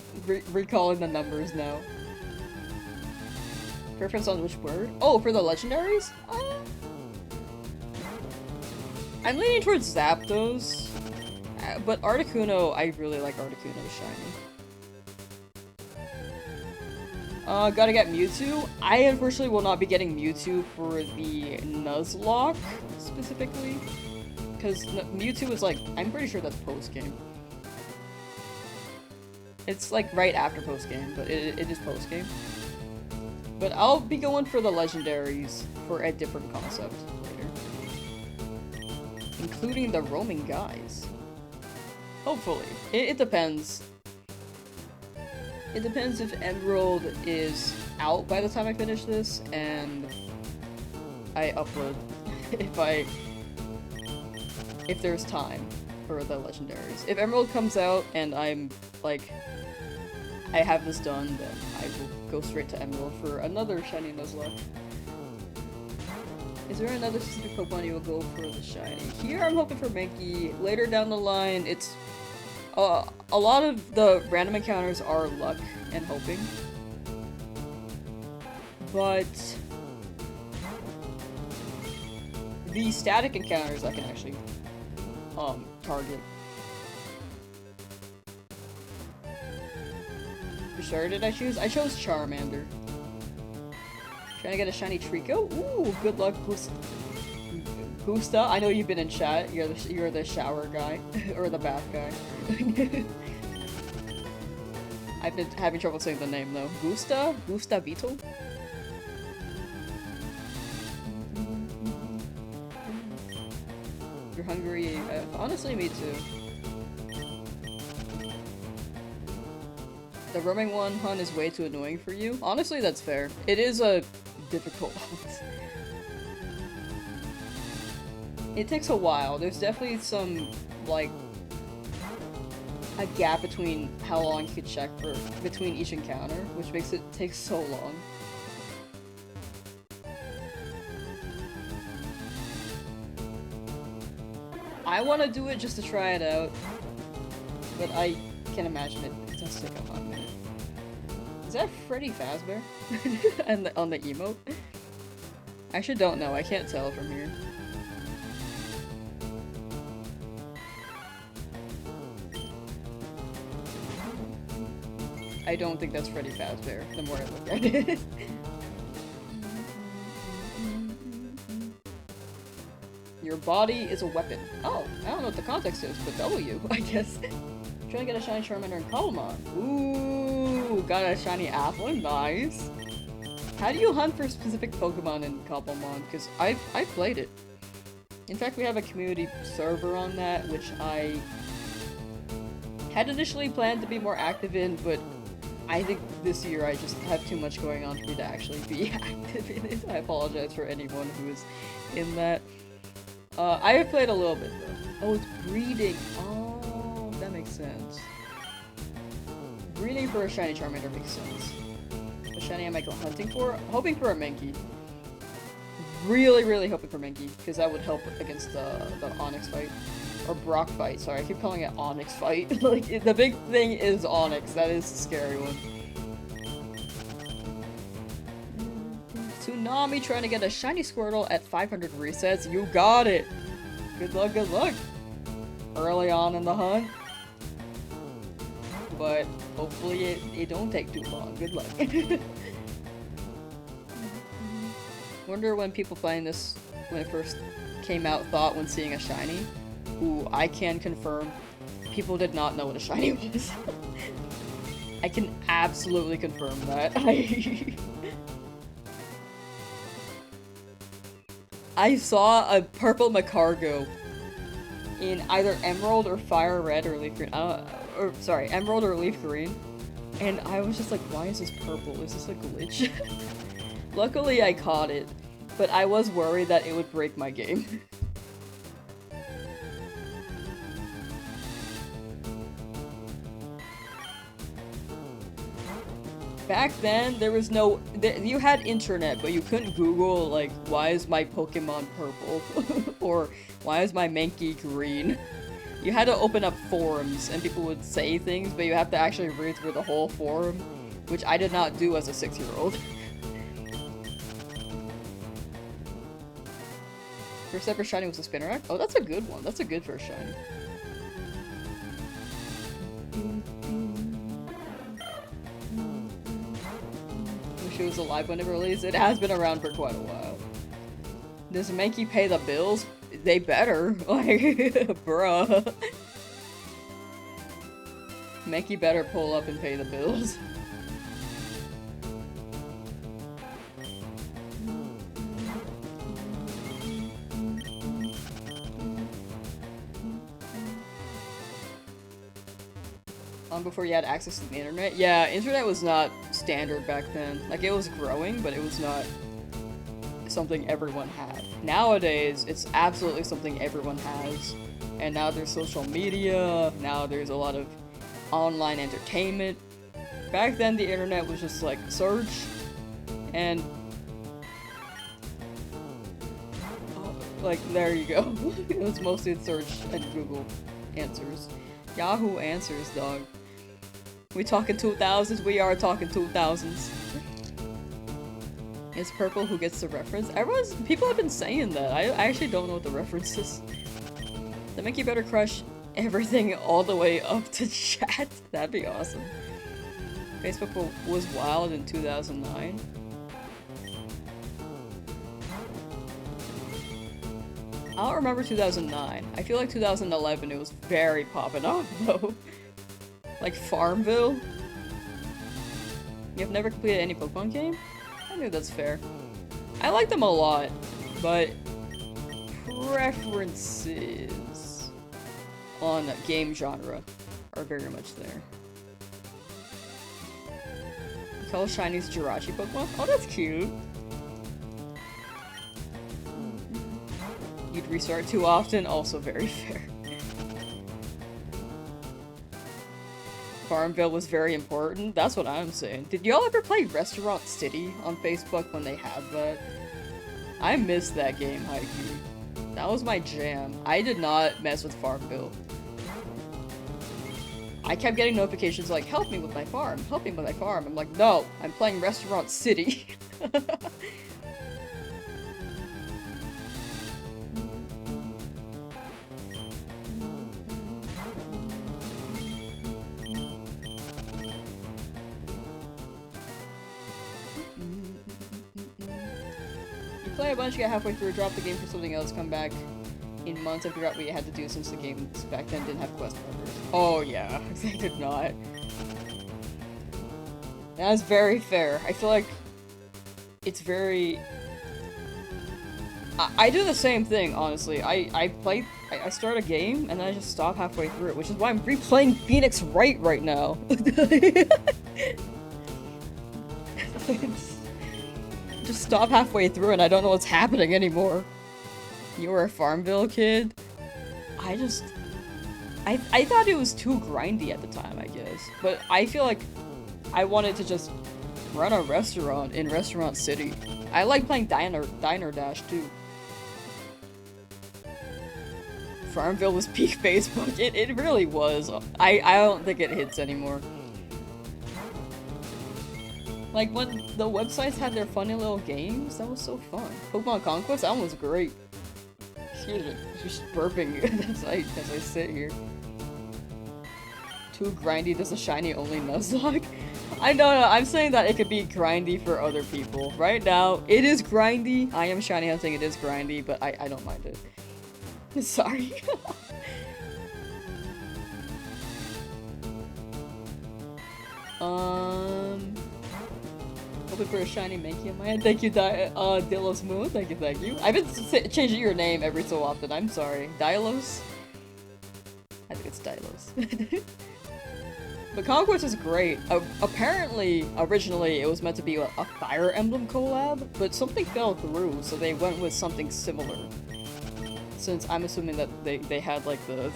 recalling the numbers now. Preference on which word? Oh, for the legendaries? I'm leaning towards Zapdos. But Articuno, I really like Articuno's shiny. Gotta get Mewtwo. I unfortunately will not be getting Mewtwo for the Nuzlocke, specifically. Because Mewtwo is like, I'm pretty sure that's post-game. It's like right after post-game, but it is post-game. But I'll be going for the legendaries for a different concept later. Including the roaming guys. Hopefully. It depends. It depends if Emerald is out by the time I finish this, and I upload if there's time for the legendaries. If Emerald comes out and I'm, like, I have this done, then I will go straight to Emerald for another shiny Nuzlocke. Is there another specific Pokemon you will go for the shiny? Here I'm hoping for Mankey. Later down the line, it's a lot of the random encounters are luck and hoping. But the static encounters I can actually target. For sure, did I choose? I chose Charmander. Trying to get a shiny Trico? Ooh, good luck, Gusta. I know you've been in chat. You're the shower guy or the bath guy. I've been having trouble saying the name though. Gusta Beetle. You're hungry AF. Honestly, me too. The roaming one hunt is way too annoying for you. Honestly, that's fair. It is a difficult hunt. It takes a while. There's definitely some, like, a gap between how long you could check for between each encounter, which makes it take so long. I want to do it just to try it out, but I can't imagine it does take a hot minute. Is that Freddy Fazbear? And on the emote? I actually don't know. I can't tell from here. I don't think that's Freddy Fazbear, the more I look at it. Your body is a weapon. Oh, I don't know what the context is, but W, I guess. Trying to get a shiny Charmander in Cobblemon. Ooh, got a shiny Applin, nice. How do you hunt for specific Pokemon in Cobblemon? Because I've played it. In fact, we have a community server on that, which I had initially planned to be more active in, but I think this year I just have too much going on for me to actually be active in it. I apologize for anyone who is in that. I have played a little bit though. Oh, it's breeding. Oh, that makes sense. Breeding for a shiny Charmander makes sense. A shiny I might go hunting for? Hoping for a Mankey. Really, really hoping for Mankey, because that would help against the Onyx fight. Or Brock fight, sorry, I keep calling it Onyx fight. Like, the big thing is Onyx, that is the scary one. Tsunami trying to get a shiny Squirtle at 500 resets, you got it! Good luck, good luck! Early on in the hunt. But hopefully it don't take too long, good luck. Wonder when people playing this, when it first came out, thought when seeing a shiny. Ooh, I can confirm, people did not know what a shiny was. I can absolutely confirm that. I saw a purple Macargo in either Emerald or Fire Red or Leaf Green. Or sorry, Emerald or Leaf Green. And I was just like, why is this purple? Is this a glitch? Luckily I caught it, but I was worried that it would break my game. Back then, there was no- you had internet, but you couldn't Google, like, why is my Pokemon purple? Or, why is my Mankey green? You had to open up forums, and people would say things, but you have to actually read through the whole forum, which I did not do as a 6-year-old. First ever shiny was a Spinarak? Oh, that's a good one. That's a good first shiny. Wish it was alive when it released. It has been around for quite a while. Does Mankey pay the bills? They better. Like, bruh. Mankey better pull up and pay the bills. Before you had access to the internet? Yeah, internet was not standard back then. Like, it was growing, but it was not something everyone had. Nowadays, it's absolutely something everyone has. And now there's social media, now there's a lot of online entertainment. Back then, the internet was just like search, and like, there you go. It was mostly search and Google answers. Yahoo Answers, dog. We talking 2000s? We are talking 2000s. It's purple who gets the reference. People have been saying that. I actually don't know what the reference is. They make you better crush everything all the way up to chat. That'd be awesome. Facebook was wild in 2009. I don't remember 2009. I feel like 2011 it was very popping off though. Like Farmville? You have never completed any Pokemon game? I think that's fair. I like them a lot, but preferences on game genre are very much there. Call Shiny's Jirachi Pokemon? Oh, that's cute. You'd restart too often, also very fair. Farmville was very important, that's what I'm saying. Did y'all ever play Restaurant City on Facebook when they had that? I missed that game, haiku. That was my jam. I did not mess with Farmville. I kept getting notifications like, help me with my farm, help me with my farm. I'm like, no, I'm playing Restaurant City. Play a bunch, get halfway through, drop the game for something else, come back in months and figure out what you had to do since the games back then didn't have quest markers. Oh yeah, they did not. That's very fair. I feel like it's very... I do the same thing, honestly. I start a game and then I just stop halfway through it, which is why I'm replaying Phoenix Wright right now. Just stop halfway through and I don't know what's happening anymore. You were a Farmville kid? I thought it was too grindy at the time, I guess. But I feel like I wanted to just run a restaurant in Restaurant City. I like playing Diner Dash too. Farmville was peak Facebook. It really was. I don't think it hits anymore. Like, when the websites had their funny little games, that was so fun. Pokemon Conquest, that one was great. Excuse me, just burping as I sit here. Too grindy, does a shiny only Nuzlocke? I don't know, I'm saying that it could be grindy for other people. Right now, it is grindy. I am shiny hunting, it is grindy, but I don't mind it. Sorry. Hoping for a shiny Mankey on my head. Thank you, Dilos Moon. Thank you. I've been changing your name every so often. I'm sorry. Dilos? I think it's Dilos. But Conquest is great. Apparently, originally, it was meant to be a Fire Emblem collab, but something fell through, so they went with something similar. Since I'm assuming that they had, like, the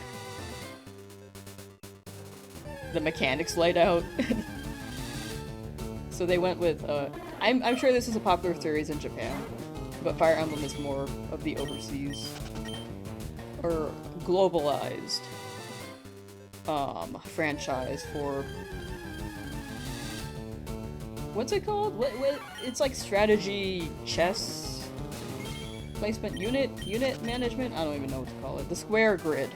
mechanics laid out. So they went with, I'm sure this is a popular series in Japan, but Fire Emblem is more of the overseas, or globalized, franchise for, what's it called? What, it's like strategy, chess, placement, unit management? I don't even know what to call it. The square grid.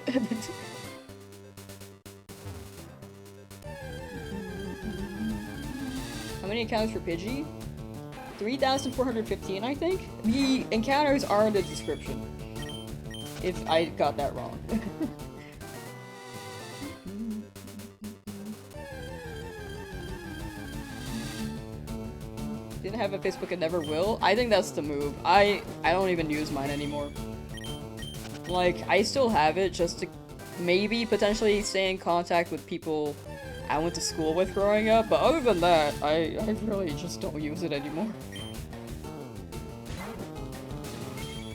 How many encounters for Pidgey? 3,415, I think? The encounters are in the description. If I got that wrong. Didn't have a Facebook and never will? I think that's the move. I don't even use mine anymore. Like, I still have it just to maybe potentially stay in contact with people I went to school with growing up, but other than that, I really just don't use it anymore.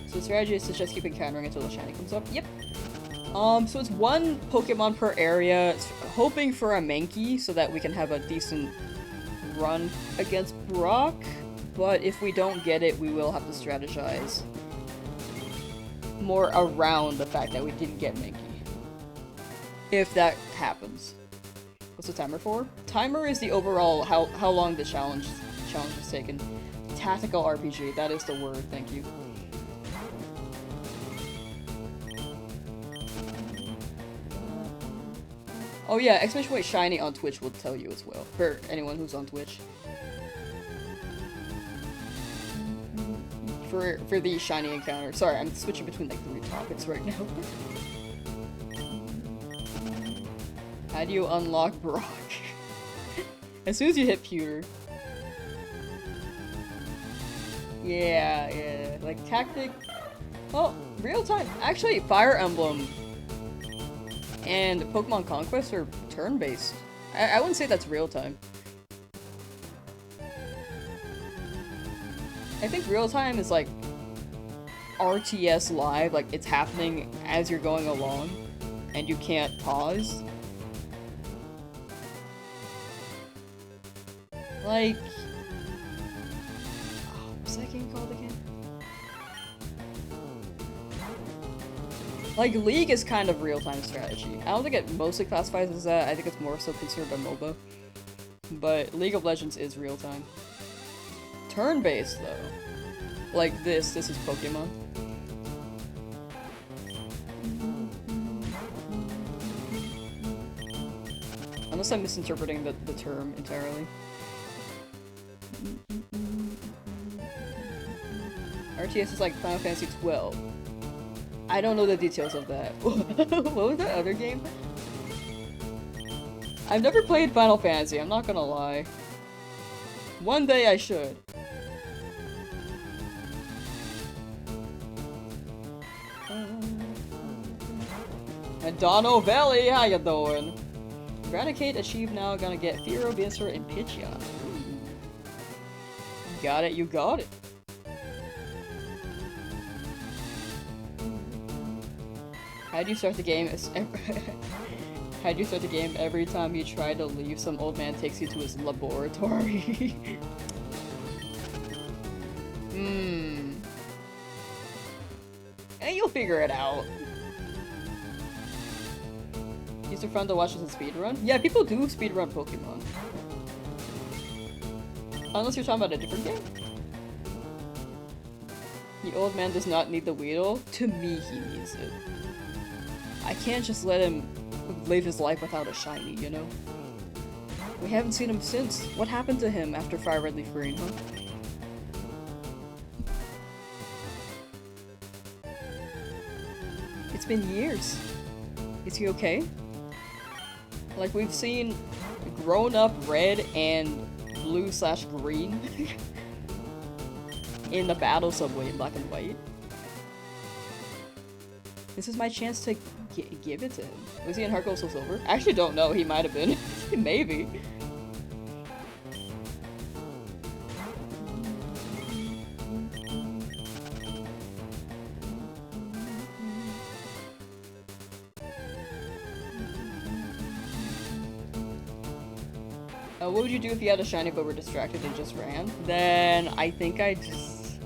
So the strategy is to just keep encountering until the shiny comes up. Yep. So it's one Pokemon per area, it's hoping for a Mankey so that we can have a decent run against Brock, but if we don't get it, we will have to strategize more around the fact that we didn't get Mankey. If that happens. What's the timer for? Timer is the overall how long the challenge is taken. Tactical RPG, that is the word, thank you. Oh yeah, exclamation point shiny on Twitch will tell you as well, for anyone who's on Twitch. For the shiny encounter. Sorry, I'm switching between like 3 topics right now. How do you unlock Brock? As soon as you hit Pewter. Yeah, like tactic. Oh, real time. Actually, Fire Emblem and Pokemon Conquest are turn-based. I wouldn't say that's real time. I think real time is like RTS live, like it's happening as you're going along and you can't pause. Like, what's that game called again? Like, League is kind of real-time strategy. I don't think it mostly classifies as that. I think it's more so considered a MOBA. But League of Legends is real-time. Turn-based, though. Like this is Pokemon. Unless I'm misinterpreting the term entirely. RTS is like Final Fantasy 12. I don't know the details of that. What was that other game? I've never played Final Fantasy, I'm not gonna lie. One day I should. And Dono Valley, how you doing? Eradicate, achieve now, gonna get Firo, Venusaur, and Pidgeot. You got it, you got it. How do you start the game? How do you start the game every time you try to leave? Some old man takes you to his laboratory. And you'll figure it out. These are fun to watch as a speedrun. Yeah, people do speedrun Pokemon. Unless you're talking about a different game. The old man does not need the Weedle. To me, he needs it. I can't just let him live his life without a shiny, you know? We haven't seen him since. What happened to him after Fire Red Leaf Green, huh? It's been years. Is he okay? Like, we've seen grown-up red and blue/green in the battle subway in black and white. This is my chance to give it to him. Was he in Heart Gold Soul Silver? I actually don't know. He might have been. Maybe. What would you do if you had a shiny but were distracted and just ran? Then I think I just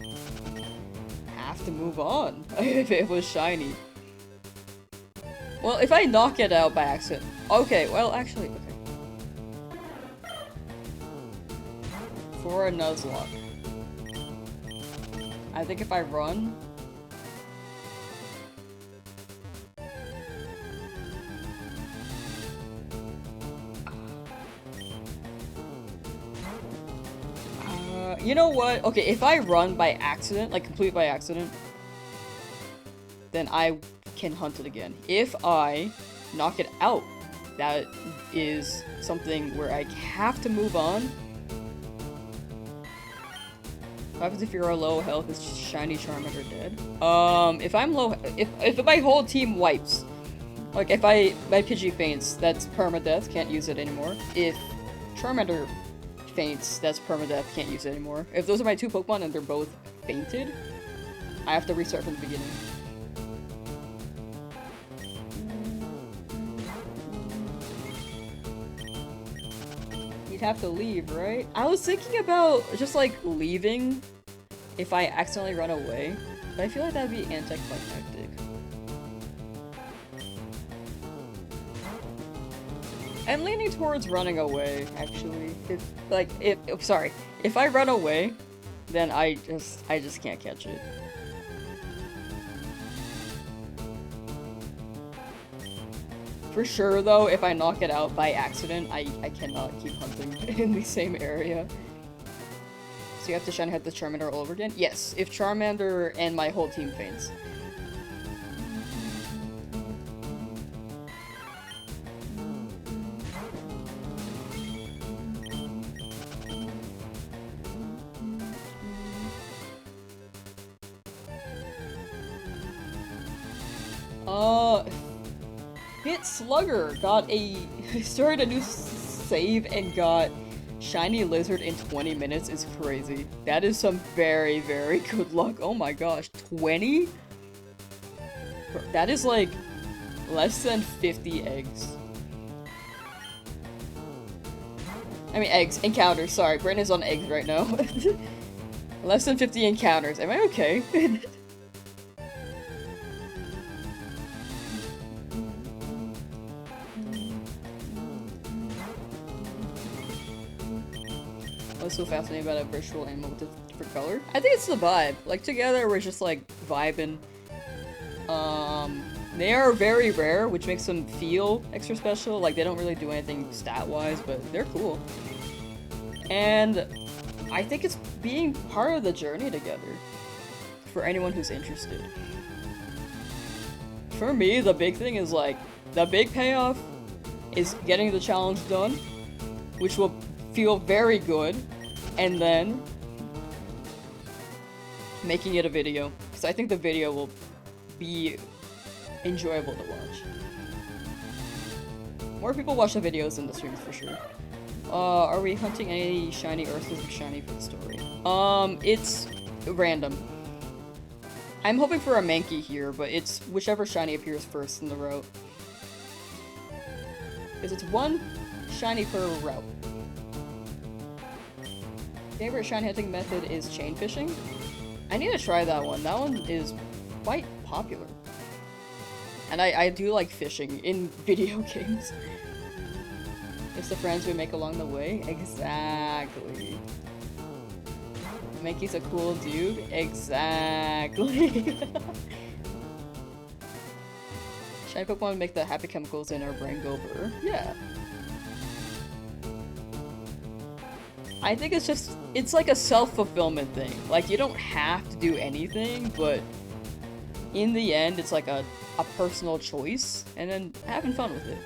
have to move on if it was shiny. Well, if I knock it out by accident. Okay, well, actually, okay. For a Nuzlocke. I think if I run... you know what? Okay, if I run by accident, like complete by accident, then I can hunt it again. If I knock it out, that is something where I have to move on. What happens if you're low health? Is shiny Charmander dead? If I'm low, if my whole team wipes, like if my Pidgey faints, that's permadeath. Can't use it anymore. If Charmander faints, that's permadeath, can't use it anymore. If those are my two Pokemon and they're both fainted, I have to restart from the beginning. You'd have to leave, right? I was thinking about just like leaving if I accidentally run away, but I feel like that'd be anticlimactic. I'm leaning towards running away, actually. If I run away, then I just can't catch it. For sure, though, if I knock it out by accident, I cannot keep hunting in the same area. So you have to shiny head the Charmander all over again? Yes, if Charmander and my whole team faints. Hit Slugger got started a new save and got Shiny lizard in 20 minutes is crazy. That is some very, very good luck. Oh my gosh, 20? That is like less than 50 eggs. I mean eggs, encounters, sorry. Brandon is on eggs right now. Less than 50 encounters. Am I okay? What's so fascinating about a virtual animal with a different color? I think it's the vibe. Like, together we're just, like, vibing. They are very rare, which makes them feel extra special. Like, they don't really do anything stat-wise, but they're cool. And I think it's being part of the journey together. For anyone who's interested. For me, the big thing is, like, the big payoff is getting the challenge done, which will feel very good, and then making it a video. Because I think the video will be enjoyable to watch. More people watch the videos than the streams for sure. Are we hunting any shiny or specific shiny for the story? It's random. I'm hoping for a Mankey here, but it's whichever shiny appears first in the route. Because it's one shiny per route. Favorite shiny hunting method is chain fishing. I need to try that one. That one is quite popular. And I do like fishing in video games. It's the friends we make along the way. Exactly. Mankey's a cool dude. Exactly. Shiny Pokemon make the happy chemicals in our brain go brr. Yeah. I think it's just, it's like a self-fulfillment thing. Like, you don't have to do anything, but in the end, it's like a personal choice, and then having fun with it.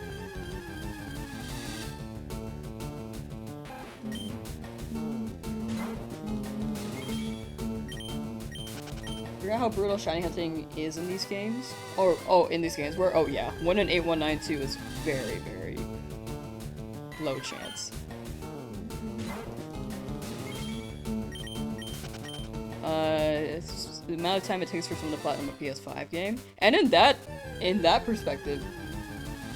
Figure out how brutal shiny hunting is in these games? Or, oh, in these games, where, oh yeah, 1 in 8192 is very, very low chance. It's the amount of time it takes for someone to platinum a PS5 game. And in that perspective,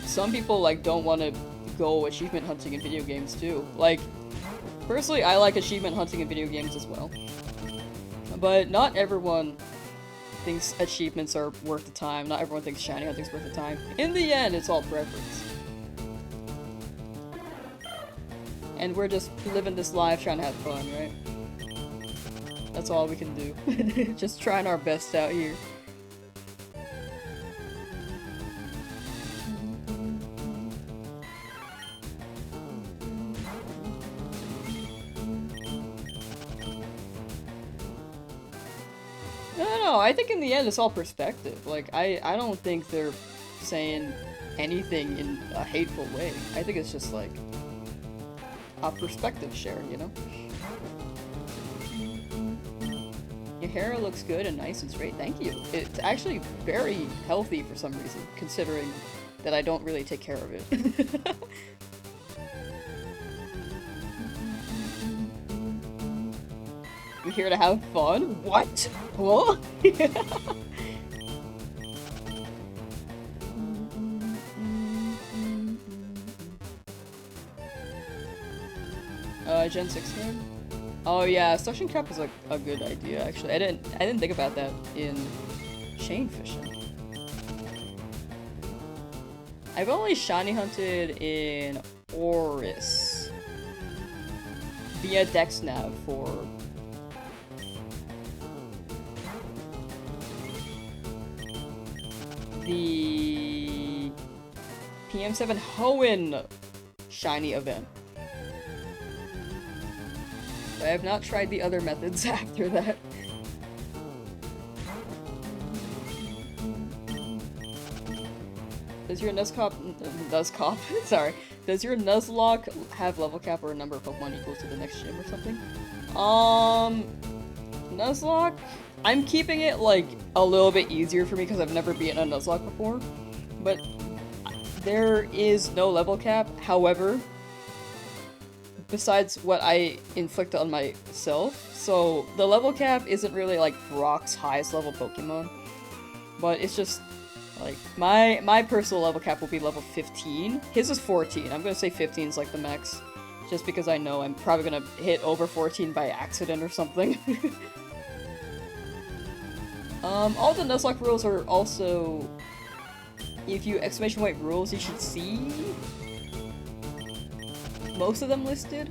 some people, like, don't want to go achievement hunting in video games too. Like, personally, I like achievement hunting in video games as well. But not everyone thinks achievements are worth the time. Not everyone thinks shiny hunting's worth the time. In the end, it's all preference. And we're just living this life trying to have fun, right? That's all we can do. Just trying our best out here. No, I think in the end it's all perspective. Like, I don't think they're saying anything in a hateful way. I think it's just like a perspective share, you know? Your hair looks good and nice and straight. Thank you. It's actually very healthy for some reason, considering that I don't really take care of it. We're here to have fun? What? What? Gen 6 game? Oh yeah, suction cap is a good idea actually. I didn't think about that in chain fishing. I've only shiny hunted in Oris via DexNav for the PM7 Hoenn shiny event. I have not tried the other methods after that. Does your Nuzlocke sorry. Does your Nuzlocke have level cap or a number of Pokemon equals to the next gym or something? Nuzlocke, I'm keeping it like a little bit easier for me because I've never beaten a Nuzlocke before. But there is no level cap. However, besides what I inflict on myself. So the level cap isn't really like Brock's highest level Pokemon, but it's just like my personal level cap will be level 15. His is 14. I'm gonna say 15 is like the max, just because I know I'm probably gonna hit over 14 by accident or something. All the Nuzlocke rules are also, if you exclamation point rules, you should see most of them listed.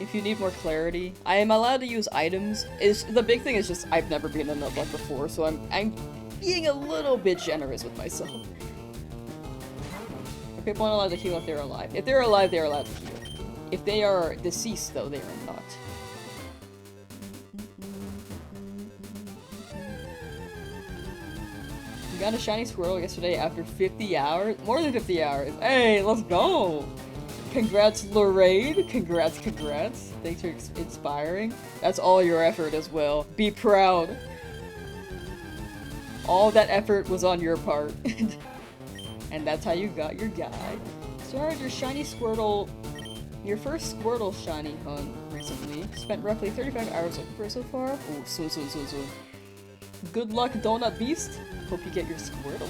If you need more clarity, I am allowed to use items. The big thing is just I've never been in a Nuzlocke before, so I'm being a little bit generous with myself. Are people not allowed to heal if they're alive? If they're alive, they're allowed to heal. If they are deceased, though, they are not. You got a shiny Squirtle yesterday after 50 hours? More than 50 hours. Hey, let's go! Congrats, Lorraine. Congrats. Thanks for inspiring. That's all your effort as well. Be proud. All that effort was on your part. And that's how you got your guy. Started your shiny Squirtle, your first Squirtle shiny hunt recently. Spent roughly 35 hours looking for it so far. Oh, soon. Good luck, Donut Beast. Hope you get your Squirtle.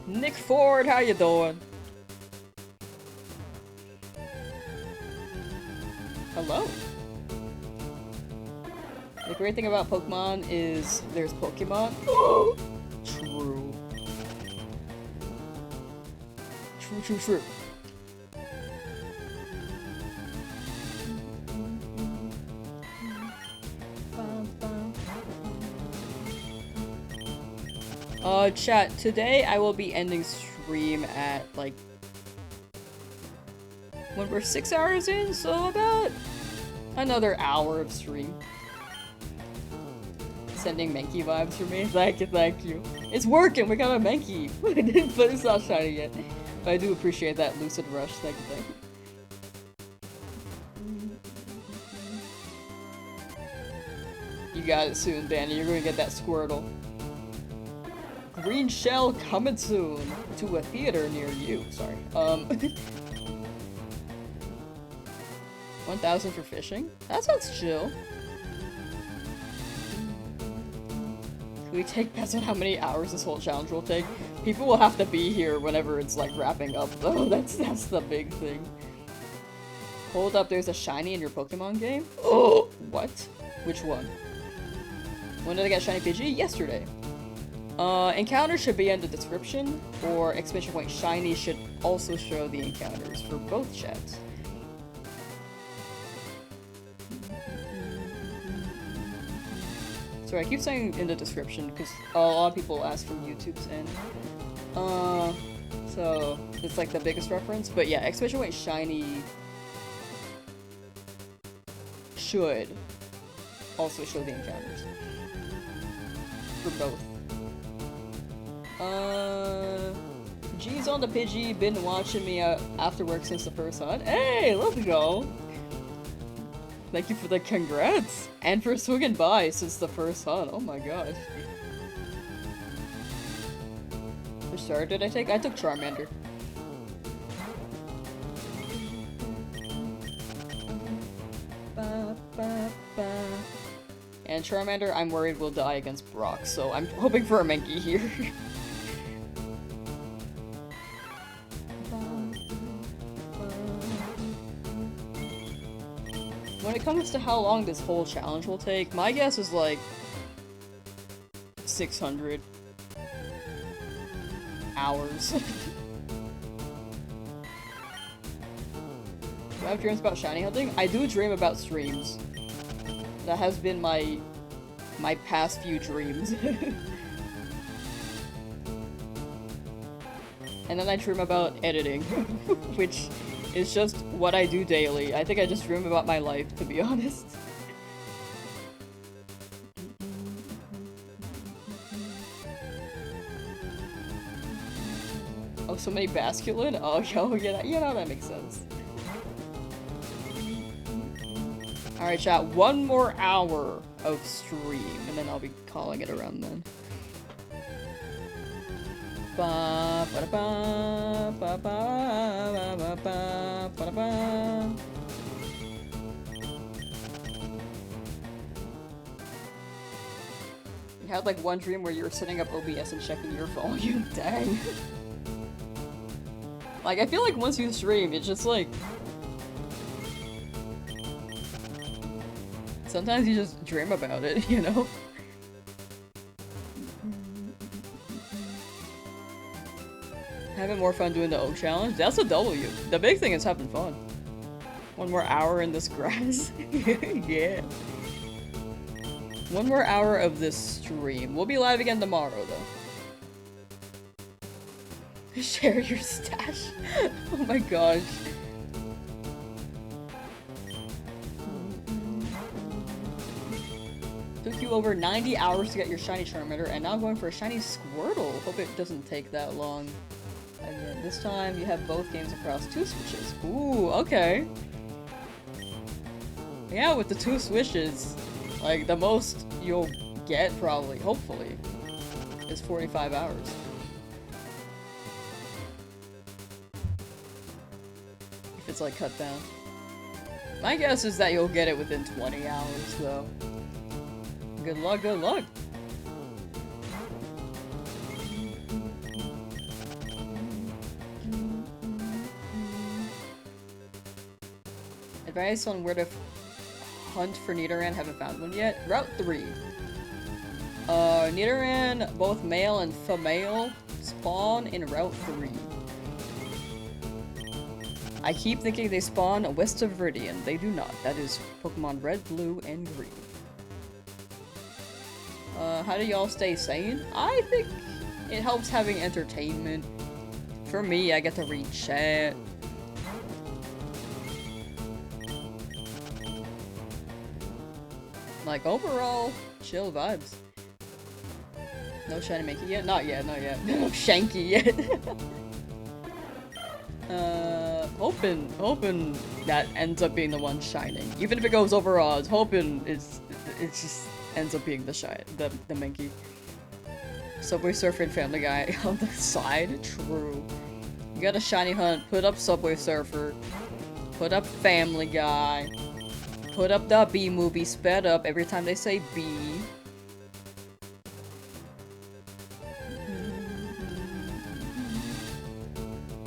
Nick Ford, how you doing? Hello. The great thing about Pokemon is there's Pokemon. True. Chat, today I will be ending stream at, like, when we're 6 hours in, so about another hour of stream. Sending Mankey vibes for me? Thank you. It's working, we got a Mankey! But it's not shiny yet. But I do appreciate that Lucid Rush, thank you. You got it soon, Danny, you're gonna get that Squirtle. Green Shell coming soon to a theater near you. Sorry. 1,000 for fishing? That sounds chill. Can we take bets on how many hours this whole challenge will take? People will have to be here whenever it's like wrapping up though. That's the big thing. Hold up, there's a shiny in your Pokemon game? Oh, what? Which one? When did I get shiny Pidgey? Yesterday. Encounters should be in the description, or exclamation point shiny should also show the encounters for both chats. Sorry, I keep saying in the description because a lot of people ask from YouTube's end. So it's like the biggest reference, but yeah, exclamation point shiny should also show the encounters for both. G's on the Pidgey, been watching me after work since the first hunt. Hey, let's go! Thank you for the congrats! And for swinging by since the first hunt, oh my gosh. Which starter did I take? I took Charmander. And Charmander, I'm worried will die against Brock, so I'm hoping for a Mankey here. When it comes to how long this whole challenge will take, my guess is like 600 hours. Do I have dreams about shiny hunting? I do dream about streams. That has been my past few dreams. And then I dream about editing, which is just what I do daily. I think I just dream about my life, to be honest. Oh, so many basculin? Oh, yeah, you know, that makes sense. Alright, chat, one more hour of stream, and then I'll be calling it around then. Ba ba ba ba ba ba ba ba ba. You had like one dream where you were setting up OBS and checking your volume. Dang. Like, I feel like once you stream, it's just like... Sometimes you just dream about it, you know? Having more fun doing the oak challenge? That's a W. The big thing is having fun. One more hour in this grass. Yeah. One more hour of this stream. We'll be live again tomorrow, though. Share your stash. Oh my gosh. Took you over 90 hours to get your shiny Charmander, and now I'm going for a shiny Squirtle. Hope it doesn't take that long. Again, this time you have both games across 2 switches. Ooh, okay. Yeah, with the 2 switches, like the most you'll get probably, hopefully, is 45 hours. It's like cut down. My guess is that you'll get it within 20 hours though. Good luck, good luck! Advice on where to hunt for Nidoran, haven't found one yet. Route 3. Nidoran, both male and female, spawn in Route 3. I keep thinking they spawn west of Viridian. They do not. That is Pokemon Red, Blue, and Green. How do y'all stay sane? I think it helps having entertainment. For me, I get to read chat. Like, overall, chill vibes. No shiny Mankey yet? Not yet, not yet. No Shanky yet. Hoping that ends up being the one shining. Even if it goes over odds, hoping it just ends up being the Mankey. Subway Surfer and Family Guy on the side? True. You got a shiny hunt, put up Subway Surfer, put up Family Guy, put up the B movie sped up every time they say B.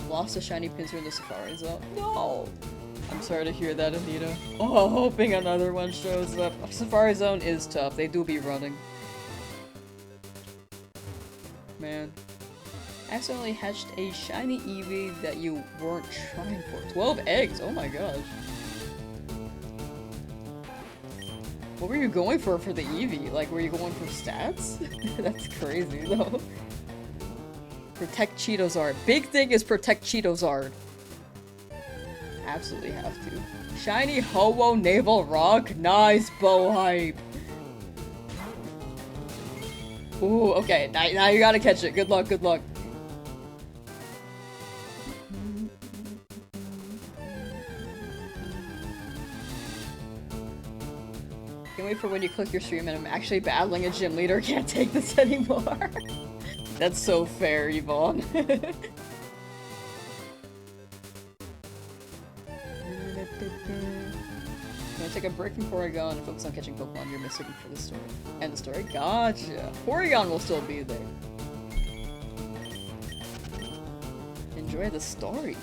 Lost a shiny Pinsir in the Safari Zone. No! I'm sorry to hear that, Anita. Oh, hoping another one shows up. Safari Zone is tough. They do be running. Man. Accidentally hatched a shiny Eevee that you weren't trying for. 12 eggs! Oh my gosh. What were you going for the Eevee? Like, were you going for stats? That's crazy, though. Protect Cheetozard. Big thing is protect Cheetozard. Absolutely have to. Shiny Ho-Oh Naval Rock. Nice bow hype. Ooh, okay. Now you gotta catch it. Good luck, good luck. Can't wait for when you click your stream and I'm actually battling a gym leader. Can't take this anymore. That's so fair, Yvonne. I'm gonna take a break from Porygon and focus on catching Pokemon you're missing for the story. And the story. Gotcha. Porygon will still be there. Enjoy the story.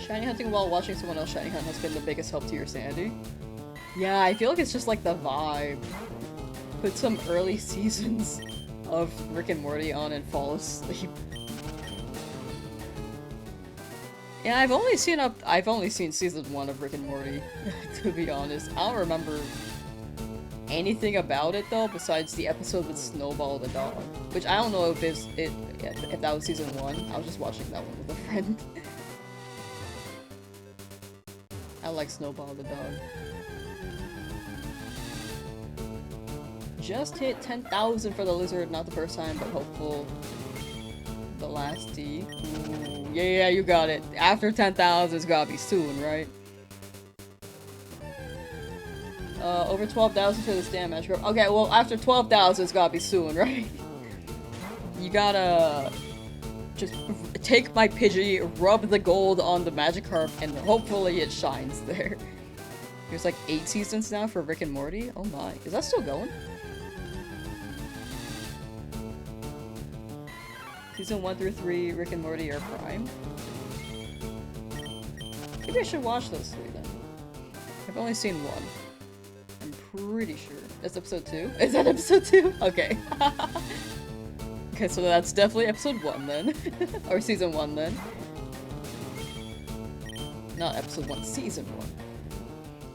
Shiny hunting while watching someone else shiny hunt has been the biggest help to your sanity. Yeah, I feel like it's just like the vibe. Put some early seasons of Rick and Morty on and fall asleep. Yeah, I've only seen season 1 of Rick and Morty, to be honest. I don't remember anything about it though, besides the episode with Snowball the dog. Which I don't know if that was season 1. I was just watching that one with a friend. I like Snowball the dog. Just hit 10,000 for the lizard, not the first time, but hopeful the last D. Ooh, yeah, you got it. After 10,000, it's gotta be soon, right? Over 12,000 for this damn match. Okay, well, after 12,000, it's gotta be soon, right? You gotta just take my Pidgey, rub the gold on the Magikarp, and hopefully it shines there. There's like 8 seasons now for Rick and Morty. Oh my, is that still going? Season 1 through 3, Rick and Morty are prime. Maybe I should watch those 3 then. I've only seen 1. I'm pretty sure. That's episode 2? Is that episode 2? Okay. Okay, so that's definitely episode 1 then. Or season 1 then. Not episode 1, season 1.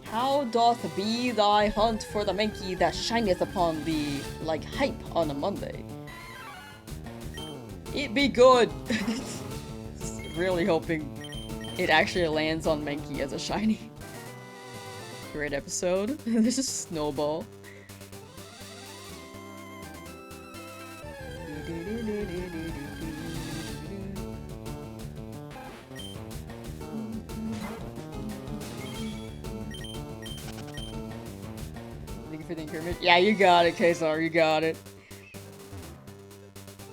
How doth be thy hunt for the Mankey that shineth upon thee like hype on a Monday? It be good! Really hoping it actually lands on Mankey as a shiny. Great episode. This is Snowball. Thank you for the encouragement. Yeah, you got it, Kesar, you got it.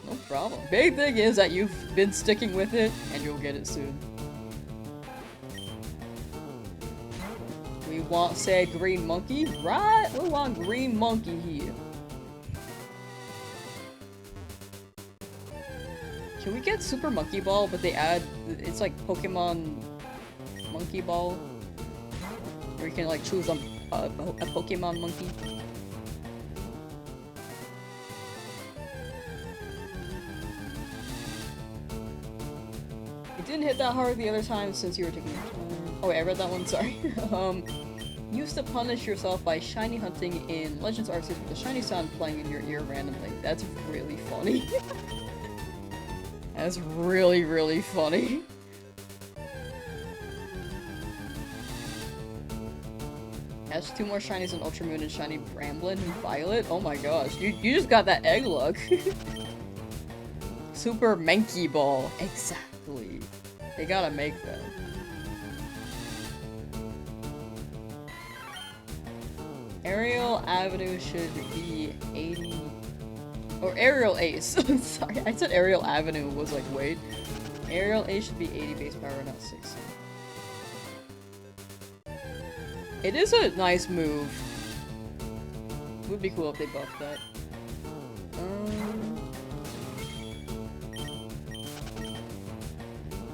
No problem. Big thing is that you've been sticking with it, and you'll get it soon. We want, say, green monkey, right? We want green monkey here. Can we get Super Monkey Ball, but they add, it's like Pokemon Monkey Ball? Where you can like choose a Pokemon monkey? It didn't hit that hard the other time since you were taking your time. Oh wait, I read that one, sorry. Used to punish yourself by shiny hunting in Legends Arceus with a shiny sound playing in your ear randomly. That's really funny. That's really, really funny. Has 2 more shinies in Ultra Moon and shiny Bramblin and Violet. Oh my gosh, you just got that egg luck. Super Mankey Ball. Exactly. They gotta make that. Aerial Avenue should be 80... Or Aerial Ace. Sorry, I said Aerial Avenue was like, wait. Aerial Ace should be 80 base power, not 60. It is a nice move. Would be cool if they buffed that.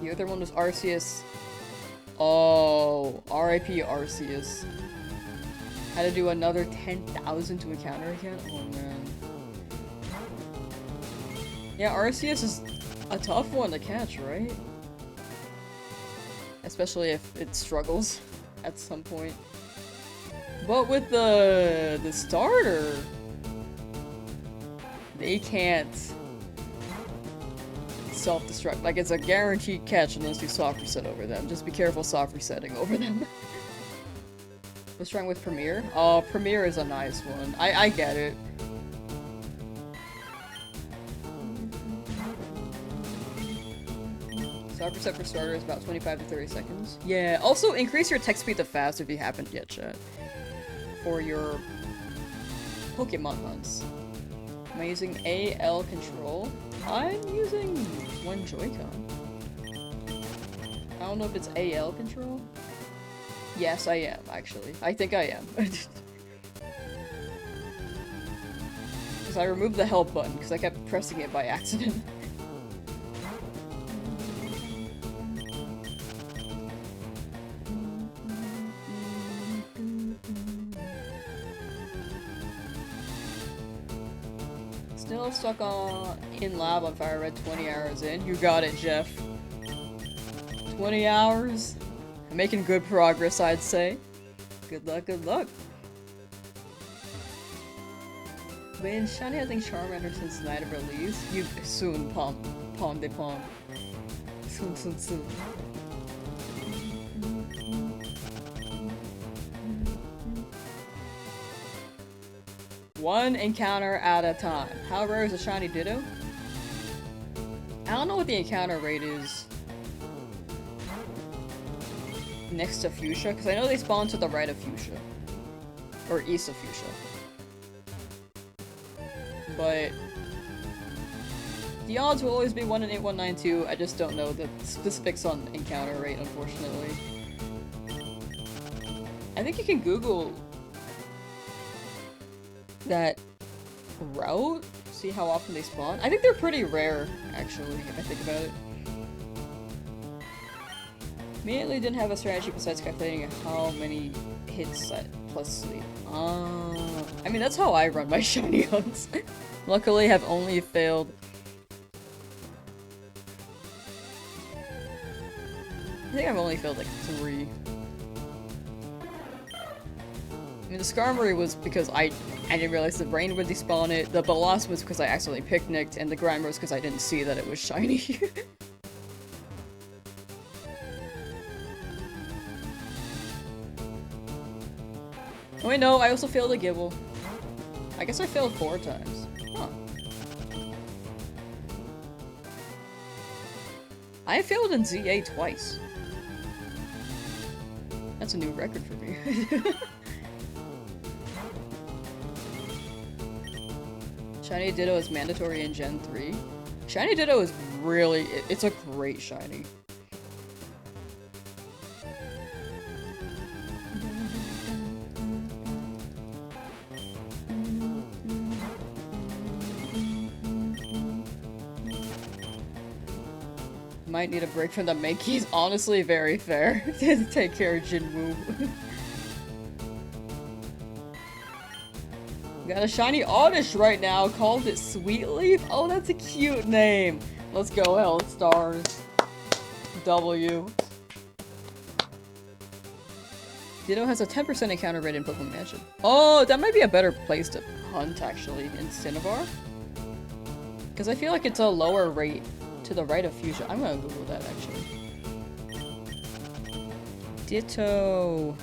The other one was Arceus. Oh, R.I.P. Arceus. Had to do another 10,000 to encounter again? Oh man. Yeah, Arceus is a tough one to catch, right? Especially if it struggles at some point. But with the starter, they can't self-destruct. Like, it's a guaranteed catch unless you soft reset over them. Just be careful soft resetting over them. What's wrong with Premier? Oh, Premier is a nice one. I get it. Soft reset for starter is about 25 to 30 seconds. Yeah, also increase your text speed to fast if you haven't yet, chat. For your Pokemon hunts. Am I using AL control? I'm using one Joy-Con. I don't know if it's AL control. Yes, I am, actually. I think I am. Because I removed the help button because I kept pressing it by accident. Still stuck in lab on Fire Red 20 hours in. You got it, Jeff. 20 hours? I'm making good progress, I'd say. Good luck, good luck. Been shiny hunting Charmander since night of release. You soon, Pom de Pom. Soon. One encounter at a time. How rare is a shiny Ditto? I don't know what the encounter rate is next to Fuchsia, because I know they spawn to the right of Fuchsia. Or east of Fuchsia. But the odds will always be 1 in 8192. I just don't know the specifics on encounter rate, unfortunately. I think you can Google that route, see how often they spawn. I think they're pretty rare, actually, if I think about it. Immediately didn't have a strategy besides calculating how many hits plus sleep. I mean, that's how I run my shiny hunts. Luckily, have only failed. I think I've only failed like 3. I mean, the Skarmory was because I didn't realize the rain would despawn it, the Bolas was because I accidentally picnicked, and the Grimer was because I didn't see that it was shiny. Oh wait, no, I also failed a Gibble. I guess I failed 4 times. Huh. I failed in ZA twice. That's a new record for me. Shiny Ditto is mandatory in Gen 3. Shiny Ditto is really- it's a great shiny. Might need a break from the Makey's. Honestly, very fair. Take care of Jinwoo. Got a shiny Oddish right now, called it Sweetleaf. Oh, that's a cute name. Let's go, Hell Stars. W. Ditto has a 10% encounter rate in Pokemon Mansion. Oh, that might be a better place to hunt, actually, in Cinnabar. Because I feel like it's a lower rate to the right of Fuchsia. I'm gonna Google that, actually. Ditto.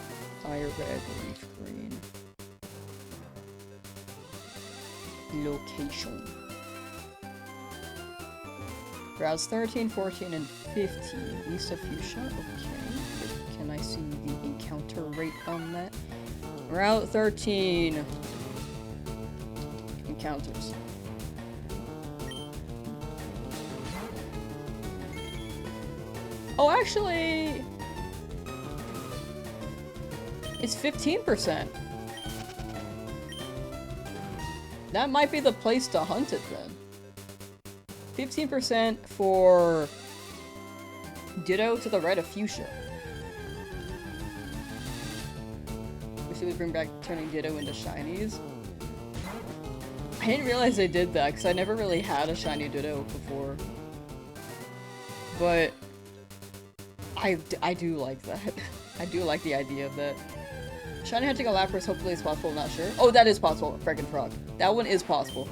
Fire red, leaf green. Location. Browse 13, 14, and 15. East of Fuchsia. Okay. Can I see the encounter rate on that? Route 13. Encounters. Oh, actually, it's 15%. That might be the place to hunt it then. 15% for Ditto to the right of Fuchsia. Wish they would bring back turning Ditto into shinies. I didn't realize they did that because I never really had a shiny Ditto before. But I do like that. I do like the idea of that. Shiny hunting a Lapras hopefully is possible, not sure. Oh, that is possible, Frickin' Frog. That one is possible.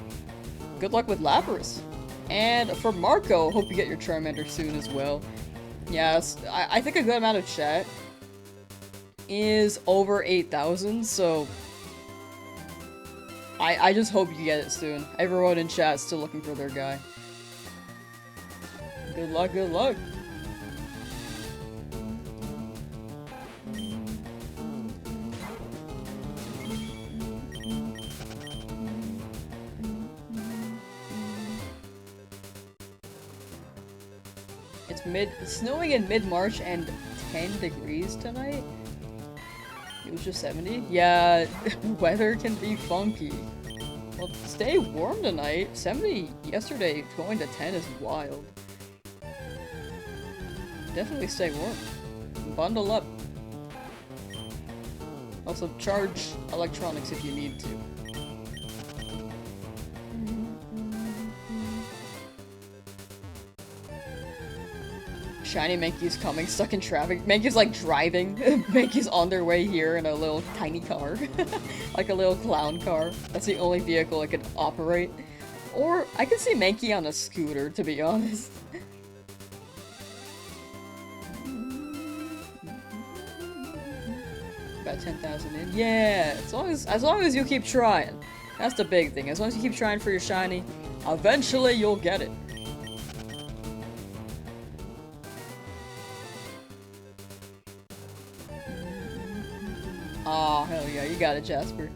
Good luck with Lapras. And for Marco, hope you get your Charmander soon as well. Yes, I think a good amount of chat is over 8,000, so I just hope you get it soon. Everyone in chat's still looking for their guy. Good luck, good luck. It's snowing in mid-March and 10 degrees tonight. It was just 70. Yeah, weather can be funky. Well, stay warm tonight. 70 yesterday, going to 10 is wild. Definitely stay warm. Bundle up. Also, charge electronics if you need to. Shiny Mankey's coming, stuck in traffic. Mankey's like driving. Mankey's on their way here in a little tiny car. Like a little clown car. That's the only vehicle it could operate. Or I could see Mankey on a scooter, to be honest. About 10,000 in. Yeah, as long as you keep trying. That's the big thing. As long as you keep trying for your shiny, eventually you'll get it. Oh, hell yeah, you got it, Jasper.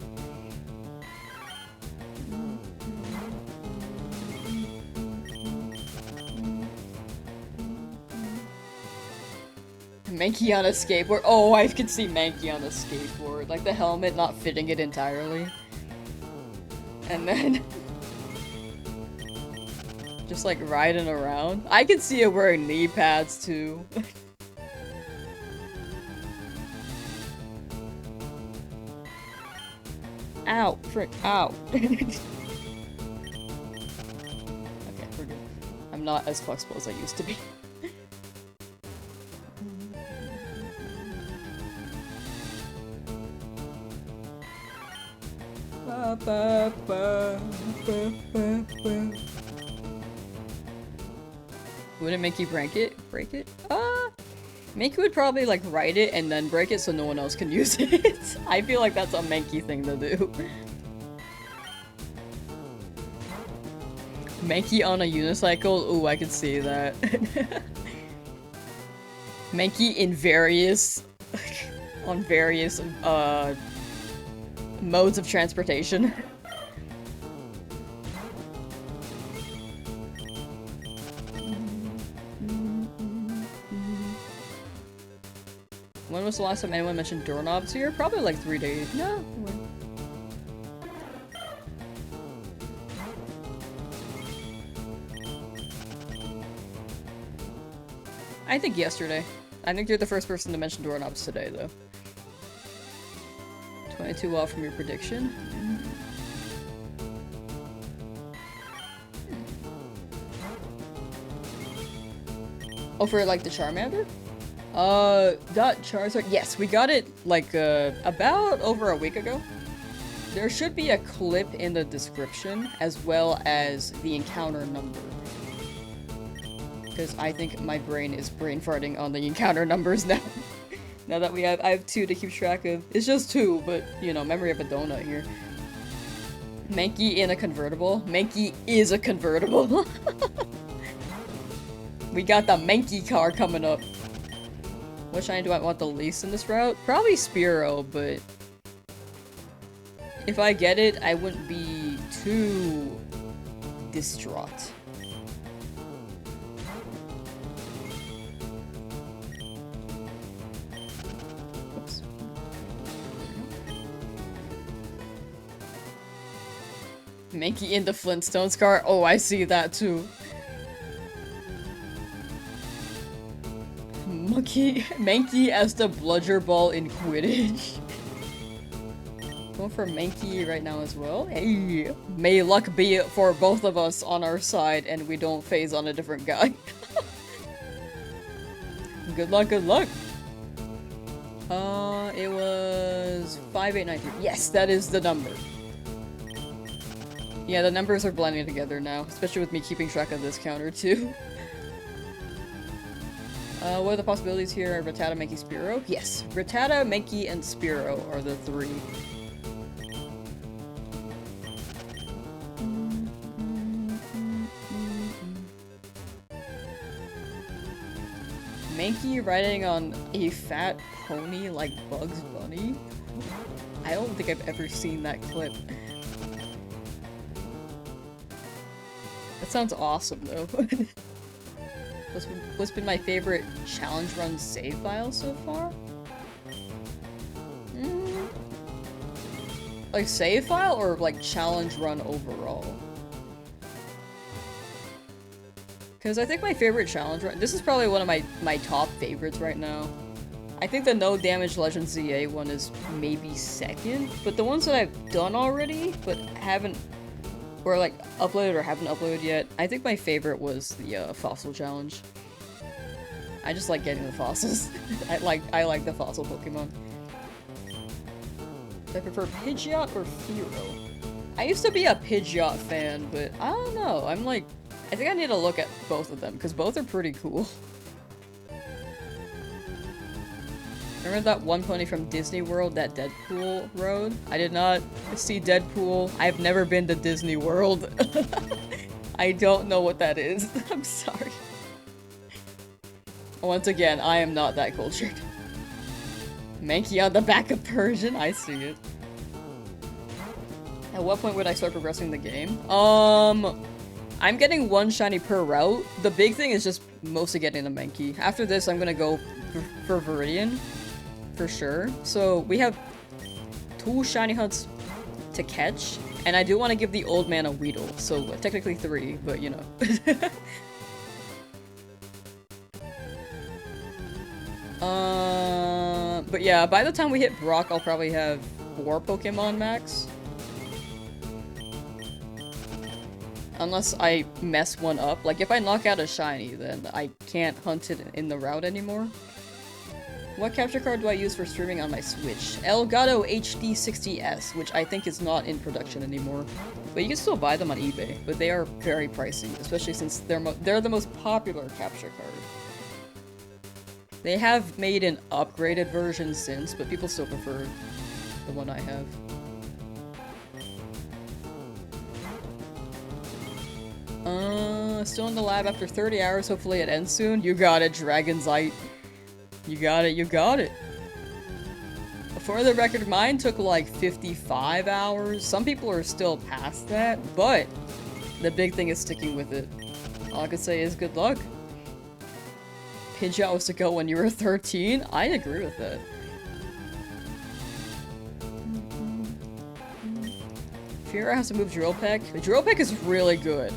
Mankey on a skateboard. Oh, I can see Mankey on a skateboard. Like the helmet not fitting it entirely. And then... just like riding around. I can see it wearing knee pads too. Ow, frick, ow. Okay, we're good. I'm not as flexible as I used to be. Wouldn't Mankey break it? Mankey would probably like write it and then break it so no one else can use it. I feel like that's a Mankey thing to do. Mankey on a unicycle? Ooh, I can see that. Mankey in various... on various, modes of transportation. When was the last time anyone mentioned doorknobs here? Probably like 3 days. No. I think yesterday. I think you're the first person to mention doorknobs today, though. 22 off from your prediction. Oh, for like the Charmander? That Charizard. Yes, we got it like about over a week ago. There should be a clip in the description as well as the encounter number. Because I think my brain is brain farting on the encounter numbers now. Now that I have 2 to keep track of. It's just 2, but you know, memory of a donut here. Mankey in a convertible. Mankey is a convertible. We got the Mankey car coming up. What shiny do I want the least in this route? Probably Spearow, but if I get it, I wouldn't be too distraught. Oops. Mankey in the Flintstones car? Oh, I see that too. Mankey as the bludger ball in Quidditch. Going for Mankey right now as well. Hey, may luck be for both of us on our side and we don't phase on a different guy. Good luck, good luck. It was 5893. Yes, that is the number. Yeah, the numbers are blending together now, especially with me keeping track of this counter too. What are the possibilities here? Rattata, Mankey, Spearow? Yes, Rattata, Mankey, and Spearow are the 3. Mankey riding on a fat pony like Bugs Bunny? I don't think I've ever seen that clip. That sounds awesome though. What's been my favorite challenge run save file so far? Like save file or like challenge run overall? Because I think my favorite challenge run- this is probably one of my top favorites right now. I think the No Damage Legend ZA one is maybe second, but the ones that I've done already, but haven't- or like uploaded or haven't uploaded yet, I think my favorite was the fossil challenge. I just like getting the fossils. I like the fossil Pokemon. Do I prefer Pidgeot or Fearow? I used to be a Pidgeot fan, but I don't know. I'm like, I think I need to look at both of them because both are pretty cool. Remember that one pony from Disney World that Deadpool rode? I did not see Deadpool. I've never been to Disney World. I don't know what that is. I'm sorry. Once again, I am not that cultured. Mankey on the back of Persian, I see it. At what point would I start progressing the game? I'm getting one shiny per route. The big thing is just mostly getting the Mankey. After this, I'm gonna go for Viridian. For sure. So, we have 2 shiny hunts to catch. And I do want to give the old man a Weedle. So, technically 3, but you know. But yeah, by the time we hit Brock, I'll probably have 4 Pokemon max. Unless I mess one up. Like, if I knock out a shiny, then I can't hunt it in the route anymore. What capture card do I use for streaming on my Switch? Elgato HD60S, which I think is not in production anymore. But you can still buy them on eBay, but they are very pricey, especially since they're the most popular capture card. They have made an upgraded version since, but people still prefer the one I have. Still in the lab after 30 hours, hopefully it ends soon. You got it, Dragonzite. You got it, you got it. For the record, mine took like 55 hours. Some people are still past that, but the big thing is sticking with it. All I could say is good luck. Pidgeot was to go when you were 13? I agree with that. Fiora has to move Drill Peck. The Drill Peck is really good.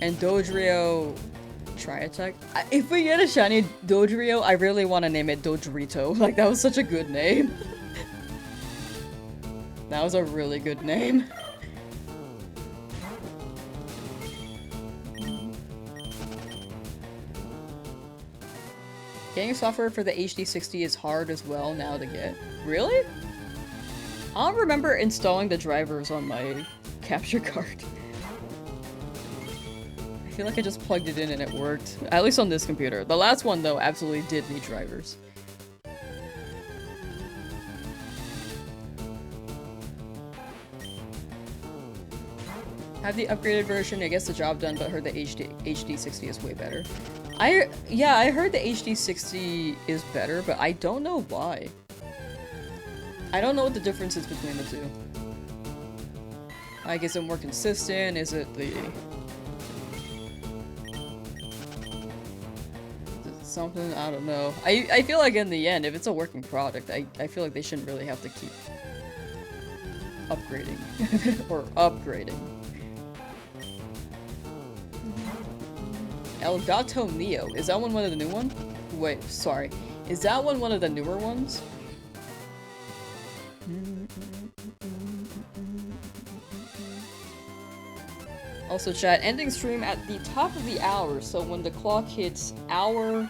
And Dodrio... Try attack. If we get a shiny Dodrio, I really want to name it Dodrito. Like, that was such a good name. That was a really good name. Getting software for the HD60 is hard as well now to get. Really? I don't remember installing the drivers on my capture card. I feel like I just plugged it in and it worked. At least on this computer. The last one, though, absolutely did need drivers. Have the upgraded version, it gets the job done, but heard the HD60 is way better. Yeah, I heard the HD60 is better, but I don't know why. I don't know what the difference is between the two. Like, is it more consistent? Is it the... something? I don't know. I feel like in the end, if it's a working product, I feel like they shouldn't really have to keep upgrading. Or upgrading. Elgato Neo. Is that one of the new ones? Wait, sorry. Is that one of the newer ones? Also chat, ending stream at the top of the hour, so when the clock hits hour:00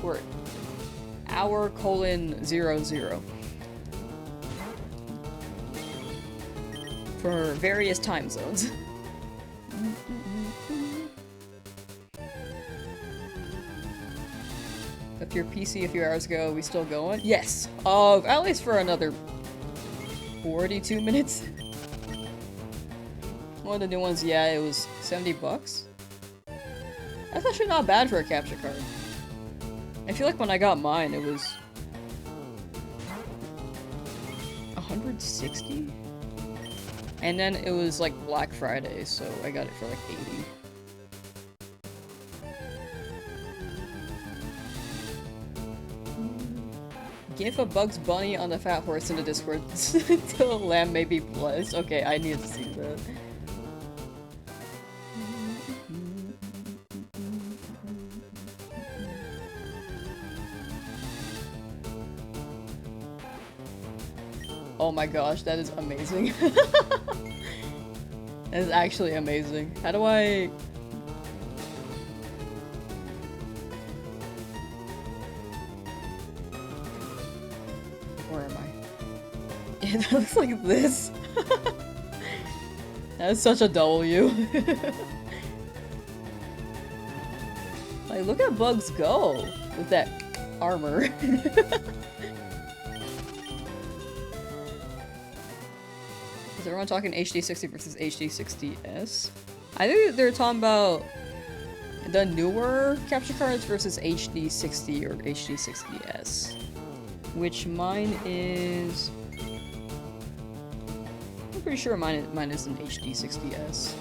or hour:00 for various time zones. If your PC a few hours ago, we still going? Yes! At least for another 42 minutes. One of the new ones, yeah, it was 70 bucks. That's actually not bad for a capture card. I feel like when I got mine, it was 160? And then it was like Black Friday, so I got it for like 80. GIF of Bugs Bunny on the fat horse in the Discord till Lamb may be blessed. Okay, I need to see that. Oh my gosh, that is amazing. That is actually amazing. How do I... Where am I? It looks like this. That is such a W. Like, look at Bugs go with that armor. Is everyone talking HD60 versus HD60S? I think they're talking about the newer capture cards versus HD60 or HD60S. Which mine is... I'm pretty sure mine is an HD60S.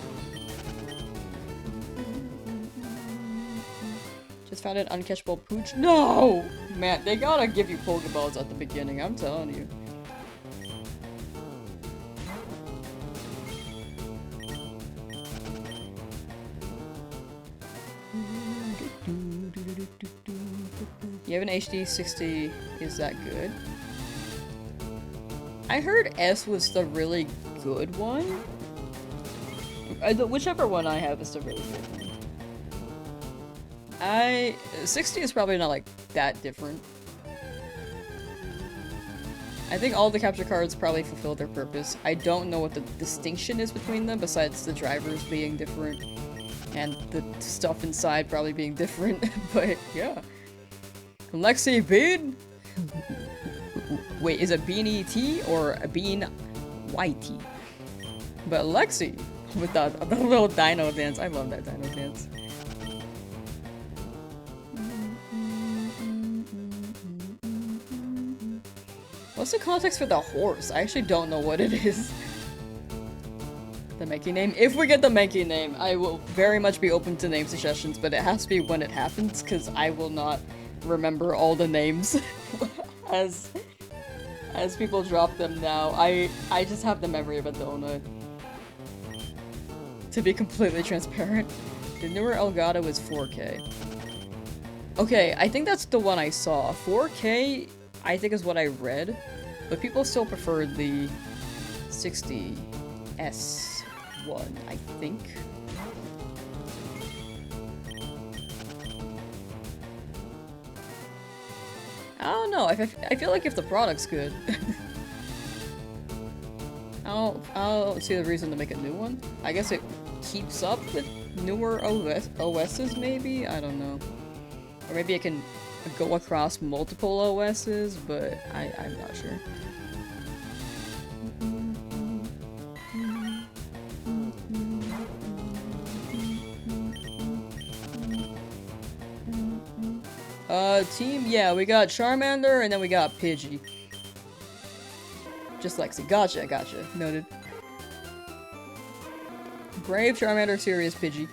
Just found an uncatchable pooch. No! Man, they gotta give you Pokeballs at the beginning, I'm telling you. You have an HD60, is that good? I heard S was the really good one. Whichever one I have is the really good one. 60 is probably not like that different. I think all the capture cards probably fulfill their purpose. I don't know what the distinction is between them besides the drivers being different and the stuff inside probably being different, but yeah. Lexi Bean? Wait, is it Beanie T or a Bean YT? But Lexi, with the little dino dance. I love that dino dance. What's the context for the horse? I actually don't know what it is. The Mankey name? If we get the Mankey name, I will very much be open to name suggestions, but it has to be when it happens, because I will not remember all the names as people drop them now. I just have the memory of a donut. To be completely transparent. The newer Elgato is 4K. Okay, I think that's the one I saw. 4K, I think is what I read, but people still prefer the 60S one, I think. I don't know. I feel like if the product's good, I don't see the reason to make a new one. I guess it keeps up with newer OSs, maybe? I don't know. Or maybe it can go across multiple OSs, but I'm not sure. Team, yeah, we got Charmander, and then we got Pidgey. Just Lexi. Gotcha. Noted. Brave, Charmander, Serious, Pidgey.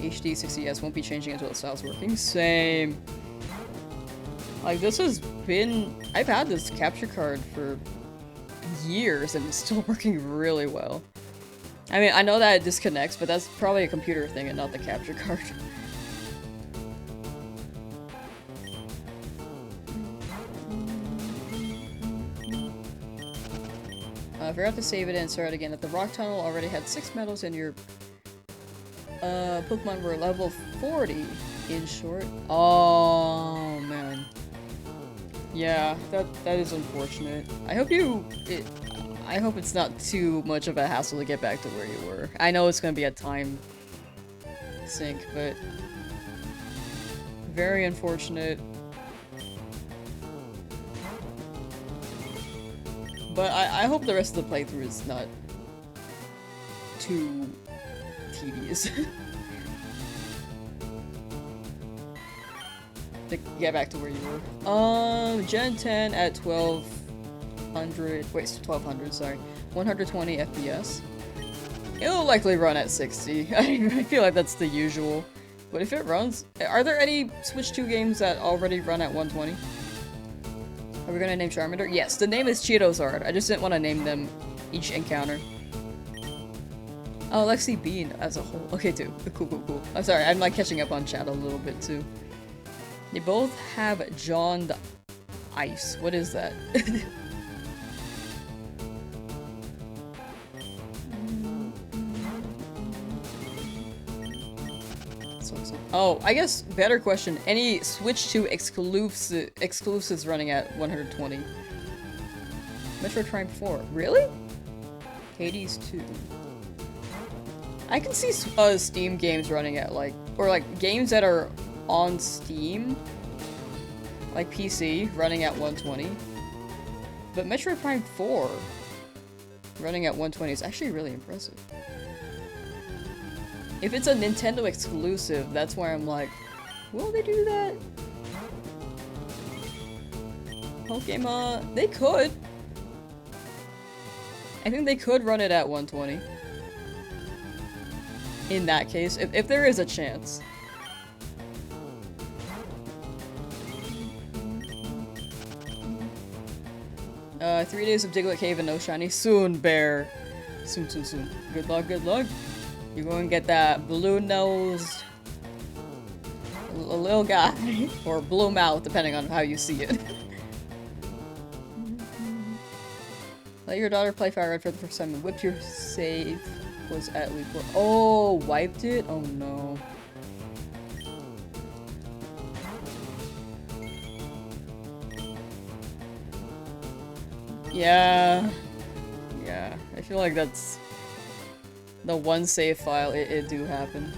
HD 60S won't be changing until the style's working. Same. Like, this has been... I've had this capture card for years, and it's still working really well. I mean, I know that it disconnects, but that's probably a computer thing and not the capture card. I forgot to save it and start again. If the rock tunnel already had 6 medals and your Pokemon were level 40 in short. Oh man. Yeah, that is unfortunate. I hope I hope it's not too much of a hassle to get back to where you were. I know it's gonna be a time sink, but very unfortunate. But I hope the rest of the playthrough is not too tedious. To get back to where you were. Gen 10 at 1200, wait, 1200, sorry. 120 FPS. It'll likely run at 60. I feel like that's the usual. But if it runs... Are there any Switch 2 games that already run at 120? Are we gonna name Charmander? Yes, the name is Cheetosard. I just didn't want to name them each encounter. Oh, Lexi Bean as a whole. Okay, too. Cool. I'm sorry, I'm like catching up on chat a little bit too. They both have John the Ice. What is that? Oh, I guess better question. Any Switch 2 exclusives running at 120? Metroid Prime 4. Really? Hades 2. I can see Steam games running at like, or like games that are on Steam, like PC, running at 120. But Metroid Prime 4, Running at 120 is actually really impressive. If it's a Nintendo exclusive, that's where I'm like, will they do that? Pokemon, they could. I think they could run it at 120. In that case, if there is a chance. 3 days of Diglett Cave and no shiny. Soon, bear. Soon, soon, soon. Good luck, good luck. You're going to get that blue-nosed little guy. Or blue mouth, depending on how you see it. Let your daughter play Fire Red for the first time and whipped your save was at week 4. Oh, wiped it? Oh no. Yeah. Yeah. I feel like that's the one save file it do happen.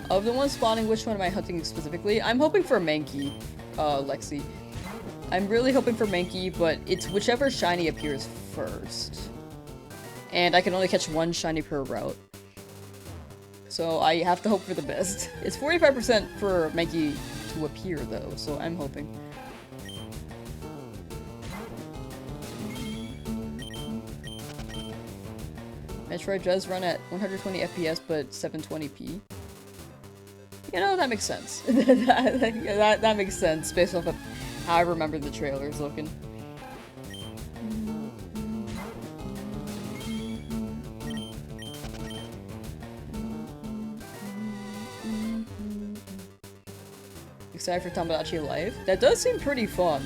Of the one spawning, which one am I hunting specifically? I'm hoping for Mankey, Lexi. I'm really hoping for Mankey, but it's whichever shiny appears first. And I can only catch one shiny per route. So I have to hope for the best. It's 45% for Mankey to appear though, so I'm hoping. Metroid does run at 120 FPS but 720p. You know, that makes sense. that makes sense based off of how I remember the trailers looking. Excited for Tamagotchi Life? That does seem pretty fun.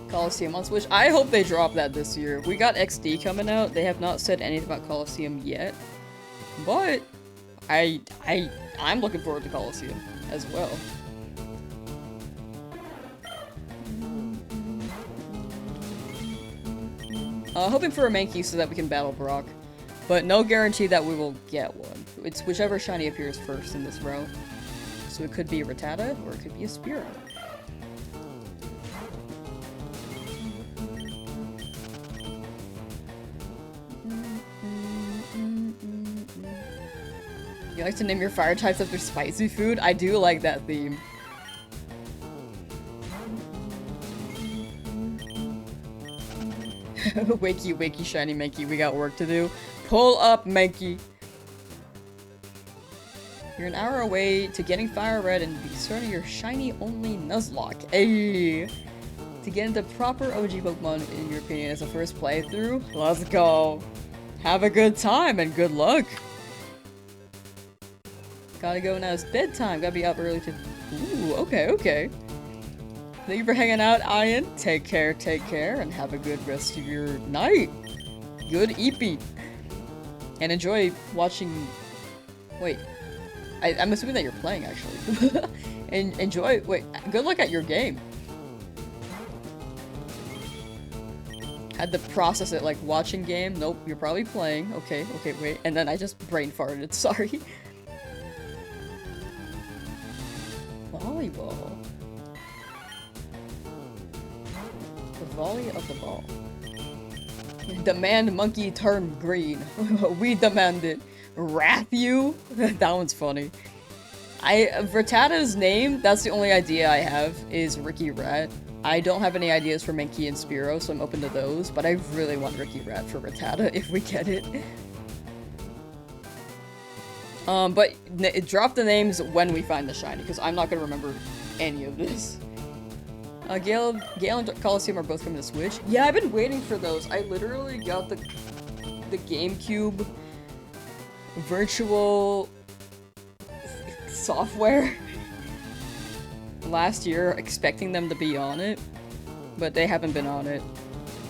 Coliseum on Switch. I hope they drop that this year. We got XD coming out. They have not said anything about Coliseum yet. But I'm looking forward to Coliseum as well. Hoping for a Mankey so that we can battle Brock. But no guarantee that we will get one. It's whichever shiny appears first in this route. So it could be a Rattata or it could be a Spearow. You like to name your fire types after spicy food? I do like that theme. Wakey, wakey, shiny Mankey, we got work to do. Pull up, Mankey! You're an hour away to getting Fire Red and be starting your shiny-only Nuzlocke. Ayy! To get into proper OG Pokemon, in your opinion, as a first playthrough? Let's go! Have a good time and good luck! Gotta go now, it's bedtime, gotta be up early to- Ooh, okay, okay. Thank you for hanging out, Ian. Take care, and have a good rest of your night. Good eepy. And enjoy watching- Wait. I'm assuming that you're playing, actually. And enjoy- wait, good luck at your game. Had to process it like watching game. Nope, you're probably playing. Okay, okay, wait. And then I just brain farted, sorry. Volleyball. The volley of the ball. Demand monkey turn green. We demand it. Wrath you? That one's funny. Rattata's name, that's the only idea I have, is Ricky Rat. I don't have any ideas for Mankey and Spearow, so I'm open to those, but I really want Ricky Rat for Rattata if we get it. But drop the names when we find the shiny, because I'm not gonna remember any of this. Gale and Coliseum are both coming to Switch. Yeah, I've been waiting for those. I literally got the GameCube virtual software last year, expecting them to be on it, but they haven't been on it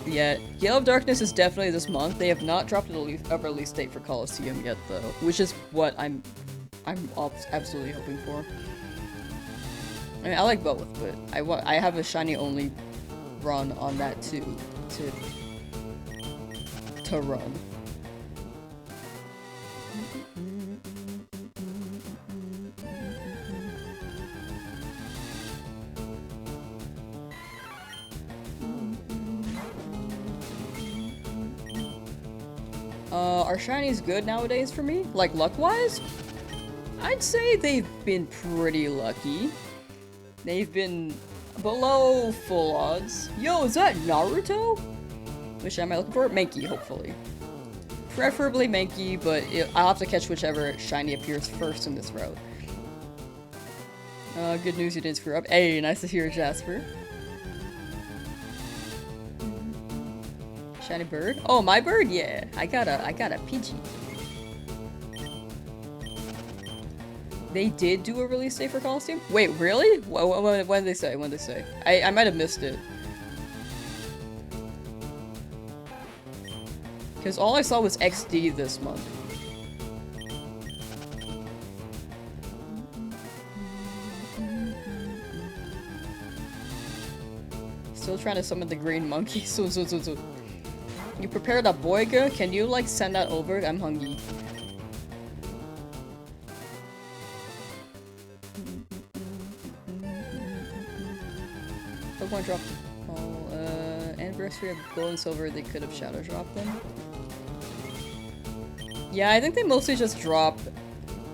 yet. Gale of Darkness is definitely this month. They have not dropped a release date for Coliseum yet, though, which is what I'm absolutely hoping for. I mean, I like both, but I have a shiny only run on that too to run. Are shinies good nowadays for me? Like, luck-wise? I'd say they've been pretty lucky. They've been below full odds. Yo, is that Naruto? Which am I looking for? Mankey, hopefully. Preferably Mankey, but I'll have to catch whichever shiny appears first in this route. Good news you didn't screw up. Hey, nice to hear, Jasper. Shiny bird? Oh, my bird? Yeah. I got a Pidgey. They did do a release date for Coliseum? Wait, really? When did they say? When did they say? I might have missed it. Because all I saw was XD this month. Still trying to summon the green monkey. So. You prepared a boiga? Can you, like, send that over? I'm hungry. Pokemon dropped anniversary of gold and silver, they could have shadow dropped them. Yeah, I think they mostly just drop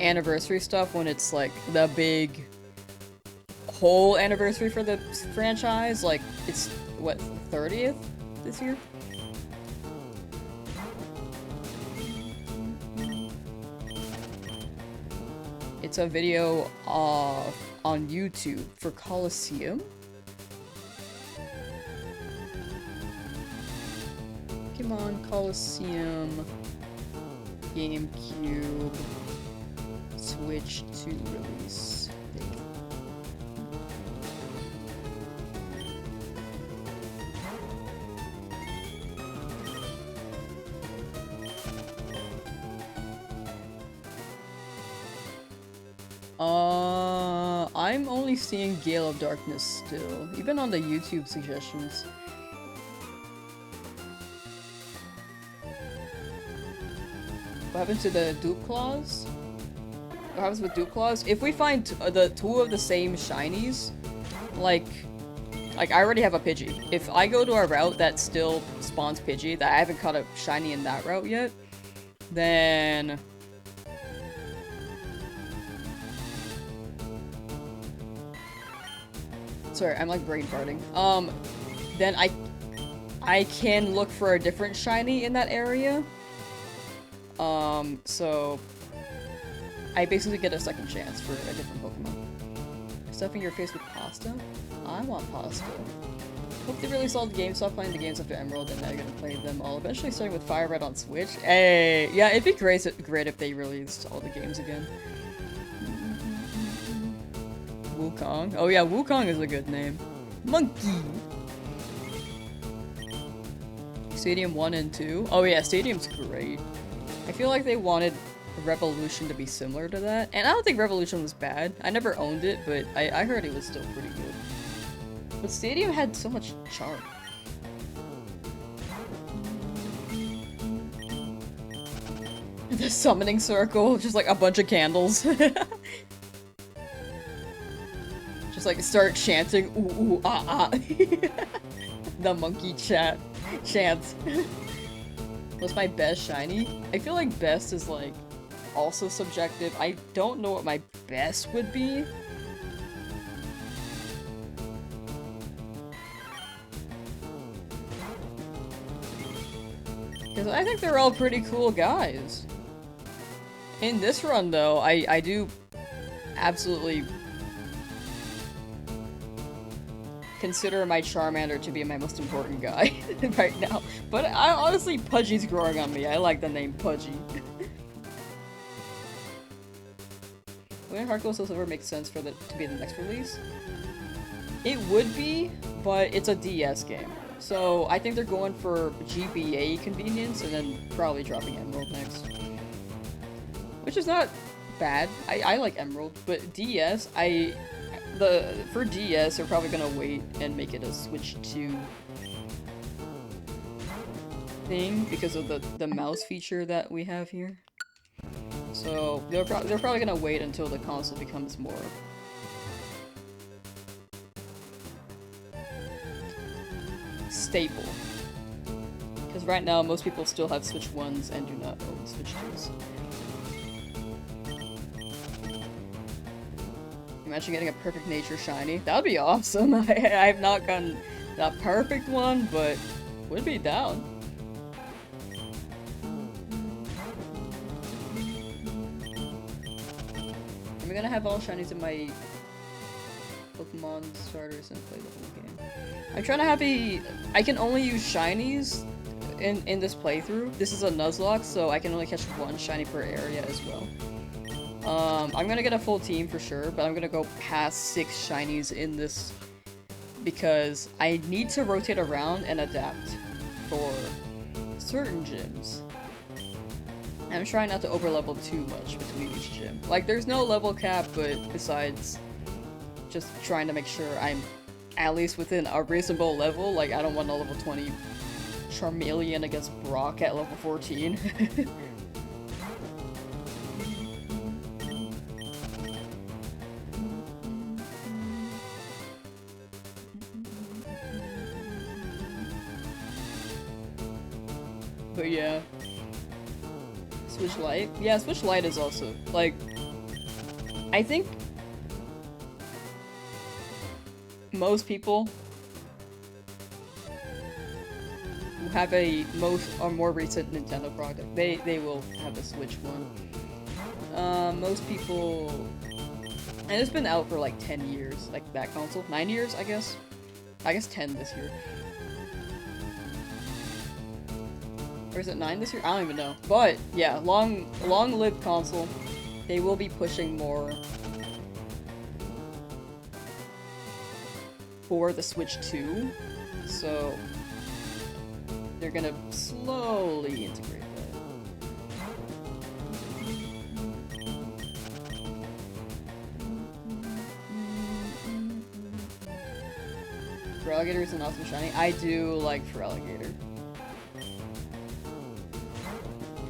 anniversary stuff when it's like the big whole anniversary for the franchise. Like, it's what, 30th this year? It's a video on YouTube for Coliseum. Pokemon Coliseum, GameCube, Switch 2 release. I'm only seeing Gale of Darkness still, even on the YouTube suggestions. What happens to the dupe claws? What happens with dupe claws? If we find the two of the same shinies, like I already have a Pidgey. If I go to a route that still spawns Pidgey, that I haven't caught a shiny in that route yet, then sorry, I'm like brain farting. Then I can look for a different shiny in that area. So I basically get a second chance for a different Pokemon. Stuffing your face with pasta? I want pasta. Hope they release all the games, stop playing the games after Emerald, and now you're gonna play them all. Eventually starting with Fire Red on Switch. Hey, yeah, it'd be great if they released all the games again. Wukong. Oh yeah, Wukong is a good name. Monkey! Stadium 1 and 2. Oh yeah, Stadium's great. I feel like they wanted Revolution to be similar to that. And I don't think Revolution was bad. I never owned it, but I heard it was still pretty good. But Stadium had so much charm. The summoning circle, just like a bunch of candles. Just like start chanting ooh ooh ah ah. The monkey chant. What's my best shiny? I feel like best is like also subjective. I don't know what my best would be. Because I think they're all pretty cool guys. In this run though, I do absolutely consider my Charmander to be my most important guy right now. But honestly, Pudgy's growing on me. I like the name Pudgy. When Heart Gold Silver makes sense for to be the next release? It would be, but it's a DS game. So I think they're going for GBA convenience and then probably dropping Emerald next. Which is not bad. I like Emerald, but DS, for DS, they're probably gonna wait and make it a Switch 2 thing because of the mouse feature that we have here. So they're probably gonna wait until the console becomes more staple. Because right now, most people still have Switch 1s and do not own Switch 2s. Imagine getting a perfect nature shiny. That would be awesome. I've not gotten that perfect one, but would be down. I'm gonna have all shinies in my Pokemon starters and play the whole game. I'm trying to have I can only use shinies in this playthrough. This is a Nuzlocke, so I can only catch one shiny per area as well. I'm gonna get a full team for sure, but I'm gonna go past 6 shinies in this because I need to rotate around and adapt for certain gyms. I'm trying not to overlevel too much between each gym. Like, there's no level cap, but besides just trying to make sure I'm at least within a reasonable level, like, I don't want a level 20 Charmeleon against Brock at level 14. But yeah. Switch Lite? Yeah, Switch Lite is also, like, I think most people who have a more recent Nintendo product, they will have a Switch one. Most people, and it's been out for like 10 years, like that console. 9 years, I guess. I guess 10 this year. Or is it 9 this year? I don't even know. But yeah, long-lived console. They will be pushing more for the Switch 2. So they're gonna slowly integrate that. Feraligatr is an awesome shiny. I do like Feraligatr.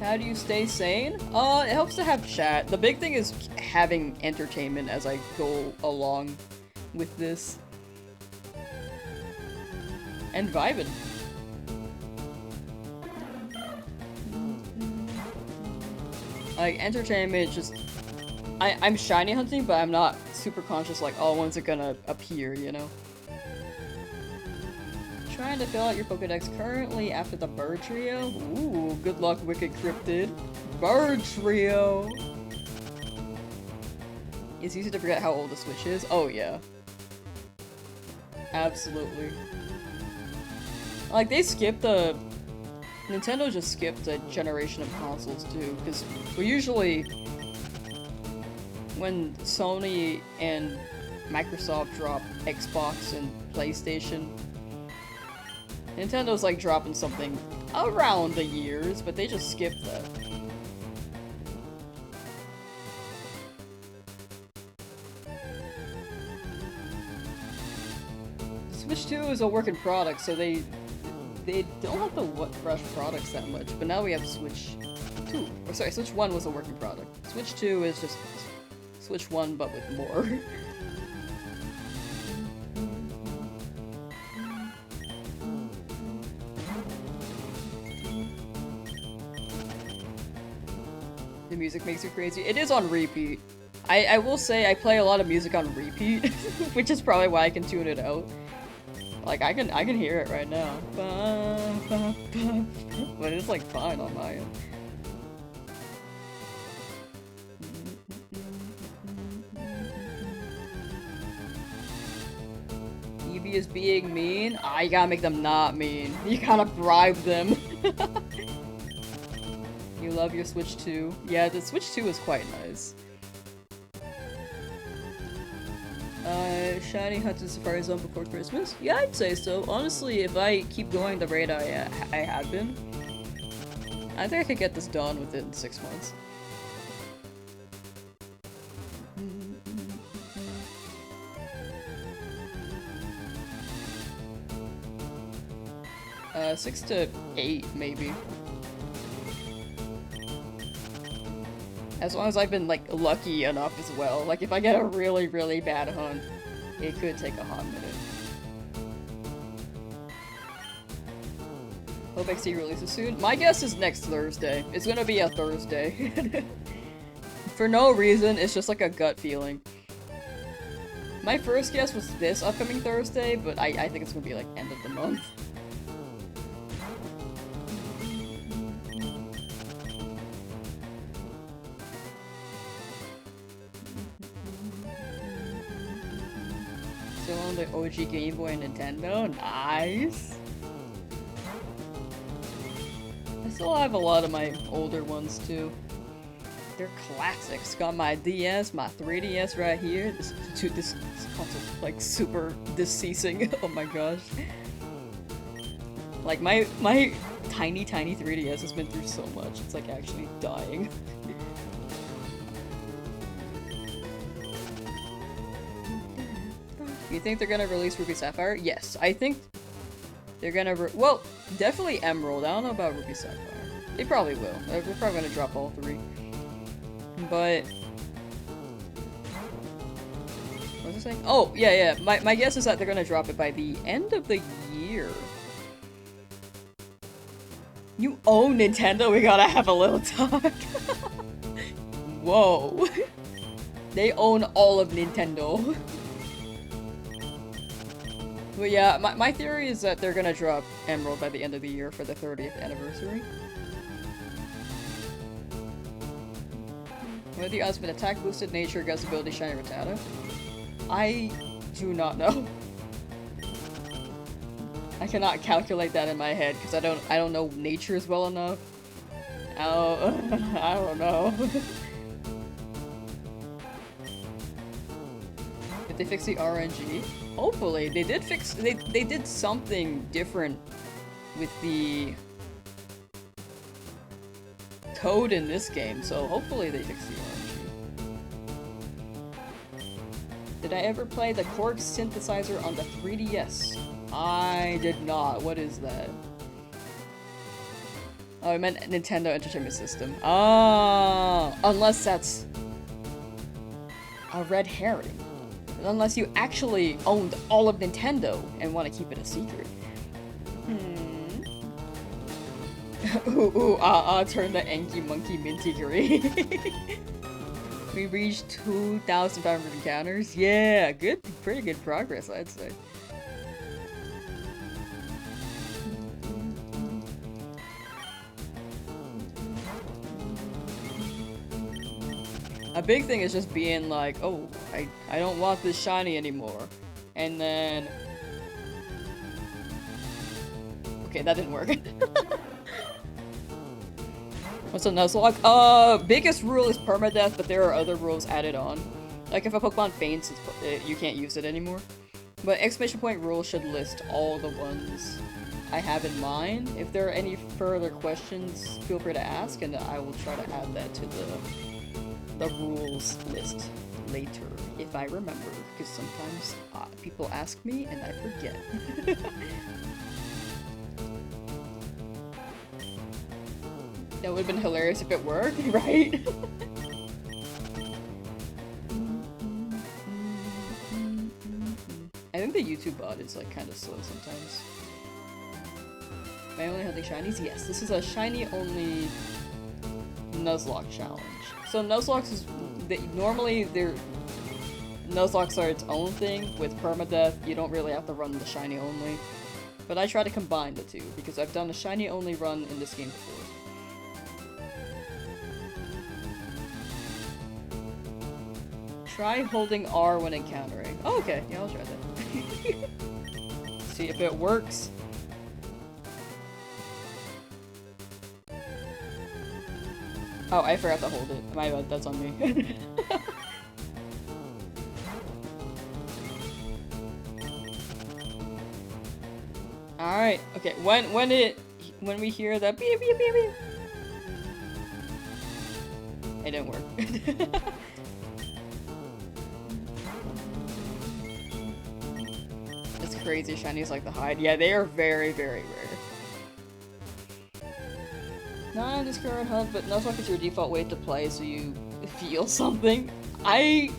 How do you stay sane? It helps to have chat. The big thing is having entertainment as I go along with this. And vibing. Like, entertainment, just... I'm shiny hunting, but I'm not super conscious, like, oh, when's it gonna appear, you know? Trying to fill out your Pokedex currently after the Bird Trio. Ooh, good luck, Wicked Cryptid. Bird Trio! It's easy to forget how old the Switch is. Oh, yeah. Absolutely. Like, they skipped the... Nintendo just skipped a generation of consoles, too, because we usually... When Sony and Microsoft drop Xbox and PlayStation, Nintendo's like dropping something around the years, but they just skipped that. Switch 2 is a work in product, so they don't have to rush products that much, but now we have Switch 2. Or sorry, Switch 1 was a work in product. Switch 2 is just Switch 1 but with more. The music makes you crazy. It is on repeat. I will say I play a lot of music on repeat, which is probably why I can tune it out. Like, I can hear it right now. But it's like fine on my end. Eevee is being mean? Ah, you gotta make them not mean. You gotta bribe them. You love your Switch 2. Yeah, the Switch 2 is quite nice. Shiny Hudson Safari Zone before Christmas? Yeah, I'd say so. Honestly, if I keep going the rate I have been, I think I could get this done within 6 months. Uh, 6 to 8, maybe. As long as I've been, like, lucky enough as well. Like, if I get a really, really bad hunt, it could take a hot minute. Hope XD releases soon. My guess is next Thursday. It's gonna be a Thursday. For no reason, it's just like a gut feeling. My first guess was this upcoming Thursday, but I think it's gonna be like end of the month. Still on the OG Game Boy and Nintendo? Nice! I still have a lot of my older ones too. They're classics. Got my DS, my 3DS right here. This console's like super deceasing. Oh my gosh. Like my tiny 3DS has been through so much. It's like actually dying. You think they're gonna release Ruby Sapphire? Yes, I think they're gonna well, definitely Emerald. I don't know about Ruby Sapphire. They probably will. They're probably gonna drop all three. But what was I saying? Oh, yeah. My guess is that they're gonna drop it by the end of the year. You own Nintendo, we gotta have a little talk. Whoa. They own all of Nintendo. But yeah, my theory is that they're gonna drop Emerald by the end of the year for the 30th anniversary. What are the odds of an attack boosted nature, gust ability, shiny Rattata? I do not know. I cannot calculate that in my head because I don't know natures well enough. Oh, I don't know. Did they fix the RNG? Hopefully, they did fix. They did something different with the code in this game, so hopefully they fix the RNG. Did I ever play the Korg synthesizer on the 3DS? I did not. What is that? Oh, I meant Nintendo Entertainment System. Ah, unless that's a red herring. Unless you actually owned all of Nintendo and want to keep it a secret. Turn the Enki Monkey Minty Green. We reached 2,500 encounters. Yeah, good, pretty good progress, I'd say. A big thing is just being like, oh, I don't want this shiny anymore. And then... Okay, that didn't work. What's a Nuzlocke? Biggest rule is permadeath, but there are other rules added on. Like if a Pokemon faints, you can't use it anymore. But exclamation point rules should list all the ones I have in mind. If there are any further questions, feel free to ask, and I will try to add that to the rules list later, if I remember, because sometimes people ask me and I forget. That would have been hilarious if it worked, right? I think the YouTube bot is like kind of slow sometimes. Am I only hunting shinies? Yes, this is a shiny only Nuzlocke challenge. So Nuzlocke is normally Nuzlocke are its own thing. With permadeath, you don't really have to run the shiny only. But I try to combine the two because I've done a shiny only run in this game before. Try holding R when encountering. Oh, okay. Yeah, I'll try that. See if it works. Oh, I forgot to hold it. My bad, that's on me. Alright, okay, when we hear that beep beep beep beep. It didn't work. It's crazy, shinies like the hide. Yeah, they are very, very rare. Not on this current hunt, but Nuzlocke is your default way to play so you feel something. I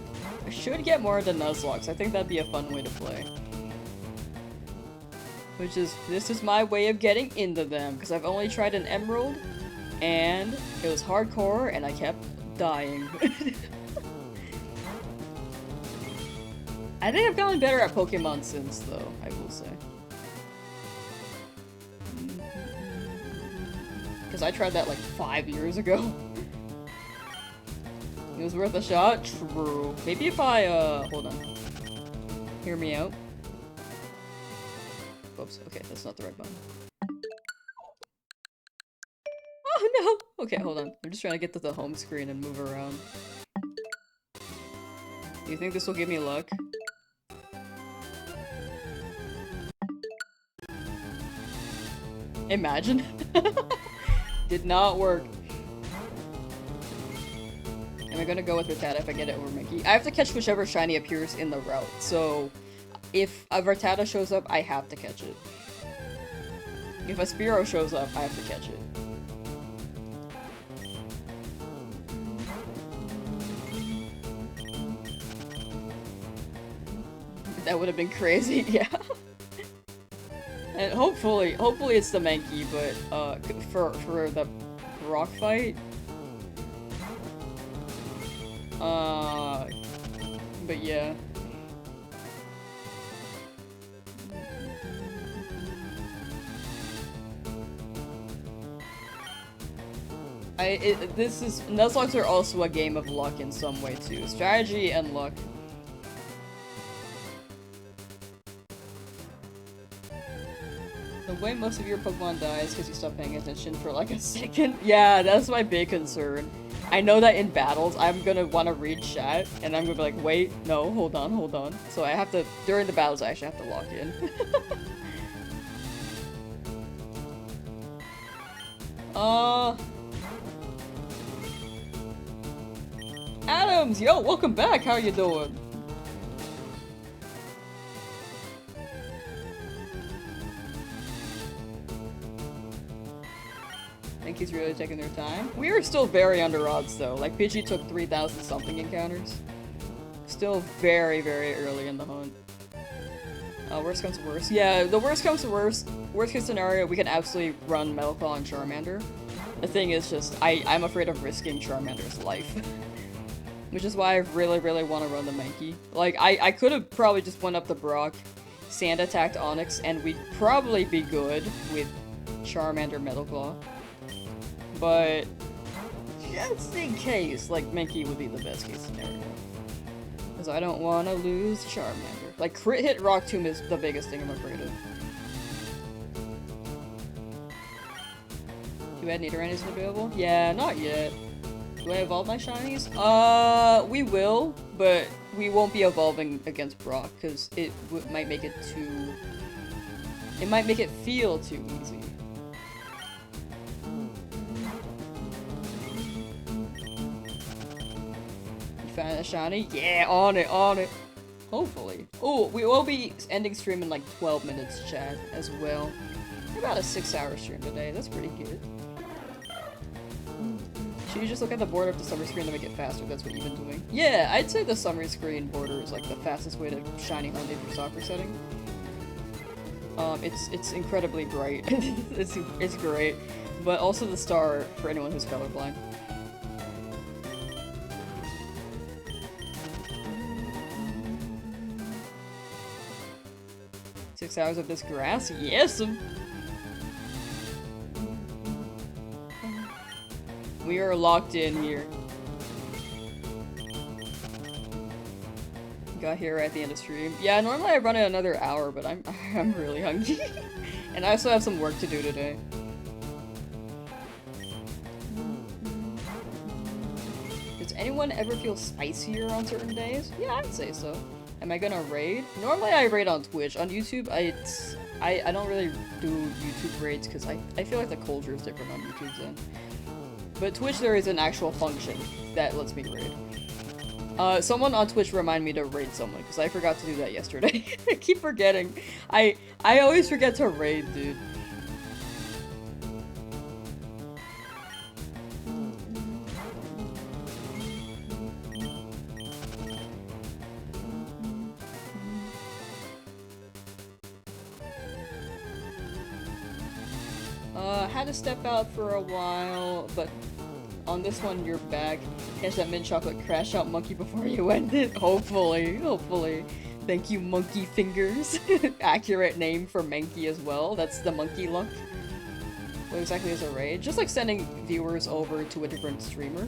should get more into Nuzlocke. I think that'd be a fun way to play. This is my way of getting into them, because I've only tried an emerald, and it was hardcore, and I kept dying. I think I've gotten better at Pokemon since, though, I will say. Because I tried that like 5 years ago. It was worth a shot? True. Maybe if I, hold on. Hear me out. Oops, okay, that's not the right button. Oh no! Okay, hold on. I'm just trying to get to the home screen and move around. Do you think this will give me luck? Imagine. Did not work. Am I gonna go with Rattata if I get it over Mickey? I have to catch whichever shiny appears in the route, so if a Rattata shows up, I have to catch it. If a Spearow shows up, I have to catch it. That would have been crazy, yeah. And hopefully it's the Mankey, but for the rock fight, but yeah. Nuzlocke are also a game of luck in some way too. Strategy and luck. The way most of your Pokemon dies because you stop paying attention for like a second. Yeah, that's my big concern. I know that in battles, I'm gonna want to read chat, and I'm gonna be like, wait, no, hold on. So I have to, during the battles, I actually have to lock in. Adams, yo, welcome back, how you doing? I think he's really taking their time. We are still very under odds though. Like Pidgey took 3,000 something encounters. Still very, very early in the hunt. Worst comes to worst. Yeah, the worst comes to worst. Worst case scenario, we can absolutely run Metal Claw and Charmander. The thing is just, I'm afraid of risking Charmander's life. Which is why I really, really want to run the Mankey. Like, I could have probably just went up to Brock, Sand attacked Onix, and we'd probably be good with Charmander Metal Claw. But just in case, like, Mankey would be the best case scenario. Because I don't want to lose Charmander. Like, crit hit Rock Tomb is the biggest thing I'm afraid of. Too bad Nidoran isn't available? Yeah, not yet. Do I evolve my shinies? We will, but we won't be evolving against Brock, because it might make it too... It might make it feel too easy. Found a shiny? Yeah, on it. Hopefully. Oh, we will be ending stream in like 12 minutes, chat, as well. About a 6-hour stream today. That's pretty good. Should you just look at the border of the summary screen to make it faster? That's what you've been doing. Yeah, I'd say the summary screen border is like the fastest way to shiny hunt for soccer setting. It's incredibly bright. it's great. But also the star for anyone who's colorblind. Six hours of this grass? Yes! We are locked in here. Got here at the end of stream. Yeah, normally I run it another hour, but I'm really hungry. And I also have some work to do today. Does anyone ever feel spicier on certain days? Yeah, I'd say so. Am I gonna raid? Normally I raid on Twitch. On YouTube, I don't really do YouTube raids because I feel like the culture is different on YouTube then. But Twitch, there is an actual function that lets me raid. Someone on Twitch remind me to raid someone because I forgot to do that yesterday. I keep forgetting. I always forget to raid, dude. had to step out for a while, but on this one you're back. Catch that mint chocolate crash out monkey before you end it. Hopefully, hopefully. Thank you, Monkey Fingers. Accurate name for Mankey as well. That's the monkey luck. What exactly is a raid? Just like sending viewers over to a different streamer.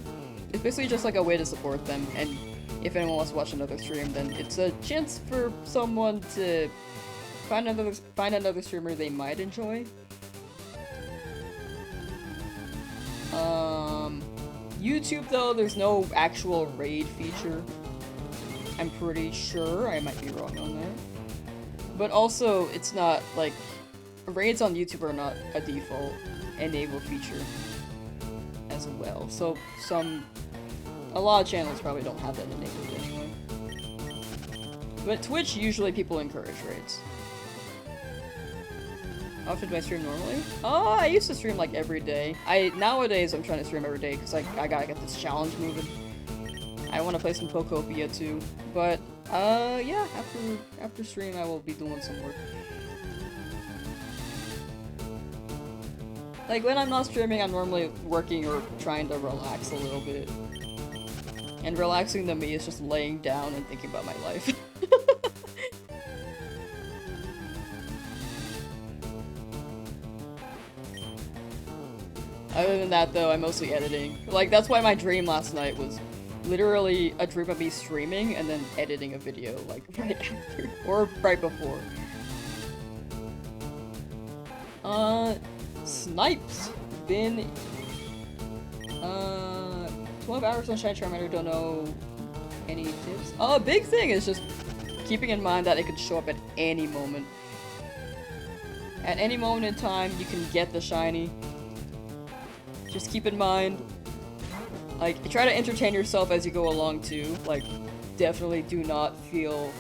It's basically just like a way to support them, and if anyone wants to watch another stream, then it's a chance for someone to find another streamer they might enjoy. YouTube though, there's no actual raid feature. I'm pretty sure, I might be wrong on that. But also, it's not like, raids on YouTube are not a default enable feature as well. So a lot of channels probably don't have that enabled anyway. But Twitch, usually people encourage raids. How often do I stream normally? Oh, I used to stream like every day. Nowadays I'm trying to stream every day because I gotta get this challenge moving. I want to play some Pokopia too. But yeah, after stream I will be doing some work. Like when I'm not streaming, I'm normally working or trying to relax a little bit. And relaxing to me is just laying down and thinking about my life. Other than that though, I'm mostly editing. Like that's why my dream last night was literally a dream of me streaming and then editing a video like right after or right before. Snipes been 12 hours on Shiny Charmander, don't know any tips. A big thing is just keeping in mind that it could show up at any moment. At any moment in time, you can get the shiny. Just keep in mind, like, try to entertain yourself as you go along too. Like, definitely do not feel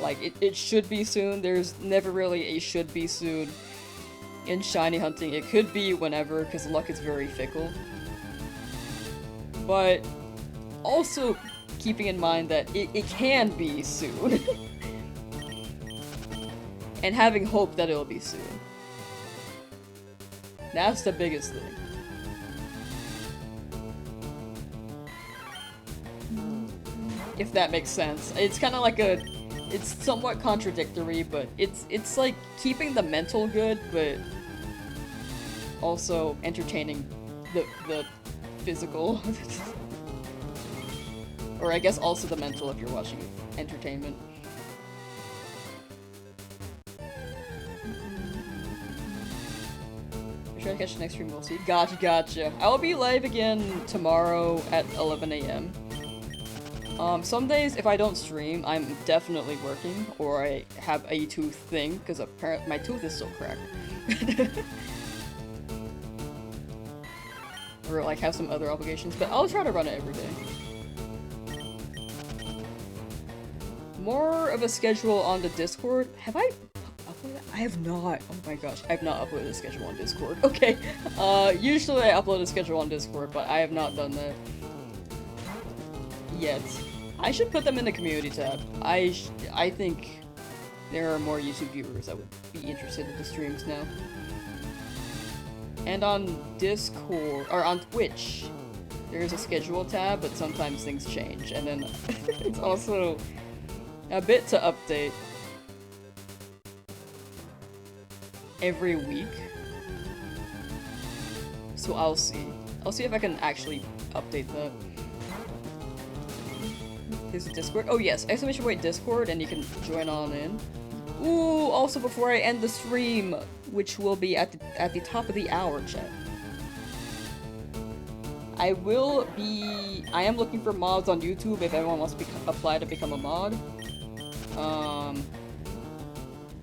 like it should be soon. There's never really a should be soon in shiny hunting. It could be whenever, because luck is very fickle. But also keeping in mind that it can be soon. And having hope that it'll be soon. That's the biggest thing. If that makes sense. It's kind of like it's somewhat contradictory, but it's like keeping the mental good, but also entertaining the physical. Or I guess also the mental if you're watching entertainment. Try to catch the next stream, we'll see. Gotcha. I will be live again tomorrow at 11 AM. Some days, if I don't stream, I'm definitely working, or I have a tooth thing, because apparently my tooth is still cracked. Or, like, have some other obligations, but I'll try to run it every day. More of a schedule on the Discord. Have I uploaded? I have not. Oh my gosh, I have not uploaded a schedule on Discord. Okay. Usually I upload a schedule on Discord, but I have not done that yet. I should put them in the community tab. I think there are more YouTube viewers that would be interested in the streams now. And on Discord, or on Twitch, there's a schedule tab, but sometimes things change. And then it's also a bit to update every week. So I'll see. I'll see if I can actually update that. There's a Discord. Oh yes, exclamation point Discord, and you can join on in. Ooh, also before I end the stream, which will be at the top of the hour, chat. I am looking for mods on YouTube if anyone wants to apply to become a mod.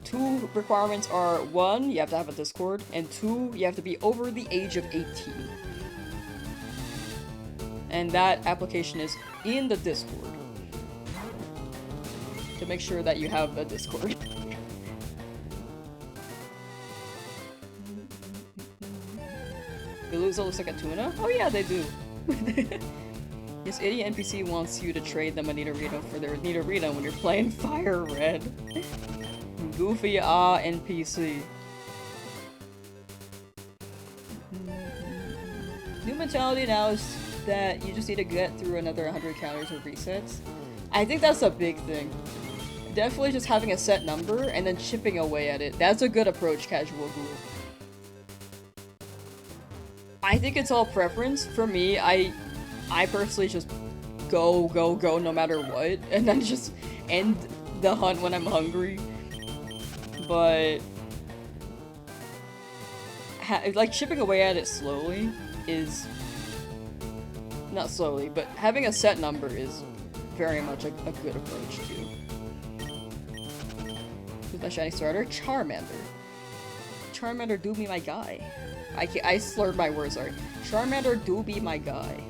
2 requirements are 1, you have to have a Discord, and 2, you have to be over the age of 18. And that application is in the Discord. To make sure that you have a Discord. Veluza looks like a tuna? Oh yeah, they do. This idiot NPC wants you to trade them a Nidorino for their Nidorino when you're playing Fire Red. Goofy NPC. mentality now is that you just need to get through another 100 counters or resets. I think that's a big thing. Definitely just having a set number and then chipping away at it. That's a good approach, Casual Ghoul. I think it's all preference. For me, I personally just go no matter what, and then just end the hunt when I'm hungry. But like chipping away at it slowly is not slowly, but having a set number is very much a good approach too. Who's my shiny starter? Charmander. Charmander do be my guy. I slurred my words, sorry. Charmander do be my guy.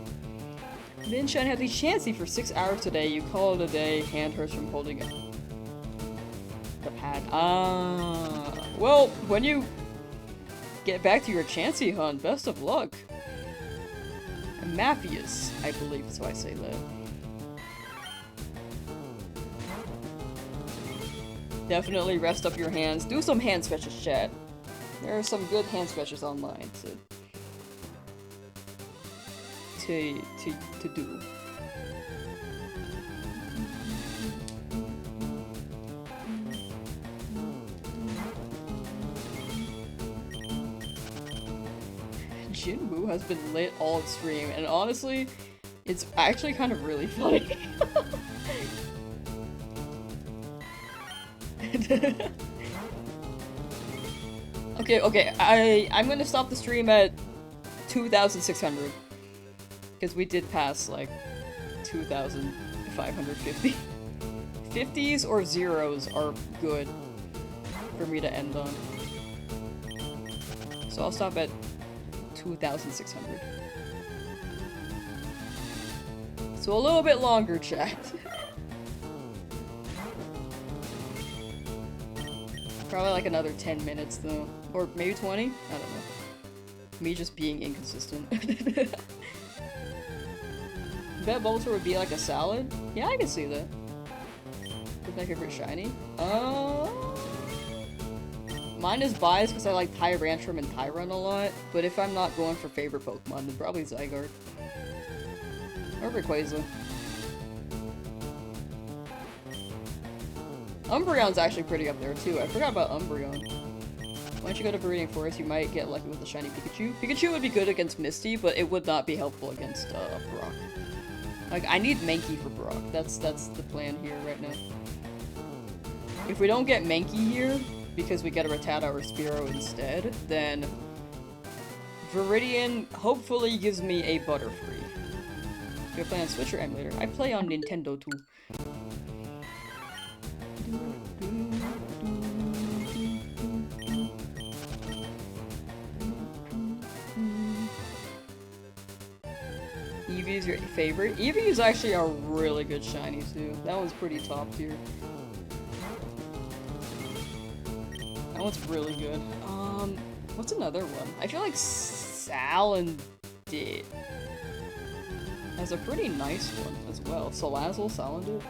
Minshan had the Chansey for 6 hours today. You call it a day. Hand hurts from holding it. The pad. Well, when you get back to your Chansey hunt, best of luck. Maphius, I believe that's why I say that. Definitely rest up your hands. Do some hand stretches, chat. There are some good hand stretches online to do. Jinwoo has been lit all stream, and honestly, it's actually kind of really funny. Okay, I'm gonna stop the stream at 2,600. Because we did pass, like, 2,550. 50s or zeros are good for me to end on. So I'll stop at 2,600. So a little bit longer, chat. Probably like another 10 minutes though. Or maybe 20? I don't know. Me just being inconsistent. Bet Bulbasaur would be like a salad? Yeah, I can see that. Who's my favorite shiny? Mine is biased because I like Tyrantrum and Tyron a lot, but if I'm not going for favorite Pokemon, then probably Zygarde. Or Rayquaza. Umbreon's actually pretty up there too. I forgot about Umbreon. Once you go to Breeding Forest, you might get lucky with a shiny Pikachu. Pikachu would be good against Misty, but it would not be helpful against Brock. Like, I need Mankey for Brock. That's the plan here right now. If we don't get Mankey here, because we get a Rattata or Spearow instead, then Viridian hopefully gives me a Butterfree. Do you play on Switch or emulator? I play on Nintendo too. Eevee is your favorite? Eevee is actually a really good shiny too. That one's pretty top tier. That one's really good. What's another one? I feel like Salandit has a pretty nice one as well. Salazzle, Salandit.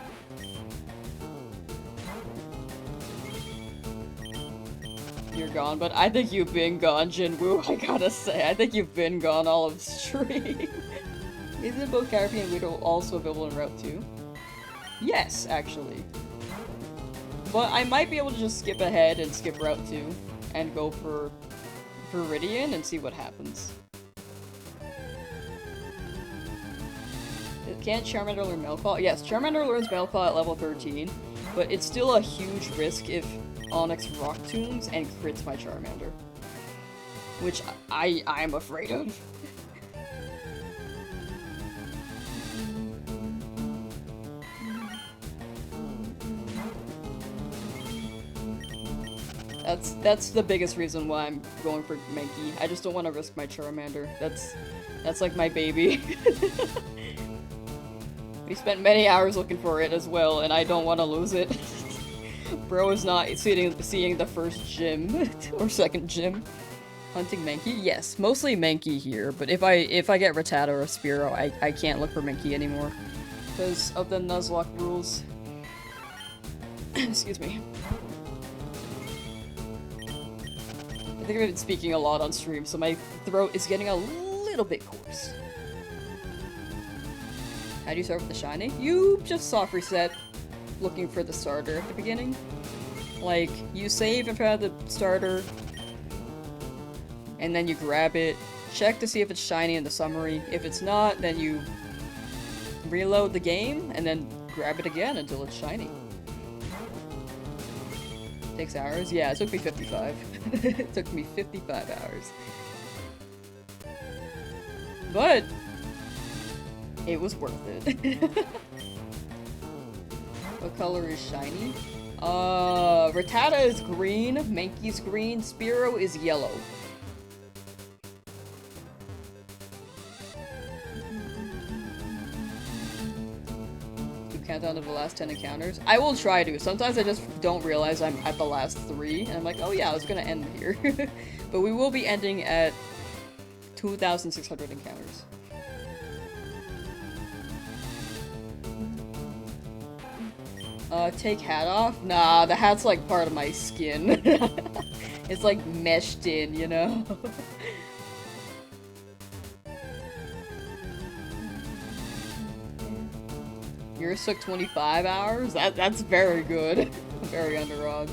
You're gone, but I think you've been gone, Jinwoo. I gotta say, I think you've been gone all of stream. Isn't both Caterpie and Weedle also available in Route 2? Yes, actually. But I might be able to just skip ahead and skip Route 2 and go for Viridian and see what happens. Can't Charmander learn Mailclaw? Yes, Charmander learns Mailclaw at level 13, but it's still a huge risk if Onyx Rock Tombs and crits my Charmander. Which I'm afraid of. That's the biggest reason why I'm going for Mankey. I just don't want to risk my Charmander. That's like my baby. We spent many hours looking for it as well, and I don't want to lose it. Bro is not seeing the first gym or second gym. Hunting Mankey? Yes, mostly Mankey here, but if I get Rattata or Spearow, I can't look for Mankey anymore because of the Nuzlocke rules. Excuse me. I think I've been speaking a lot on stream, so my throat is getting a little bit coarse. How do you start with the shiny? You just soft reset, looking for the starter at the beginning. Like, you save if you have the starter, and then you grab it, check to see if it's shiny in the summary. If it's not, then you reload the game, and then grab it again until it's shiny. Takes hours? Yeah, it took me 55. It took me 55 hours. But it was worth it. What color is shiny? Rattata is green, Mankey's green, Spearow is yellow. Countdown of the last 10 encounters. I will try to. Sometimes I just don't realize I'm at the last 3, and I'm like, oh yeah, I was gonna end here. But we will be ending at 2,600 encounters. Take hat off? Nah, the hat's like part of my skin. It's like meshed in, you know? Yours took 25 hours? That's very good. Very under odds.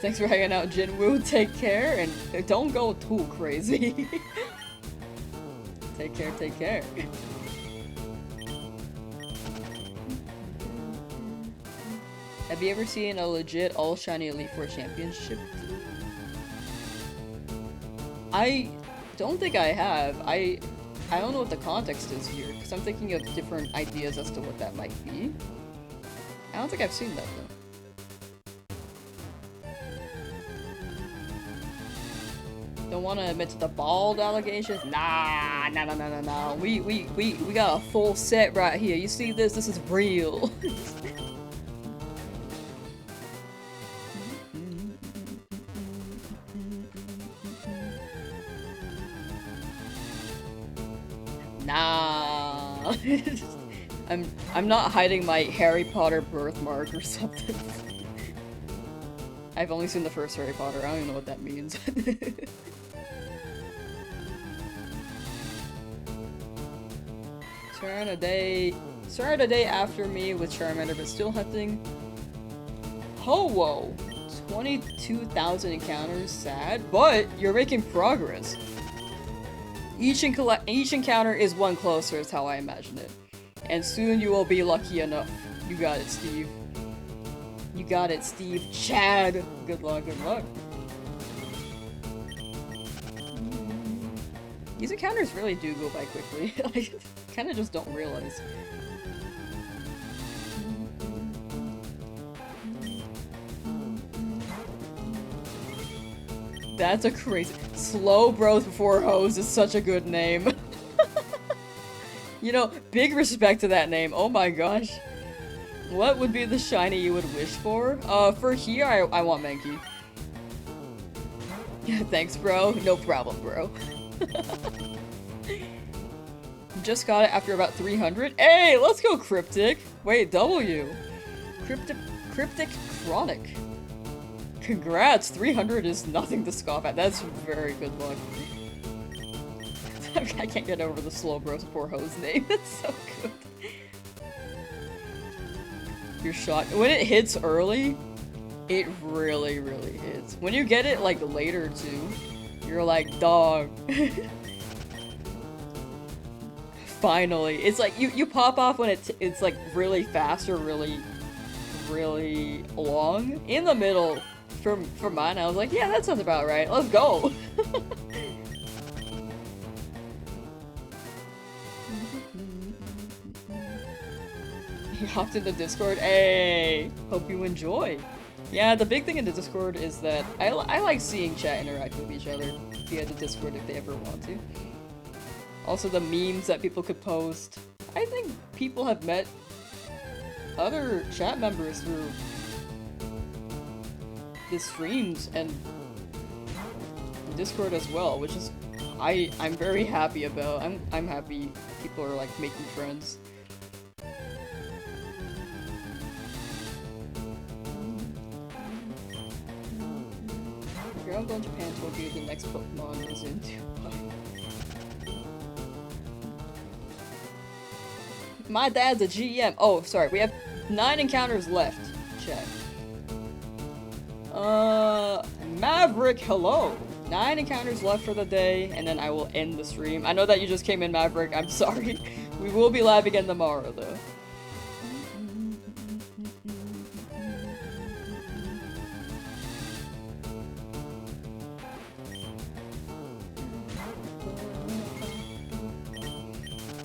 Thanks for hanging out, Jinwoo. Take care, and don't go too crazy. Take care, take care. Have you ever seen a legit all-shiny Elite Four championship? I don't think I have. I don't know what the context is here, because I'm thinking of different ideas as to what that might be. I don't think I've seen that, though. Don't want to admit to the bald allegations? Nah. We got a full set right here. You see this? This is real. Nah. I'm not hiding my Harry Potter birthmark or something. I've only seen the first Harry Potter. I don't even know what that means. Turn a day after me with Charmander, but still hunting. Ho-whoa! 22,000 encounters, sad, but you're making progress. Each encounter is one closer, is how I imagine it. And soon you will be lucky enough. You got it, Steve. You got it, Steve. Chad! Good luck, good luck. These encounters really do go by quickly. I kinda just don't realize. That's a crazy- Slow Bros Before Hoes is such a good name. You know, big respect to that name. Oh my gosh. What would be the shiny you would wish for? For here, I want Mankey. Thanks, bro. No problem, bro. Just got it after about 300. Hey, let's go, Cryptic! Wait, W. Cryptic Chronic. Congrats, 300 is nothing to scoff at. That's very good luck. I can't get over the Slow Bros Before Hoes name. It's so good. You're shocked. When it hits early, it really, really hits. When you get it, like, later, too, you're like, dog. Finally. It's like, you pop off when it's like, really fast or really, really long. In the middle, for mine, I was like, yeah, that sounds about right. Let's go. You hopped into Discord? Hey! Hope you enjoy! Yeah, the big thing in the Discord is that I like seeing chat interact with each other via the Discord if they ever want to. Also the memes that people could post. I think people have met other chat members through the streams and Discord as well, which is I'm very happy about. I'm happy people are like making friends. I'm going to Japan, Tokyo, the next Pokemon is in Dubai. My dad's a GM. Oh, sorry, we have 9 encounters left. Check. Maverick, hello! 9 encounters left for the day, and then I will end the stream. I know that you just came in, Maverick. I'm sorry. We will be live again tomorrow, though.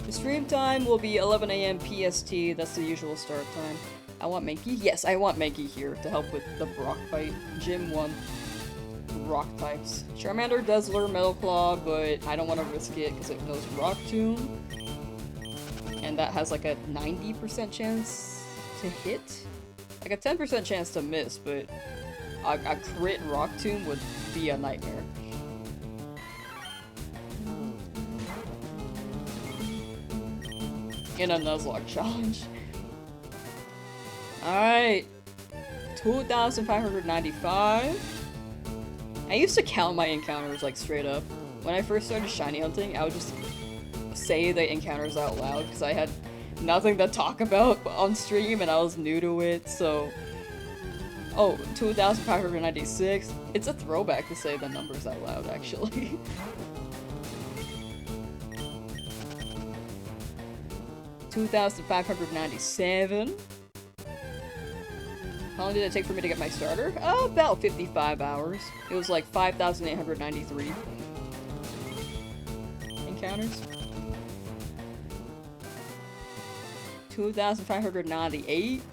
The stream time will be 11 AM PST. That's the usual start time. I want Mankey? Yes, I want Mankey here to help with the Brock fight. Gym 1. Rock types. Charmander does lure Metal Claw, but I don't want to risk it because it knows Rock Tomb. And that has like a 90% chance to hit? Like a 10% chance to miss, but a crit Rock Tomb would be a nightmare. In a Nuzlocke challenge. Alright. 2,595. I used to count my encounters, like, straight up. When I first started shiny hunting, I would just say the encounters out loud, because I had nothing to talk about on stream, and I was new to it, so... Oh, 2,596. It's a throwback to say the numbers out loud, actually. 2,597. How long did it take for me to get my starter? About 55 hours. It was like 5,893 encounters. 2,598.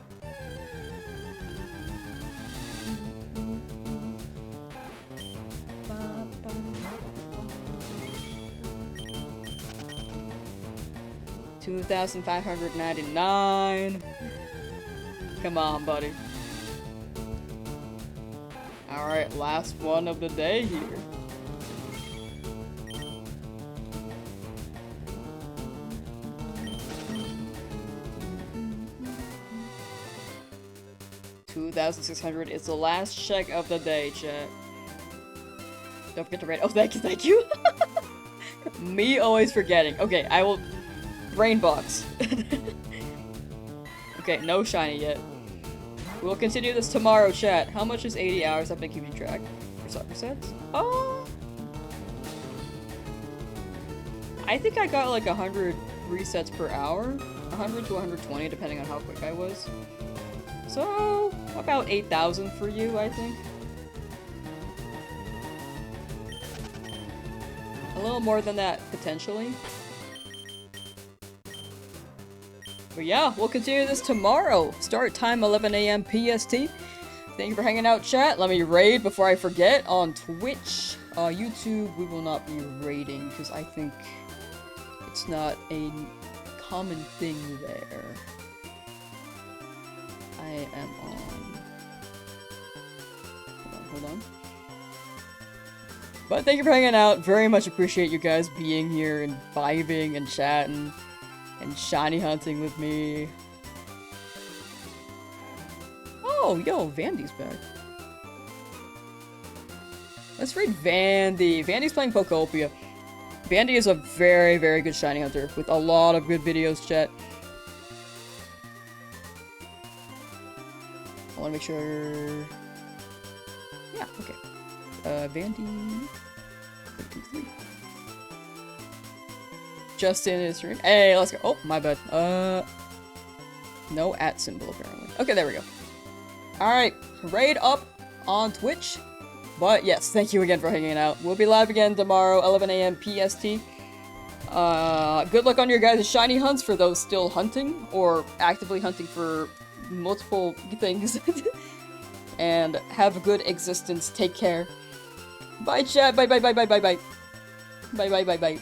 $2,599. Come on, buddy. Alright, last one of the day here. $2,600 is the last check of the day, chat. Don't forget to rate. Oh, thank you. Me always forgetting. Okay, I will... Brain box. Okay, no shiny yet. We'll continue this tomorrow, chat. How much is 80 hours? I've been keeping track. For soccer sets? Oh! I think I got like 100 resets per hour. 100 to 120, depending on how quick I was. So, about 8,000 for you, I think. A little more than that, potentially. But yeah, we'll continue this tomorrow. Start time 11 AM PST. Thank you for hanging out, chat. Let me raid before I forget on Twitch. YouTube, we will not be raiding because I think it's not a common thing there. I am on... Hold on. But thank you for hanging out. Very much appreciate you guys being here and vibing and chatting. And shiny hunting with me. Oh, yo, Vandy's back. Let's read Vandy. Vandy's playing Pokopia. Vandy is a very, very good shiny hunter with a lot of good videos, chat. I want to make sure... Yeah, okay. Vandy... 3. Justin is stream. Hey, let's go. Oh, my bad. No @ symbol, apparently. Okay, there we go. Alright, raid up on Twitch. But yes, thank you again for hanging out. We'll be live again tomorrow, 11 AM PST. Good luck on your guys' shiny hunts for those still hunting, or actively hunting for multiple things. And have a good existence. Take care. Bye, chat. Bye, bye, bye, bye, bye, bye. Bye, bye, bye, bye.